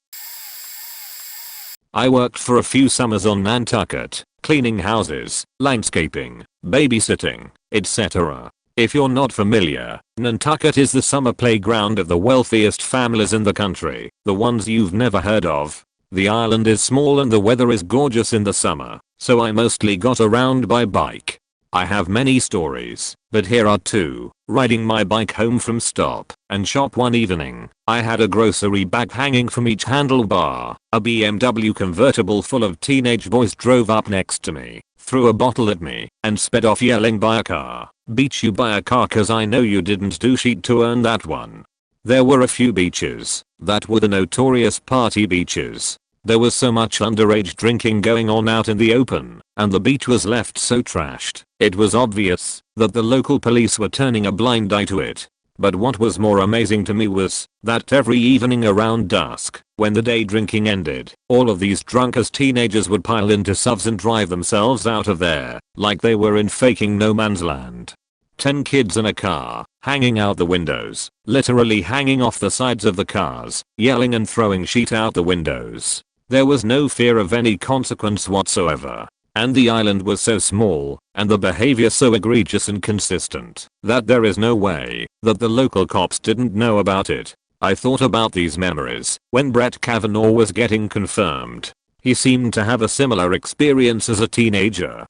Speaker 1: I worked for a few summers on Nantucket, cleaning houses, landscaping, babysitting, etc. If you're not familiar, Nantucket is the summer playground of the wealthiest families in the country, the ones you've never heard of. The island is small and the weather is gorgeous in the summer, so I mostly got around by bike. I have many stories, but here are 2. Riding my bike home from Stop and Shop one evening, I had a grocery bag hanging from each handlebar. A BMW convertible full of teenage boys drove up next to me, threw a bottle at me, and sped off yelling, "Buy a car. Beat you buy a car cause I know you didn't do shit to earn that one." There were a few beaches that were the notorious party beaches. There was so much underage drinking going on out in the open, and the beach was left so trashed, it was obvious that the local police were turning a blind eye to it. But what was more amazing to me was that every evening around dusk, when the day drinking ended, all of these drunk-ass teenagers would pile into SUVs and drive themselves out of there, like they were in faking no man's land. 10 kids in a car, hanging out the windows, literally hanging off the sides of the cars, yelling and throwing shit out the windows. There was no fear of any consequence whatsoever. And the island was so small, and the behavior so egregious and consistent, that there is no way that the local cops didn't know about it. I thought about these memories when Brett Kavanaugh was getting confirmed. He seemed to have a similar experience as a teenager.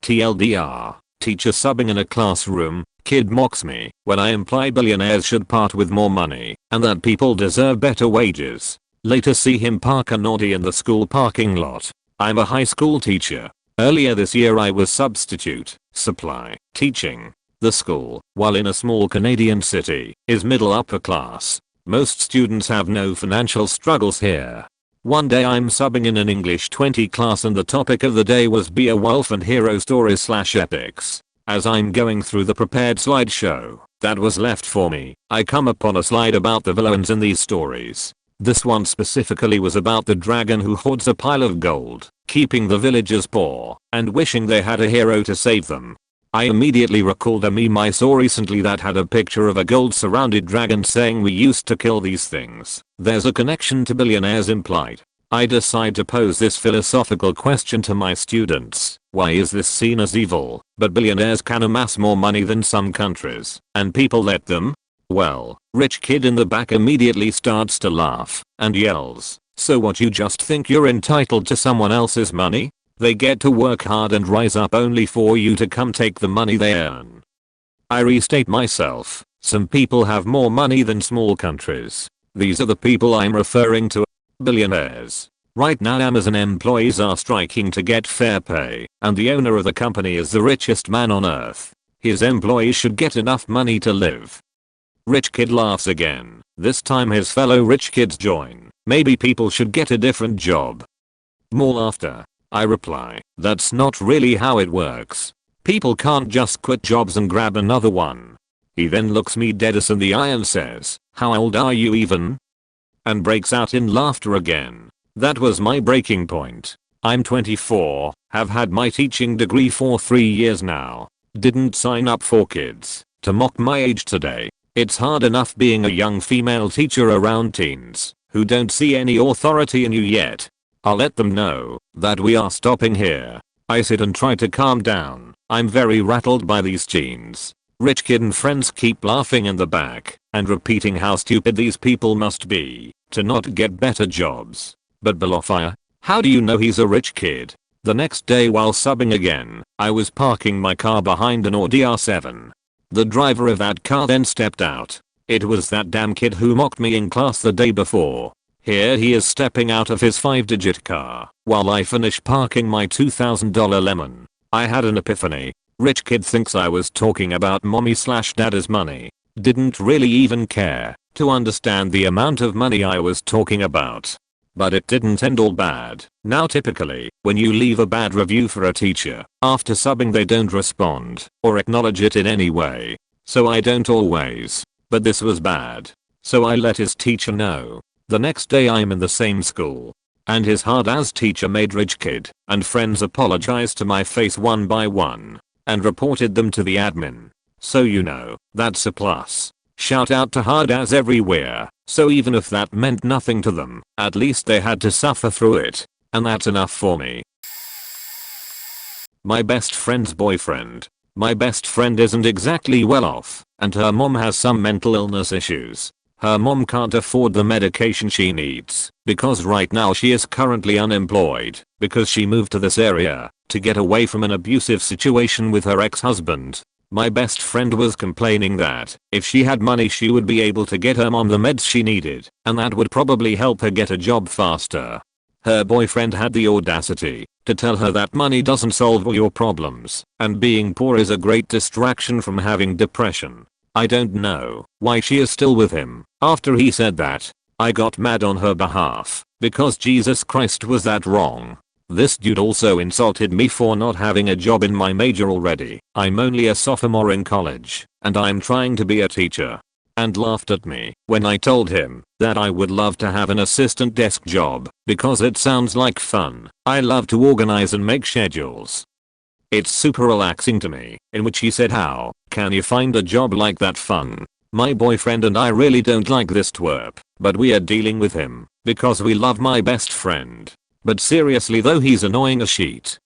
Speaker 1: TLDR, teacher subbing in a classroom, kid mocks me when I imply billionaires should part with more money, and that people deserve better wages. Later see him park a Noddy in the school parking lot. I'm a high school teacher. Earlier this year I was substitute, supply, teaching. The school, while in a small Canadian city, is middle upper class. Most students have no financial struggles here. One day I'm subbing in an English 20 class and the topic of the day was Beowulf and hero stories/epics. As I'm going through the prepared slideshow that was left for me, I come upon a slide about the villains in these stories. This one specifically was about the dragon who hoards a pile of gold, keeping the villagers poor, and wishing they had a hero to save them. I immediately recalled a meme I saw recently that had a picture of a gold-surrounded dragon saying we used to kill these things. There's a connection to billionaires implied. I decide to pose this philosophical question to my students. Why is this seen as evil, but billionaires can amass more money than some countries, and people let them? Well, rich kid in the back immediately starts to laugh and yells, "So what, you just think you're entitled to someone else's money? They get to work hard and rise up only for you to come take the money they earn. I restate myself, some people have more money than small countries. These are the people I'm referring to. Billionaires. Right now Amazon employees are striking to get fair pay, and the owner of the company is the richest man on earth. His employees should get enough money to live. Rich kid laughs again. This time his fellow rich kids join. Maybe people should get a different job. More laughter. I reply, that's not really how it works. People can't just quit jobs and grab another one. He then looks me deadass in the eye and says, how old are you even? And breaks out in laughter again. That was my breaking point. I'm 24, have had my teaching degree for 3 years now. Didn't sign up for kids to mock my age today. It's hard enough being a young female teacher around teens who don't see any authority in you yet. I'll let them know that we are stopping here. I sit and try to calm down. I'm very rattled by these teens. Rich kid and friends keep laughing in the back and repeating how stupid these people must be to not get better jobs. But below fire, how do you know he's a rich kid? The next day while subbing again, I was parking my car behind an Audi R7. The driver of that car then stepped out. It was that damn kid who mocked me in class the day before. Here he is stepping out of his 5-digit car while I finish parking my $2,000 lemon. I had an epiphany. Rich kid thinks I was talking about mommy/daddy's money. Didn't really even care to understand the amount of money I was talking about. But it didn't end all bad. Now typically, when you leave a bad review for a teacher, after subbing they don't respond or acknowledge it in any way. So I don't always. But this was bad. So I let his teacher know. The next day I'm in the same school. And his hard-ass teacher made rich kid and friends apologize to my face one by one. And reported them to the admin. So you know, that's a plus. Shout out to hard-ass everywhere. So even if that meant nothing to them, at least they had to suffer through it. And that's enough for me. My best friend's boyfriend. My best friend isn't exactly well off, and her mom has some mental illness issues. Her mom can't afford the medication she needs, because right now she is currently unemployed, because she moved to this area to get away from an abusive situation with her ex-husband. My best friend was complaining that if she had money she would be able to get her mom the meds she needed, and that would probably help her get a job faster. Her boyfriend had the audacity to tell her that money doesn't solve all your problems, and being poor is a great distraction from having depression. I don't know why she is still with him after he said that. I got mad on her behalf because Jesus Christ, was that wrong? This dude also insulted me for not having a job in my major already. I'm only a sophomore in college and I'm trying to be a teacher. And laughed at me when I told him that I would love to have an assistant desk job because it sounds like fun. I love to organize and make schedules. It's super relaxing to me, in which he said, how can you find a job like that fun? My boyfriend and I really don't like this twerp, but we are dealing with him because we love my best friend. But seriously though, he's annoying as shit.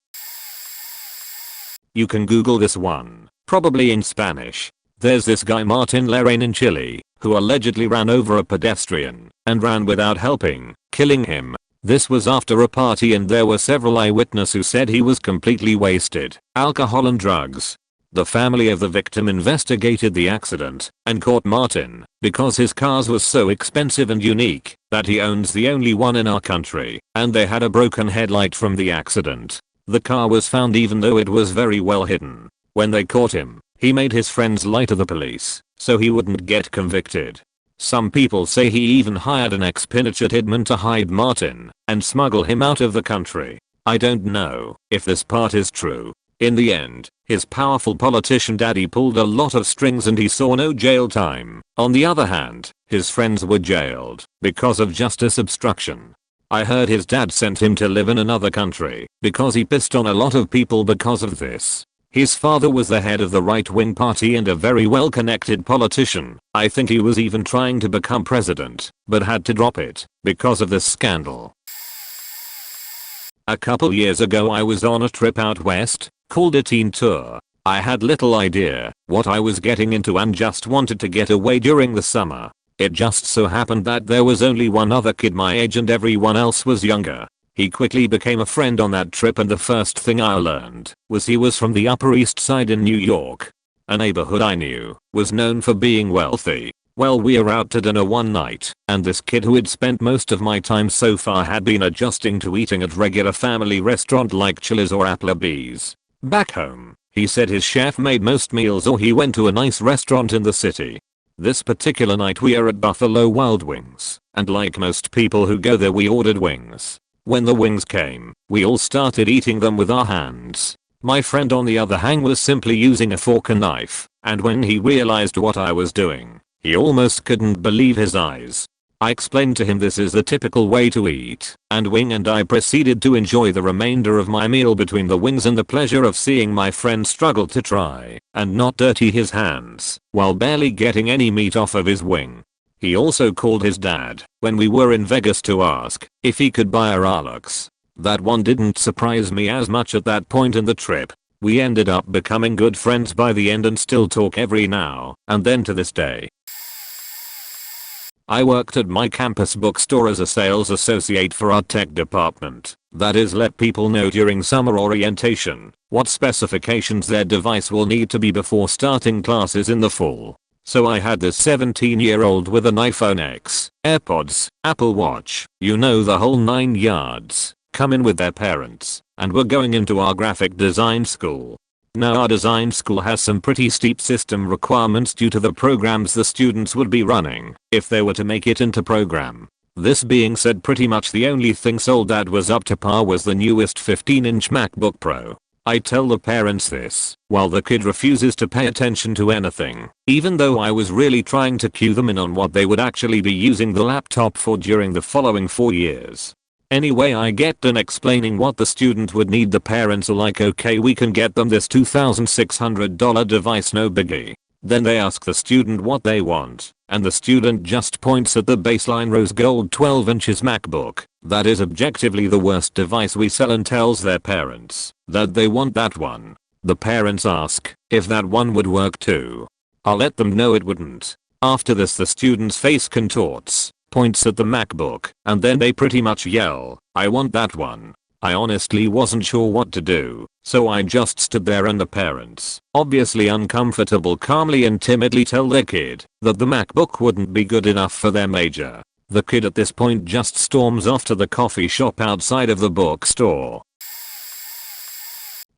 Speaker 1: You can Google this one, probably in Spanish. There's this guy Martin Larain in Chile, who allegedly ran over a pedestrian and ran without helping, killing him. This was after a party and there were several eyewitnesses who said he was completely wasted, alcohol and drugs. The family of the victim investigated the accident and caught Martin because his cars was so expensive and unique that he owns the only one in our country, and they had a broken headlight from the accident. The car was found even though it was very well hidden. When they caught him, he made his friends lie to the police so he wouldn't get convicted. Some people say he even hired an ex-Pinochet hitman to hide Martin and smuggle him out of the country. I don't know if this part is true. In the end, his powerful politician daddy pulled a lot of strings and he saw no jail time. On the other hand, his friends were jailed because of justice obstruction. I heard his dad sent him to live in another country because he pissed on a lot of people because of this. His father was the head of the right-wing party and a very well-connected politician. I think he was even trying to become president, but had to drop it because of this scandal. A couple years ago I was on a trip out west, called a teen tour. I had little idea what I was getting into and just wanted to get away during the summer. It just so happened that there was only one other kid my age and everyone else was younger. He quickly became a friend on that trip, and the first thing I learned was he was from the Upper East Side in New York. A neighborhood I knew was known for being wealthy. Well, we were out to dinner one night, and this kid who had spent most of my time so far had been adjusting to eating at regular family restaurant like Chili's or Applebee's. Back home, he said his chef made most meals or he went to a nice restaurant in the city. This particular night we are at Buffalo Wild Wings, and like most people who go there we ordered wings. When the wings came, we all started eating them with our hands. My friend on the other hand was simply using a fork and knife, and when he realized what I was doing, he almost couldn't believe his eyes. I explained to him this is the typical way to eat, and I proceeded to enjoy the remainder of my meal between the wings and the pleasure of seeing my friend struggle to try and not dirty his hands while barely getting any meat off of his wing. He also called his dad when we were in Vegas to ask if he could buy our Alex. That one didn't surprise me as much at that point in the trip. We ended up becoming good friends by the end and still talk every now and then to this day. I worked at my campus bookstore as a sales associate for our tech department. That is, let people know during summer orientation what specifications their device will need to be before starting classes in the fall. So I had this 17-year-old with an iPhone X, AirPods, Apple Watch, you know, the whole 9 yards, come in with their parents, and we're going into our graphic design school. Now our design school has some pretty steep system requirements due to the programs the students would be running if they were to make it into program. This being said, pretty much the only thing sold that was up to par was the newest 15-inch MacBook Pro. I tell the parents this while the kid refuses to pay attention to anything, even though I was really trying to cue them in on what they would actually be using the laptop for during the following 4 years. Anyway, I get done explaining what the student would need. The parents are like, okay, we can get them this $2,600 device, no biggie. Then they ask the student what they want, and the student just points at the baseline rose gold 12 inches MacBook that is objectively the worst device we sell, and tells their parents that they want that one. The parents ask if that one would work too. I'll let them know it wouldn't. After this, the student's face contorts, points at the MacBook, and then they pretty much yell, I want that one. I honestly wasn't sure what to do, so I just stood there, and the parents, obviously uncomfortable, calmly and timidly tell their kid that the MacBook wouldn't be good enough for their major. The kid at this point just storms off to the coffee shop outside of the bookstore.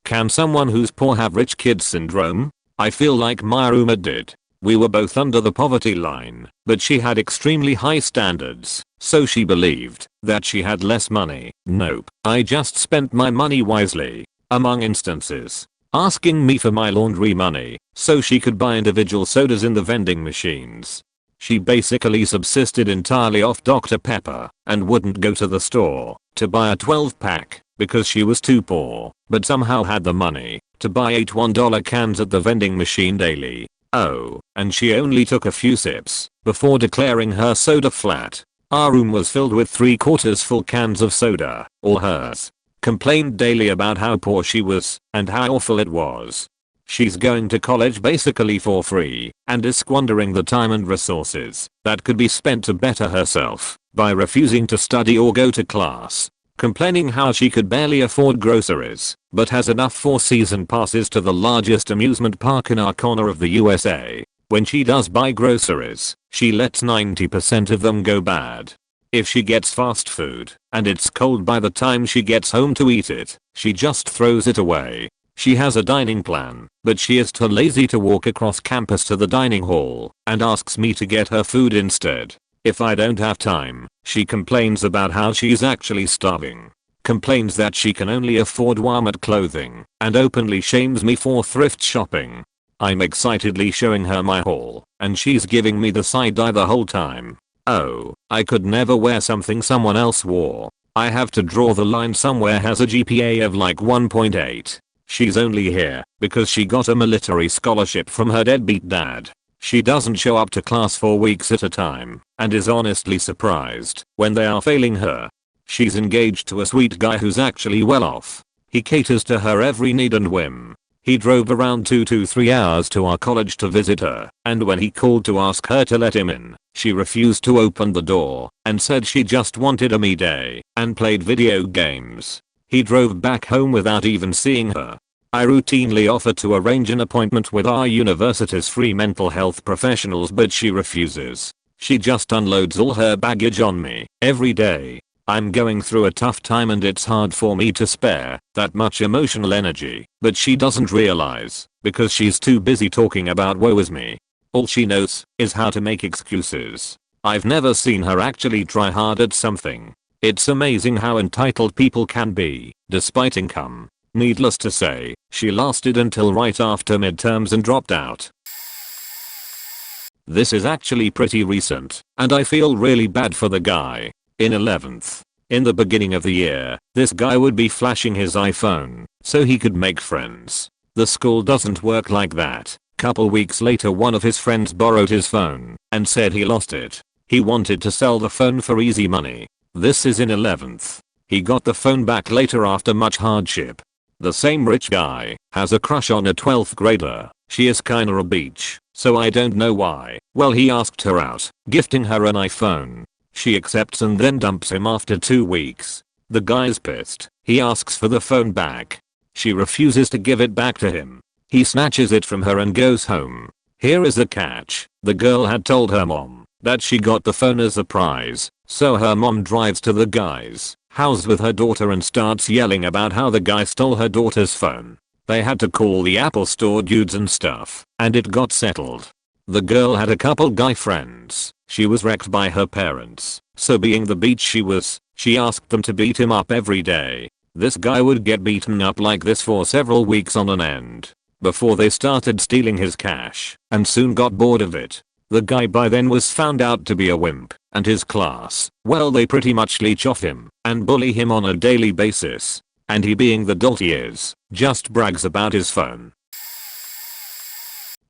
Speaker 1: Can someone who's poor have rich kid syndrome? I feel like my roommate did. We were both under the poverty line, but she had extremely high standards, so she believed that she had less money. Nope, I just spent my money wisely. Among instances, asking me for my laundry money so she could buy individual sodas in the vending machines. She basically subsisted entirely off Dr. Pepper and wouldn't go to the store to buy a 12-pack because she was too poor, but somehow had the money to buy 8 $1 cans at the vending machine daily. Oh, and she only took a few sips before declaring her soda flat. Our room was filled with 3/4 full cans of soda, all hers. Complained daily about how poor she was and how awful it was. She's going to college basically for free and is squandering the time and resources that could be spent to better herself by refusing to study or go to class. Complaining how she could barely afford groceries, but has enough for season passes to the largest amusement park in our corner of the USA. When she does buy groceries, she lets 90% of them go bad. If she gets fast food and it's cold by the time she gets home to eat it, she just throws it away. She has a dining plan, but she is too lazy to walk across campus to the dining hall and asks me to get her food instead. If I don't have time, she complains about how she's actually starving. Complains that she can only afford Walmart clothing and openly shames me for thrift shopping. I'm excitedly showing her my haul and she's giving me the side eye the whole time. Oh, I could never wear something someone else wore. I have to draw the line somewhere. Has a GPA of like 1.8. She's only here because she got a military scholarship from her deadbeat dad. She doesn't show up to class for weeks at a time and is honestly surprised when they are failing her. She's engaged to a sweet guy who's actually well off. He caters to her every need and whim. He drove around 2 to 3 hours to our college to visit her, and when he called to ask her to let him in, she refused to open the door and said she just wanted a me day and played video games. He drove back home without even seeing her. I routinely offer to arrange an appointment with our university's free mental health professionals, but she refuses. She just unloads all her baggage on me every day. I'm going through a tough time and it's hard for me to spare that much emotional energy, but she doesn't realize because she's too busy talking about woe is me. All she knows is how to make excuses. I've never seen her actually try hard at something. It's amazing how entitled people can be, despite income. Needless to say, she lasted until right after midterms and dropped out. This is actually pretty recent, and I feel really bad for the guy. In 11th. In the beginning of the year, this guy would be flashing his iPhone so he could make friends. The school doesn't work like that. Couple weeks later, one of his friends borrowed his phone and said he lost it. He wanted to sell the phone for easy money. This is in 11th. He got the phone back later after much hardship. The same rich guy has a crush on a 12th grader. She is kinda a beach, so I don't know why. Well, he asked her out, gifting her an iPhone. She accepts and then dumps him after 2 weeks. The guy's pissed. He asks for the phone back. She refuses to give it back to him. He snatches it from her and goes home. Here is the catch. The girl had told her mom that she got the phone as a prize, so her mom drives to the guy's house with her daughter and starts yelling about how the guy stole her daughter's phone. They had to call the Apple store dudes and stuff, and it got settled. The girl had a couple guy friends. She was wrecked by her parents, so being the beach she asked them to beat him up every day. This guy would get beaten up like this for several weeks on end, before they started stealing his cash, and soon got bored of it. The guy by then was found out to be a wimp, and his class, well, they pretty much leech off him and bully him on a daily basis. And he, being the dolt he is, just brags about his phone.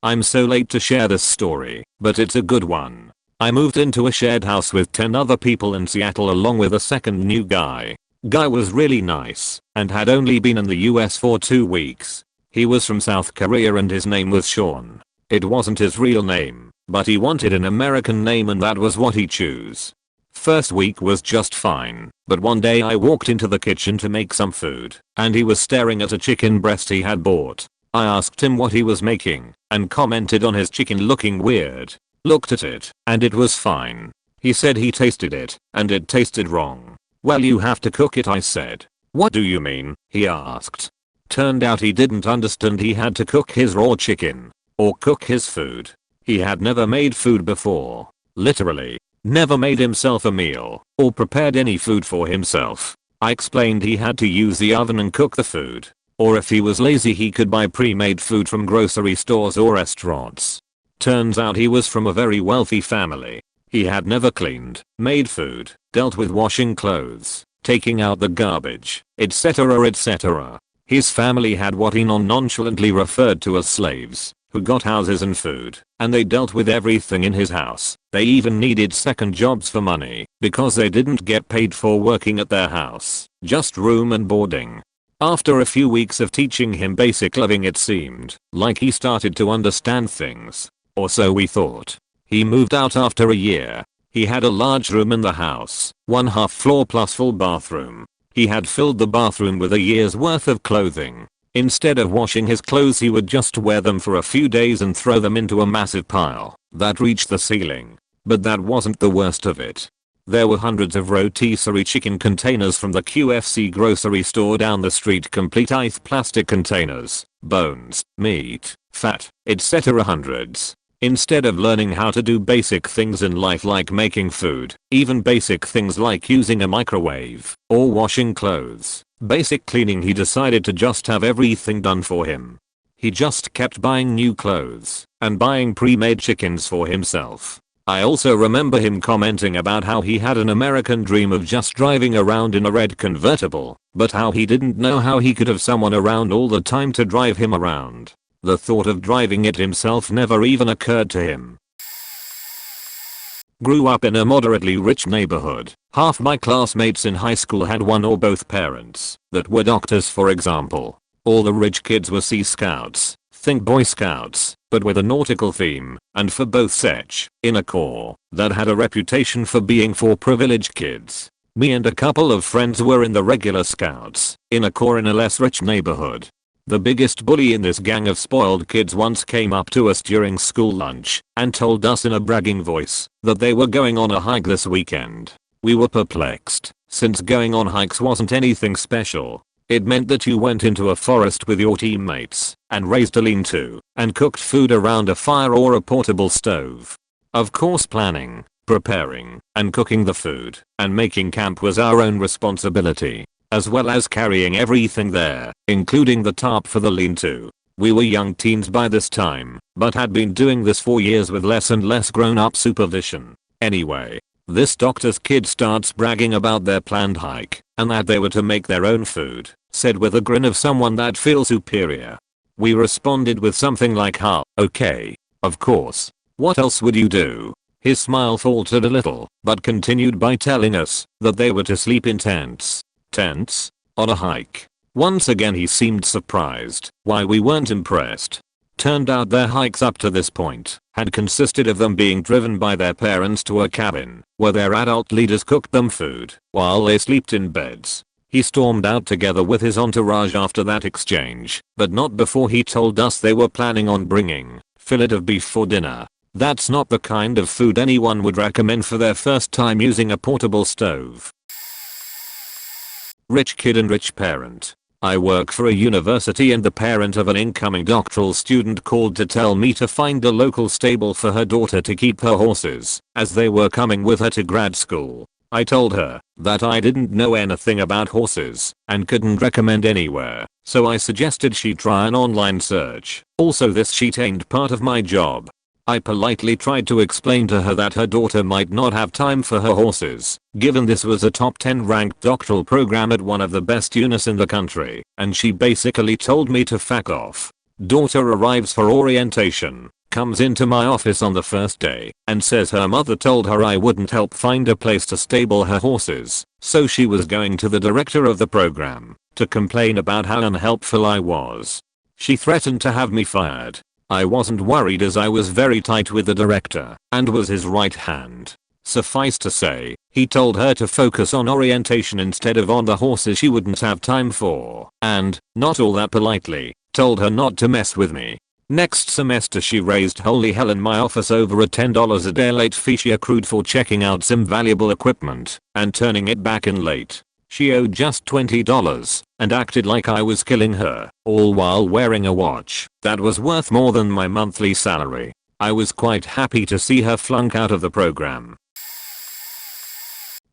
Speaker 1: I'm so late to share this story, but it's a good one. I moved into a shared house with 10 other people in Seattle along with a second new guy. Guy was really nice and had only been in the US for 2 weeks. He was from South Korea and his name was Sean. It wasn't his real name, but he wanted an American name and that was what he chose. First week was just fine, but one day I walked into the kitchen to make some food, and he was staring at a chicken breast he had bought. I asked him what he was making, and commented on his chicken looking weird. Looked at it, and it was fine. He said he tasted it, and it tasted wrong. Well, you have to cook it, I said. What do you mean? He asked. Turned out he didn't understand he had to cook his raw chicken, or cook his food. He had never made food before. Literally. Never made himself a meal, or prepared any food for himself. I explained he had to use the oven and cook the food. Or if he was lazy he could buy pre-made food from grocery stores or restaurants. Turns out he was from a very wealthy family. He had never cleaned, made food, dealt with washing clothes, taking out the garbage, etc. etc. His family had what he nonchalantly referred to as slaves, who got houses and food, and they dealt with everything in his house. They even needed second jobs for money, because they didn't get paid for working at their house, just room and boarding. After a few weeks of teaching him basic living, it seemed like he started to understand things. Or so we thought. He moved out after a year. He had a large room in the house, 1/2 floor plus full bathroom. He had filled the bathroom with a year's worth of clothing. Instead of washing his clothes he would just wear them for a few days and throw them into a massive pile that reached the ceiling. But that wasn't the worst of it. There were hundreds of rotisserie chicken containers from the QFC grocery store down the street, complete with plastic containers, bones, meat, fat, etc. hundreds. Instead of learning how to do basic things in life like making food, even basic things like using a microwave, or washing clothes, basic cleaning, he decided to just have everything done for him. He just kept buying new clothes and buying pre-made chickens for himself. I also remember him commenting about how he had an American dream of just driving around in a red convertible, but how he didn't know how he could have someone around all the time to drive him around. The thought of driving it himself never even occurred to him. Grew up in a moderately rich neighborhood. Half my classmates in high school had one or both parents that were doctors, for example. All the rich kids were Sea Scouts, think Boy Scouts, but with a nautical theme, and for both sech, in a corps that had a reputation for being for privileged kids. Me and a couple of friends were in the regular Scouts, in a corps in a less rich neighborhood. The biggest bully in this gang of spoiled kids once came up to us during school lunch and told us in a bragging voice that they were going on a hike this weekend. We were perplexed, since going on hikes wasn't anything special. It meant that you went into a forest with your teammates and raised a lean-to and cooked food around a fire or a portable stove. Of course, planning, preparing, and cooking the food and making camp was our own responsibility, as well as carrying everything there, including the tarp for the lean-to. We were young teens by this time, but had been doing this for years with less and less grown-up supervision. Anyway, this doctor's kid starts bragging about their planned hike and that they were to make their own food, said with a grin of someone that feels superior. We responded with something like, "Huh, okay. Of course. What else would you do?" His smile faltered a little, but continued by telling us that they were to sleep in tents. Tents? On a hike? Once again he seemed surprised why we weren't impressed. Turned out their hikes up to this point had consisted of them being driven by their parents to a cabin where their adult leaders cooked them food while they slept in beds. He stormed out together with his entourage after that exchange, but not before he told us they were planning on bringing fillet of beef for dinner. That's not the kind of food anyone would recommend for their first time using a portable stove. Rich kid and rich parent. I work for a university and the parent of an incoming doctoral student called to tell me to find a local stable for her daughter to keep her horses, as they were coming with her to grad school. I told her that I didn't know anything about horses and couldn't recommend anywhere, so I suggested she try an online search. Also, this sheet ain't part of my job. I politely tried to explain to her that her daughter might not have time for her horses, given this was a top 10 ranked doctoral program at one of the best unis in the country, and she basically told me to fuck off. Daughter arrives for orientation, comes into my office on the first day, and says her mother told her I wouldn't help find a place to stable her horses, so she was going to the director of the program to complain about how unhelpful I was. She threatened to have me fired. I wasn't worried as I was very tight with the director and was his right hand. Suffice to say, he told her to focus on orientation instead of on the horses she wouldn't have time for, and, not all that politely, told her not to mess with me. Next semester she raised holy hell in my office over a $10 a day late fee she accrued for checking out some valuable equipment and turning it back in late. She owed just $20 and acted like I was killing her, all while wearing a watch that was worth more than my monthly salary. I was quite happy to see her flunk out of the program.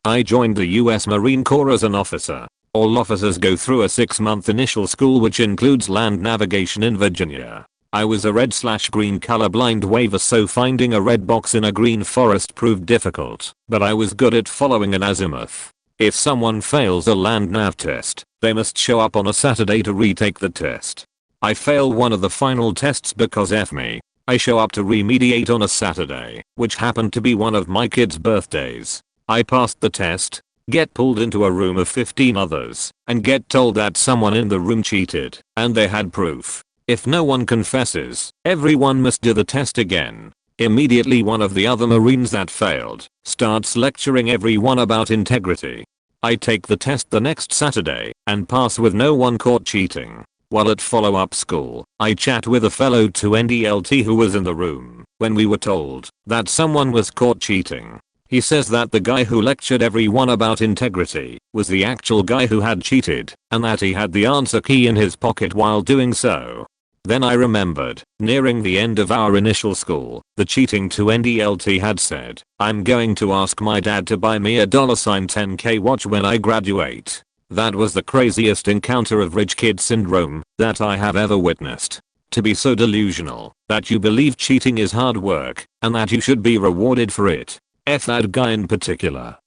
Speaker 1: I joined the US Marine Corps as an officer. All officers go through a 6-month initial school which includes land navigation in Virginia. I was a red/green colorblind waiver, so finding a red box in a green forest proved difficult, but I was good at following an azimuth. If someone fails a land nav test, they must show up on a Saturday to retake the test. I failed one of the final tests because F me. I show up to remediate on a Saturday, which happened to be one of my kids' birthdays. I passed the test, get pulled into a room of 15 others, and get told that someone in the room cheated, and they had proof. If no one confesses, everyone must do the test again. Immediately one of the other Marines that failed starts lecturing everyone about integrity. I take the test the next Saturday and pass with no one caught cheating. While at follow-up school, I chat with a fellow 2NDLT who was in the room when we were told that someone was caught cheating. He says that the guy who lectured everyone about integrity was the actual guy who had cheated, and that he had the answer key in his pocket while doing so. Then I remembered, nearing the end of our initial school, the cheating 2NDLT had said, "I'm going to ask my dad to buy me a $10K watch when I graduate." That was the craziest encounter of rich kid syndrome that I have ever witnessed. To be so delusional that you believe cheating is hard work and that you should be rewarded for it. F that guy in particular.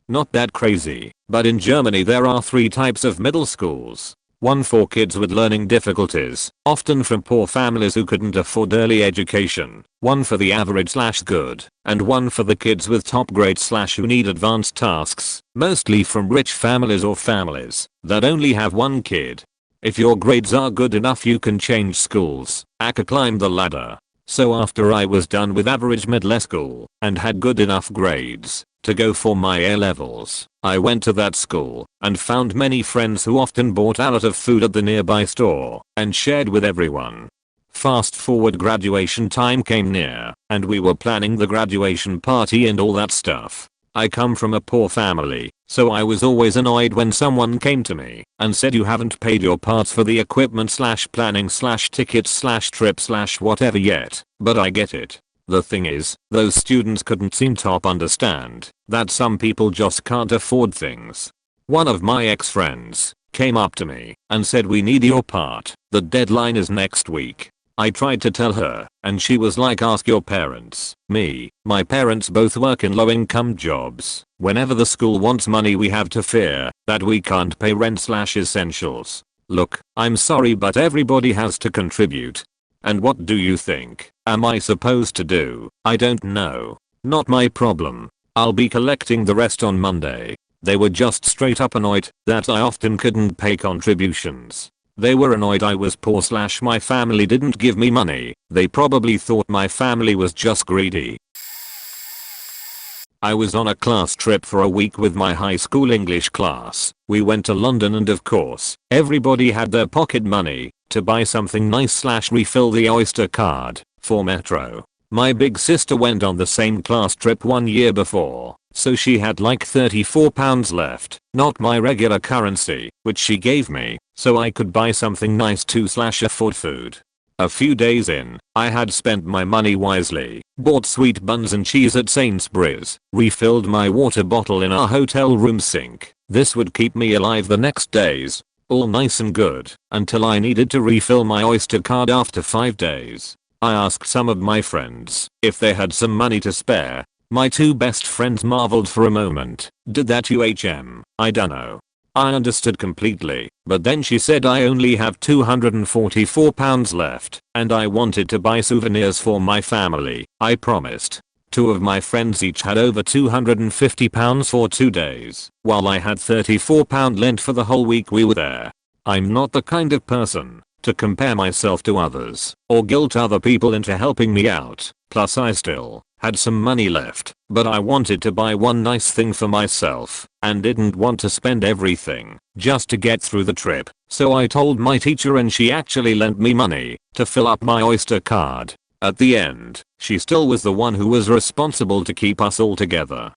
Speaker 1: Not that crazy, but in Germany there are 3 types of middle schools. one for kids with learning difficulties, often from poor families who couldn't afford early education, one for the average/good, and one for the kids with top grades/who need advanced tasks, mostly from rich families or families that only have one kid. If your grades are good enough you can change schools, aka climb the ladder. So after I was done with average middle school and had good enough grades to go for my A-levels, I went to that school and found many friends who often bought a lot of food at the nearby store and shared with everyone. Fast forward, graduation time came near and we were planning the graduation party and all that stuff. I come from a poor family, so I was always annoyed when someone came to me and said you haven't paid your parts for the equipment/planning/tickets/trip/whatever yet, but I get it. The thing is, those students couldn't seem to understand that some people just can't afford things. One of my ex-friends came up to me and said we need your part, the deadline is next week. I tried to tell her and she was like, ask your parents. My parents both work in low-income jobs. Whenever the school wants money we have to fear that we can't pay rent/essentials. Look, I'm sorry but everybody has to contribute. And what do you think am I supposed to do? I don't know. Not my problem. I'll be collecting the rest on Monday. They were just straight up annoyed that I often couldn't pay contributions. They were annoyed I was poor/my family didn't give me money. They probably thought my family was just greedy. I was on a class trip for a week with my high school English class. We went to London and of course, everybody had their pocket money to buy something nice/refill the Oyster card for Metro. My big sister went on the same class trip 1 year before, so she had like £34 left, not my regular currency, which she gave me, so I could buy something nice too/afford food. A few days in, I had spent my money wisely, bought sweet buns and cheese at Sainsbury's, refilled my water bottle in our hotel room sink. This would keep me alive the next days. All nice and good, until I needed to refill my Oyster card after 5 days. I asked some of my friends if they had some money to spare. My two best friends marveled for a moment. Did that I dunno. I understood completely, but then she said I only have £244 left, and I wanted to buy souvenirs for my family. I promised. Two of my friends each had over £250 for 2 days, while I had £34 lent for the whole week we were there. I'm not the kind of person to compare myself to others or guilt other people into helping me out. Plus I still had some money left, but I wanted to buy one nice thing for myself and didn't want to spend everything just to get through the trip. So I told my teacher and she actually lent me money to fill up my Oyster card. At the end, she still was the one who was responsible to keep us all together.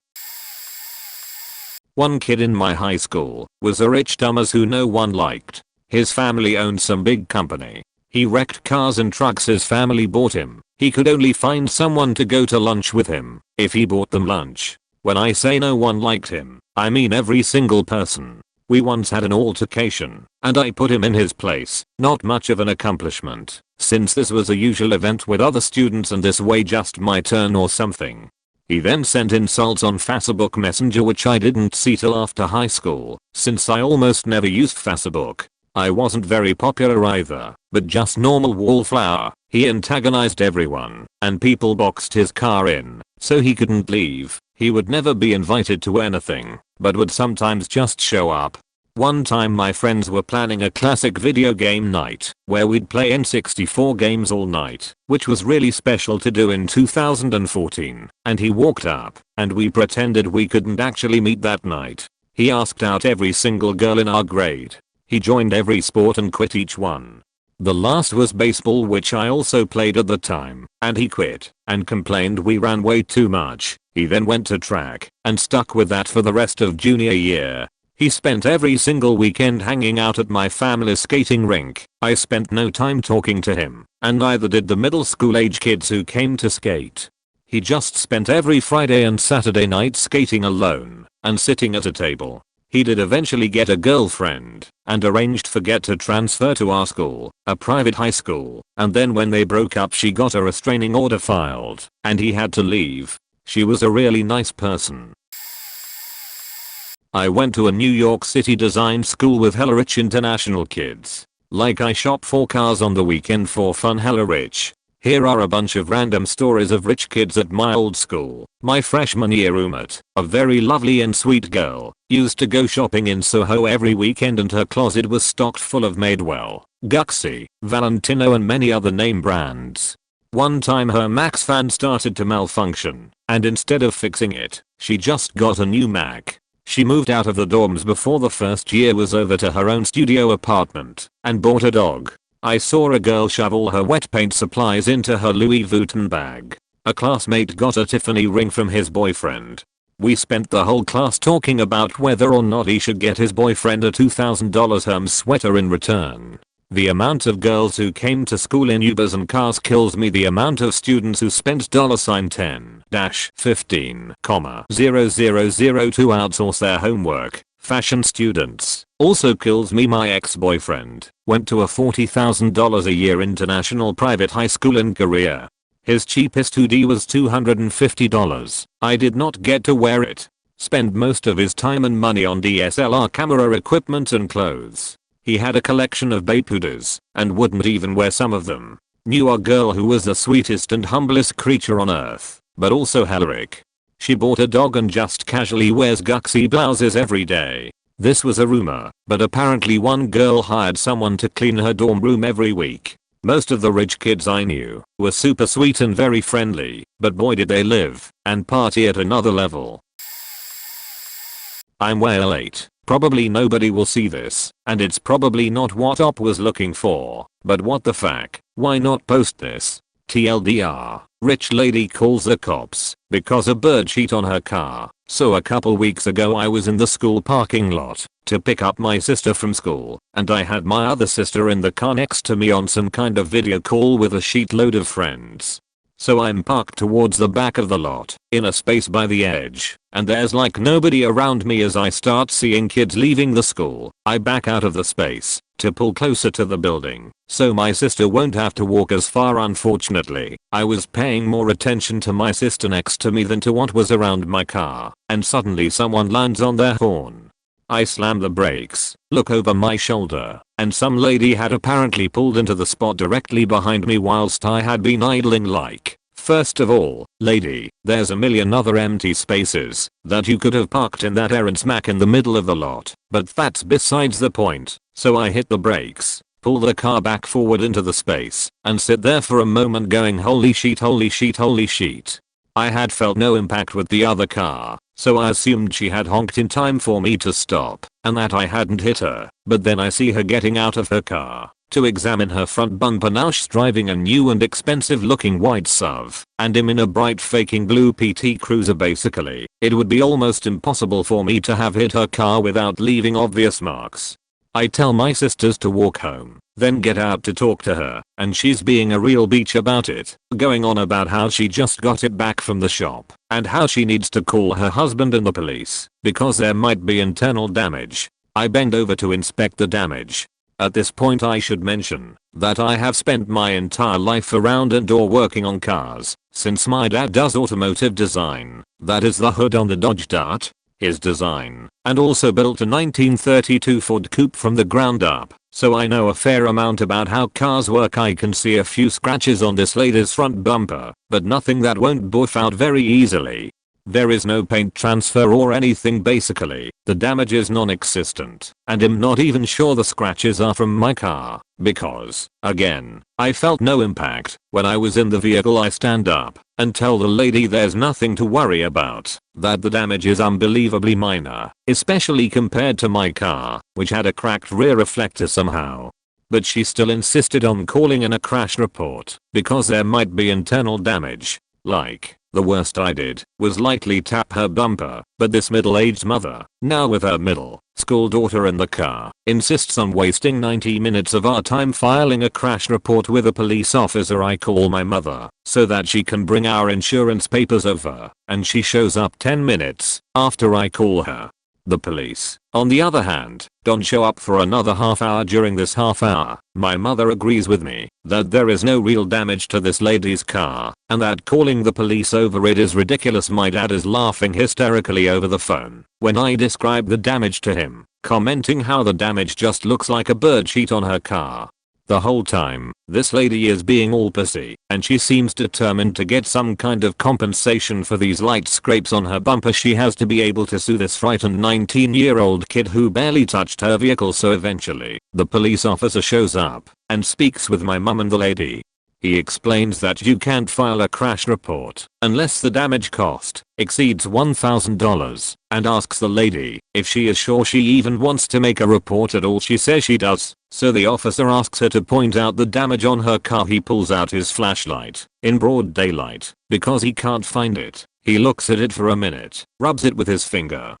Speaker 1: One kid in my high school was a rich dumbass who no one liked. His family owned some big company. He wrecked cars and trucks his family bought him. He could only find someone to go to lunch with him if he bought them lunch. When I say no one liked him, I mean every single person. We once had an altercation, and I put him in his place. Not much of an accomplishment, since this was a usual event with other students and this way just my turn or something. He then sent insults on Facebook Messenger which I didn't see till after high school, since I almost never used Facebook. I wasn't very popular either, but just normal wallflower. He antagonized everyone, and people boxed his car in, so he couldn't leave. He would never be invited to anything, but would sometimes just show up. One time my friends were planning a classic video game night, where we'd play N64 games all night, which was really special to do in 2014, and he walked up, and we pretended we couldn't actually meet that night. He asked out every single girl in our grade. He joined every sport and quit each one. The last was baseball, which I also played at the time, and he quit and complained we ran way too much. He then went to track and stuck with that for the rest of junior year. He spent every single weekend hanging out at my family's skating rink. I spent no time talking to him, and neither did the middle school age kids who came to skate. He just spent every Friday and Saturday night skating alone and sitting at a table. He did eventually get a girlfriend and arranged for Get to transfer to our school, a private high school, and then when they broke up she got a restraining order filed and he had to leave. She was a really nice person. I went to a New York City design school with hella rich international kids. Like I shop for cars on the weekend for fun, hella rich. Here are a bunch of random stories of rich kids at my old school. My freshman year roommate, a very lovely and sweet girl, used to go shopping in Soho every weekend and her closet was stocked full of Madewell, Guxy, Valentino and many other name brands. One time her Macs fan started to malfunction, and instead of fixing it, she just got a new Mac. She moved out of the dorms before the first year was over to her own studio apartment, and bought a dog. I saw a girl shove all her wet paint supplies into her Louis Vuitton bag. A classmate got a Tiffany ring from his boyfriend. We spent the whole class talking about whether or not he should get his boyfriend a $2,000 Hermes sweater in return. The amount of girls who came to school in Ubers and cars kills me. The amount of students who spent $10-15, 0002 to outsource their homework. Fashion students. Also kills me. My ex-boyfriend went to a $40,000 a year international private high school in Korea. His cheapest hoodie was $250. I did not get to wear it. Spent most of his time and money on DSLR camera equipment and clothes. He had a collection of babe hoodies and wouldn't even wear some of them. Knew a girl who was the sweetest and humblest creature on earth, but also hella rich. She bought a dog and just casually wears Guxy blouses every day. This was a rumor, but apparently one girl hired someone to clean her dorm room every week. Most of the rich kids I knew were super sweet and very friendly, but boy did they live and party at another level. I'm way late. Probably nobody will see this, and it's probably not what Op was looking for, but what the fuck, why not post this? TLDR, rich lady calls the cops because a bird shit on her car. So a couple weeks ago I was in the school parking lot to pick up my sister from school, and I had my other sister in the car next to me on some kind of video call with a shitload of friends. So I'm parked towards the back of the lot, in a space by the edge, and there's like nobody around me. As I start seeing kids leaving the school, I back out of the space to pull closer to the building, so my sister won't have to walk as far. Unfortunately, I was paying more attention to my sister next to me than to what was around my car, and suddenly someone lands on their horn. I slam the brakes, look over my shoulder, and some lady had apparently pulled into the spot directly behind me whilst I had been idling. Like, first of all, lady, there's a million other empty spaces that you could have parked in that errand smack in the middle of the lot, but that's besides the point. So I hit the brakes, pull the car back forward into the space, and sit there for a moment going holy shit, holy shit, holy shit. I had felt no impact with the other car, so I assumed she had honked in time for me to stop, and that I hadn't hit her, but then I see her getting out of her car to examine her front bumper. Now she's driving a new and expensive looking white SUV, and I'm in a bright faking blue PT Cruiser. Basically, it would be almost impossible for me to have hit her car without leaving obvious marks. I tell my sisters to walk home, then get out to talk to her, and she's being a real bitch about it, going on about how she just got it back from the shop, and how she needs to call her husband and the police, because there might be internal damage. I bend over to inspect the damage. At this point I should mention that I have spent my entire life around and or working on cars, since my dad does automotive design. That is the hood on the Dodge Dart, his design, and also built a 1932 Ford Coupe from the ground up, so I know a fair amount about how cars work. I can see a few scratches on this lady's front bumper, but nothing that won't buff out very easily. There is no paint transfer or anything. Basically, the damage is non-existent, and I'm not even sure the scratches are from my car, because, again, I felt no impact. When I was in the vehicle I stand up and tell the lady there's nothing to worry about, that the damage is unbelievably minor, especially compared to my car, which had a cracked rear reflector somehow. But she still insisted on calling in a crash report, because there might be internal damage. Like, the worst I did was lightly tap her bumper, but this middle-aged mother, now with her middle school daughter in the car, insists on wasting 90 minutes of our time filing a crash report with a police officer. I call my mother so that she can bring our insurance papers over, and she shows up 10 minutes after I call her. The police, on the other hand, don't show up for another half hour. During this half hour, my mother agrees with me that there is no real damage to this lady's car and that calling the police over it is ridiculous. My dad is laughing hysterically over the phone when I describe the damage to him, commenting how the damage just looks like a bird sheet on her car. The whole time, this lady is being all pissy, and she seems determined to get some kind of compensation for these light scrapes on her bumper. She has to be able to sue this frightened 19-year-old kid who barely touched her vehicle. So eventually, the police officer shows up and speaks with my mum and the lady. He explains that you can't file a crash report unless the damage cost exceeds $1,000 and asks the lady if she is sure she even wants to make a report at all. She says she does, so the officer asks her to point out the damage on her car. He pulls out his flashlight in broad daylight because he can't find it. He looks at it for a minute, rubs it with his finger,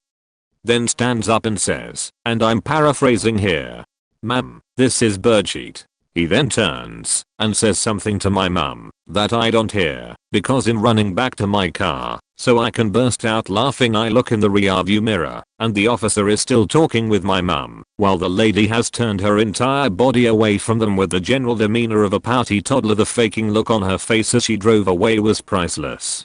Speaker 1: then stands up and says, and I'm paraphrasing here, "Ma'am, this is birdsheet." He then turns and says something to my mum that I don't hear because in running back to my car so I can burst out laughing, I look in the rearview mirror and the officer is still talking with my mum while the lady has turned her entire body away from them with the general demeanor of a pouty toddler. The faking look on her face as she drove away was priceless.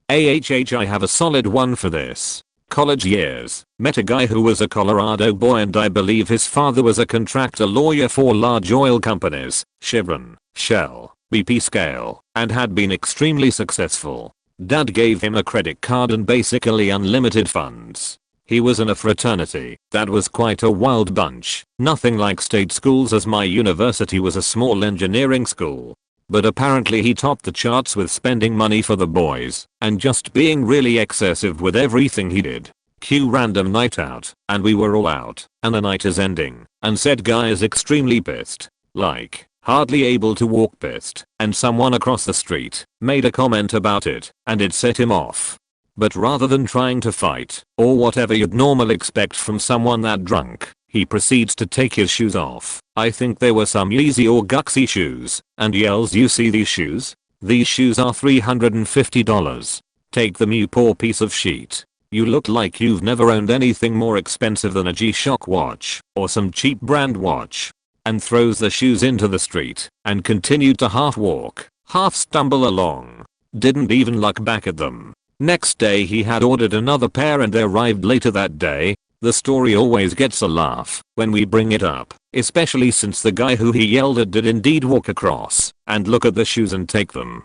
Speaker 1: I have a solid one for this. College years. Met a guy who was a Colorado boy and I believe his father was a contractor lawyer for large oil companies, Chevron, Shell, BP Scale, and had been extremely successful. Dad gave him a credit card and basically unlimited funds. He was in a fraternity that was quite a wild bunch, nothing like state schools as my university was a small engineering school. But apparently he topped the charts with spending money for the boys and just being really excessive with everything he did. Cue random night out, and we were all out, and the night is ending, and said guy is extremely pissed, like hardly able to walk pissed, and someone across the street made a comment about it, and it set him off. But rather than trying to fight, or whatever you'd normally expect from someone that drunk, he proceeds to take his shoes off. I think they were some Yeezy or Guxy shoes, and yells, "You see these shoes? These shoes are $350. Take them, you poor piece of shit. You look like you've never owned anything more expensive than a G-Shock watch or some cheap brand watch." And throws the shoes into the street and continued to half walk, half stumble along. Didn't even look back at them. Next day he had ordered another pair and they arrived later that day. The story always gets a laugh when we bring it up, especially since the guy who he yelled at did indeed walk across and look at the shoes and take them.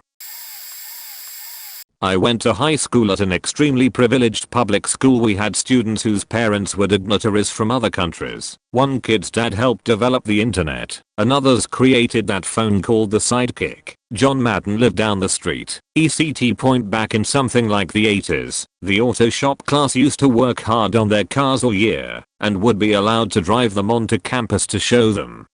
Speaker 1: I went to high school at an extremely privileged public school. We had students whose parents were dignitaries from other countries. One kid's dad helped develop the internet, another's created that phone called the Sidekick. John Madden lived down the street. ECT point back in something like the 80s. The auto shop class used to work hard on their cars all year and would be allowed to drive them onto campus to show them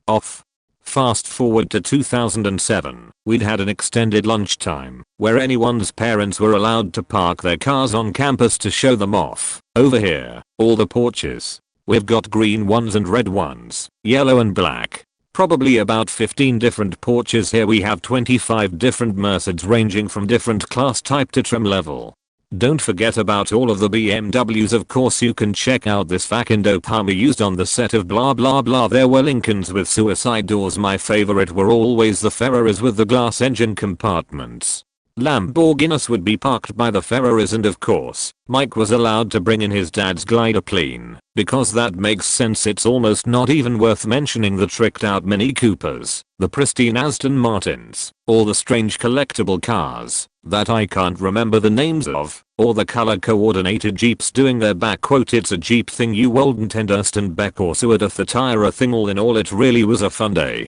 Speaker 1: off. Fast forward to 2007, we'd had an extended lunchtime where anyone's parents were allowed to park their cars on campus to show them off. Over here, all the porches. We've got green ones and red ones, yellow and black. Probably about 15 different porches here. We have 25 different Mercedes ranging from different class type to trim level. Don't forget about all of the BMWs. Of course you can check out this fucking dope Hummer used on the set of blah blah blah. There were Lincolns with suicide doors. My favorite were always the Ferraris with the glass engine compartments. Lamborghinis would be parked by the Ferraris, and of course, Mike was allowed to bring in his dad's glider plane, because that makes sense. It's almost not even worth mentioning the tricked out Mini Coopers, the pristine Aston Martins, or the strange collectible cars that I can't remember the names of, or the color coordinated Jeeps doing their back quote "It's a Jeep thing, you oldn't understand Beck or Suadeth the tire thing." All in all, it really was a fun day.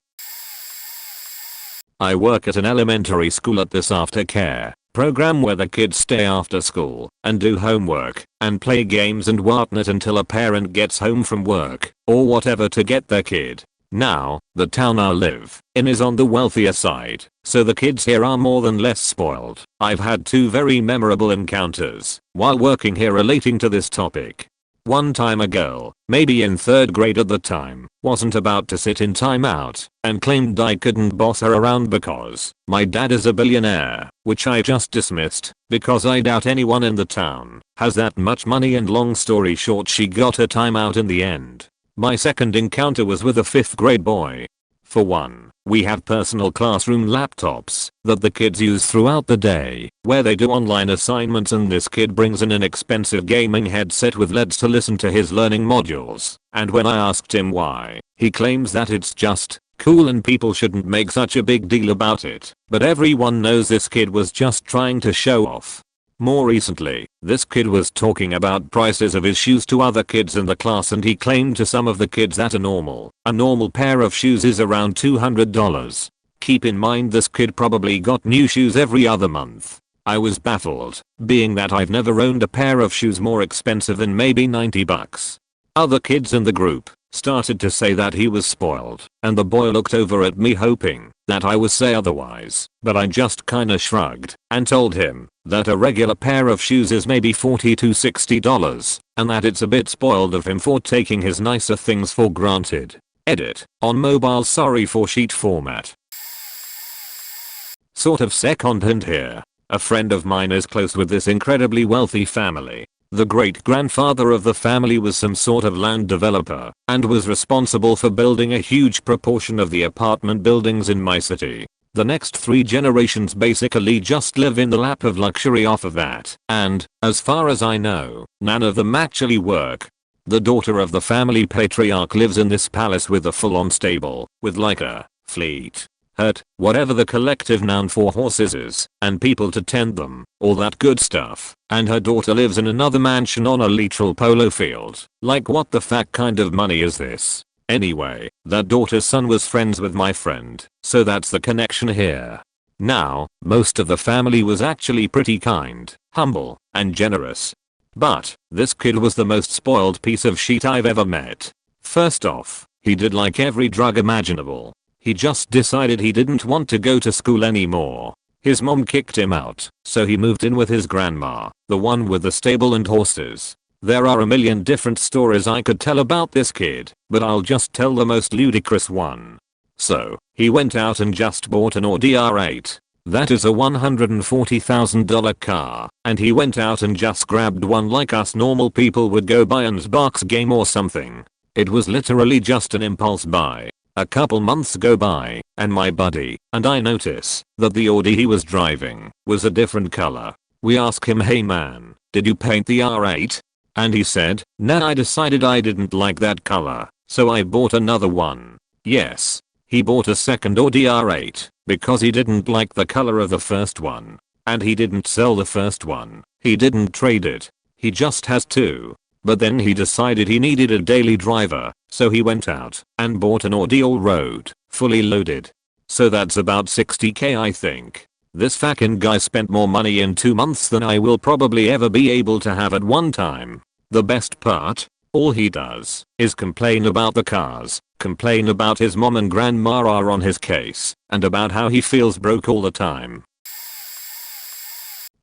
Speaker 1: I work at an elementary school at this aftercare program where the kids stay after school and do homework and play games and whatnot until a parent gets home from work or whatever to get their kid. Now, the town I live in is on the wealthier side, so the kids here are more than less spoiled. I've had two very memorable encounters while working here relating to this topic. One time a girl, maybe in 3rd grade at the time, wasn't about to sit in timeout and claimed I couldn't boss her around because my dad is a billionaire, which I just dismissed because I doubt anyone in the town has that much money, and long story short, she got her timeout in the end. My second encounter was with a 5th grade boy. For one, we have personal classroom laptops that the kids use throughout the day, where they do online assignments, and this kid brings in an expensive gaming headset with LEDs to listen to his learning modules, and when I asked him why, he claims that it's just cool and people shouldn't make such a big deal about it, but everyone knows this kid was just trying to show off. More recently, this kid was talking about prices of his shoes to other kids in the class, and he claimed to some of the kids that a normal pair of shoes is around $200. Keep in mind this kid probably got new shoes every other month. I was baffled, being that I've never owned a pair of shoes more expensive than maybe $90. Other kids in the group started to say that he was spoiled, and the boy looked over at me hoping that I would say otherwise, but I just kinda shrugged and told him that a regular pair of shoes is maybe $40 to $60, and that it's a bit spoiled of him for taking his nicer things for granted. Edit. On mobile, sorry for sheet format. Sort of second hint here. A friend of mine is close with this incredibly wealthy family. The great-grandfather of the family was some sort of land developer and was responsible for building a huge proportion of the apartment buildings in my city. The next 3 generations basically just live in the lap of luxury off of that, and, as far as I know, none of them actually work. The daughter of the family patriarch lives in this palace with a full-on stable, with like a fleet, herd, whatever the collective noun for horses is, and people to tend them, all that good stuff, and her daughter lives in another mansion on a literal polo field. Like, what the fuck kind of money is this? Anyway, that daughter's son was friends with my friend, so that's the connection here. Now, most of the family was actually pretty kind, humble, and generous. But, this kid was the most spoiled piece of shit I've ever met. First off, he did like every drug imaginable. He just decided he didn't want to go to school anymore. His mom kicked him out, so he moved in with his grandma, the one with the stable and horses. There are a million different stories I could tell about this kid, but I'll just tell the most ludicrous one. So, he went out and just bought an Audi R8. That is a $140,000 car, and he went out and just grabbed one like us normal people would go buy an Xbox game or something. It was literally just an impulse buy. A couple months go by, and my buddy and I notice that the Audi he was driving was a different color. We ask him, hey man, did you paint the R8? And he said, nah, I decided I didn't like that color, so I bought another one. Yes, he bought a second Audi R8 because he didn't like the color of the first one. And he didn't sell the first one. He didn't trade it. He just has two. But then he decided he needed a daily driver, so he went out and bought an Audi all-road, fully loaded. So that's about $60K, I think. This fucking guy spent more money in 2 months than I will probably ever be able to have at one time. The best part? All he does is complain about the cars, complain about his mom and grandma are on his case, and about how he feels broke all the time.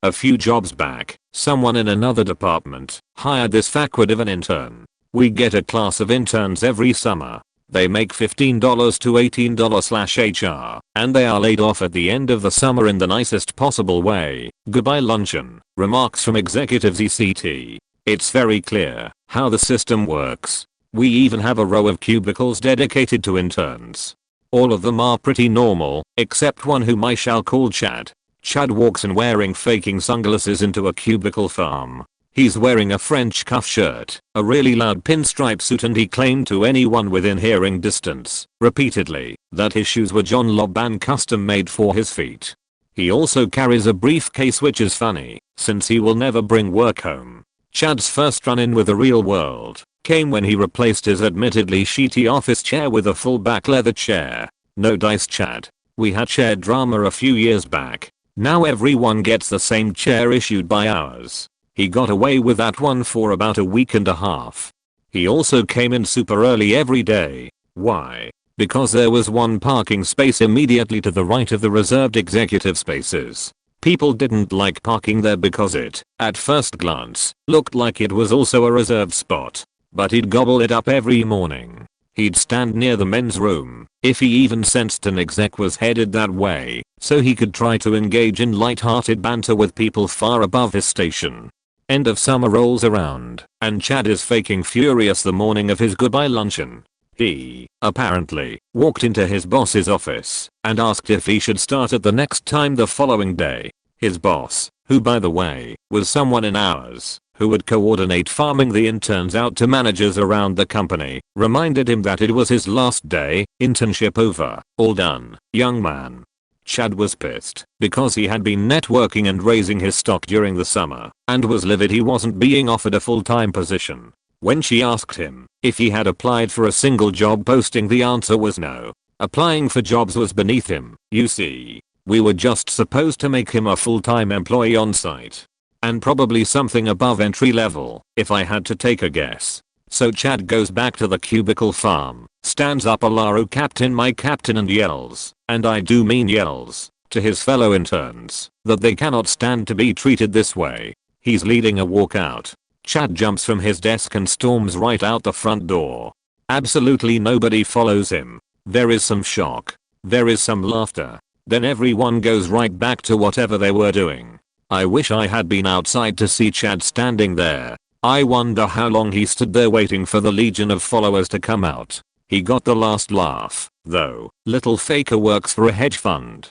Speaker 1: A few jobs back, someone in another department hired this fuckwit of an intern. We get a class of interns every summer. They make $15 to $18/HR, and they are laid off at the end of the summer in the nicest possible way. Goodbye luncheon, remarks from executives ECT. It's very clear how the system works. We even have a row of cubicles dedicated to interns. All of them are pretty normal, except one whom I shall call Chad. Chad walks in wearing faking sunglasses into a cubicle farm. He's wearing a French cuff shirt, a really loud pinstripe suit, and he claimed to anyone within hearing distance, repeatedly, that his shoes were John Loban custom made for his feet. He also carries a briefcase, which is funny, since he will never bring work home. Chad's first run-in with the real world came when he replaced his admittedly shitty office chair with a full back leather chair. No dice, Chad. We had chair drama a few years back. Now everyone gets the same chair issued by ours. He got away with that one for about a week and a half. He also came in super early every day. Why? Because there was one parking space immediately to the right of the reserved executive spaces. People didn't like parking there because it, at first glance, looked like it was also a reserved spot. But he'd gobble it up every morning. He'd stand near the men's room, if he even sensed an exec was headed that way, so he could try to engage in light-hearted banter with people far above his station. End of summer rolls around, and Chad is faking furious the morning of his goodbye luncheon. He, apparently, walked into his boss's office and asked if he should start at the next time the following day. His boss, who by the way, was someone in ours, who would coordinate farming the interns out to managers around the company, reminded him that it was his last day, internship over, all done, young man. Chad was pissed because he had been networking and raising his stock during the summer and was livid he wasn't being offered a full-time position. When she asked him if he had applied for a single job posting, the answer was no. Applying for jobs was beneath him, you see. We were just supposed to make him a full-time employee on site. And probably something above entry level, if I had to take a guess. So Chad goes back to the cubicle farm, stands up "Alaro Captain, my captain," and yells, and I do mean yells, to his fellow interns, that they cannot stand to be treated this way. He's leading a walkout. Chad jumps from his desk and storms right out the front door. Absolutely nobody follows him. There is some shock. There is some laughter. Then everyone goes right back to whatever they were doing. I wish I had been outside to see Chad standing there. I wonder how long he stood there waiting for the legion of followers to come out. He got the last laugh, though. Little faker works for a hedge fund.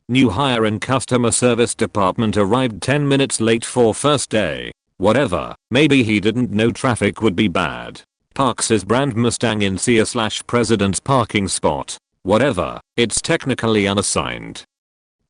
Speaker 1: New hire in customer service department arrived 10 minutes late for first day. Whatever, maybe he didn't know traffic would be bad. Parks his brand Mustang in Sears/President's parking spot. Whatever, it's technically unassigned.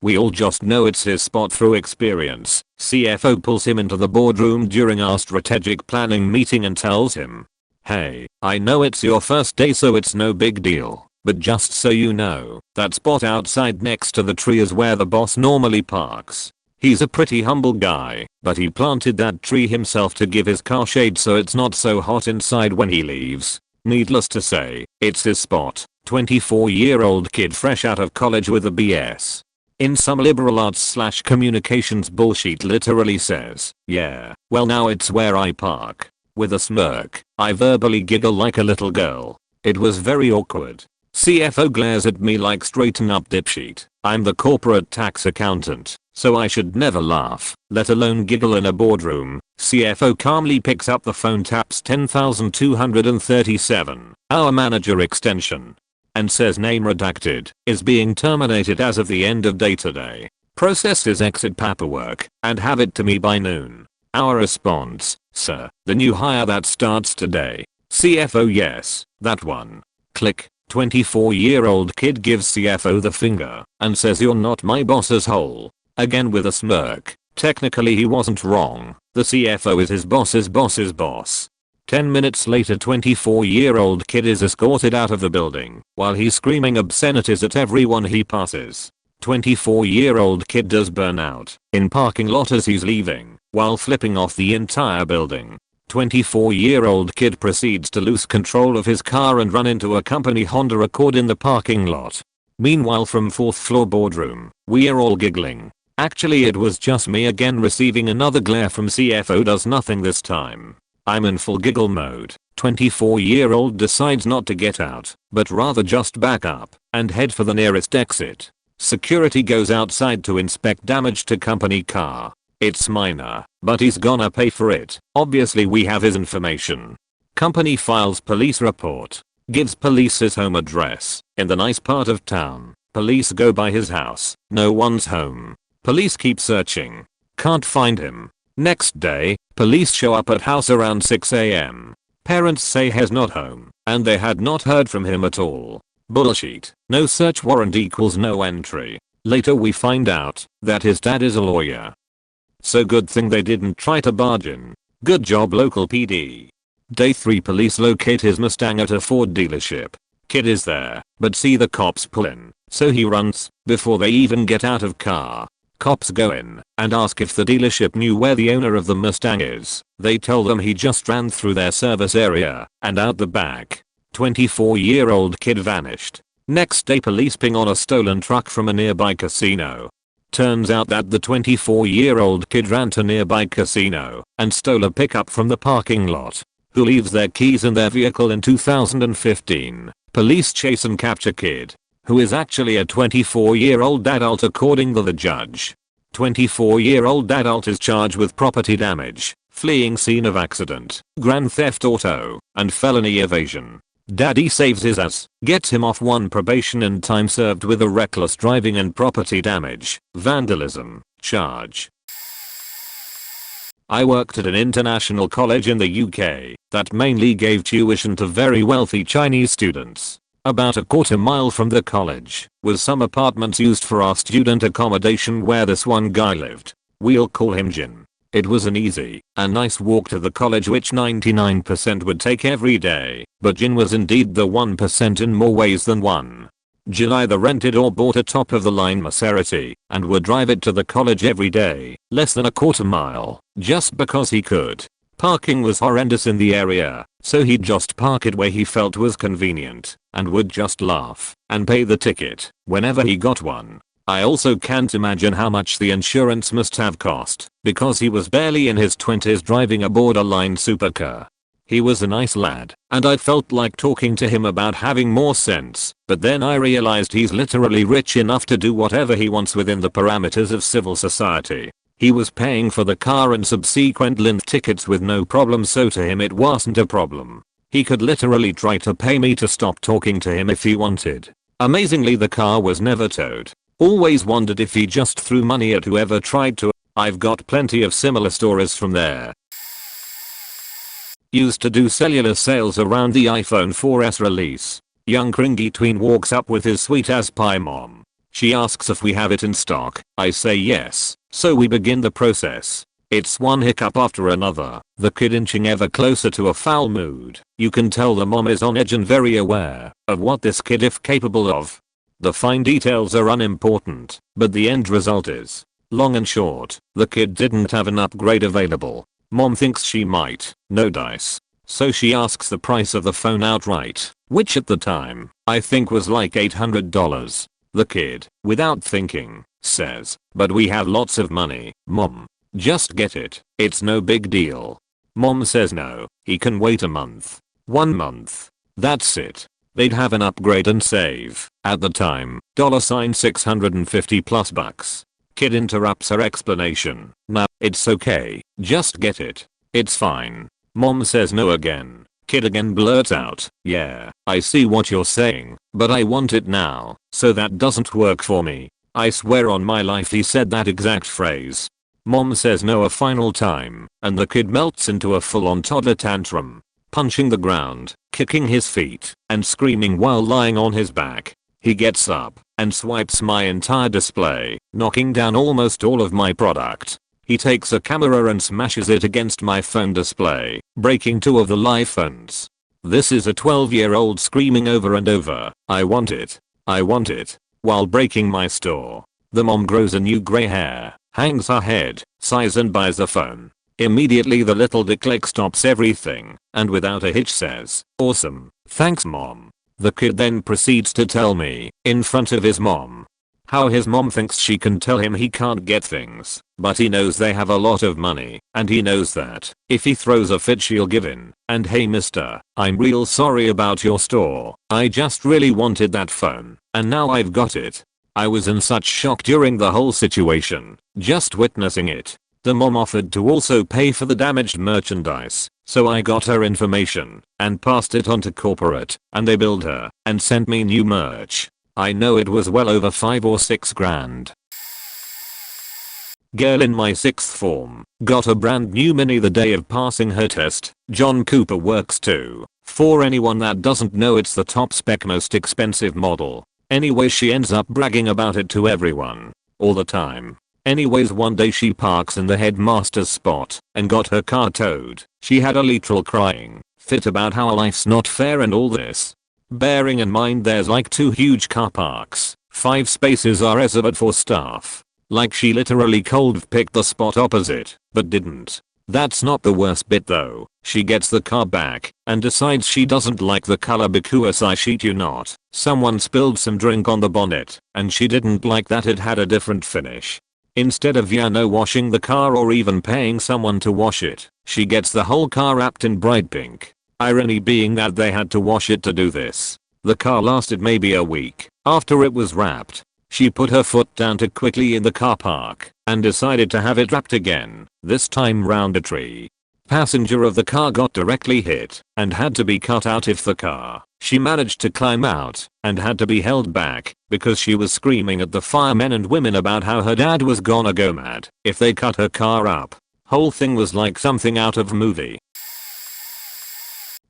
Speaker 1: We all just know it's his spot through experience. CFO pulls him into the boardroom during our strategic planning meeting and tells him, "Hey, I know it's your first day so it's no big deal. But just so you know, that spot outside next to the tree is where the boss normally parks. He's a pretty humble guy, but he planted that tree himself to give his car shade so it's not so hot inside when he leaves. Needless to say, it's his spot." 24-year-old kid fresh out of college with a BS in some liberal arts/communications bullshit literally says, "Yeah, well now it's where I park." With a smirk, I verbally giggle like a little girl. It was very awkward. CFO glares at me like "Straighten up, dipshit. I'm the corporate tax accountant, so I should never laugh, let alone giggle in a boardroom." CFO calmly picks up the phone, taps 10,237, our manager extension, and says "Name redacted, is being terminated as of the end of day today. Process his exit paperwork and have it to me by noon." Our response, "Sir, the new hire that starts today." CFO, "Yes, that one." Click. 24-year-old kid gives CFO the finger and says, "You're not my boss's hole." Again with a smirk. Technically he wasn't wrong. The CFO is his boss's boss. 10 minutes later, 24-year-old kid is escorted out of the building while he's screaming obscenities at everyone he passes. 24-year-old kid does burn out in parking lot as he's leaving while flipping off the entire building. 24-year-old kid proceeds to lose control of his car and run into a company Honda Accord in the parking lot. Meanwhile, from 4th floor boardroom, we're all giggling. Actually it was just me again, receiving another glare from CFO. Does nothing this time. I'm in full giggle mode. 24-year-old decides not to get out, but rather just back up and head for the nearest exit. Security goes outside to inspect damage to company car. It's minor, but he's gonna pay for it. Obviously we have his information. Company files police report. Gives police his home address in the nice part of town. Police go by his house. No one's home. Police keep searching. Can't find him. Next day, police show up at house around 6 AM. Parents say he's not home, and they had not heard from him at all. Bullshit. No search warrant equals no entry. Later we find out that his dad is a lawyer. So good thing they didn't try to barge in. Good job, local PD. Day 3, police locate his Mustang at a Ford dealership. Kid is there, but see the cops pull in, so he runs before they even get out of car. Cops go in and ask if the dealership knew where the owner of the Mustang is. They tell them he just ran through their service area and out the back. 24-year-old kid vanished. Next day, police ping on a stolen truck from a nearby casino. Turns out that the 24-year-old kid ran to nearby casino and stole a pickup from the parking lot. Who leaves their keys in their vehicle in 2015. Police chase and capture kid, who is actually a 24-year-old adult according to the judge. 24-year-old adult is charged with property damage, fleeing scene of accident, grand theft auto, and felony evasion. Daddy saves his ass, gets him off 1 probation and time served with a reckless driving and property damage, vandalism, charge. I worked at an international college in the UK that mainly gave tuition to very wealthy Chinese students. About a quarter mile from the college was some apartments used for our student accommodation where this one guy lived. We'll call him Jin. It was an easy and nice walk to the college which 99% would take every day, but Jin was indeed the 1% in more ways than one. Jin either rented or bought a top-of-the-line Maserati and would drive it to the college every day, less than a quarter mile, just because he could. Parking was horrendous in the area, so he'd just park it where he felt was convenient, and would just laugh and pay the ticket whenever he got one. I also can't imagine how much the insurance must have cost, because he was barely in his 20s driving a borderline supercar. He was a nice lad, and I felt like talking to him about having more sense, but then I realized he's literally rich enough to do whatever he wants within the parameters of civil society. He was paying for the car and subsequent lift tickets with no problem, so to him it wasn't a problem. He could literally try to pay me to stop talking to him if he wanted. Amazingly, the car was never towed. Always wondered if he just threw money at whoever tried to. I've got plenty of similar stories from there. Used to do cellular sales around the iPhone 4S release. Young cringy tween walks up with his sweet as pie mom. She asks if we have it in stock. I say yes, so we begin the process. It's one hiccup after another, the kid inching ever closer to a foul mood. You can tell the mom is on edge and very aware of what this kid is capable of. The fine details are unimportant, but the end result is. Long and short, the kid didn't have an upgrade available. Mom thinks she might, no dice. So she asks the price of the phone outright, which at the time, I think was like $800. The kid, without thinking, says, "But we have lots of money, Mom. Just get it, it's no big deal." Mom says no, he can wait a month. 1 month. That's it. They'd have an upgrade and save, at the time, $650+ Kid interrupts her explanation. "Nah, it's okay, just get it. It's fine." Mom says no again. Kid again blurts out, "Yeah, I see what you're saying, but I want it now, so that doesn't work for me." I swear on my life he said that exact phrase. Mom says no a final time, and the kid melts into a full-on toddler tantrum, punching the ground, kicking his feet, and screaming while lying on his back. He gets up and swipes my entire display, knocking down almost all of my product. He takes a camera and smashes it against my phone display, breaking 2 of the live phones. This is a 12-year-old screaming over and over, "I want it. I want it," while breaking my store. The mom grows a new gray hair, hangs her head, sighs and buys the phone. Immediately the little dicklick stops everything, and without a hitch says, "Awesome, thanks Mom." The kid then proceeds to tell me, in front of his mom, how his mom thinks she can tell him he can't get things, but he knows they have a lot of money, and he knows that if he throws a fit she'll give in, and "Hey mister, I'm real sorry about your store. I just really wanted that phone, and now I've got it." I was in such shock during the whole situation, just witnessing it. The mom offered to also pay for the damaged merchandise, so I got her information and passed it on to corporate, and they billed her and sent me new merch. I know it was well over 5 or 6 grand. Girl in my 6th form got a brand new Mini the day of passing her test. John Cooper works too. For anyone that doesn't know, it's the top spec most expensive model. Anyway, she ends up bragging about it to everyone all the time. Anyways, one day she parks in the headmaster's spot and got her car towed. She had a literal crying fit about how life's not fair and all this. Bearing in mind there's like 2 huge car parks, 5 spaces are reserved for staff. Like she literally cold picked the spot opposite, but didn't. That's not the worst bit though. She gets the car back and decides she doesn't like the color because I shit you not, Someone spilled some drink on the bonnet, and she didn't like that it had a different finish. Instead of washing the car or even paying someone to wash it, she gets the whole car wrapped in bright pink. Irony being that they had to wash it to do this. The car lasted maybe a week. After it was wrapped, she put her foot down too quickly in the car park and decided to have it wrapped again, this time round a tree. Passenger of the car got directly hit and had to be cut out of the car. She managed to climb out and had to be held back because she was screaming at the firemen and women about how her dad was gonna go mad if they cut her car up. Whole thing was like something out of a movie.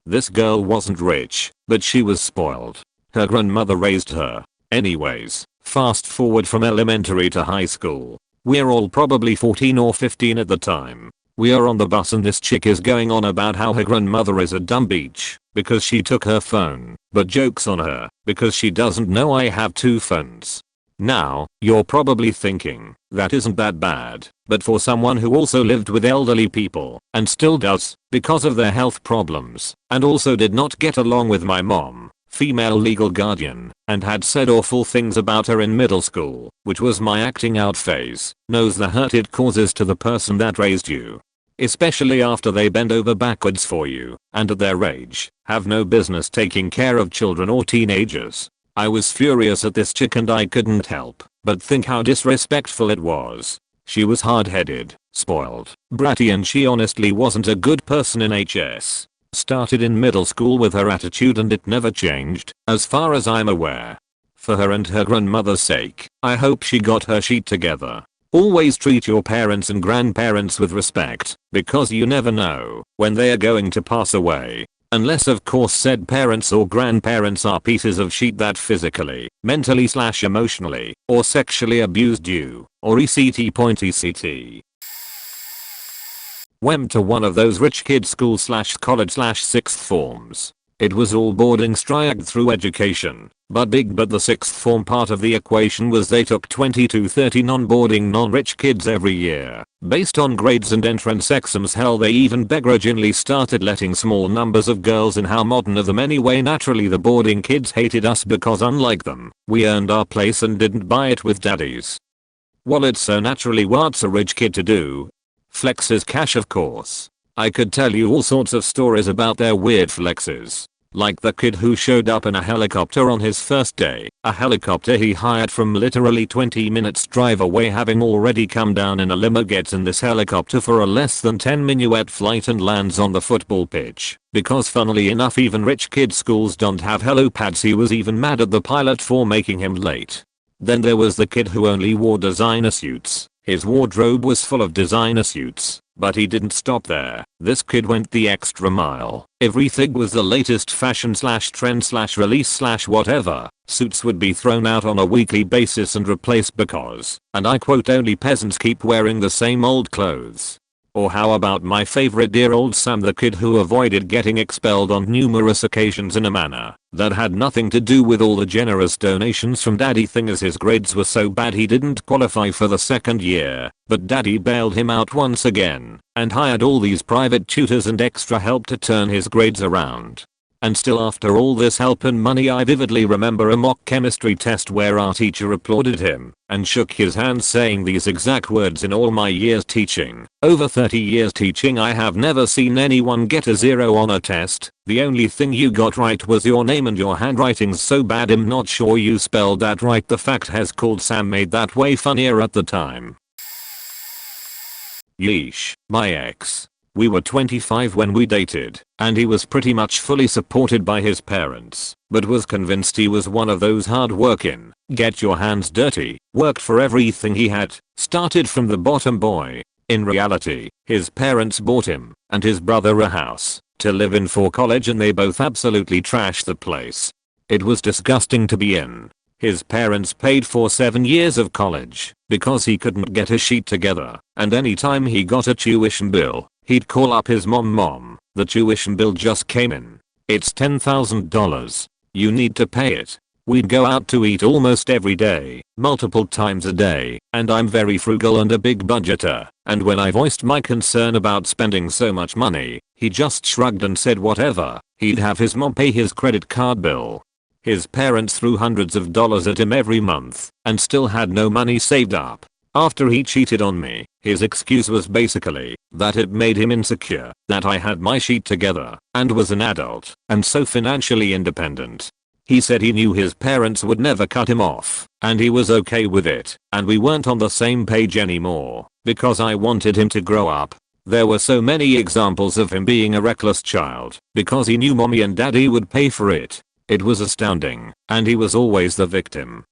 Speaker 1: This girl wasn't rich, but she was spoiled. Her grandmother raised her. Anyways, fast forward from elementary to high school. We're all probably 14 or 15 at the time. We are on the bus and this chick is going on about how her grandmother is a dumb bitch because she took her phone, but joke's on her because she doesn't know I have 2 phones. Now, you're probably thinking, that isn't that bad, but for someone who also lived with elderly people, and still does, because of their health problems, and also did not get along with my mom, female legal guardian, and had said awful things about her in middle school, which was my acting out phase, knows the hurt it causes to the person that raised you. Especially after they bend over backwards for you, and at their age, have no business taking care of children or teenagers. I was furious at this chick and I couldn't help but think how disrespectful it was. She was hard-headed, spoiled, bratty, and she honestly wasn't a good person in HS. Started in middle school with her attitude and it never changed, as far as I'm aware. For her and her grandmother's sake, I hope she got her shit together. Always treat your parents and grandparents with respect, because you never know when they are going to pass away. Unless of course said parents or grandparents are pieces of shit that physically, mentally/emotionally, or sexually abused you, or ECT. Went to one of those rich kid school/college/sixth forms. It was all boarding striagged through education, but the sixth form part of the equation was they took 20 to 30 non-boarding non-rich kids every year. Based on grades and entrance exams, hell, they even begrudgingly started letting small numbers of girls in. How modern of them anyway. Naturally the boarding kids hated us because unlike them, we earned our place and didn't buy it with daddies wallets, so naturally what's a rich kid to do? Flex his cash, of course. I could tell you all sorts of stories about their weird flexes. Like the kid who showed up in a helicopter on his first day, a helicopter he hired from literally 20 minutes drive away, having already come down in a limo, gets in this helicopter for a less than 10 minuet flight and lands on the football pitch. Because funnily enough even rich kid schools don't have helipads, he was even mad at the pilot for making him late. Then there was the kid who only wore designer suits. His wardrobe was full of designer suits, but he didn't stop there. This kid went the extra mile. Everything was the latest fashion/trend/release/whatever. Suits would be thrown out on a weekly basis and replaced because, and I quote, only peasants keep wearing the same old clothes. Or how about my favorite dear old Sam, the kid who avoided getting expelled on numerous occasions in a manner that had nothing to do with all the generous donations from daddy, thing as his grades were so bad he didn't qualify for the second year, but daddy bailed him out once again and hired all these private tutors and extra help to turn his grades around. And still after all this help and money, I vividly remember a mock chemistry test where our teacher applauded him and shook his hand saying these exact words: in all my years teaching, over 30 years teaching, I have never seen anyone get a 0 on a test. The only thing you got right was your name, and your handwriting's so bad I'm not sure you spelled that right. The fact has called Sam made that way funnier at the time. Yeesh, my ex. We were 25 when we dated, and he was pretty much fully supported by his parents, but was convinced he was one of those hard-working, get your hands dirty, worked for everything he had, started from the bottom boy. In reality, his parents bought him and his brother a house to live in for college, and they both absolutely trashed the place. It was disgusting to be in. His parents paid for 7 years of college because he couldn't get his shit together, and anytime he got a tuition bill, he'd call up his mom, the tuition bill just came in. It's $10,000. You need to pay it. We'd go out to eat almost every day, multiple times a day, and I'm very frugal and a big budgeter, and when I voiced my concern about spending so much money, he just shrugged and said whatever. He'd have his mom pay his credit card bill. His parents threw hundreds of dollars at him every month and still had no money saved up. After he cheated on me, his excuse was basically that it made him insecure that I had my shit together and was an adult and so financially independent. He said he knew his parents would never cut him off and he was okay with it, and we weren't on the same page anymore because I wanted him to grow up. There were so many examples of him being a reckless child because he knew mommy and daddy would pay for it. It was astounding, and he was always the victim.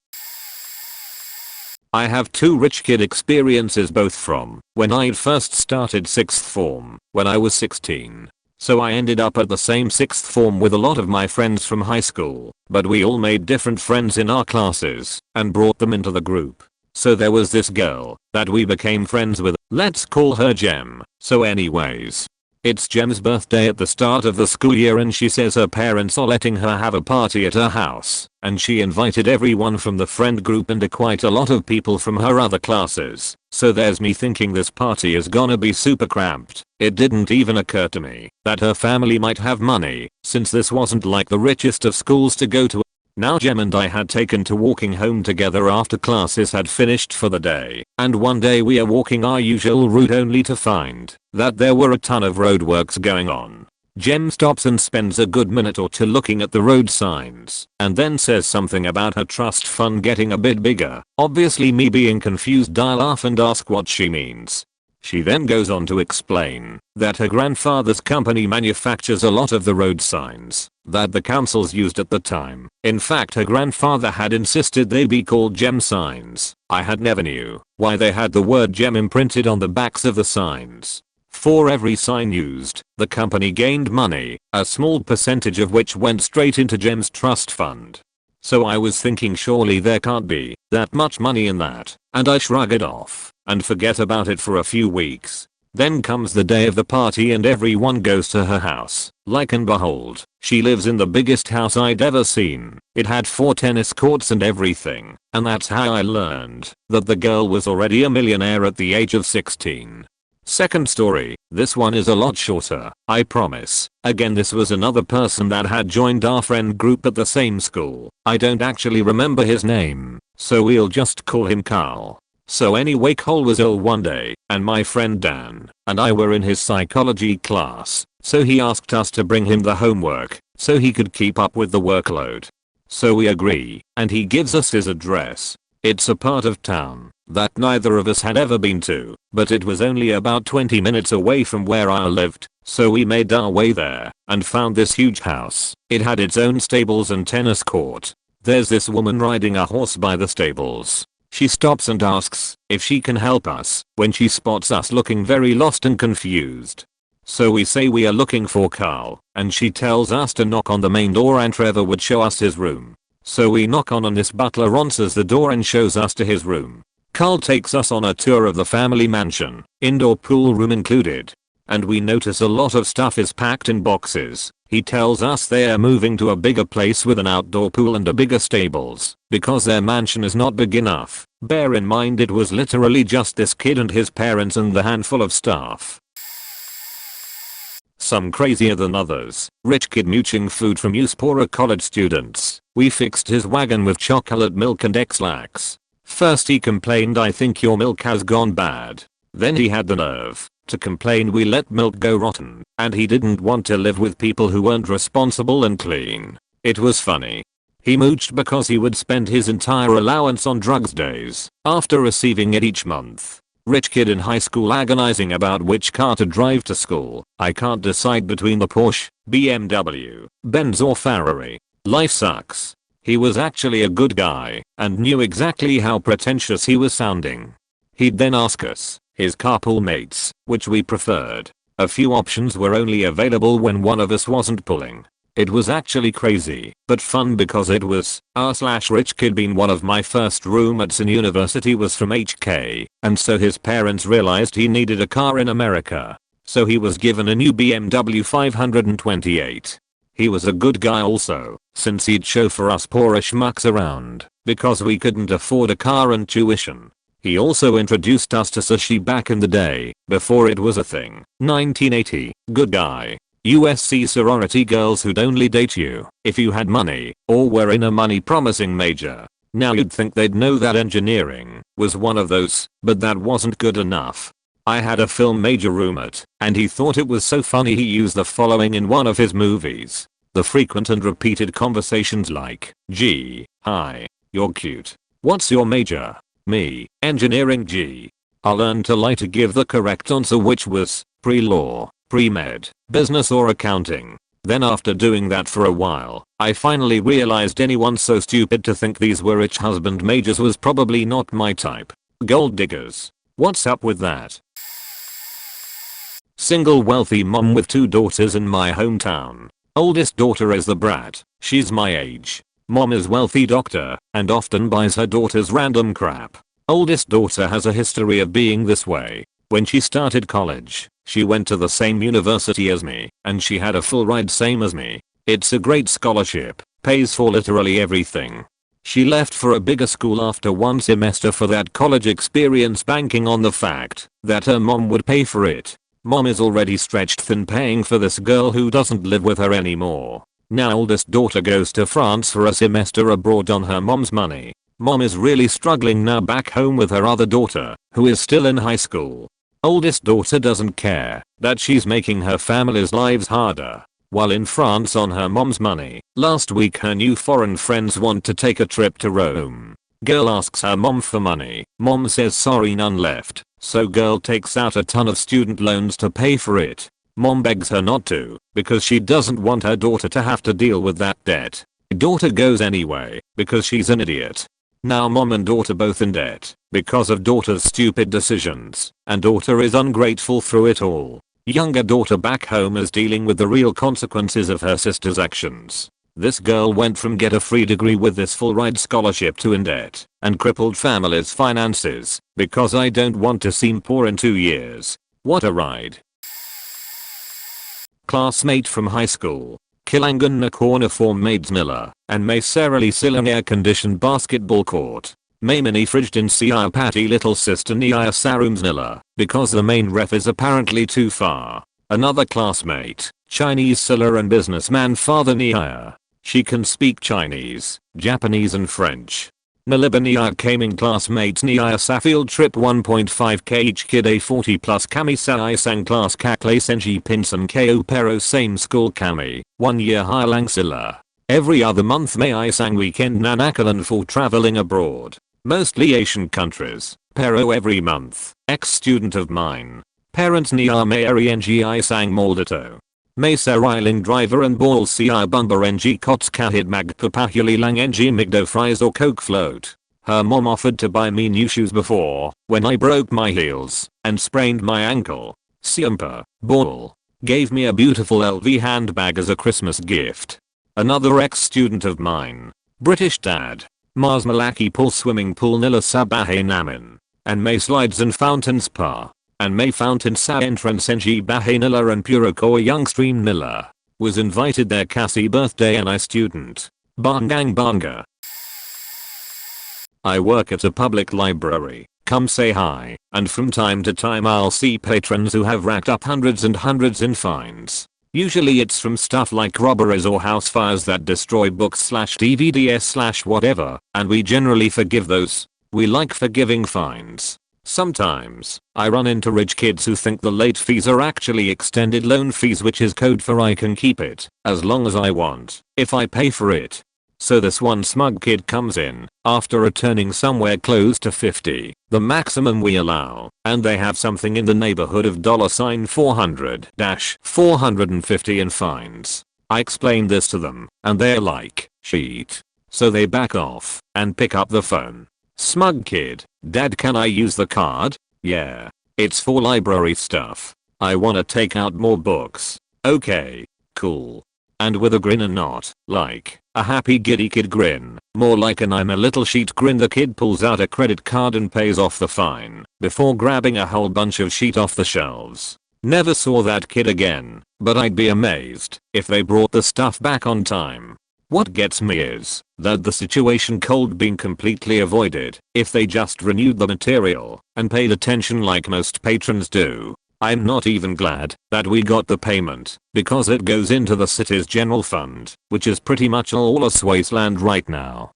Speaker 1: I have two rich kid experiences, both from when I'd first started 6th form when I was 16. So I ended up at the same 6th form with a lot of my friends from high school, but we all made different friends in our classes and brought them into the group. So there was this girl that we became friends with, let's call her Jem. So anyways, it's Jem's birthday at the start of the school year and she says her parents are letting her have a party at her house, and she invited everyone from the friend group and quite a lot of people from her other classes. So there's me thinking this party is gonna be super cramped. It didn't even occur to me that her family might have money, since this wasn't like the richest of schools to go to. Now Jem and I had taken to walking home together after classes had finished for the day, and one day we are walking our usual route only to find that there were a ton of roadworks going on. Jem stops and spends a good minute or two looking at the road signs and then says something about her trust fund getting a bit bigger. Obviously me being confused, I laugh and ask what she means. She then goes on to explain that her grandfather's company manufactures a lot of the road signs that the councils used at the time. In fact, her grandfather had insisted they be called Jem signs. I had never knew why they had the word Jem imprinted on the backs of the signs. For every sign used, the company gained money, a small percentage of which went straight into Jem's trust fund. So I was thinking surely there can't be that much money in that, and I shrug it off and forget about it for a few weeks. Then comes the day of the party and everyone goes to her house. Like and behold, she lives in the biggest house I'd ever seen. It had 4 tennis courts and everything, and that's how I learned that the girl was already a millionaire at the age of 16. Second story, this one is a lot shorter, I promise. Again, this was another person that had joined our friend group at the same school. I don't actually remember his name, so we'll just call him Carl. So anyway, Cole was ill one day, and my friend Dan and I were in his psychology class, so he asked us to bring him the homework so he could keep up with the workload. So we agree, and he gives us his address. It's a part of town that neither of us had ever been to, but it was only about 20 minutes away from where I lived, so we made our way there and found this huge house. It had its own stables and tennis court. There's this woman riding a horse by the stables. She stops and asks if she can help us when she spots us looking very lost and confused. So we say we are looking for Carl, and she tells us to knock on the main door and Trevor would show us his room. So we knock on and this butler answers the door and shows us to his room. Carl takes us on a tour of the family mansion, indoor pool room included. And we notice a lot of stuff is packed in boxes. He tells us they are moving to a bigger place with an outdoor pool and a bigger stables because their mansion is not big enough. Bear in mind it was literally just this kid and his parents and the handful of staff. Some crazier than others. Rich kid mooching food from us poorer college students. We fixed his wagon with chocolate milk and X-Lax. First he complained, I think your milk has gone bad. Then he had the nerve to complain we let milk go rotten, and he didn't want to live with people who weren't responsible and clean. It was funny. He mooched because he would spend his entire allowance on drugs days after receiving it each month. Rich kid in high school agonizing about which car to drive to school. I can't decide between the Porsche, BMW, Benz or Ferrari. Life sucks. He was actually a good guy and knew exactly how pretentious he was sounding. He'd then ask us, his carpool mates, which we preferred. A few options were only available when one of us wasn't pulling. It was actually crazy, but fun because it was r/rich kid being one of my first roommates in university was from HK, and so his parents realized he needed a car in America. So he was given a new BMW 528. He was a good guy also, since he'd chauffeur us poor schmucks around, because we couldn't afford a car and tuition. He also introduced us to sushi back in the day, before it was a thing. 1980, good guy. USC sorority girls who'd only date you if you had money or were in a money promising major. Now you'd think they'd know that engineering was one of those, but that wasn't good enough. I had a film major roommate, and he thought it was so funny he used the following in one of his movies. The frequent and repeated conversations like, "Gee, hi, you're cute. What's your major?" Me, engineering. Gee. I'll learn to lie to give the correct answer, which was pre-law, pre-med, business or accounting. Then after doing that for a while, I finally realized anyone so stupid to think these were rich husband majors was probably not my type. Gold diggers. What's up with that? Single wealthy mom with 2 daughters in my hometown. Oldest daughter is the brat. She's my age. Mom is wealthy doctor and often buys her daughters random crap. Oldest daughter has a history of being this way. When she started college, she went to the same university as me, and she had a full ride same as me. It's a great scholarship, pays for literally everything. She left for a bigger school after 1 semester for that college experience, banking on the fact that her mom would pay for it. Mom is already stretched thin paying for this girl who doesn't live with her anymore. Now oldest daughter goes to France for a semester abroad on her mom's money. Mom is really struggling now back home with her other daughter, who is still in high school. Oldest daughter doesn't care that she's making her family's lives harder while in France on her mom's money. Last week her new foreign friends want to take a trip to Rome. Girl asks her mom for money. Mom says sorry, none left. So girl takes out a ton of student loans to pay for it. Mom begs her not to because she doesn't want her daughter to have to deal with that debt. Daughter goes anyway because she's an idiot. Now mom and daughter both in debt because of daughter's stupid decisions, and daughter is ungrateful through it all. Younger daughter back home is dealing with the real consequences of her sister's actions. This girl went from get a free degree with this full ride scholarship to in debt and crippled family's finances because I don't want to seem poor in 2 years. What a ride. Classmate from high school. Kilangan na corner for maids Miller and may Sarali silang air-conditioned basketball court. May mini fridged in siya patty little sister niya sarooms nila because the main ref is apparently too far. Another classmate, Chinese seller and businessman father niya. She can speak Chinese, Japanese and French. Nalibaniya gaming classmates niya sa field trip 1.5k each kid a 40 plus kami sa isang class kakle senji pinsan ko pero same school kami, 1 year high lang sila. Every other month may isang weekend nanakalan for traveling abroad. Mostly Asian countries, pero every month, ex-student of mine. Parents niya may ng isang moldito. May sariling driver and ball siya bumba ng kots kahit magpapahuli lang ng migdo fries or coke float. Her mom offered to buy me new shoes before, when I broke my heels and sprained my ankle. Siampa, ball. Gave me a beautiful LV handbag as a Christmas gift. Another ex-student of mine. British dad. Mars Malaki pool swimming pool nila sa bahay namin. And may slides and fountains pa. And may fountain sa entrance ng bahay nila and puro ko young stream nila. Was invited there kasi birthday and I student. Bangang banga. I work at a public library. Come say hi, and from time to time I'll see patrons who have racked up hundreds and hundreds in fines. Usually it's from stuff like robberies or house fires that destroy books/DVDs/whatever, and we generally forgive those. We like forgiving fines. Sometimes, I run into rich kids who think the late fees are actually extended loan fees, which is code for I can keep it as long as I want if I pay for it. So this one smug kid comes in after returning somewhere close to 50, the maximum we allow, and they have something in the neighborhood of $400-450 in fines. I explain this to them, and they're like, shit. So they back off and pick up the phone. Smug kid, dad, can I use the card? Yeah. It's for library stuff. I wanna take out more books. Okay. Cool. And with a grin and not like a happy giddy kid grin, more like an I'm a little sheet grin, the kid pulls out a credit card and pays off the fine before grabbing a whole bunch of sheet off the shelves. Never saw that kid again, but I'd be amazed if they brought the stuff back on time. What gets me is that the situation could been completely avoided if they just renewed the material and paid attention like most patrons do. I'm not even glad that we got the payment because it goes into the city's general fund, which is pretty much all a wasteland right now.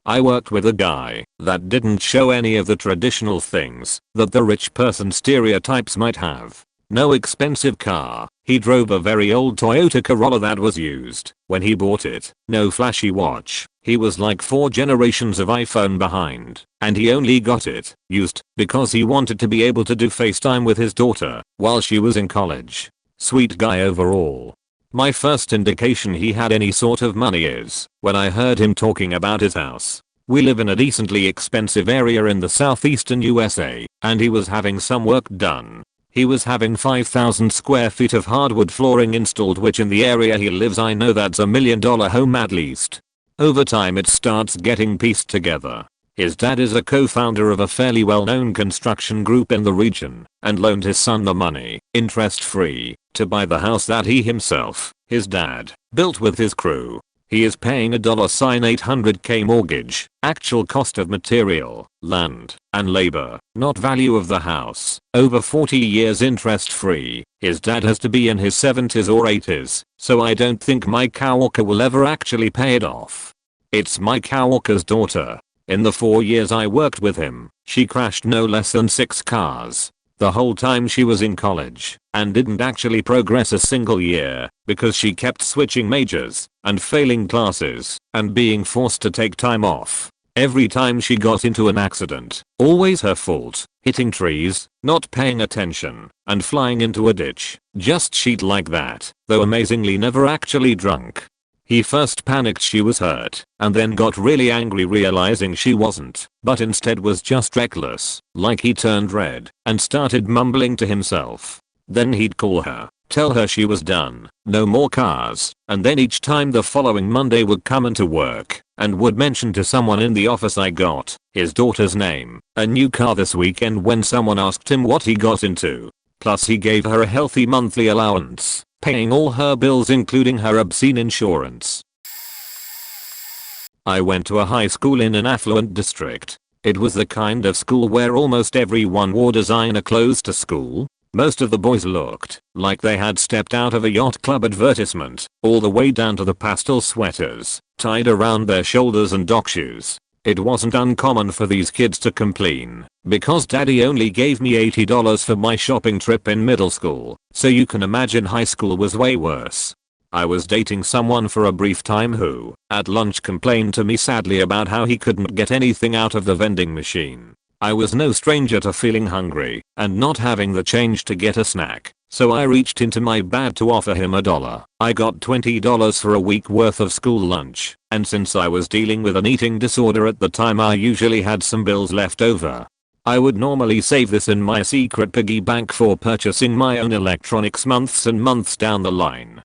Speaker 1: I worked with a guy that didn't show any of the traditional things that the rich person stereotypes might have. No expensive car, he drove a very old Toyota Corolla that was used when he bought it. No flashy watch, he was like 4 generations of iPhone behind, and he only got it used because he wanted to be able to do FaceTime with his daughter while she was in college. Sweet guy overall. My first indication he had any sort of money is when I heard him talking about his house. We live in a decently expensive area in the southeastern USA, and he was having some work done. He was having 5,000 square feet of hardwood flooring installed, which in the area he lives I know that's $1 million home at least. Over time it starts getting pieced together. His dad is a co-founder of a fairly well-known construction group in the region and loaned his son the money, interest-free, to buy the house that he himself, his dad, built with his crew. He is paying a $800K mortgage, actual cost of material, land, and labor, not value of the house, over 40 years interest-free. His dad has to be in his 70s or 80s, so I don't think my coworker will ever actually pay it off. It's my coworker's daughter. In the 4 years I worked with him, she crashed no less than 6 cars. The whole time she was in college, and didn't actually progress a single year because she kept switching majors and failing classes and being forced to take time off. Every time she got into an accident, always her fault, hitting trees, not paying attention, and flying into a ditch. Just shit like that, though amazingly never actually drunk. He first panicked she was hurt, and then got really angry realizing she wasn't, but instead was just reckless, like he turned red, and started mumbling to himself. Then he'd call her, tell her she was done, no more cars, and then each time the following Monday would come into work, and would mention to someone in the office I got his daughter's name, a new car this weekend when someone asked him what he got into. Plus he gave her a healthy monthly allowance, paying all her bills including her obscene insurance. I went to a high school in an affluent district. It was the kind of school where almost everyone wore designer clothes to school. Most of the boys looked like they had stepped out of a yacht club advertisement, all the way down to the pastel sweaters tied around their shoulders and dock shoes. It wasn't uncommon for these kids to complain because daddy only gave me $80 for my shopping trip in middle school, so you can imagine high school was way worse. I was dating someone for a brief time who, at lunch, complained to me sadly about how he couldn't get anything out of the vending machine. I was no stranger to feeling hungry and not having the change to get a snack, so I reached into my bag to offer him $1. I got $20 for a week worth of school lunch, and since I was dealing with an eating disorder at the time I usually had some bills left over. I would normally save this in my secret piggy bank for purchasing my own electronics months and months down the line.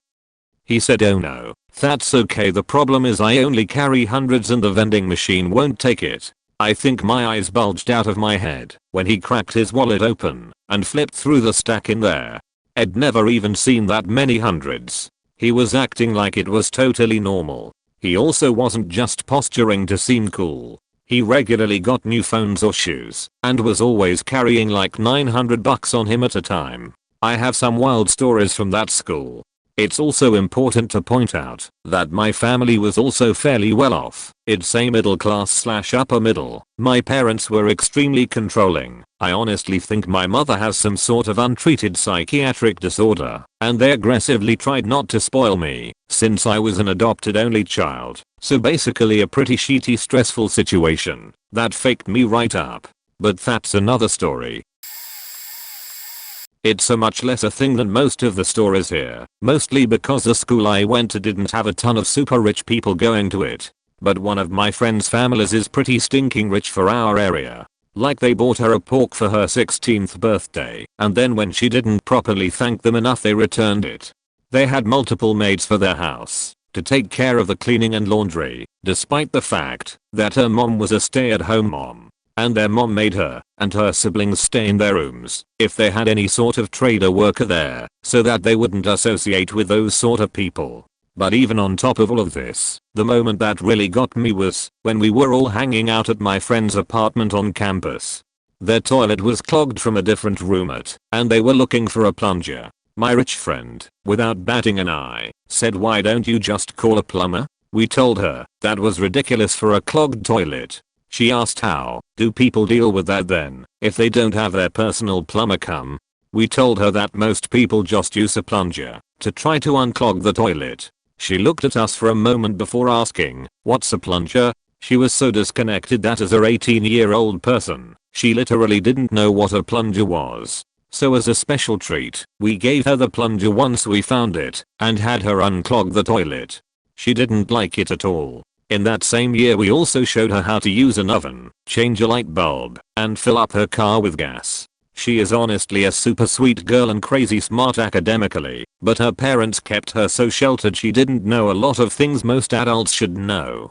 Speaker 1: He said, oh no, that's okay, the problem is I only carry hundreds and the vending machine won't take it. I think my eyes bulged out of my head when he cracked his wallet open and flipped through the stack in there. I'd never even seen that many hundreds. He was acting like it was totally normal. He also wasn't just posturing to seem cool. He regularly got new phones or shoes and was always carrying like $900 on him at a time. I have some wild stories from that school. It's also important to point out that my family was also fairly well off. It's a middle class / upper middle. My parents were extremely controlling. I honestly think my mother has some sort of untreated psychiatric disorder, and they aggressively tried not to spoil me since I was an adopted only child. So basically a pretty shitty stressful situation that faked me right up. But that's another story. It's a much lesser thing than most of the stories here, mostly because the school I went to didn't have a ton of super rich people going to it. But one of my friend's families is pretty stinking rich for our area. Like they bought her a pork for her 16th birthday, and then when she didn't properly thank them enough they returned it. They had multiple maids for their house to take care of the cleaning and laundry, despite the fact that her mom was a stay-at-home mom. And their mom made her and her siblings stay in their rooms if they had any sort of trader worker there so that they wouldn't associate with those sort of people. But even on top of all of this, the moment that really got me was when we were all hanging out at my friend's apartment on campus. Their toilet was clogged from a different roommate, and they were looking for a plunger. My rich friend, without batting an eye, said, "Why don't you just call a plumber?" We told her that was ridiculous for a clogged toilet. She asked, "How do people deal with that then, if they don't have their personal plumber come?" We told her that most people just use a plunger to try to unclog the toilet. She looked at us for a moment before asking, "What's a plunger?" She was so disconnected that as a 18-year-old person, she literally didn't know what a plunger was. So as a special treat, we gave her the plunger once we found it and had her unclog the toilet. She didn't like it at all. In that same year we also showed her how to use an oven, change a light bulb, and fill up her car with gas. She is honestly a super sweet girl and crazy smart academically, but her parents kept her so sheltered she didn't know a lot of things most adults should know.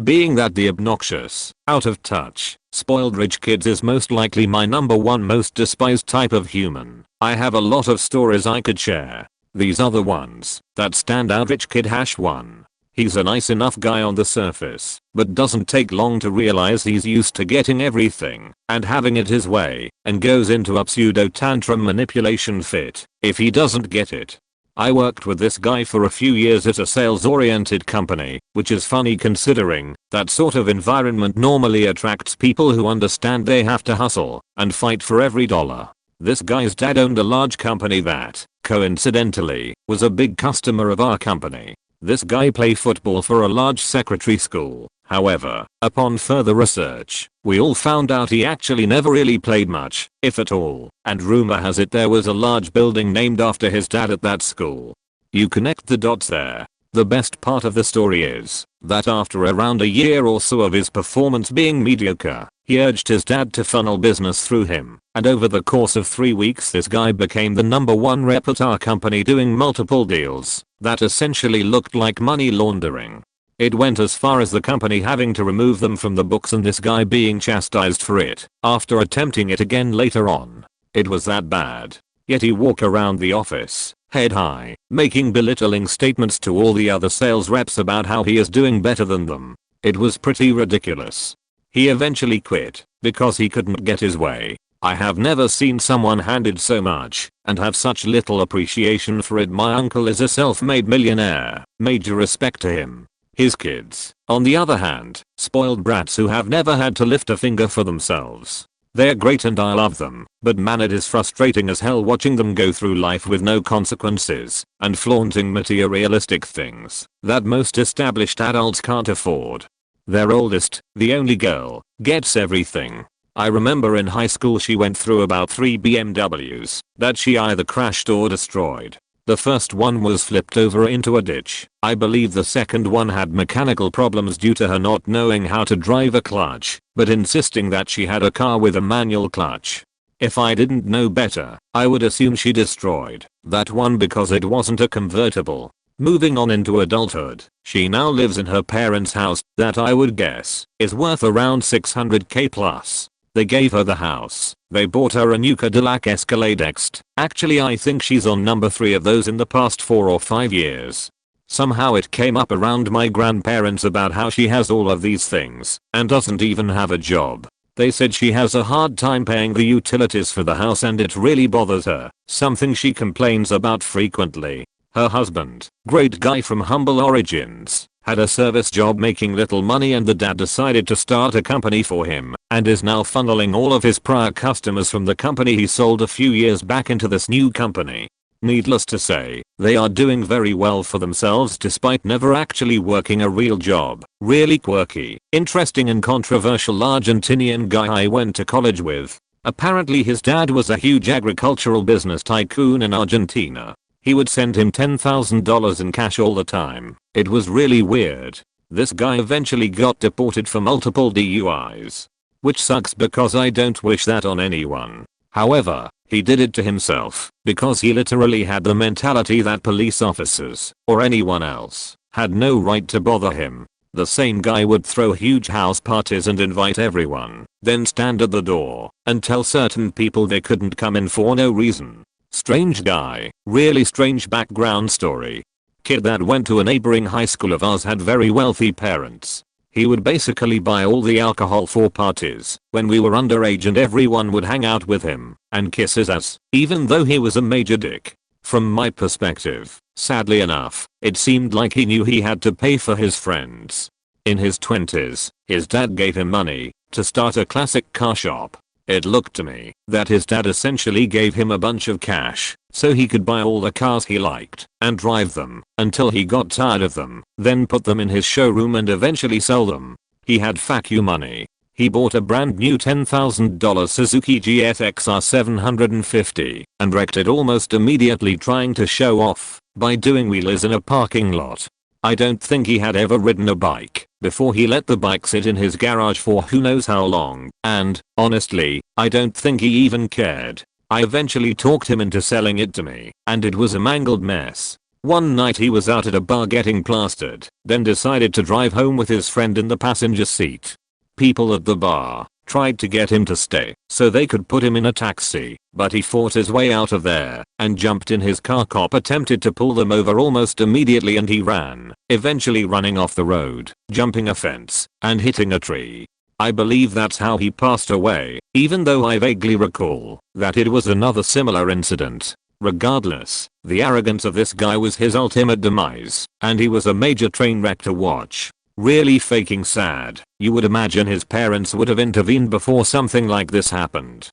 Speaker 1: Being that the obnoxious, out of touch, spoiled rich kids is most likely my number one most despised type of human. I have a lot of stories I could share. These are the ones that stand out. Rich kid #1. He's a nice enough guy on the surface, but doesn't take long to realize he's used to getting everything and having it his way, and goes into a pseudo tantrum manipulation fit if he doesn't get it. I worked with this guy for a few years at a sales-oriented company, which is funny considering that sort of environment normally attracts people who understand they have to hustle and fight for every dollar. This guy's dad owned a large company that, coincidentally, was a big customer of our company. This guy played football for a large secondary school. However, upon further research, we all found out he actually never really played much, if at all, and rumor has it there was a large building named after his dad at that school. You connect the dots there. The best part of the story is that after around a year or so of his performance being mediocre, he urged his dad to funnel business through him, and over the course of 3 weeks this guy became the number one rep at our company doing multiple deals that essentially looked like money laundering. It went as far as the company having to remove them from the books and this guy being chastised for it after attempting it again later on. It was that bad. Yet he walked around the office, head high, making belittling statements to all the other sales reps about how he is doing better than them. It was pretty ridiculous. He eventually quit because he couldn't get his way. I have never seen someone handed so much and have such little appreciation for it. My uncle is a self-made millionaire. Major respect to him. His kids, on the other hand, spoiled brats who have never had to lift a finger for themselves. They're great and I love them, but man, it is frustrating as hell watching them go through life with no consequences and flaunting materialistic things that most established adults can't afford. Their oldest, the only girl, gets everything. I remember in high school she went through about 3 BMWs that she either crashed or destroyed. The first one was flipped over into a ditch. I believe the second one had mechanical problems due to her not knowing how to drive a clutch, but insisting that she had a car with a manual clutch. If I didn't know better, I would assume she destroyed that one because it wasn't a convertible. Moving on into adulthood, she now lives in her parents' house that I would guess is worth around $600k plus. They gave her the house. They bought her a new Cadillac Escalade next. Actually, I think she's on number 3 of those in the past 4 or 5 years. Somehow it came up around my grandparents about how she has all of these things and doesn't even have a job. They said she has a hard time paying the utilities for the house and it really bothers her, something she complains about frequently. Her husband, great guy from humble origins, had a service job making little money and the dad decided to start a company for him and is now funneling all of his prior customers from the company he sold a few years back into this new company. Needless to say, they are doing very well for themselves despite never actually working a real job. Really quirky, interesting and controversial Argentinian guy I went to college with. Apparently his dad was a huge agricultural business tycoon in Argentina. He would send him $10,000 in cash all the time. It was really weird. This guy eventually got deported for multiple DUIs. Which sucks because I don't wish that on anyone. However, he did it to himself because he literally had the mentality that police officers or anyone else had no right to bother him. The same guy would throw huge house parties and invite everyone, then stand at the door and tell certain people they couldn't come in for no reason. Strange guy, really strange background story. Kid that went to a neighboring high school of ours had very wealthy parents. He would basically buy all the alcohol for parties when we were underage, and everyone would hang out with him and kiss his ass, even though he was a major dick. From my perspective, sadly enough, it seemed like he knew he had to pay for his friends. In his 20s, his dad gave him money to start a classic car shop. It looked to me that his dad essentially gave him a bunch of cash so he could buy all the cars he liked and drive them until he got tired of them, then put them in his showroom and eventually sell them. He had fuck you money. He bought a brand new $10,000 Suzuki GSX-R 750 and wrecked it almost immediately, trying to show off by doing wheelies in a parking lot. I don't think he had ever ridden a bike before he let the bike sit in his garage for who knows how long, and, honestly, I don't think he even cared. I eventually talked him into selling it to me, and it was a mangled mess. One night he was out at a bar getting plastered, then decided to drive home with his friend in the passenger seat. People at the bar tried to get him to stay so they could put him in a taxi, but he fought his way out of there and jumped in his car. Cop attempted to pull them over almost immediately and he ran, eventually running off the road, jumping a fence, and hitting a tree. I believe that's how he passed away, even though I vaguely recall that it was another similar incident. Regardless, the arrogance of this guy was his ultimate demise, and he was a major train wreck to watch. Really faking sad. You would imagine his parents would have intervened before something like this happened.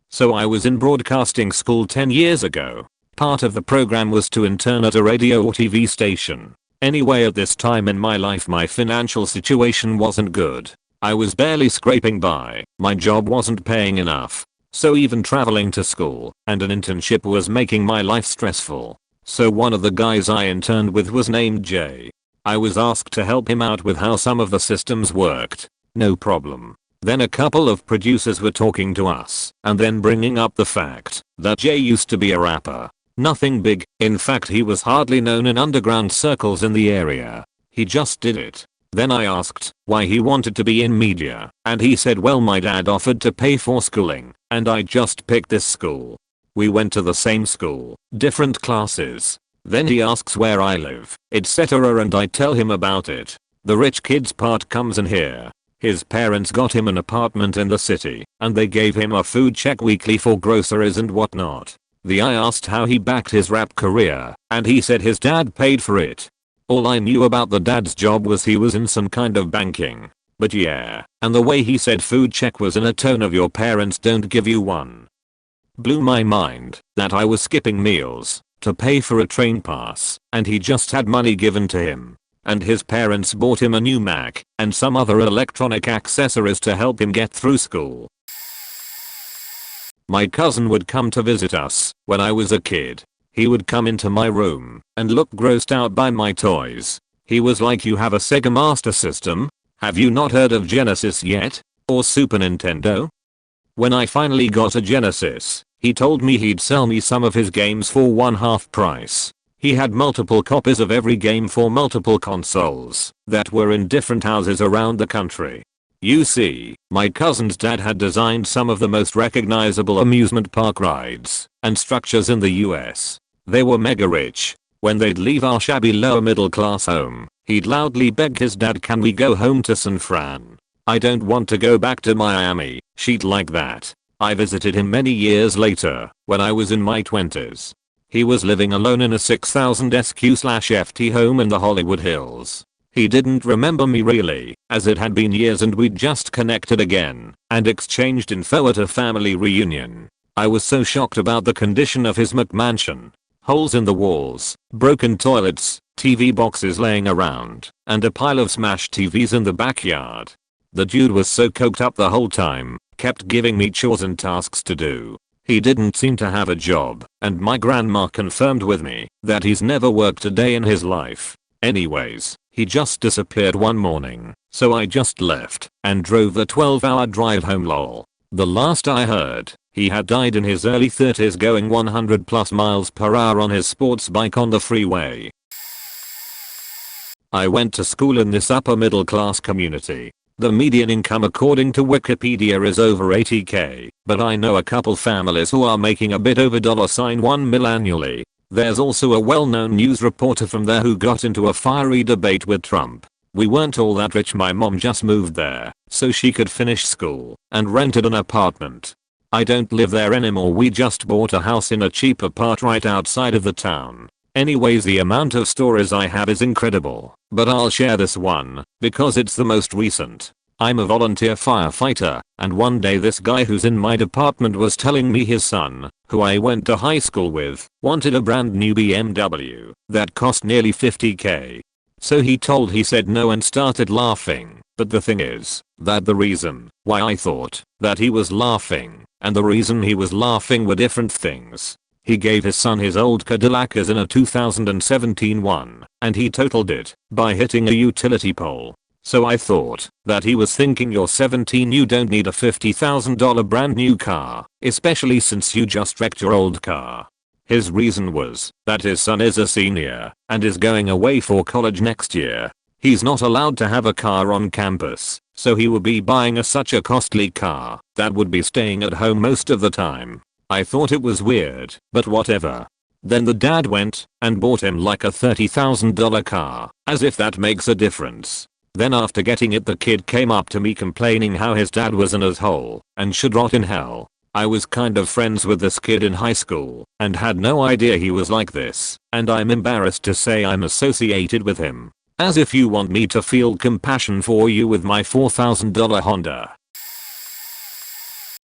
Speaker 1: So I was in broadcasting school 10 years ago. Part of the program was to intern at a radio or TV station. Anyway, at this time in my life my financial situation wasn't good. I was barely scraping by, my job wasn't paying enough. So even traveling to school and an internship was making my life stressful. So one of the guys I interned with was named Jay. I was asked to help him out with how some of the systems worked. No problem. Then a couple of producers were talking to us and then bringing up the fact that Jay used to be a rapper. Nothing big, in fact he was hardly known in underground circles in the area. He just did it. Then I asked why he wanted to be in media, and he said, well, my dad offered to pay for schooling and I just picked this school. We went to the same school, different classes. Then he asks where I live, etc., and I tell him about it. The rich kids part comes in here. His parents got him an apartment in the city and they gave him a food check weekly for groceries and whatnot. I asked how he backed his rap career and he said his dad paid for it. All I knew about the dad's job was he was in some kind of banking. But yeah, and the way he said food check was in a tone of your parents don't give you one. Blew my mind that I was skipping meals to pay for a train pass and he just had money given to him. And his parents bought him a new Mac and some other electronic accessories to help him get through school. My cousin would come to visit us when I was a kid. He would come into my room and look grossed out by my toys. He was like, you have a Sega Master System? Have you not heard of Genesis yet? Or Super Nintendo? When I finally got a Genesis, he told me he'd sell me some of his games for one-half price. He had multiple copies of every game for multiple consoles that were in different houses around the country. You see, my cousin's dad had designed some of the most recognizable amusement park rides and structures in the US. They were mega rich. When they'd leave our shabby lower middle class home, he'd loudly beg his dad, can we go home to San Fran? I don't want to go back to Miami, shit like that. I visited him many years later, when I was in my 20s. He was living alone in a 6000 SQ/FT home in the Hollywood Hills. He didn't remember me really, as it had been years and we'd just connected again and exchanged info at a family reunion. I was so shocked about the condition of his McMansion. Holes in the walls, broken toilets, TV boxes laying around, and a pile of smashed TVs in the backyard. The dude was so coked up the whole time, kept giving me chores and tasks to do. He didn't seem to have a job, and my grandma confirmed with me that he's never worked a day in his life. Anyways, he just disappeared one morning, so I just left and drove the 12-hour drive home. Lol. The last I heard, he had died in his early 30s going 100+ miles per hour on his sports bike on the freeway. I went to school in this upper middle class community. The median income according to Wikipedia is over $80K, but I know a couple families who are making a bit over $1 mil annually. There's also a well-known news reporter from there who got into a fiery debate with Trump. We weren't all that rich. My mom just moved there so she could finish school and rented an apartment. I don't live there anymore. We just bought a house in a cheaper part right outside of the town. Anyways, the amount of stories I have is incredible, but I'll share this one because it's the most recent. I'm a volunteer firefighter, and one day this guy who's in my department was telling me his son, who I went to high school with, wanted a brand new BMW that cost nearly 50k. So he said no and started laughing. But the thing is that the reason why I thought that he was laughing and the reason he was laughing were different things. He gave his son his old Cadillac as in a 2017 one, and he totaled it by hitting a utility pole. So I thought that he was thinking, you're 17, you don't need a $50,000 brand new car, especially since you just wrecked your old car. His reason was that his son is a senior and is going away for college next year. He's not allowed to have a car on campus, so he would be buying such a costly car that would be staying at home most of the time. I thought it was weird, but whatever. Then the dad went and bought him like a $30,000 car, as if that makes a difference. Then after getting it, the kid came up to me complaining how his dad was an asshole and should rot in hell. I was kind of friends with this kid in high school and had no idea he was like this, and I'm embarrassed to say I'm associated with him. As if you want me to feel compassion for you with my $4,000 Honda.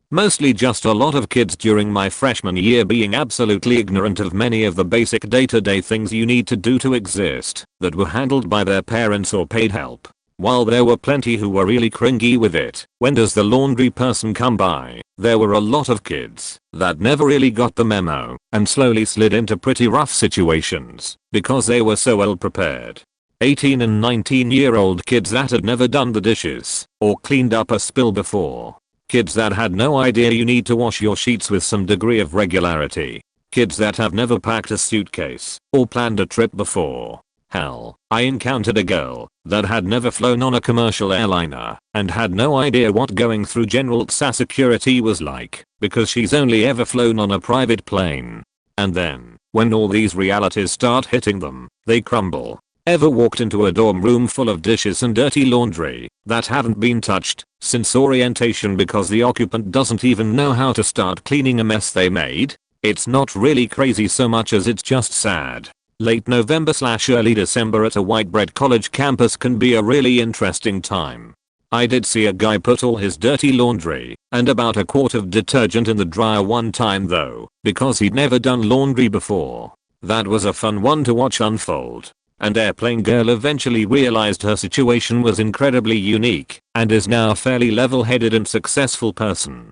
Speaker 1: Mostly just a lot of kids during my freshman year being absolutely ignorant of many of the basic day-to-day things you need to do to exist that were handled by their parents or paid help. While there were plenty who were really cringy with it, when does the laundry person come by, there were a lot of kids that never really got the memo and slowly slid into pretty rough situations because they were so well prepared. 18 and 19-year-old kids that had never done the dishes or cleaned up a spill before. Kids that had no idea you need to wash your sheets with some degree of regularity. Kids that have never packed a suitcase or planned a trip before. Hell, I encountered a girl that had never flown on a commercial airliner and had no idea what going through general TSA security was like because she's only ever flown on a private plane. And then, when all these realities start hitting them, they crumble. Ever walked into a dorm room full of dishes and dirty laundry that haven't been touched since orientation because the occupant doesn't even know how to start cleaning a mess they made? It's not really crazy so much as it's just sad. Late November/early December at a white bread college campus can be a really interesting time. I did see a guy put all his dirty laundry and about a quart of detergent in the dryer one time though, because he'd never done laundry before. That was a fun one to watch unfold. And airplane girl eventually realized her situation was incredibly unique and is now a fairly level-headed and successful person.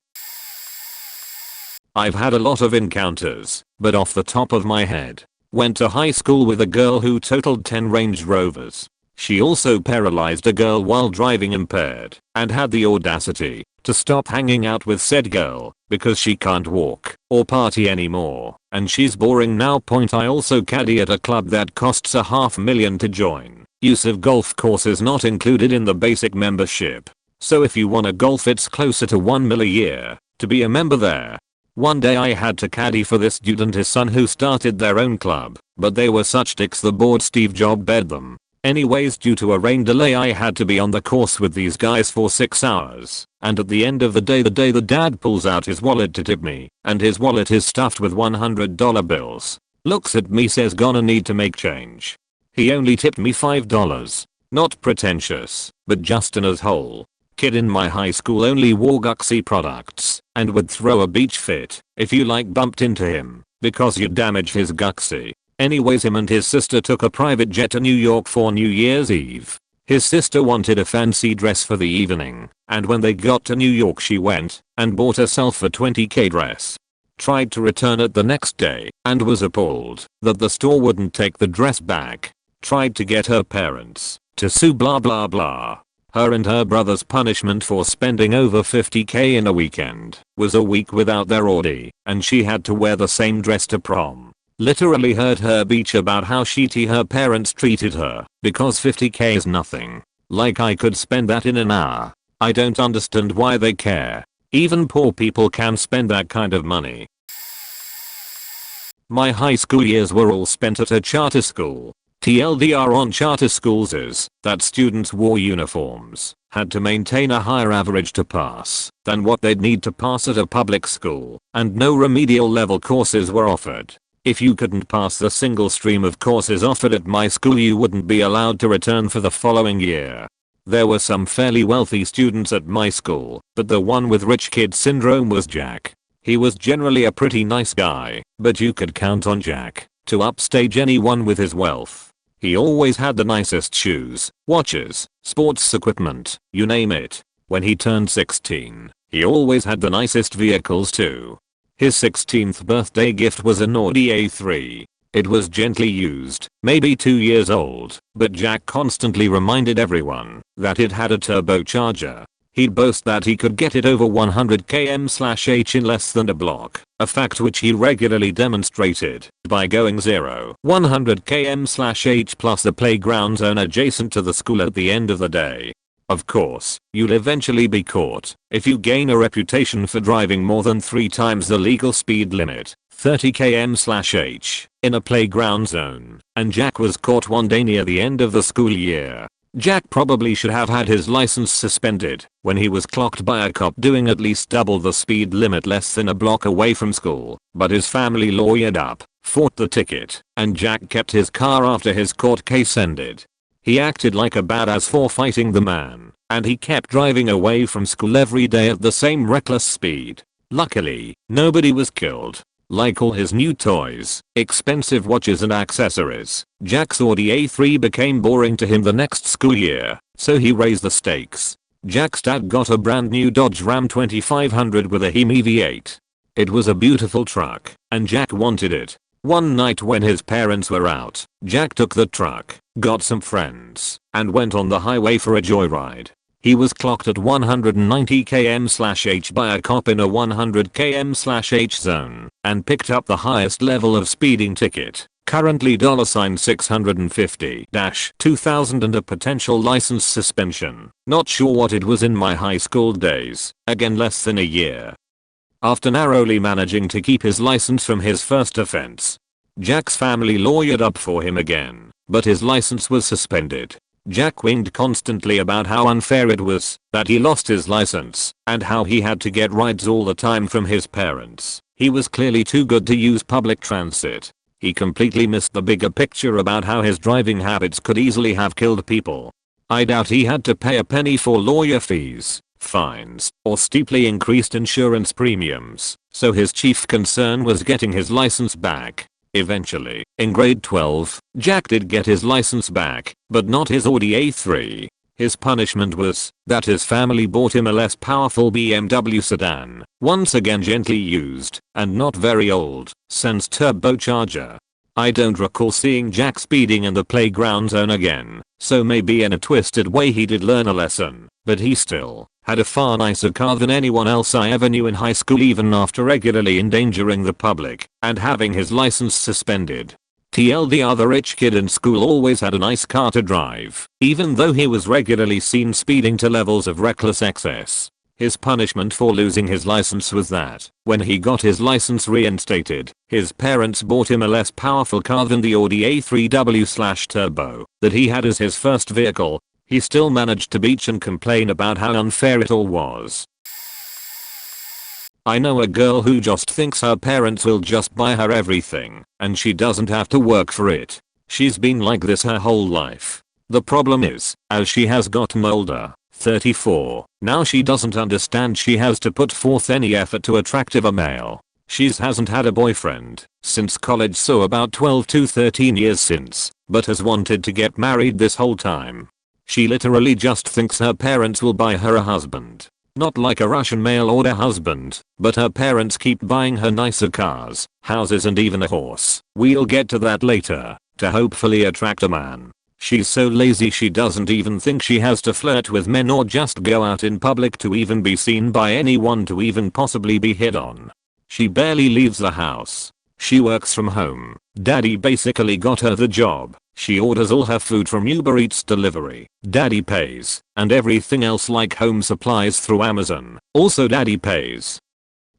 Speaker 1: I've had a lot of encounters, but off the top of my head, went to high school with a girl who totaled 10 Range Rovers. She also paralyzed a girl while driving impaired and had the audacity to stop hanging out with said girl because she can't walk or party anymore and she's boring now. I also caddy at a club that costs $500,000 to join. Use of golf courses not included in the basic membership. So if you wanna golf it's closer to $1 million a year to be a member there. One day I had to caddy for this dude and his son who started their own club, but they were such dicks the bored Steve Jobs bed them. Anyways, due to a rain delay I had to be on the course with these guys for 6 hours, and at the end of the day the dad pulls out his wallet to tip me, and his wallet is stuffed with $100 bills. Looks at me, says gonna need to make change. He only tipped me $5. Not pretentious, but just an asshole. Kid in my high school only wore Guxy products and would throw a beach fit if you bumped into him because you'd damage his Guxy. Anyways, him and his sister took a private jet to New York for New Year's Eve. His sister wanted a fancy dress for the evening, and when they got to New York she went and bought herself a $20k dress. Tried to return it the next day and was appalled that the store wouldn't take the dress back. Tried to get her parents to sue blah blah blah. Her and her brother's punishment for spending over $50k in a weekend was a week without their Audi, and she had to wear the same dress to prom. Literally heard her bitch about how shitty her parents treated her because $50k is nothing. Like I could spend that in an hour. I don't understand why they care. Even poor people can spend that kind of money. My high school years were all spent at a charter school. TLDR on charter schools is that students wore uniforms, had to maintain a higher average to pass than what they'd need to pass at a public school, and no remedial level courses were offered. If you couldn't pass the single stream of courses offered at my school, you wouldn't be allowed to return for the following year. There were some fairly wealthy students at my school, but the one with rich kid syndrome was Jack. He was generally a pretty nice guy, but you could count on Jack to upstage anyone with his wealth. He always had the nicest shoes, watches, sports equipment, you name it. When he turned 16, he always had the nicest vehicles too. His 16th birthday gift was an Audi A3. It was gently used, maybe 2 years old, but Jack constantly reminded everyone that it had a turbocharger. He'd boast that he could get it over 100 km/h in less than a block, a fact which he regularly demonstrated by going 0-100 km/h plus the playground zone adjacent to the school at the end of the day. Of course, you'll eventually be caught if you gain a reputation for driving more than 3 times the legal speed limit, 30 km/h, in a playground zone, and Jack was caught one day near the end of the school year. Jack probably should have had his license suspended when he was clocked by a cop doing at least double the speed limit less than a block away from school, but his family lawyered up, fought the ticket, and Jack kept his car after his court case ended. He acted like a badass for fighting the man, and he kept driving away from school every day at the same reckless speed. Luckily, nobody was killed. Like all his new toys, expensive watches and accessories, Jack's Audi A3 became boring to him the next school year, so he raised the stakes. Jack's dad got a brand new Dodge Ram 2500 with a Hemi V8. It was a beautiful truck, and Jack wanted it. One night when his parents were out, Jack took the truck, got some friends, and went on the highway for a joyride. He was clocked at 190 km/h by a cop in a 100 km/h zone and picked up the highest level of speeding ticket, currently $650-$2,000 and a potential license suspension. Not sure what it was in my high school days, again less than a year. After narrowly managing to keep his license from his first offense, Jack's family lawyered up for him again, but his license was suspended. Jack whined constantly about how unfair it was that he lost his license and how he had to get rides all the time from his parents. He was clearly too good to use public transit. He completely missed the bigger picture about how his driving habits could easily have killed people. I doubt he had to pay a penny for lawyer fees, fines, or steeply increased insurance premiums, so his chief concern was getting his license back. Eventually, in grade 12, Jack did get his license back, but not his Audi A3. His punishment was that his family bought him a less powerful BMW sedan, once again gently used, and not very old, sans turbocharger. I don't recall seeing Jack speeding in the playground zone again, so maybe in a twisted way he did learn a lesson, but he still had a far nicer car than anyone else I ever knew in high school, even after regularly endangering the public and having his license suspended. TLDR, the rich kid in school always had a nice car to drive, even though he was regularly seen speeding to levels of reckless excess. His punishment for losing his license was that, when he got his license reinstated, his parents bought him a less powerful car than the Audi A3W/Turbo that he had as his first vehicle. He still managed to bitch and complain about how unfair it all was. I know a girl who just thinks her parents will just buy her everything, and she doesn't have to work for it. She's been like this her whole life. The problem is, as she has gotten older, 34, now she doesn't understand she has to put forth any effort to attract a male. She hasn't had a boyfriend since college, so about 12 to 13 years since, but has wanted to get married this whole time. She literally just thinks her parents will buy her a husband. Not like a Russian mail order husband, but her parents keep buying her nicer cars, houses and even a horse. We'll get to that later, to hopefully attract a man. She's so lazy she doesn't even think she has to flirt with men or just go out in public to even be seen by anyone to even possibly be hit on. She barely leaves the house. She works from home. Daddy basically got her the job. She orders all her food from Uber Eats delivery. Daddy pays. And everything else like home supplies through Amazon. Also daddy pays.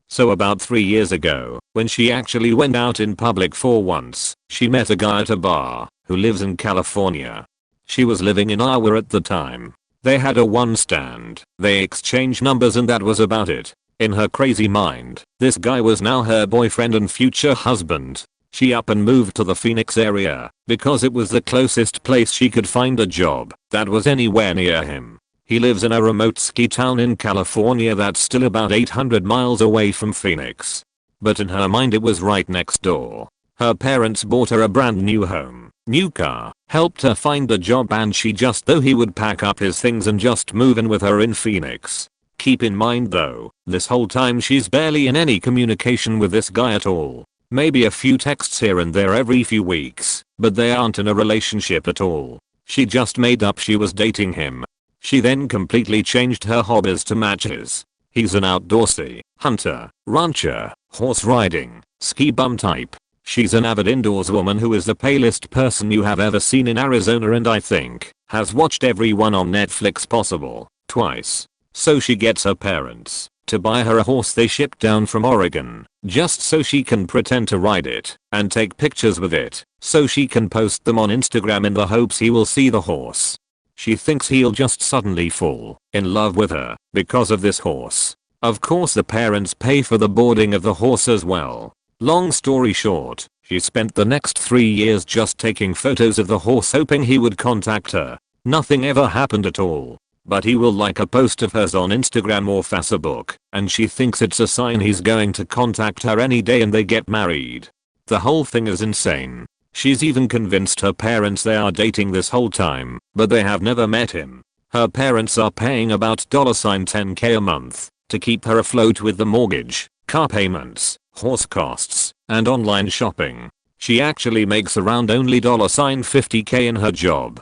Speaker 1: So about 3 years ago, when she actually went out in public for once, she met a guy at a bar who lives in California. She was living in Iowa at the time. They had a one stand, they exchanged numbers and that was about it. In her crazy mind, this guy was now her boyfriend and future husband. She up and moved to the Phoenix area because it was the closest place she could find a job that was anywhere near him. He lives in a remote ski town in California that's still about 800 miles away from Phoenix. But in her mind it was right next door. Her parents bought her a brand new home, new car, helped her find a job and she just thought he would pack up his things and just move in with her in Phoenix. Keep in mind though, this whole time she's barely in any communication with this guy at all. Maybe a few texts here and there every few weeks, but they aren't in a relationship at all. She just made up she was dating him. She then completely changed her hobbies to match his. He's an outdoorsy, hunter, rancher, horse riding, ski bum type. She's an avid indoors woman who is the palest person you have ever seen in Arizona and I think has watched every one on Netflix possible, twice. So she gets her parents to buy her a horse they shipped down from Oregon, just so she can pretend to ride it and take pictures with it, so she can post them on Instagram in the hopes he will see the horse. She thinks he'll just suddenly fall in love with her because of this horse. Of course the parents pay for the boarding of the horse as well. Long story short, she spent the next 3 years just taking photos of the horse hoping he would contact her. Nothing ever happened at all. But he will like a post of hers on Instagram or Facebook, and she thinks it's a sign he's going to contact her any day and they get married. The whole thing is insane. She's even convinced her parents they are dating this whole time, but they have never met him. Her parents are paying about $10K a month to keep her afloat with the mortgage, car payments, horse costs, and online shopping. She actually makes around only $50K in her job.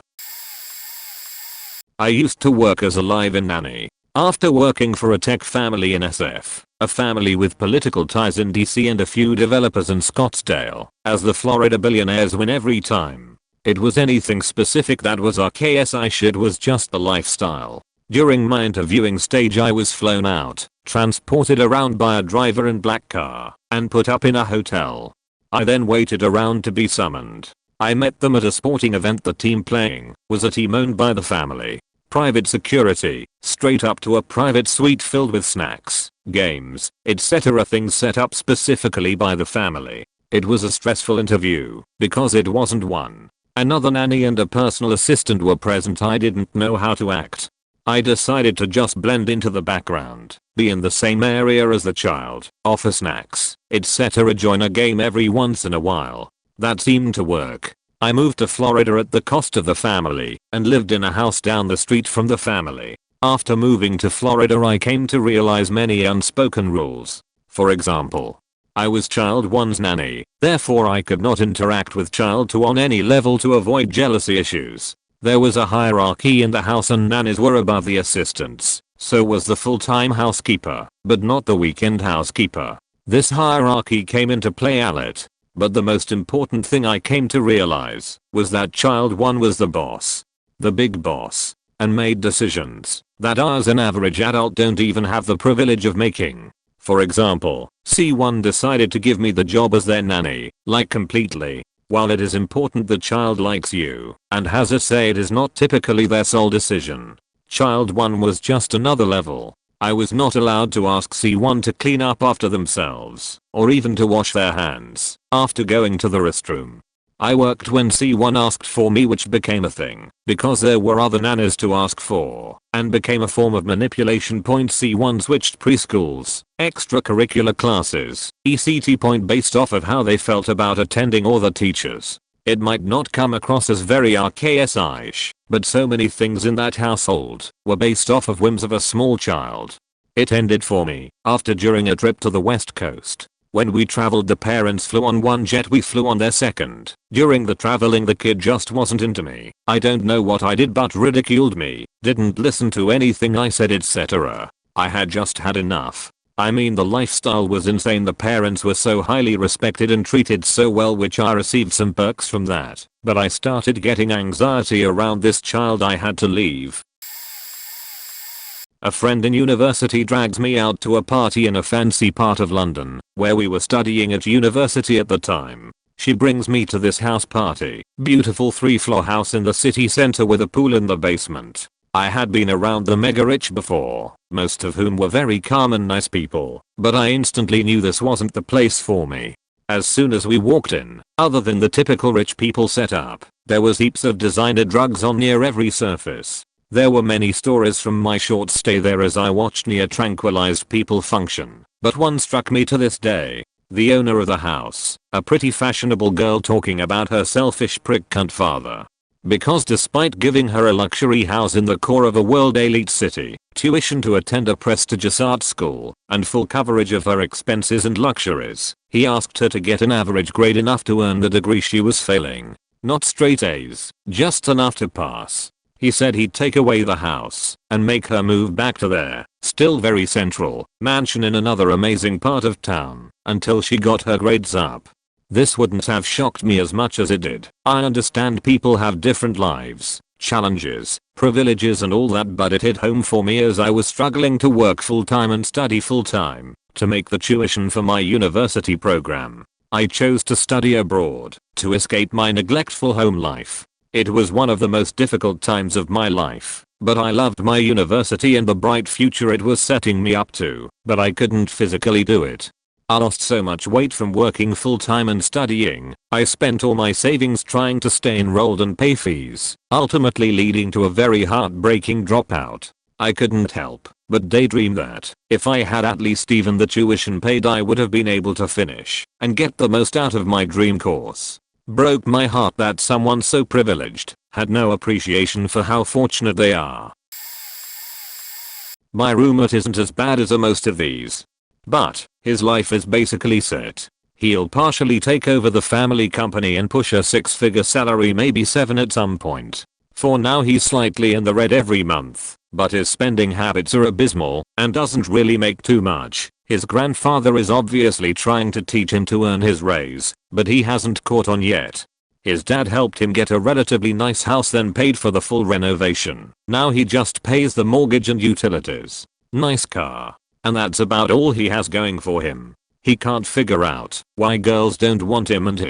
Speaker 1: I used to work as a live-in nanny. After working for a tech family in SF, a family with political ties in DC and a few developers in Scottsdale, as the Florida billionaires win every time. It was anything specific that was RKSI shit was just the lifestyle. During my interviewing stage I was flown out, transported around by a driver in black car, and put up in a hotel. I then waited around to be summoned. I met them at a sporting event. The team playing was a team owned by the family. Private security, straight up to a private suite filled with snacks, games, etc. things set up specifically by the family. It was a stressful interview because it wasn't one. Another nanny and a personal assistant were present. I didn't know how to act. I decided to just blend into the background, be in the same area as the child, offer snacks, etc. join a game every once in a while. That seemed to work. I moved to Florida at the cost of the family and lived in a house down the street from the family. After moving to Florida I came to realize many unspoken rules. For example, I was child one's nanny, therefore I could not interact with child two on any level to avoid jealousy issues. There was a hierarchy in the house and nannies were above the assistants, so was the full-time housekeeper, but not the weekend housekeeper. This hierarchy came into play a lot. But the most important thing I came to realize was that child one was the boss. The big boss. And made decisions that I as an average adult don't even have the privilege of making. For example, C1 decided to give me the job as their nanny, like completely. While it is important the child likes you and has a say, it is not typically their sole decision. Child 1 was just another level. I was not allowed to ask C1 to clean up after themselves, or even to wash their hands after going to the restroom. I worked when C1 asked for me, which became a thing because there were other nannies to ask for, and became a form of manipulation. C1 switched preschools, extracurricular classes, ECT based off of how they felt about attending or the teachers. It might not come across as very RKSI-ish, but so many things in that household were based off of whims of a small child. It ended for me after during a trip to the West Coast. When we traveled the parents flew on one jet, we flew on their second. During the traveling the kid just wasn't into me. I don't know what I did but ridiculed me, didn't listen to anything I said, etc. I had just had enough. I mean the lifestyle was insane. The parents were so highly respected and treated so well, which I received some perks from that. But I started getting anxiety around this child. I had to leave. A friend in university dragged me out to a party in a fancy part of London, where we were studying at university at the time. She brings me to this house party. Beautiful 3-floor house in the city center with a pool in the basement. I had been around the mega rich before, most of whom were very calm and nice people, but I instantly knew this wasn't the place for me. As soon as we walked in, other than the typical rich people setup, there was heaps of designer drugs on near every surface. There were many stories from my short stay there as I watched near tranquilized people function, but one struck me to this day. The owner of the house, a pretty fashionable girl talking about her selfish prick cunt father. Because despite giving her a luxury house in the core of a world elite city, tuition to attend a prestigious art school, and full coverage of her expenses and luxuries, he asked her to get an average grade enough to earn the degree she was failing. Not straight A's, just enough to pass. He said he'd take away the house and make her move back to their, still very central, mansion in another amazing part of town until she got her grades up. This wouldn't have shocked me as much as it did. I understand people have different lives, challenges, privileges and all that, but it hit home for me as I was struggling to work full-time and study full-time to make the tuition for my university program. I chose to study abroad to escape my neglectful home life. It was one of the most difficult times of my life, but I loved my university and the bright future it was setting me up to, but I couldn't physically do it. I lost so much weight from working full-time and studying. I spent all my savings trying to stay enrolled and pay fees, ultimately leading to a very heartbreaking dropout. I couldn't help but daydream that, if I had at least even the tuition paid, I would have been able to finish and get the most out of my dream course. Broke my heart that someone so privileged had no appreciation for how fortunate they are. My roommate isn't as bad as most of these, but his life is basically set. He'll partially take over the family company and push a 6-figure salary, maybe 7 at some point. For now he's slightly in the red every month, but his spending habits are abysmal and doesn't really make too much. His grandfather is obviously trying to teach him to earn his raise, but he hasn't caught on yet. His dad helped him get a relatively nice house, then paid for the full renovation. Now he just pays the mortgage and utilities. Nice car. And that's about all he has going for him. He can't figure out why girls don't want him and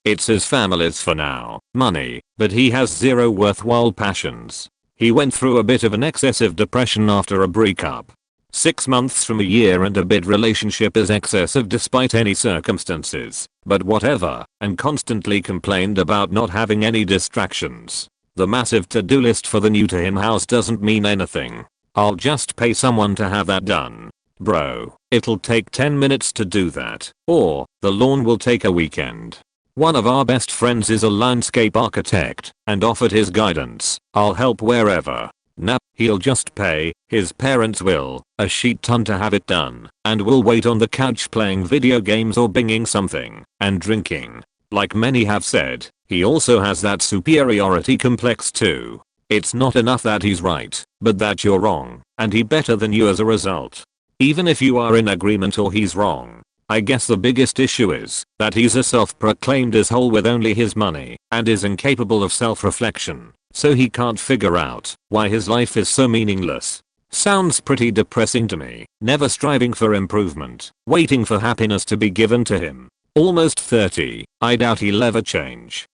Speaker 1: it's his family's for now, money, but he has zero worthwhile passions. He went through a bit of an excessive depression after a breakup. 6 months from a year and a bit relationship is excessive despite any circumstances, but whatever, and constantly complained about not having any distractions. The massive to-do list for the new to him house doesn't mean anything. I'll just pay someone to have that done. Bro, it'll take 10 minutes to do that, or the lawn will take a weekend. One of our best friends is a landscape architect and offered his guidance. I'll help wherever. Nah, he'll just pay, his parents will, a shit ton to have it done, and will wait on the couch playing video games or binging something, and drinking. Like many have said, he also has that superiority complex too. It's not enough that he's right, but that you're wrong, and he better than you as a result. Even if you are in agreement or he's wrong. I guess the biggest issue is that he's a self-proclaimed asshole with only his money, and is incapable of self-reflection. So he can't figure out why his life is so meaningless. Sounds pretty depressing to me. Never striving for improvement, waiting for happiness to be given to him. Almost 30, I doubt he'll ever change.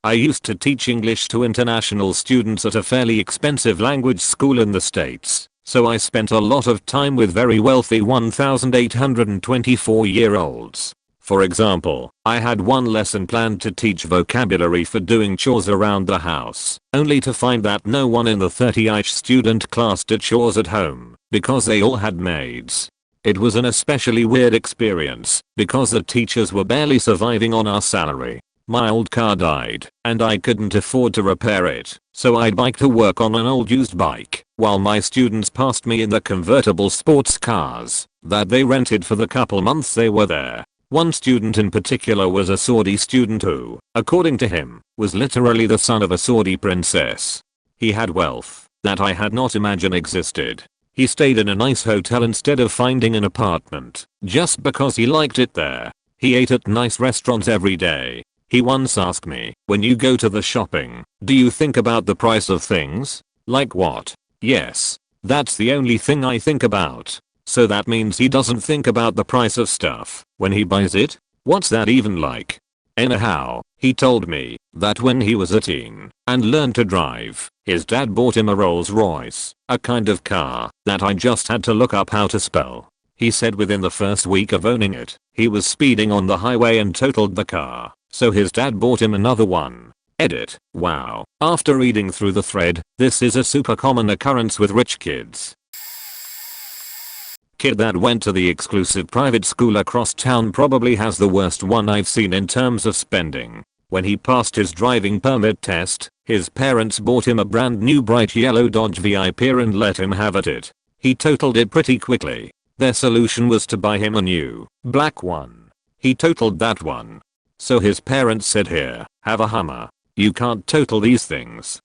Speaker 1: I used to teach English to international students at a fairly expensive language school in the States, so I spent a lot of time with very wealthy 1824-year-olds. For example, I had one lesson planned to teach vocabulary for doing chores around the house, only to find that no one in the 30-ish student class did chores at home, because they all had maids. It was an especially weird experience, because the teachers were barely surviving on our salary. My old car died, and I couldn't afford to repair it, so I'd bike to work on an old used bike, while my students passed me in the convertible sports cars that they rented for the couple months they were there. One student in particular was a Saudi student who, according to him, was literally the son of a Saudi princess. He had wealth that I had not imagined existed. He stayed in a nice hotel instead of finding an apartment, just because he liked it there. He ate at nice restaurants every day. He once asked me, when you go to the shopping, do you think about the price of things? Like what? Yes. That's the only thing I think about. So that means he doesn't think about the price of stuff when he buys it? What's that even like? Anyhow, he told me that when he was a teen and learned to drive, his dad bought him a Rolls Royce, a kind of car that I just had to look up how to spell. He said within the first week of owning it, he was speeding on the highway and totaled the car, so his dad bought him another one. Edit. Wow. After reading through the thread, this is a super common occurrence with rich kids. Kid that went to the exclusive private school across town probably has the worst one I've seen in terms of spending. When he passed his driving permit test, his parents bought him a brand new bright yellow Dodge VIP and let him have at it. He totaled it pretty quickly. Their solution was to buy him a new, black one. He totaled that one. So his parents said, here, have a Hummer. You can't total these things.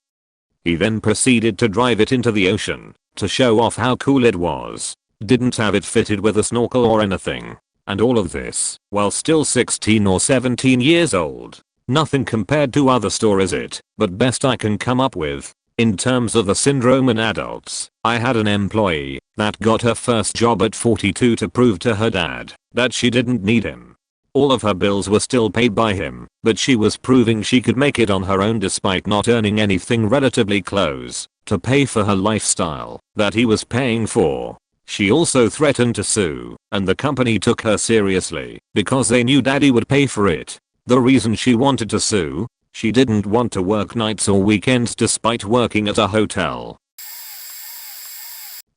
Speaker 1: He then proceeded to drive it into the ocean to show off how cool it was. Didn't have it fitted with a snorkel or anything. And all of this while still 16 or 17 years old. Nothing compared to other stories but best I can come up with. In terms of the syndrome in adults, I had an employee that got her first job at 42 to prove to her dad that she didn't need him. All of her bills were still paid by him, but she was proving she could make it on her own despite not earning anything relatively close to pay for her lifestyle that he was paying for. She also threatened to sue, and the company took her seriously because they knew daddy would pay for it. The reason she wanted to sue? She didn't want to work nights or weekends despite working at a hotel.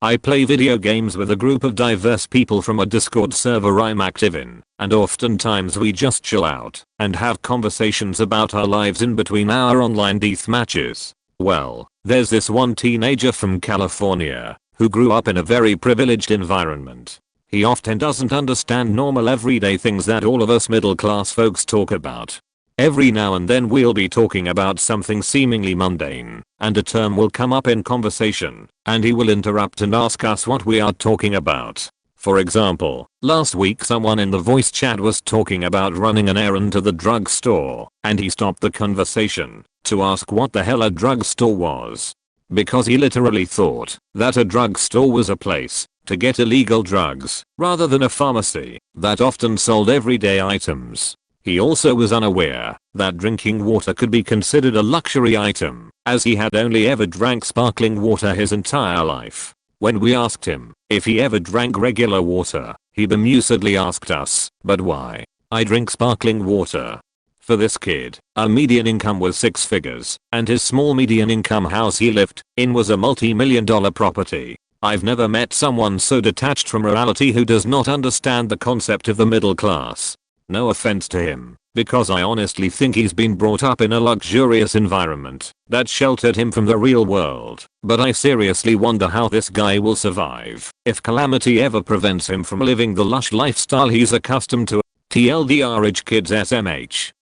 Speaker 1: I play video games with a group of diverse people from a Discord server I'm active in, and oftentimes we just chill out and have conversations about our lives in between our online death matches. Well, there's this one teenager from California who grew up in a very privileged environment. He often doesn't understand normal everyday things that all of us middle class folks talk about. Every now and then we'll be talking about something seemingly mundane, and a term will come up in conversation, and he will interrupt and ask us what we are talking about. For example, last week someone in the voice chat was talking about running an errand to the drugstore, and he stopped the conversation to ask what the hell a drugstore was. Because he literally thought that a drugstore was a place to get illegal drugs rather than a pharmacy that often sold everyday items. He also was unaware that drinking water could be considered a luxury item, as he had only ever drank sparkling water his entire life. When we asked him if he ever drank regular water, he bemusedly asked us, "But why? I drink sparkling water." For this kid, our median income was 6 figures, and his small median income house he lived in was a multi-million-dollar property. I've never met someone so detached from reality who does not understand the concept of the middle class. No offense to him, because I honestly think he's been brought up in a luxurious environment that sheltered him from the real world, but I seriously wonder how this guy will survive if calamity ever prevents him from living the lush lifestyle he's accustomed to. TLDR rich kids SMH.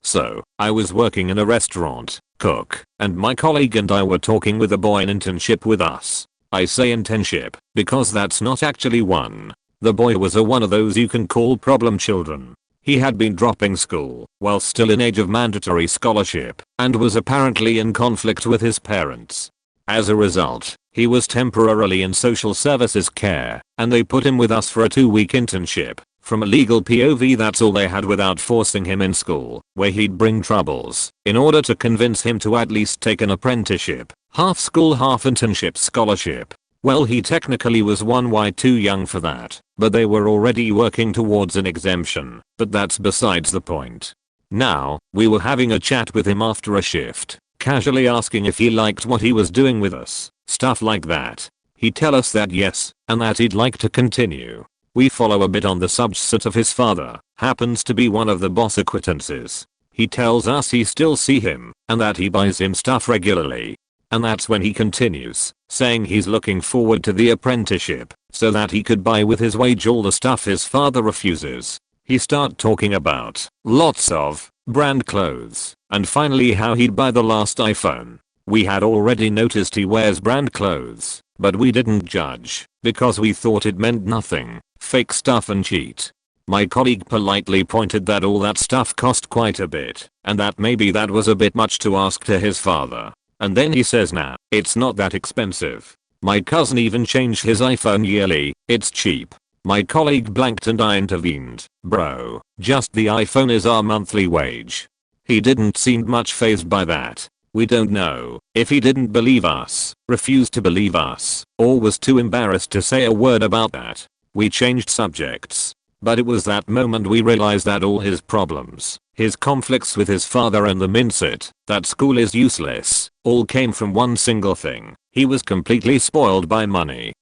Speaker 1: So, I was working in a restaurant, cook, and my colleague and I were talking with a boy in internship with us. I say internship because that's not actually one. The boy was one of those you can call problem children. He had been dropping school while still in age of mandatory scholarship and was apparently in conflict with his parents. As a result, he was temporarily in social services care, and they put him with us for a 2-week internship. From a legal POV, that's all they had without forcing him in school, where he'd bring troubles, in order to convince him to at least take an apprenticeship, half school half internship scholarship. Well, he technically was 1 too young for that, but they were already working towards an exemption, but that's besides the point. Now, we were having a chat with him after a shift, casually asking if he liked what he was doing with us, stuff like that. He'd tell us that yes, and that he'd like to continue. We follow a bit on the subset of his father, happens to be one of the boss acquaintances. He tells us he still see him, and that he buys him stuff regularly. And that's when he continues, saying he's looking forward to the apprenticeship, so that he could buy with his wage all the stuff his father refuses. He start talking about lots of brand clothes, and finally how he'd buy the last iPhone. We had already noticed he wears brand clothes, but we didn't judge, because we thought it meant nothing. Fake stuff and cheat. My colleague politely pointed that all that stuff cost quite a bit, and that maybe that was a bit much to ask to his father. And then he says, nah, it's not that expensive. My cousin even changed his iPhone yearly, it's cheap. My colleague blanked and I intervened. Bro, just the iPhone is our monthly wage. He didn't seem much fazed by that. We don't know if he didn't believe us, refused to believe us, or was too embarrassed to say a word about that. We changed subjects. But it was that moment we realized that all his problems, his conflicts with his father and the mindset that school is useless, all came from one single thing. He was completely spoiled by money.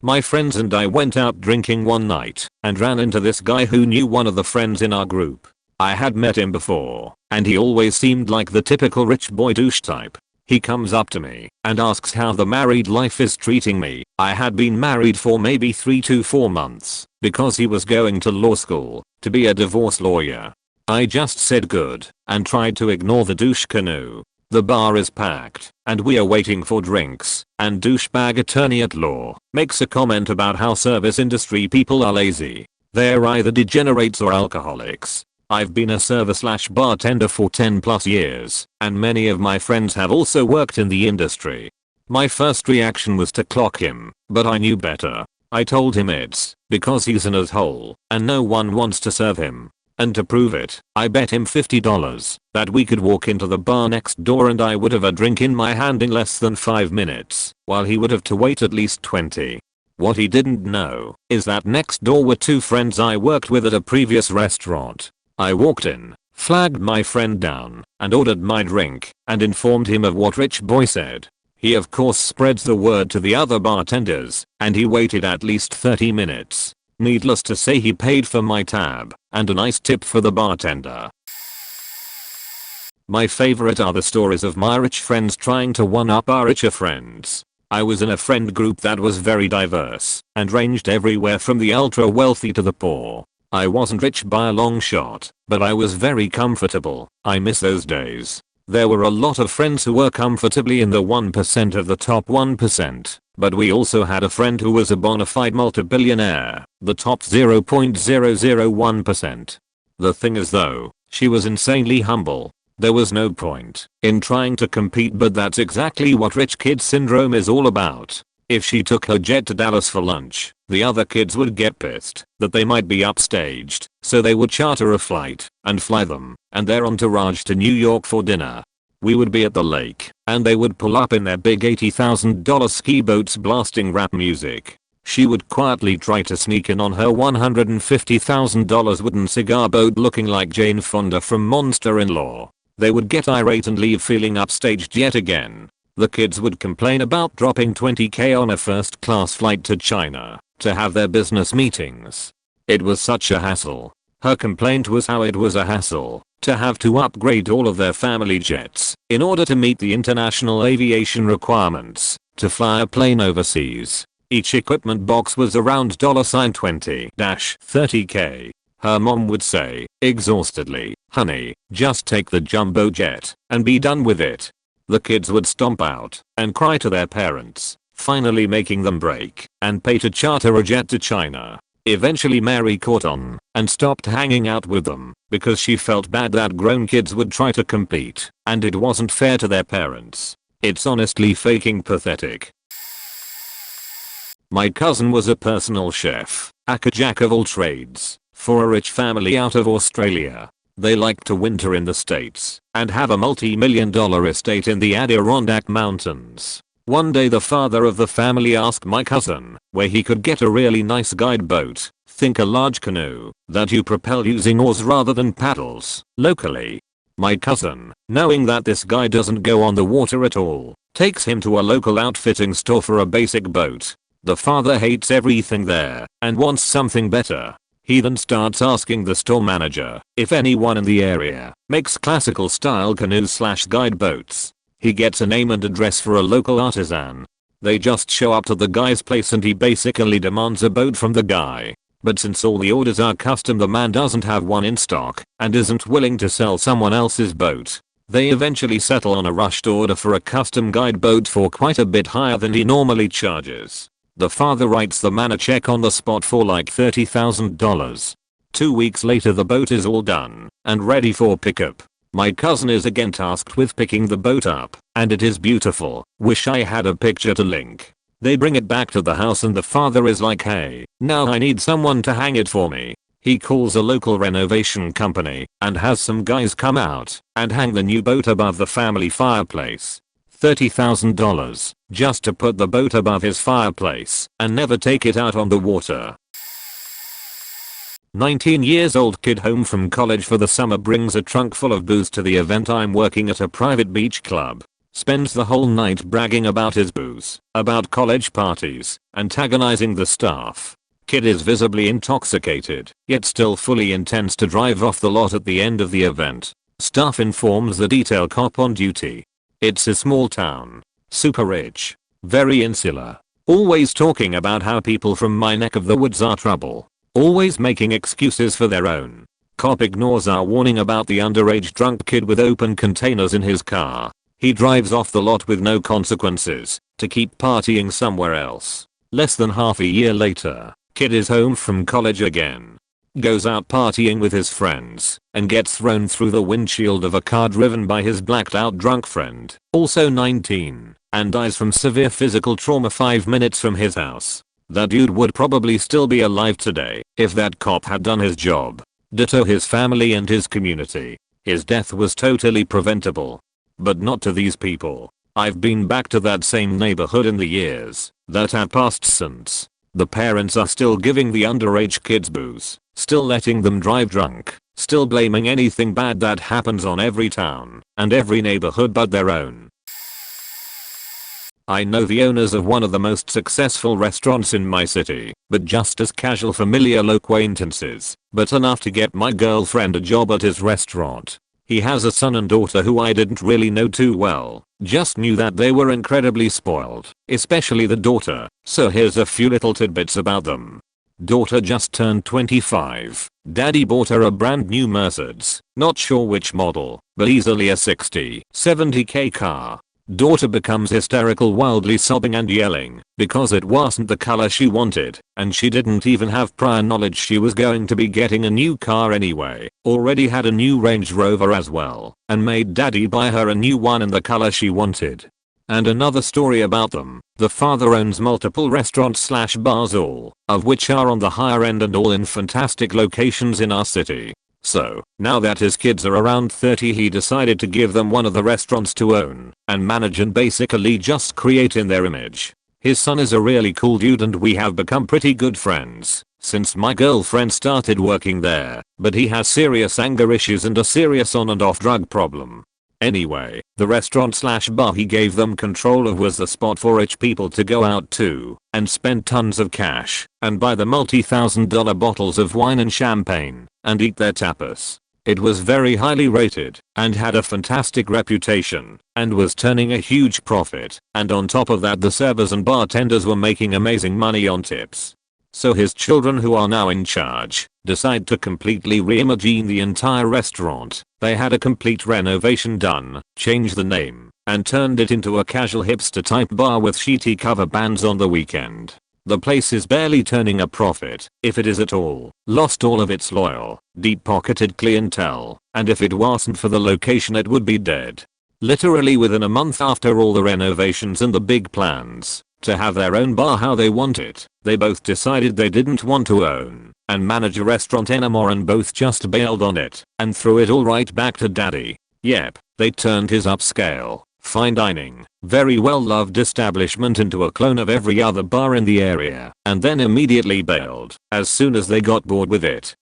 Speaker 1: My friends and I went out drinking one night and ran into this guy who knew one of the friends in our group. I had met him before, and he always seemed like the typical rich boy douche type. He comes up to me and asks how the married life is treating me. I had been married for maybe 3 to 4 months because he was going to law school to be a divorce lawyer. I just said good and tried to ignore the douche canoe. The bar is packed and we are waiting for drinks, and douchebag attorney at law makes a comment about how service industry people are lazy. They're either degenerates or alcoholics. I've been a server/bartender for 10 plus years, and many of my friends have also worked in the industry. My first reaction was to clock him, but I knew better. I told him it's because he's an asshole and no one wants to serve him. And to prove it, I bet him $50 that we could walk into the bar next door and I would have a drink in my hand in less than 5 minutes, while he would have to wait at least 20. What he didn't know is that next door were 2 friends I worked with at a previous restaurant. I walked in, flagged my friend down, and ordered my drink, and informed him of what Rich Boy said. He of course spreads the word to the other bartenders, and he waited at least 30 minutes. Needless to say he paid for my tab, and a nice tip for the bartender. My favorite are the stories of my rich friends trying to one-up our richer friends. I was in a friend group that was very diverse, and ranged everywhere from the ultra wealthy to the poor. I wasn't rich by a long shot, but I was very comfortable. I miss those days. There were a lot of friends who were comfortably in the 1% of the top 1%, but we also had a friend who was a bona fide multi-billionaire, the top 0.001%. The thing is though, she was insanely humble. There was no point in trying to compete, but that's exactly what rich kid syndrome is all about. If she took her jet to Dallas for lunch, the other kids would get pissed that they might be upstaged, so they would charter a flight and fly them and their entourage to New York for dinner. We would be at the lake, and they would pull up in their big $80,000 ski boats blasting rap music. She would quietly try to sneak in on her $150,000 wooden cigar boat looking like Jane Fonda from Monster-in-Law. They would get irate and leave feeling upstaged yet again. The kids would complain about dropping $20,000 on a first-class flight to China to have their business meetings. It was such a hassle. Her complaint was how it was a hassle to have to upgrade all of their family jets in order to meet the international aviation requirements to fly a plane overseas. Each equipment box was around $20-30K. Her mom would say, exhaustedly, "Honey, just take the jumbo jet and be done with it." The kids would stomp out and cry to their parents, finally making them break and pay to charter a jet to China. Eventually Mary caught on and stopped hanging out with them because she felt bad that grown kids would try to compete and it wasn't fair to their parents. It's honestly fucking pathetic. My cousin was a personal chef, a jack of all trades, for a rich family out of Australia. They like to winter in the States and have a multi-million-dollar estate in the Adirondack Mountains. One day the father of the family asked my cousin where he could get a really nice guide boat, think a large canoe, that you propel using oars rather than paddles, locally. My cousin, knowing that this guy doesn't go on the water at all, takes him to a local outfitting store for a basic boat. The father hates everything there and wants something better. He then starts asking the store manager if anyone in the area makes classical style canoes/guide boats. He gets a name and address for a local artisan. They just show up to the guy's place and he basically demands a boat from the guy. But since all the orders are custom, the man doesn't have one in stock and isn't willing to sell someone else's boat. They eventually settle on a rushed order for a custom guide boat for quite a bit higher than he normally charges. The father writes the man a check on the spot for like $30,000. 2 weeks later the boat is all done and ready for pickup. My cousin is again tasked with picking the boat up, and it is beautiful. Wish I had a picture to link. They bring it back to the house and the father is like, hey, now I need someone to hang it for me. He calls a local renovation company and has some guys come out and hang the new boat above the family fireplace. $30,000 just to put the boat above his fireplace and never take it out on the water. 19 years old kid home from college for the summer brings a trunk full of booze to the event. I'm working at a private beach club. Spends the whole night bragging about his booze, about college parties, antagonizing the staff. Kid is visibly intoxicated, yet still fully intends to drive off the lot at the end of the event. Staff informs the detail cop on duty. It's a small town. Super rich. Very insular. Always talking about how people from my neck of the woods are trouble. Always making excuses for their own. Cop ignores our warning about the underage drunk kid with open containers in his car. He drives off the lot with no consequences to keep partying somewhere else. Less than half a year later, kid is home from college again. Goes out partying with his friends and gets thrown through the windshield of a car driven by his blacked out drunk friend, also 19, and dies from severe physical trauma 5 minutes from his house. That dude would probably still be alive today if that cop had done his job. Ditto his family and his community. His death was totally preventable. But not to these people. I've been back to that same neighborhood in the years that have passed since. The parents are still giving the underage kids booze, still letting them drive drunk, still blaming anything bad that happens on every town and every neighborhood but their own. I know the owners of one of the most successful restaurants in my city, but just as casual familial acquaintances, but enough to get my girlfriend a job at his restaurant. He has a son and daughter who I didn't really know too well, just knew that they were incredibly spoiled, especially the daughter, so here's a few little tidbits about them. Daughter just turned 25. Daddy bought her a brand new Mercedes, not sure which model, but easily a 60-70k car. Daughter becomes hysterical, wildly sobbing and yelling because it wasn't the color she wanted, and she didn't even have prior knowledge she was going to be getting a new car anyway. Already had a new Range Rover as well, and made daddy buy her a new one in the color she wanted. And another story about them, the father owns multiple restaurants/bars, all of which are on the higher end and all in fantastic locations in our city. So, now that his kids are around 30, he decided to give them one of the restaurants to own and manage and basically just create in their image. His son is a really cool dude and we have become pretty good friends since my girlfriend started working there, but he has serious anger issues and a serious on and off drug problem. Anyway, the restaurant/bar he gave them control of was the spot for rich people to go out to and spend tons of cash and buy the multi-$1,000 bottles of wine and champagne and eat their tapas. It was very highly rated and had a fantastic reputation and was turning a huge profit, and on top of that the servers and bartenders were making amazing money on tips. So his children, who are now in charge, decide to completely reimagine the entire restaurant. They had a complete renovation done, changed the name, and turned it into a casual hipster type bar with sheety cover bands on the weekend. The place is barely turning a profit, if it is at all, lost all of its loyal, deep-pocketed clientele, and if it wasn't for the location it would be dead. Literally within a month after all the renovations and the big plans to have their own bar how they want it, they both decided they didn't want to own and manage a restaurant anymore, and both just bailed on it and threw it all right back to daddy. Yep, they turned his upscale, fine dining, very well loved establishment into a clone of every other bar in the area, and then immediately bailed as soon as they got bored with it.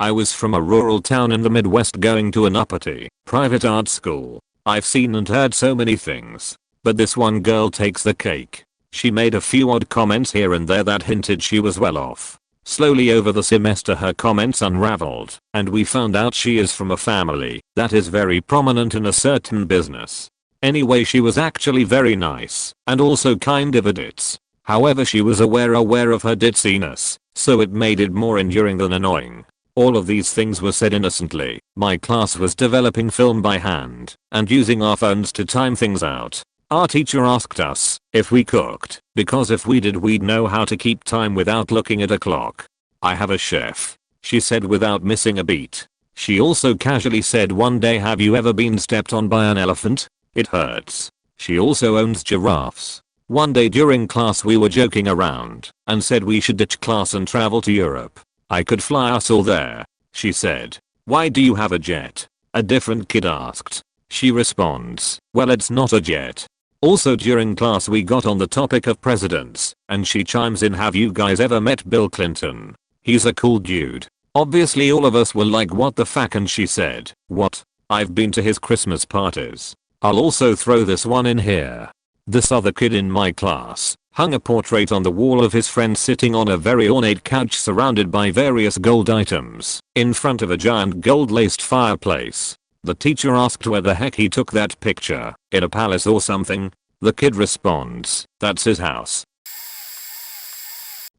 Speaker 1: I was from a rural town in the Midwest going to an uppity, private art school. I've seen and heard so many things, but this one girl takes the cake. She made a few odd comments here and there that hinted she was well off. Slowly over the semester her comments unraveled, and we found out she is from a family that is very prominent in a certain business. Anyway, she was actually very nice, and also kind of a ditz. However, she was aware of her ditziness, so it made it more enduring than annoying. All of these things were said innocently. My class was developing film by hand and using our phones to time things out. Our teacher asked us if we cooked, because if we did we'd know how to keep time without looking at a clock. I have a chef, she said without missing a beat. She also casually said one day, have you ever been stepped on by an elephant? It hurts. She also owns giraffes. One day during class we were joking around and said we should ditch class and travel to Europe. I could fly us all there. She said, "Why do you have a jet?" A different kid asked. She responds, "Well, it's not a jet." Also during class we got on the topic of presidents and she chimes in, "Have you guys ever met Bill Clinton? He's a cool dude." Obviously all of us were like, "What the fuck?" And she said, "What? I've been to his Christmas parties." I'll also throw this one in here. This other kid in my class hung a portrait on the wall of his friend sitting on a very ornate couch surrounded by various gold items in front of a giant gold-laced fireplace. The teacher asked where the heck he took that picture, in a palace or something? The kid responds, "That's his house."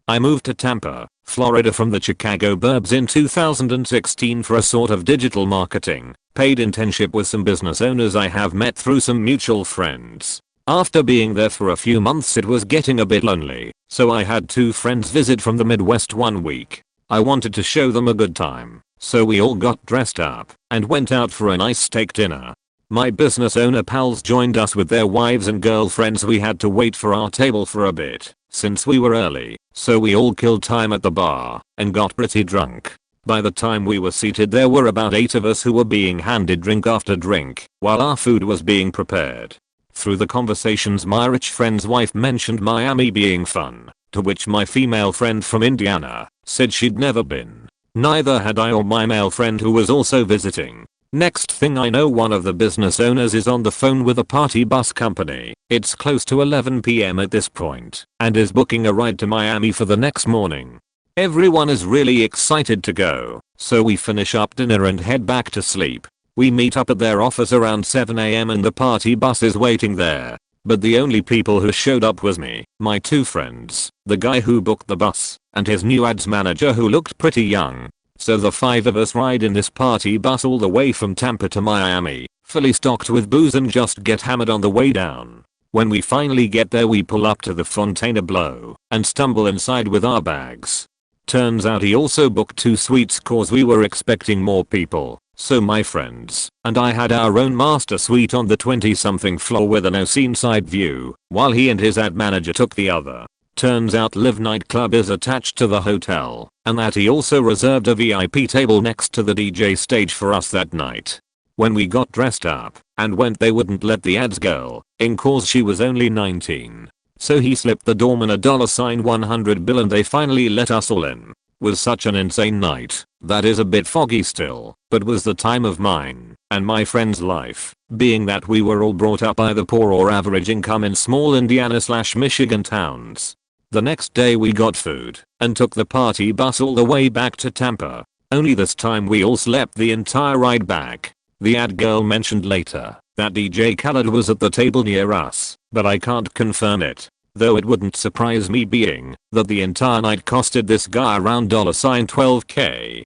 Speaker 1: I moved to Tampa, Florida from the Chicago burbs in 2016 for a sort of digital marketing, paid internship with some business owners I have met through some mutual friends. After being there for a few months it was getting a bit lonely, so I had 2 friends visit from the Midwest one week. I wanted to show them a good time, so we all got dressed up and went out for a nice steak dinner. My business owner pals joined us with their wives and girlfriends. We had to wait for our table for a bit since we were early, so we all killed time at the bar and got pretty drunk. By the time we were seated there were about 8 of us who were being handed drink after drink while our food was being prepared. Through the conversations my rich friend's wife mentioned Miami being fun, to which my female friend from Indiana said she'd never been. Neither had I or my male friend who was also visiting. Next thing I know one of the business owners is on the phone with a party bus company. It's close to 11 PM at this point and is booking a ride to Miami for the next morning. Everyone is really excited to go, so we finish up dinner and head back to sleep. We meet up at their office around 7 AM and the party bus is waiting there. But the only people who showed up was me, my 2 friends, the guy who booked the bus, and his new ads manager who looked pretty young. So the 5 of us ride in this party bus all the way from Tampa to Miami, fully stocked with booze and just get hammered on the way down. When we finally get there we pull up to the Fontainebleau and stumble inside with our bags. Turns out he also booked 2 suites cause we were expecting more people. So my friends and I had our own master suite on the 20-something floor with an oceanside view, while he and his ad manager took the other. Turns out Live nightclub is attached to the hotel, and that he also reserved a VIP table next to the DJ stage for us that night. When we got dressed up and went they wouldn't let the ads girl in cause she was only 19. So he slipped the doorman a $100 bill and they finally let us all in. Was such an insane night. That is a bit foggy still, but was the time of mine and my friend's life, being that we were all brought up by the poor or average income in small Indiana/Michigan towns. The next day we got food and took the party bus all the way back to Tampa. Only this time we all slept the entire ride back. The ad girl mentioned later that DJ Khaled was at the table near us, but I can't confirm it. Though it wouldn't surprise me being that the entire night costed this guy around $12K.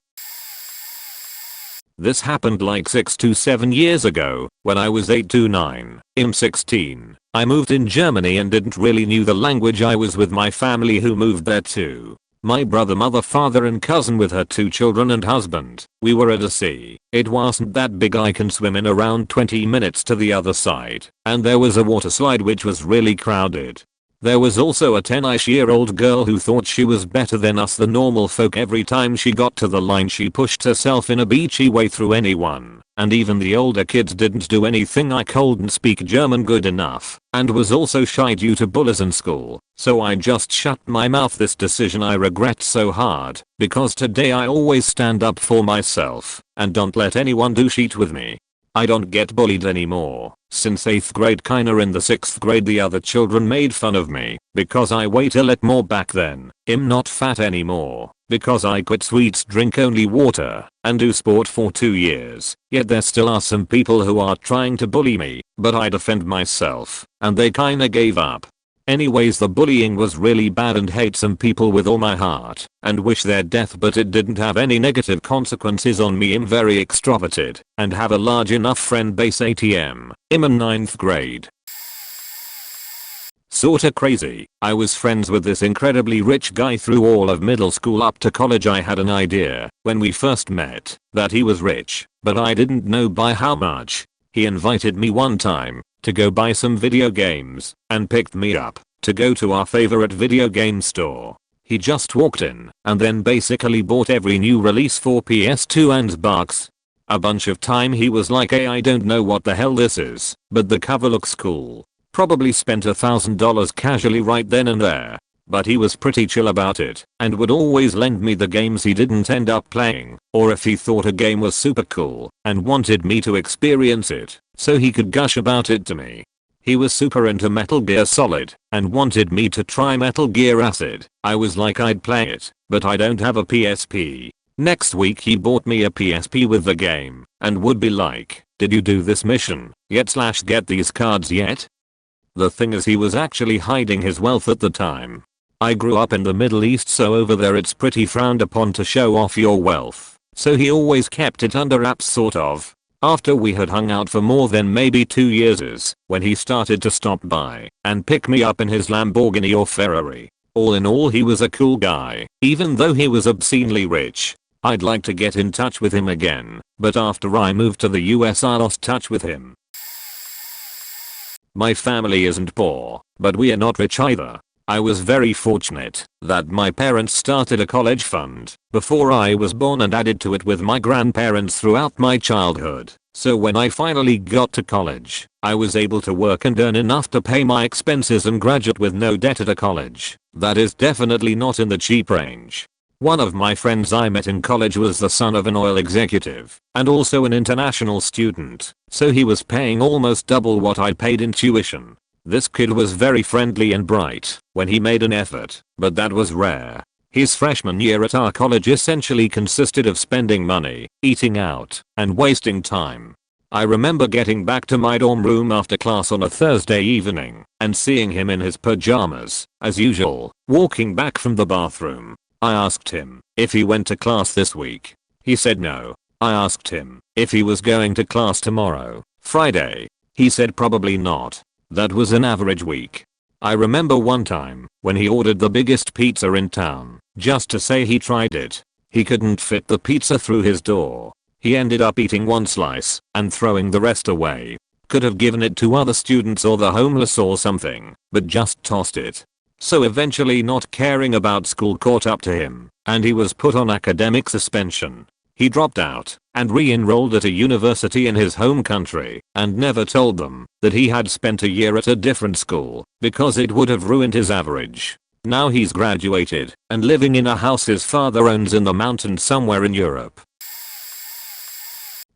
Speaker 1: This happened like 6 to 7 years ago when I was 8 to 9. I'm 16. I moved in Germany and didn't really knew the language. I was with my family who moved there too. My brother, mother, father and cousin with her 2 children and husband. We were at a sea. It wasn't that big. I can swim in around 20 minutes to the other side. And there was a water slide which was really crowded. There was also a 10-ish-year-old girl who thought she was better than us the normal folk. Every time she got to the line she pushed herself in a beachy way through anyone, and even the older kids didn't do anything. I couldn't speak German good enough and was also shy due to bullies in school, so I just shut my mouth. This decision I regret so hard because today I always stand up for myself and don't let anyone do shit with me. I don't get bullied anymore. Since 8th grade, kinda in the 6th grade the other children made fun of me because I weighed a lot more back then. I'm not fat anymore because I quit sweets, drink only water, and do sport for 2 years. Yet there still are some people who are trying to bully me, but I defend myself and they kinda gave up. Anyways, the bullying was really bad and hate some people with all my heart and wish their death, but it didn't have any negative consequences on me. I'm very extroverted and have a large enough friend base. ATM. I'm in 9th grade. Sorta crazy. I was friends with this incredibly rich guy through all of middle school up to college. I had an idea when we first met that he was rich, but I didn't know by how much. He invited me one time to go buy some video games and picked me up. to go to our favorite video game store. He just walked in and then basically bought every new release for PS2 and Xbox. A bunch of time he was like, hey, I don't know what the hell this is, but the cover looks cool. Probably spent $1,000 casually right then and there. But he was pretty chill about it and would always lend me the games he didn't end up playing, or if he thought a game was super cool and wanted me to experience it so he could gush about it to me. He was super into Metal Gear Solid and wanted me to try Metal Gear Acid. I was like, I'd play it, but I don't have a PSP. Next week he bought me a PSP with the game and would be like, did you do this mission yet / get these cards yet? The thing is, he was actually hiding his wealth at the time. I grew up in the Middle East, so over there it's pretty frowned upon to show off your wealth. So he always kept it under wraps sort of. After we had hung out for more than maybe 2 years is when he started to stop by and pick me up in his Lamborghini or Ferrari. All in all, he was a cool guy, even though he was obscenely rich. I'd like to get in touch with him again, but after I moved to the US I lost touch with him. My family isn't poor, but we are not rich either. I was very fortunate that my parents started a college fund before I was born and added to it with my grandparents throughout my childhood. So when I finally got to college, I was able to work and earn enough to pay my expenses and graduate with no debt at a college. That is definitely not in the cheap range. One of my friends I met in college was the son of an oil executive and also an international student, so he was paying almost double what I paid in tuition. This kid was very friendly and bright when he made an effort, but that was rare. His freshman year at our college essentially consisted of spending money, eating out, and wasting time. I remember getting back to my dorm room after class on a Thursday evening and seeing him in his pajamas, as usual, walking back from the bathroom. I asked him if he went to class this week. He said no. I asked him if he was going to class tomorrow, Friday. He said probably not. That was an average week. I remember one time when he ordered the biggest pizza in town just to say he tried it. He couldn't fit the pizza through his door. He ended up eating one slice and throwing the rest away. Could have given it to other students or the homeless or something, but just tossed it. So eventually, not caring about school caught up to him and he was put on academic suspension. He dropped out and re-enrolled at a university in his home country and never told them that he had spent a year at a different school because it would have ruined his average. Now he's graduated and living in a house his father owns in the mountains somewhere in Europe.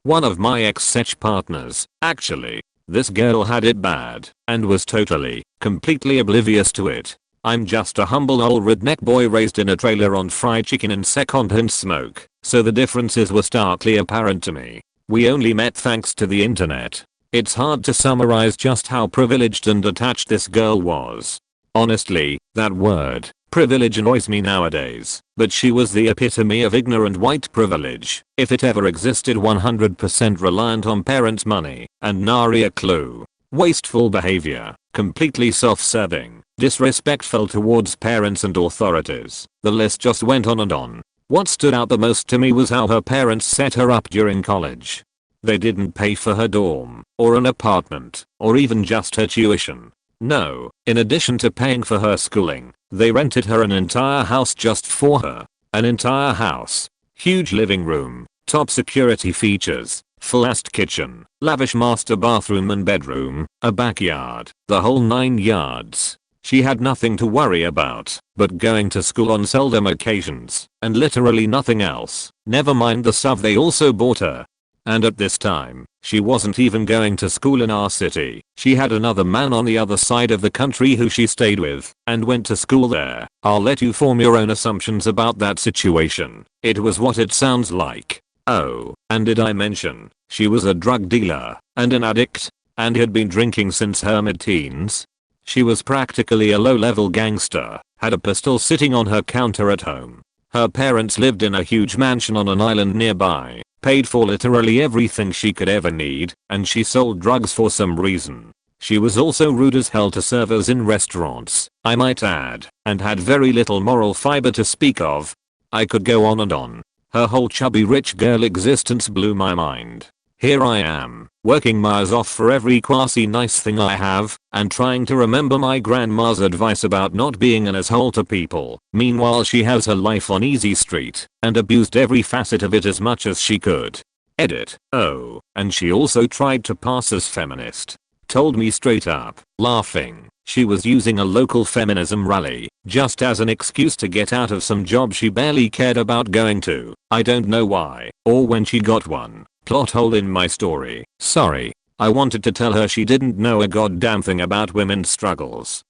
Speaker 1: One of my ex-sex partners, actually. This girl had it bad and was totally, completely oblivious to it. I'm just a humble old redneck boy raised in a trailer on fried chicken and secondhand smoke, so the differences were starkly apparent to me. We only met thanks to the internet. It's hard to summarize just how privileged and attached this girl was. Honestly, that word, privilege, annoys me nowadays, but she was the epitome of ignorant white privilege, if it ever existed. 100% reliant on parents' money and nary a clue. Wasteful behavior, completely self-serving, disrespectful towards parents and authorities. The list just went on and on. What stood out the most to me was how her parents set her up during college. They didn't pay for her dorm, or an apartment, or even just her tuition. No, in addition to paying for her schooling, they rented her an entire house just for her. An entire house. Huge living room, top security features, full-assed kitchen, lavish master bathroom and bedroom, a backyard, the whole 9 yards. She had nothing to worry about but going to school on seldom occasions, and literally nothing else, never mind the stuff they also bought her. And at this time, she wasn't even going to school in our city. She had another man on the other side of the country who she stayed with and went to school there. I'll let you form your own assumptions about that situation. It was what it sounds like. Oh, and did I mention, she was a drug dealer and an addict and had been drinking since her mid-teens? She was practically a low-level gangster, had a pistol sitting on her counter at home. Her parents lived in a huge mansion on an island nearby, paid for literally everything she could ever need, and she sold drugs for some reason. She was also rude as hell to servers in restaurants, I might add, and had very little moral fiber to speak of. I could go on and on. Her whole chubby rich girl existence blew my mind. Here I am, working my ass off for every quasi nice thing I have, and trying to remember my grandma's advice about not being an asshole to people. Meanwhile she has her life on easy street, and abused every facet of it as much as she could. Edit. Oh, and she also tried to pass as feminist. Told me straight up, laughing, she was using a local feminism rally, just as an excuse to get out of some job she barely cared about going to. I don't know why, or when she got one. Plot hole in my story. Sorry. I wanted to tell her she didn't know a goddamn thing about women's struggles.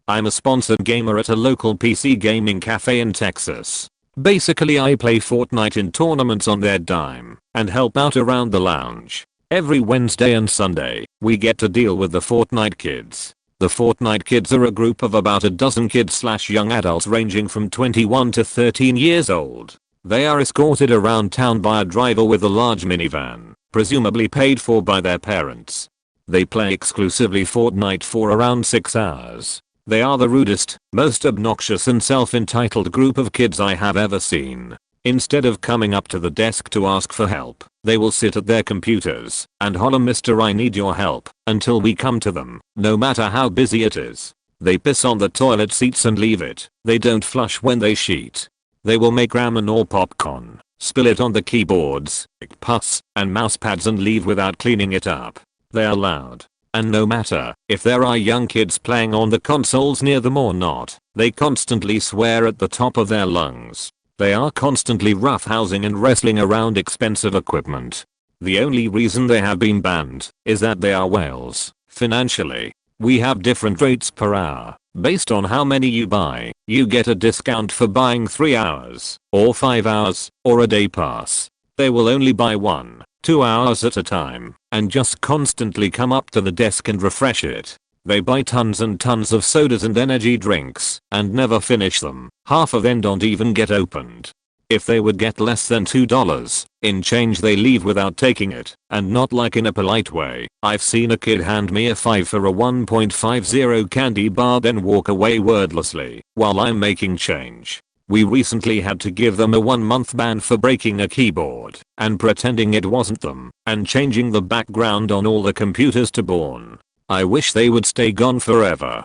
Speaker 1: I'm a sponsored gamer at a local PC gaming cafe in Texas. Basically I play Fortnite in tournaments on their dime, and help out around the lounge. Every Wednesday and Sunday, we get to deal with the Fortnite kids. The Fortnite kids are a group of about a dozen kids/young adults ranging from 21 to 13 years old. They are escorted around town by a driver with a large minivan, presumably paid for by their parents. They play exclusively Fortnite for around 6 hours. They are the rudest, most obnoxious and self-entitled group of kids I have ever seen. Instead of coming up to the desk to ask for help, they will sit at their computers and holler, "Mister, I need your help," until we come to them, no matter how busy it is. They piss on the toilet seats and leave it. They don't flush when they sheet. They will make ramen or popcorn, spill it on the keyboards, pus, and mouse pads and leave without cleaning it up. They are loud. And no matter if there are young kids playing on the consoles near them or not, they constantly swear at the top of their lungs. They are constantly roughhousing and wrestling around expensive equipment. The only reason they have been banned is that they are whales, financially. We have different rates per hour. Based on how many you buy, you get a discount for buying 3 hours, or 5 hours, or a day pass. They will only buy 1, 2 hours at a time, and just constantly come up to the desk and refresh it. They buy tons and tons of sodas and energy drinks, and never finish them. Half of them don't even get opened. If they would get less than $2 in change, they leave without taking it, and not like in a polite way. I've seen a kid hand me a 5 for a 1.50 candy bar then walk away wordlessly while I'm making change. We recently had to give them a 1-month ban for breaking a keyboard and pretending it wasn't them, and changing the background on all the computers to Bourne. I wish they would stay gone forever.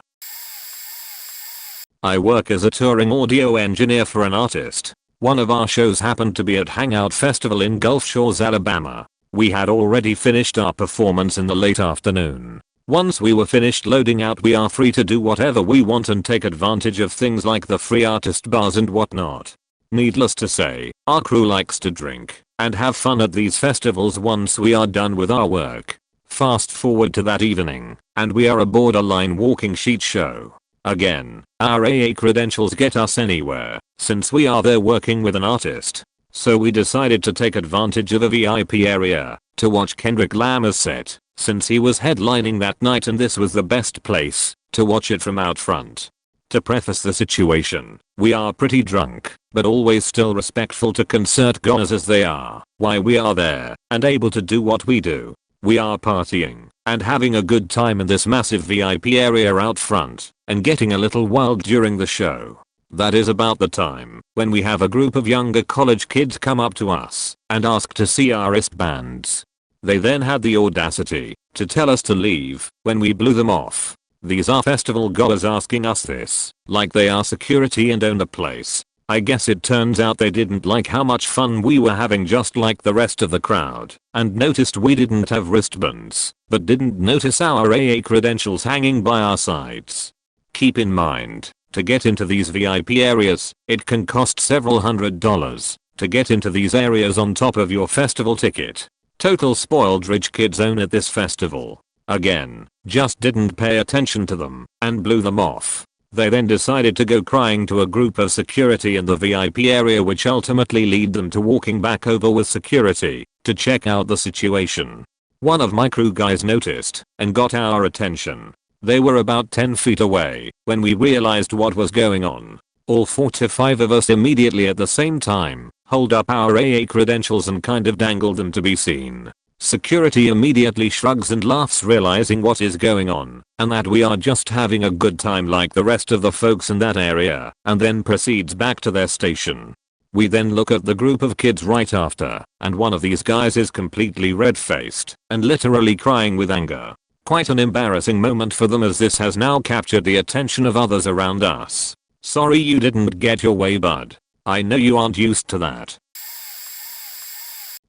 Speaker 1: I work as a touring audio engineer for an artist. One of our shows happened to be at Hangout Festival in Gulf Shores, Alabama. We had already finished our performance in the late afternoon. Once we were finished loading out, we are free to do whatever we want and take advantage of things like the free artist bars and whatnot. Needless to say, our crew likes to drink and have fun at these festivals once we are done with our work. Fast forward to that evening, and we are a borderline walking shit show. Again, our AA credentials get us anywhere, since we are there working with an artist. So we decided to take advantage of a VIP area to watch Kendrick Lamar's set, since he was headlining that night and this was the best place to watch it from out front. To preface the situation, we are pretty drunk, but always still respectful to concert goers as they are. Why we are there and able to do what we do. We are partying and having a good time in this massive VIP area out front and getting a little wild during the show. That is about the time when we have a group of younger college kids come up to us and ask to see our wristbands. They then had the audacity to tell us to leave when we blew them off. These are festival goers asking us this, like they are security and own the place. I guess it turns out they didn't like how much fun we were having, just like the rest of the crowd, and noticed we didn't have wristbands, but didn't notice our AA credentials hanging by our sides. Keep in mind, to get into these VIP areas, it can cost several $100s to get into these areas on top of your festival ticket. Total spoiled rich kids own at this festival. Again, just didn't pay attention to them and blew them off. They then decided to go crying to a group of security in the VIP area, which ultimately lead them to walking back over with security to check out the situation. One of my crew guys noticed and got our attention. They were about 10 feet away when we realized what was going on. All 4 to 5 of us immediately at the same time hold up our AA credentials and kind of dangle them to be seen. Security immediately shrugs and laughs, realizing what is going on and that we are just having a good time like the rest of the folks in that area, and then proceeds back to their station. We then look at the group of kids right after, and one of these guys is completely red-faced and literally crying with anger. Quite an embarrassing moment for them, as this has now captured the attention of others around us. Sorry you didn't get your way, bud. I know you aren't used to that.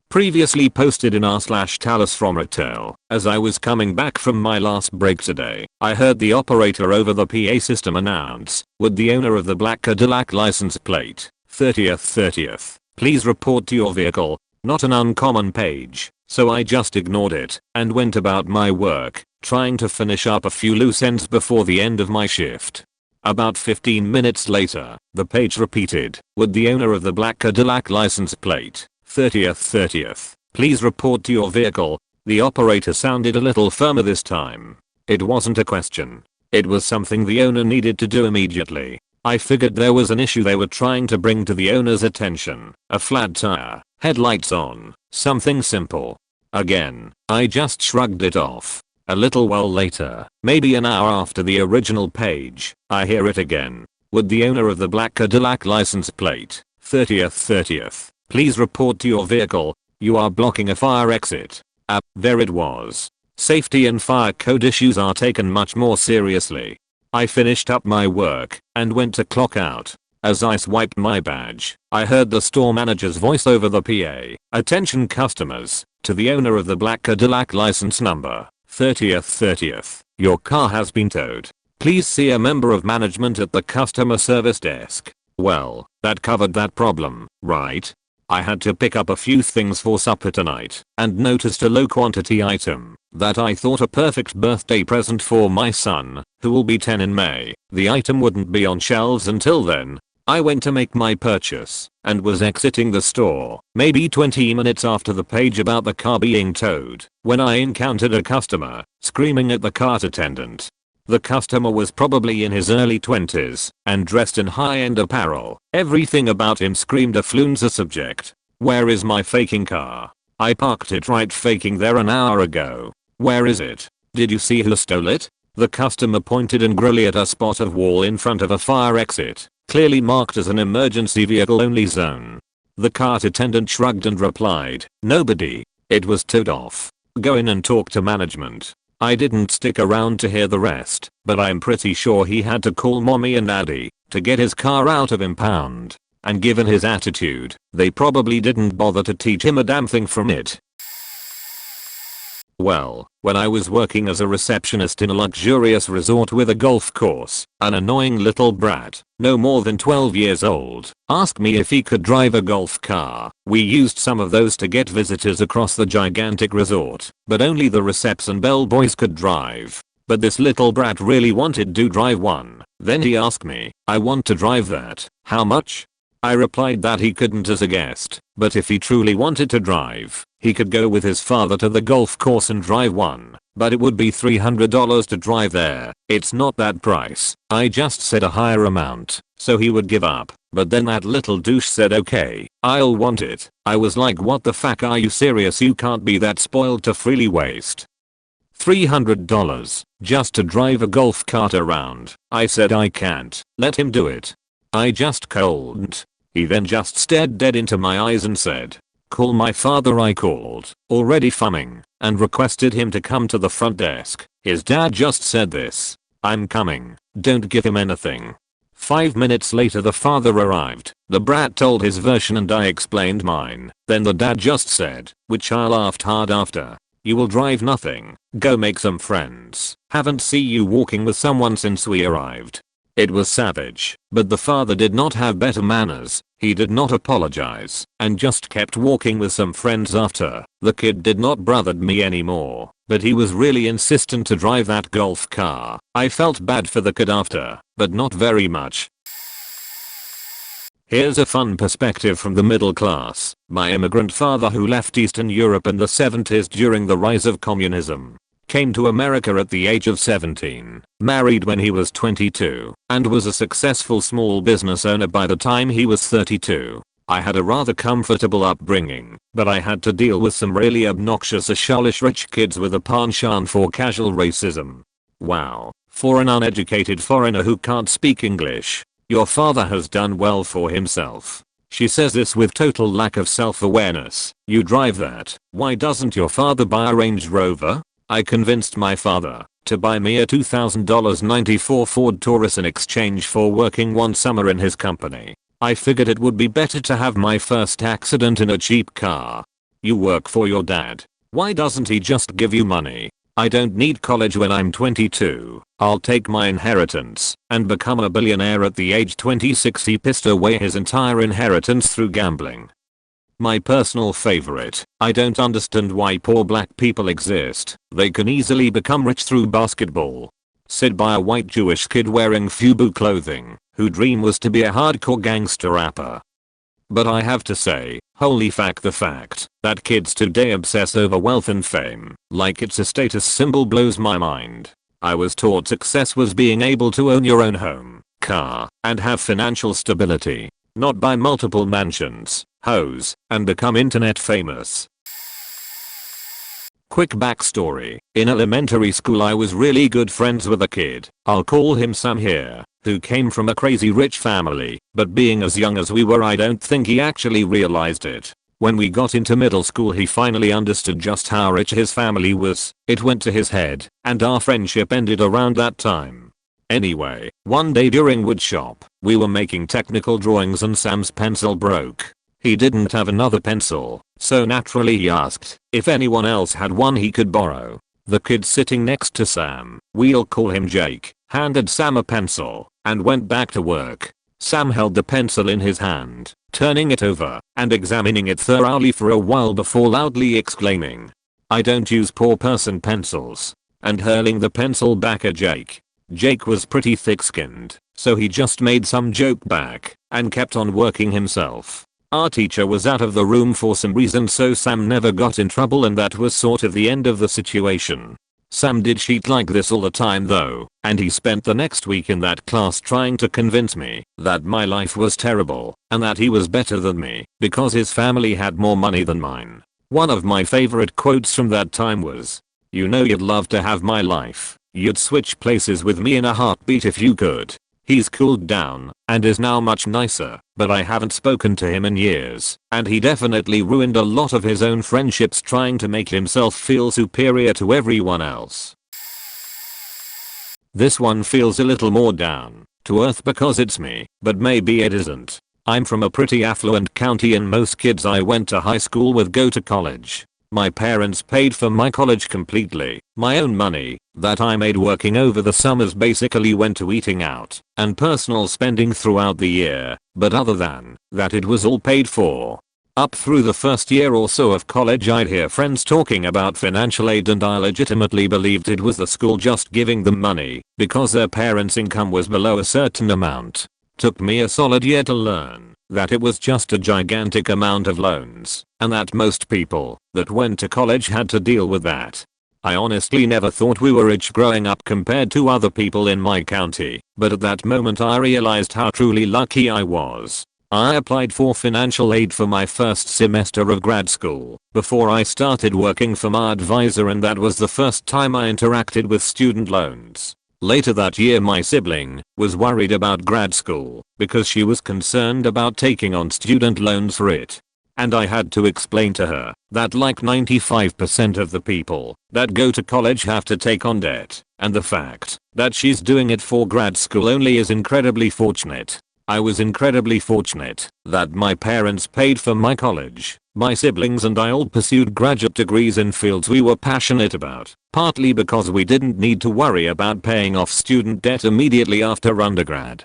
Speaker 1: Previously posted in r/Talus from retail. As I was coming back from my last break today, I heard the operator over the PA system announce, "Would the owner of the black Cadillac license plate 30th, please report to your vehicle." Not an uncommon page, so I just ignored it and went about my work, trying to finish up a few loose ends before the end of my shift. About 15 minutes later, the page repeated, "Would the owner of the black Cadillac license plate 30th, please report to your vehicle." The operator sounded a little firmer this time. It wasn't a question. It was something the owner needed to do immediately. I figured there was an issue they were trying to bring to the owner's attention. A flat tire, headlights on, something simple. Again, I just shrugged it off. A little while later, maybe an hour after the original page, I hear it again. "Would the owner of the black Cadillac license plate 30th, please report to your vehicle. You are blocking a fire exit." There it was. Safety and fire code issues are taken much more seriously. I finished up my work and went to clock out. As I swiped my badge, I heard the store manager's voice over the PA. "Attention customers, to the owner of the black Cadillac license number 30th, your car has been towed. Please see a member of management at the customer service desk." Well, that covered that problem, right? I had to pick up a few things for supper tonight and noticed a low quantity item that I thought a perfect birthday present for my son, who will be 10 in May. The item wouldn't be on shelves until then. I went to make my purchase and was exiting the store, maybe 20 minutes after the page about the car being towed, when I encountered a customer screaming at the cart attendant. The customer was probably in his early 20s and dressed in high-end apparel. Everything about him screamed affluenza subject. "Where is my faking car? I parked it right faking there an hour ago. Where is it? Did you see who stole it?" The customer pointed angrily at a spot of wall in front of a fire exit, clearly marked as an emergency vehicle only zone. The cart attendant shrugged and replied, "Nobody. It was towed off. Go in and talk to management." I didn't stick around to hear the rest, but I'm pretty sure he had to call mommy and daddy to get his car out of impound. And given his attitude, they probably didn't bother to teach him a damn thing from it. Well, when I was working as a receptionist in a luxurious resort with a golf course, an annoying little brat, no more than 12 years old, asked me if he could drive a golf car. We used some of those to get visitors across the gigantic resort, but only the reception bellboys could drive. But this little brat really wanted to drive one. Then he asked me, "I want to drive that. How much?" I replied that he couldn't as a guest, but if he truly wanted to drive, he could go with his father to the golf course and drive one, but it would be $300 to drive there. It's not that price. I just said a higher amount, so he would give up, but then that little douche said, "Okay, I'll want it." I was like, "What the fuck, are you serious? You can't be that spoiled to freely waste $300 just to drive a golf cart around." I said I can't let him do it. I just couldn't. He then just stared dead into my eyes and said, "Call my father." I called, already fumming, and requested him to come to the front desk. His dad just said this, "I'm coming, don't give him anything." 5 minutes later the father arrived. The brat told his version and I explained mine. Then the dad just said, which I laughed hard after, "You will drive nothing, go make some friends. Haven't seen you walking with someone since we arrived." It was savage, but the father did not have better manners. He did not apologize and just kept walking with some friends after. The kid did not bothered me anymore, but he was really insistent to drive that golf car. I felt bad for the kid after, but not very much. Here's a fun perspective from the middle class. My immigrant father, who left Eastern Europe in the 70s during the rise of communism, came to America at the age of 17, married when he was 22, and was a successful small business owner by the time he was 32. I had a rather comfortable upbringing, but I had to deal with some really obnoxious ashalish rich kids with a penchant for casual racism. Wow, for an uneducated foreigner who can't speak English, your father has done well for himself. She says this with total lack of self-awareness. You drive that. Why doesn't your father buy a Range Rover? I convinced my father to buy me a $2,000 '94 Ford Taurus in exchange for working one summer in his company. I figured it would be better to have my first accident in a cheap car. You work for your dad. Why doesn't he just give you money? I don't need college when I'm 22. I'll take my inheritance and become a billionaire at the age 26. He pissed away his entire inheritance through gambling. My personal favorite. I don't understand why poor black people exist. They can easily become rich through basketball. Said by a white Jewish kid wearing FUBU clothing, whose dream was to be a hardcore gangster rapper. But I have to say, holy fuck, the fact that kids today obsess over wealth and fame like it's a status symbol blows my mind. I was taught success was being able to own your own home, car, and have financial stability, not buy multiple mansions, hoes, and become internet famous. Quick backstory. In elementary school I was really good friends with a kid, I'll call him Sam here, who came from a crazy rich family, but being as young as we were I don't think he actually realized it. When we got into middle school he finally understood just how rich his family was. It went to his head, and our friendship ended around that time. Anyway, one day during woodshop, we were making technical drawings and Sam's pencil broke. He didn't have another pencil, so naturally he asked if anyone else had one he could borrow. The kid sitting next to Sam, we'll call him Jake, handed Sam a pencil and went back to work. Sam held the pencil in his hand, turning it over and examining it thoroughly for a while before loudly exclaiming, "I don't use poor person pencils," and hurling the pencil back at Jake. Jake was pretty thick-skinned, so he just made some joke back and kept on working himself. Our teacher was out of the room for some reason, so Sam never got in trouble, and that was sort of the end of the situation. Sam did shit like this all the time though, and he spent the next week in that class trying to convince me that my life was terrible and that he was better than me because his family had more money than mine. One of my favorite quotes from that time was, "You know you'd love to have my life. You'd switch places with me in a heartbeat if you could." He's cooled down and is now much nicer, but I haven't spoken to him in years, and he definitely ruined a lot of his own friendships trying to make himself feel superior to everyone else. This one feels a little more down to earth because it's me, but maybe it isn't. I'm from a pretty affluent county and most kids I went to high school with go to college. My parents paid for my college completely. My own money that I made working over the summers basically went to eating out and personal spending throughout the year, but other than that it was all paid for. Up through the first year or so of college I'd hear friends talking about financial aid and I legitimately believed it was the school just giving them money because their parents' income was below a certain amount. Took me a solid year to learn that it was just a gigantic amount of loans, and that most people that went to college had to deal with that. I honestly never thought we were rich growing up compared to other people in my county, but at that moment I realized how truly lucky I was. I applied for financial aid for my first semester of grad school before I started working for my advisor, and that was the first time I interacted with student loans. Later that year my sibling was worried about grad school because she was concerned about taking on student loans for it. And I had to explain to her that like 95% of the people that go to college have to take on debt, and the fact that she's doing it for grad school only is incredibly fortunate. I was incredibly fortunate that my parents paid for my college. My siblings and I all pursued graduate degrees in fields we were passionate about, partly because we didn't need to worry about paying off student debt immediately after undergrad.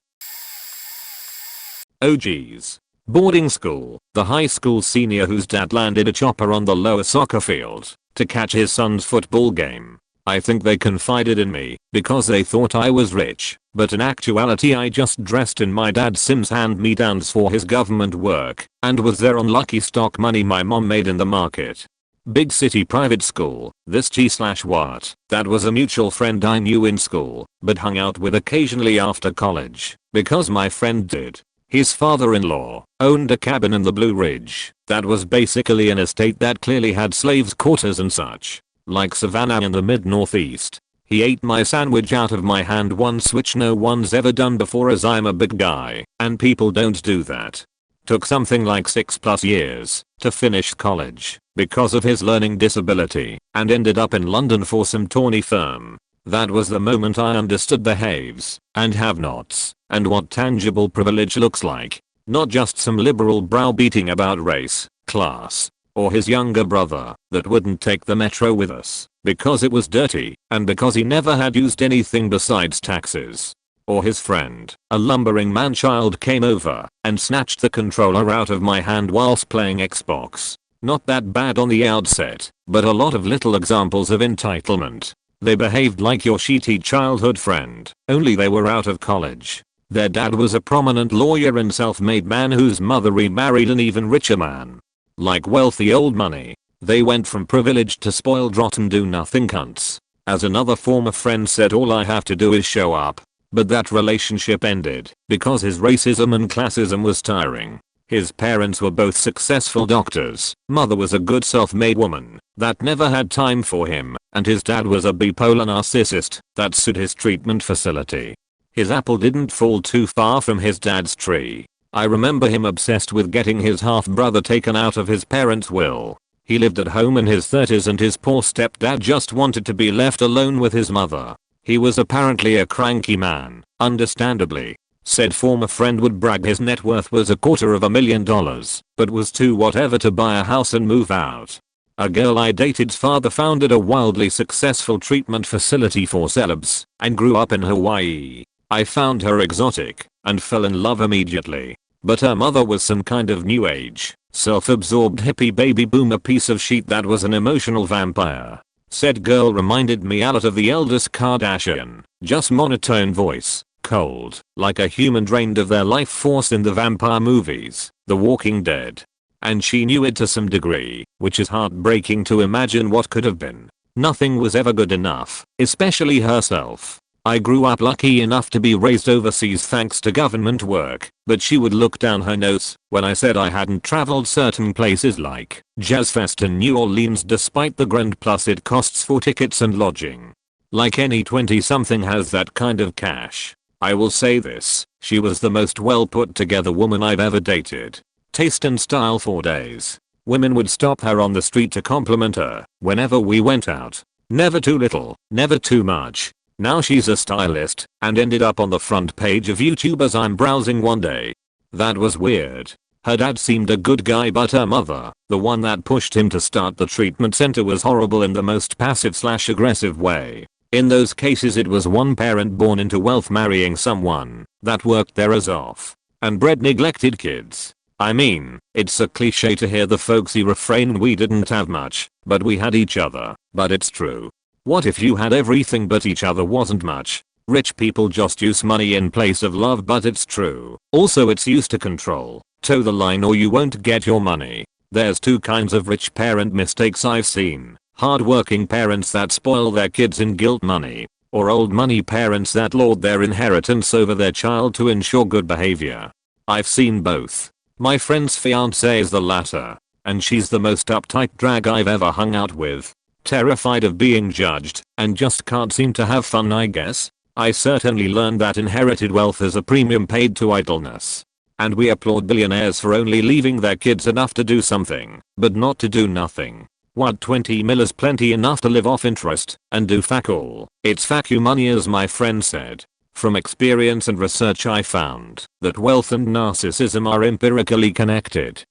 Speaker 1: Oh geez. Boarding school. The high school senior whose dad landed a chopper on the lower soccer field to catch his son's football game. I think they confided in me because they thought I was rich, but in actuality I just dressed in my dad's Sims hand-me-downs for his government work and was there on lucky stock money my mom made in the market. Big city private school. This G/what? That was a mutual friend I knew in school but hung out with occasionally after college because my friend did. His father-in-law owned a cabin in the Blue Ridge that was basically an estate that clearly had slaves' quarters and such. Like Savannah in the mid-northeast. He ate my sandwich out of my hand once, which no one's ever done before as I'm a big guy and people don't do that. took something like 6+ years to finish college because of his learning disability and ended up in London for some tawny firm. That was the moment I understood the haves and have-nots and what tangible privilege looks like. Not just some liberal browbeating about race, class, or his younger brother that wouldn't take the metro with us because it was dirty and because he never had used anything besides taxis. Or his friend, a lumbering man-child, came over and snatched the controller out of my hand whilst playing Xbox. Not that bad on the outset, but a lot of little examples of entitlement. They behaved like your shitty childhood friend, only they were out of college. Their dad was a prominent lawyer and self-made man whose mother remarried an even richer man. Like wealthy old money. They went from privileged to spoiled rotten do-nothing cunts. As another former friend said, all I have to do is show up. But that relationship ended because his racism and classism was tiring. His parents were both successful doctors, mother was a good self-made woman that never had time for him, and his dad was a bipolar narcissist that sued his treatment facility. His apple didn't fall too far from his dad's tree. I remember him obsessed with getting his half-brother taken out of his parents' will. He lived at home in his 30s and his poor stepdad just wanted to be left alone with his mother. He was apparently a cranky man, understandably. Said former friend would brag his net worth was $250,000, but was too whatever to buy a house and move out. A girl I dated's father founded a wildly successful treatment facility for celebs and grew up in Hawaii. I found her exotic and fell in love immediately. But her mother was some kind of new age, self-absorbed hippie baby boomer piece of shit that was an emotional vampire. Said girl reminded me a lot of the eldest Kardashian, just monotone voice, cold, like a human drained of their life force in the vampire movies, The Walking Dead. And she knew it to some degree, which is heartbreaking to imagine what could have been. Nothing was ever good enough, especially herself. I grew up lucky enough to be raised overseas thanks to government work, but she would look down her nose when I said I hadn't traveled certain places like Jazz Fest in New Orleans despite the grand plus it costs for tickets and lodging. Like any 20-something has that kind of cash. I will say this, she was the most well put together woman I've ever dated. Taste and style for days. Women would stop her on the street to compliment her whenever we went out. Never too little, never too much. Now she's a stylist and ended up on the front page of YouTube as I'm browsing one day. That was weird. Her dad seemed a good guy but her mother, the one that pushed him to start the treatment center, was horrible in the most passive/aggressive way. In those cases it was one parent born into wealth marrying someone that worked their ass off and bred neglected kids. I mean, it's a cliche to hear the folksy refrain we didn't have much, but we had each other, but it's true. What if you had everything but each other wasn't much? Rich people just use money in place of love, but it's true. Also it's used to control. Toe the line or you won't get your money. There's two kinds of rich parent mistakes I've seen. Hardworking parents that spoil their kids in guilt money, or old money parents that lord their inheritance over their child to ensure good behavior. I've seen both. My friend's fiancée is the latter, and she's the most uptight drag I've ever hung out with. Terrified of being judged and just can't seem to have fun, I guess. I certainly learned that inherited wealth is a premium paid to idleness. And we applaud billionaires for only leaving their kids enough to do something, but not to do nothing. What, 20 mil is plenty enough to live off interest and do fuck all. It's fuck you money, as my friend said. From experience and research I found that wealth and narcissism are empirically connected.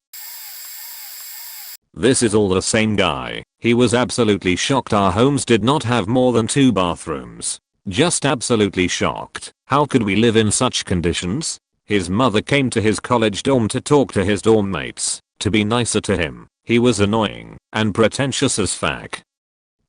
Speaker 1: This is all the same guy. He was absolutely shocked our homes did not have more than 2 bathrooms. Just absolutely shocked. How could we live in such conditions? His mother came to his college dorm to talk to his dorm mates, to be nicer to him. He was annoying and pretentious as fuck.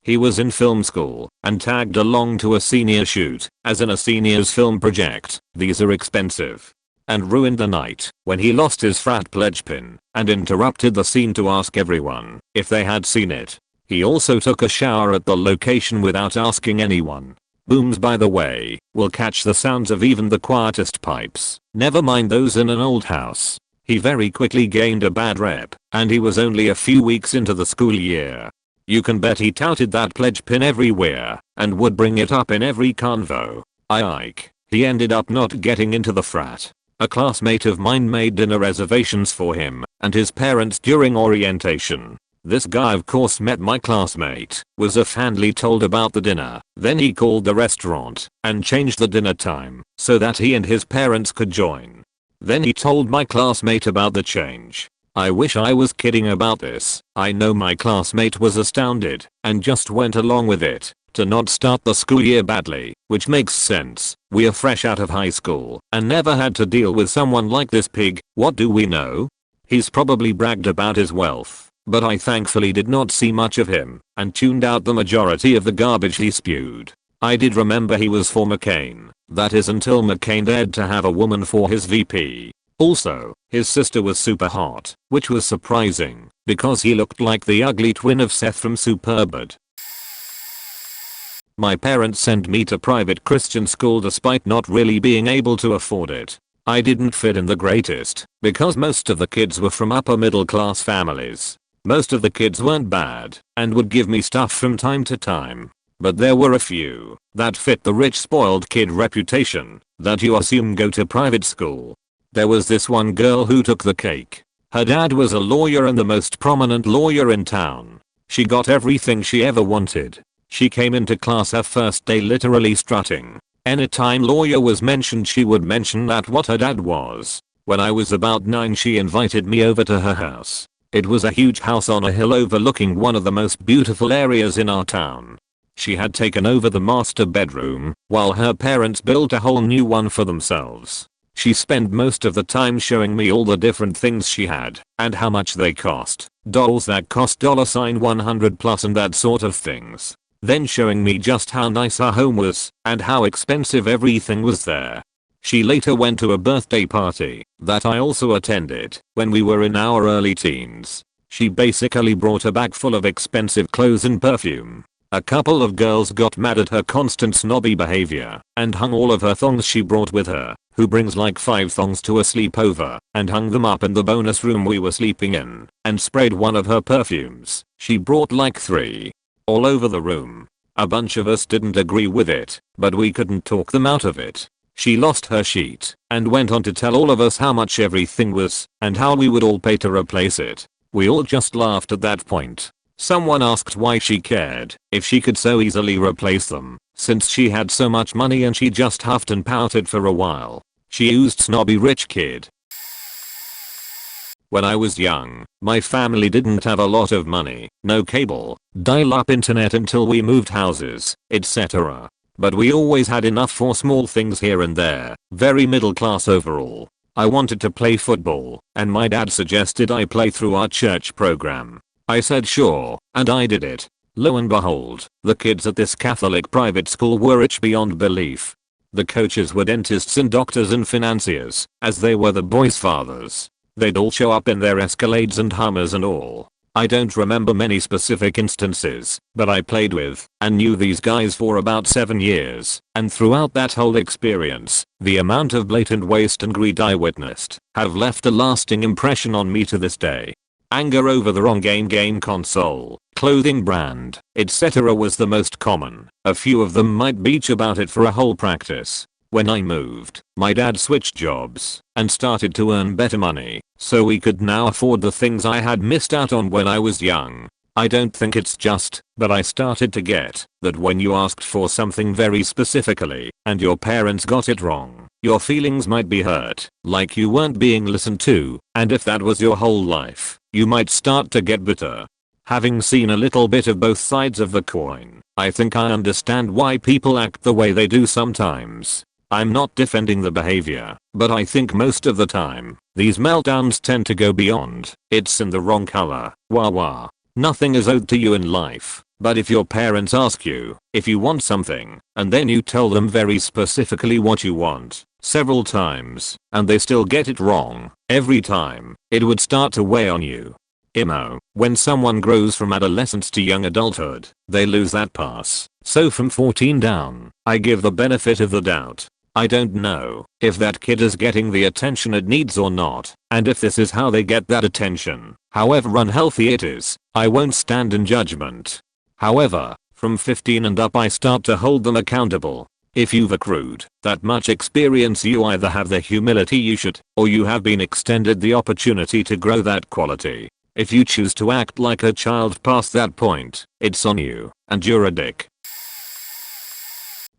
Speaker 1: He was in film school and tagged along to a senior shoot, as in a senior's film project. These are expensive. And ruined the night when he lost his frat pledge pin and interrupted the scene to ask everyone if they had seen it. He also took a shower at the location without asking anyone. Booms, by the way, will catch the sounds of even the quietest pipes, never mind those in an old house. He very quickly gained a bad rep, and he was only a few weeks into the school year. You can bet he touted that pledge pin everywhere and would bring it up in every convo. He ended up not getting into the frat. A classmate of mine made dinner reservations for him and his parents during orientation. This guy of course met my classmate, was offhandedly told about the dinner, then he called the restaurant and changed the dinner time so that he and his parents could join. Then he told my classmate about the change. I wish I was kidding about this. I know my classmate was astounded and just went along with it to not start the school year badly, which makes sense. We are fresh out of high school and never had to deal with someone like this pig. What do we know? He's probably bragged about his wealth, but I thankfully did not see much of him and tuned out the majority of the garbage he spewed. I did remember he was for McCain. That is until McCain dared to have a woman for his VP. Also, his sister was super hot, which was surprising because he looked like the ugly twin of Seth from Superbad. My parents sent me to private Christian school despite not really being able to afford it. I didn't fit in the greatest because most of the kids were from upper middle class families. Most of the kids weren't bad and would give me stuff from time to time. But there were a few that fit the rich spoiled kid reputation that you assume go to private school. There was this one girl who took the cake. Her dad was a lawyer and the most prominent lawyer in town. She got everything she ever wanted. She came into class her first day literally strutting. Anytime lawyer was mentioned she would mention that what her dad was. When I was about 9 she invited me over to her house. It was a huge house on a hill overlooking one of the most beautiful areas in our town. She had taken over the master bedroom while her parents built a whole new one for themselves. She spent most of the time showing me all the different things she had and how much they cost. Dolls that cost $100 plus and that sort of things. Then showing me just how nice her home was and how expensive everything was there. She later went to a birthday party that I also attended when we were in our early teens. She basically brought a bag full of expensive clothes and perfume. A couple of girls got mad at her constant snobby behavior and hung all of her thongs she brought with her, who brings like 5 thongs to a sleepover, and hung them up in the bonus room we were sleeping in, and sprayed one of her perfumes. She brought like 3. All over the room. A bunch of us didn't agree with it, but we couldn't talk them out of it. She lost her sheet and went on to tell all of us how much everything was and how we would all pay to replace it. We all just laughed at that point. Someone asked why she cared if she could so easily replace them, since she had so much money, and she just huffed and pouted for a while. She used snobby rich kid. When I was young, my family didn't have a lot of money, no cable, dial-up internet until we moved houses, etc. But we always had enough for small things here and there, very middle class overall. I wanted to play football, and my dad suggested I play through our church program. I said sure, and I did it. Lo and behold, the kids at this Catholic private school were rich beyond belief. The coaches were dentists and doctors and financiers, as they were the boys' fathers. They'd all show up in their Escalades and Hummers and all. I don't remember many specific instances, but I played with and knew these guys for about 7 years, and throughout that whole experience, the amount of blatant waste and greed I witnessed have left a lasting impression on me to this day. Anger over the wrong game console, clothing brand, etc. was the most common. A few of them might bitch about it for a whole practice. When I moved, my dad switched jobs and started to earn better money, so we could now afford the things I had missed out on when I was young. I don't think it's just, but I started to get that when you asked for something very specifically and your parents got it wrong, your feelings might be hurt, like you weren't being listened to, and if that was your whole life, you might start to get bitter. Having seen a little bit of both sides of the coin, I think I understand why people act the way they do sometimes. I'm not defending the behavior, but I think most of the time, these meltdowns tend to go beyond, it's in the wrong color, wah. Nothing is owed to you in life, but if your parents ask you if you want something, and then you tell them very specifically what you want, several times, and they still get it wrong, every time, it would start to weigh on you. When someone grows from adolescence to young adulthood, they lose that pass, so from 14 down, I give the benefit of the doubt. I don't know if that kid is getting the attention it needs or not, and if this is how they get that attention, however unhealthy it is, I won't stand in judgment. However, from 15 and up I start to hold them accountable. If you've accrued that much experience, you either have the humility you should, or you have been extended the opportunity to grow that quality. If you choose to act like a child past that point, it's on you, and you're a dick.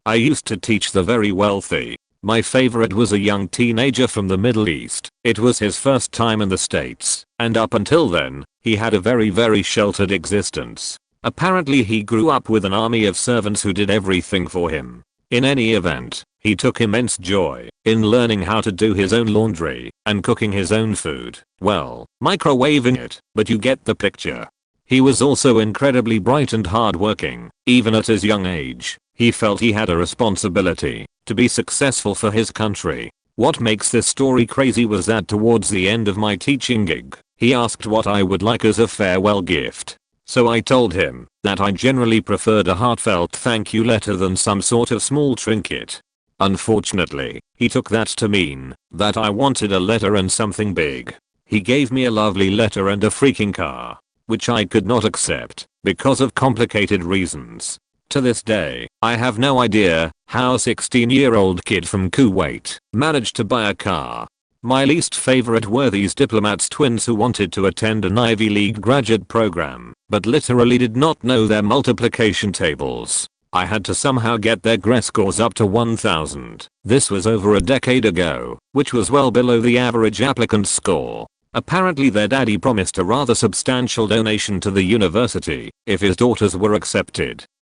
Speaker 1: I used to teach the very wealthy. My favorite was a young teenager from the Middle East. It was his first time in the States, and up until then, he had a very sheltered existence. Apparently he grew up with an army of servants who did everything for him. In any event, he took immense joy in learning how to do his own laundry and cooking his own food. Well, microwaving it, but you get the picture. He was also incredibly bright and hardworking. Even at his young age, he felt he had a responsibility to be successful for his country. What makes this story crazy was that towards the end of my teaching gig, he asked what I would like as a farewell gift. So I told him that I generally preferred a heartfelt thank you letter than some sort of small trinket. Unfortunately, he took that to mean that I wanted a letter and something big. He gave me a lovely letter and a freaking car, which I could not accept because of complicated reasons. To this day, I have no idea how a 16-year-old kid from Kuwait managed to buy a car. My least favorite were these diplomats twins who wanted to attend an Ivy League graduate program, but literally did not know their multiplication tables. I had to somehow get their GRE scores up to 1000. This was over a decade ago, which was well below the average applicant score. Apparently their daddy promised a rather substantial donation to the university if his daughters were accepted.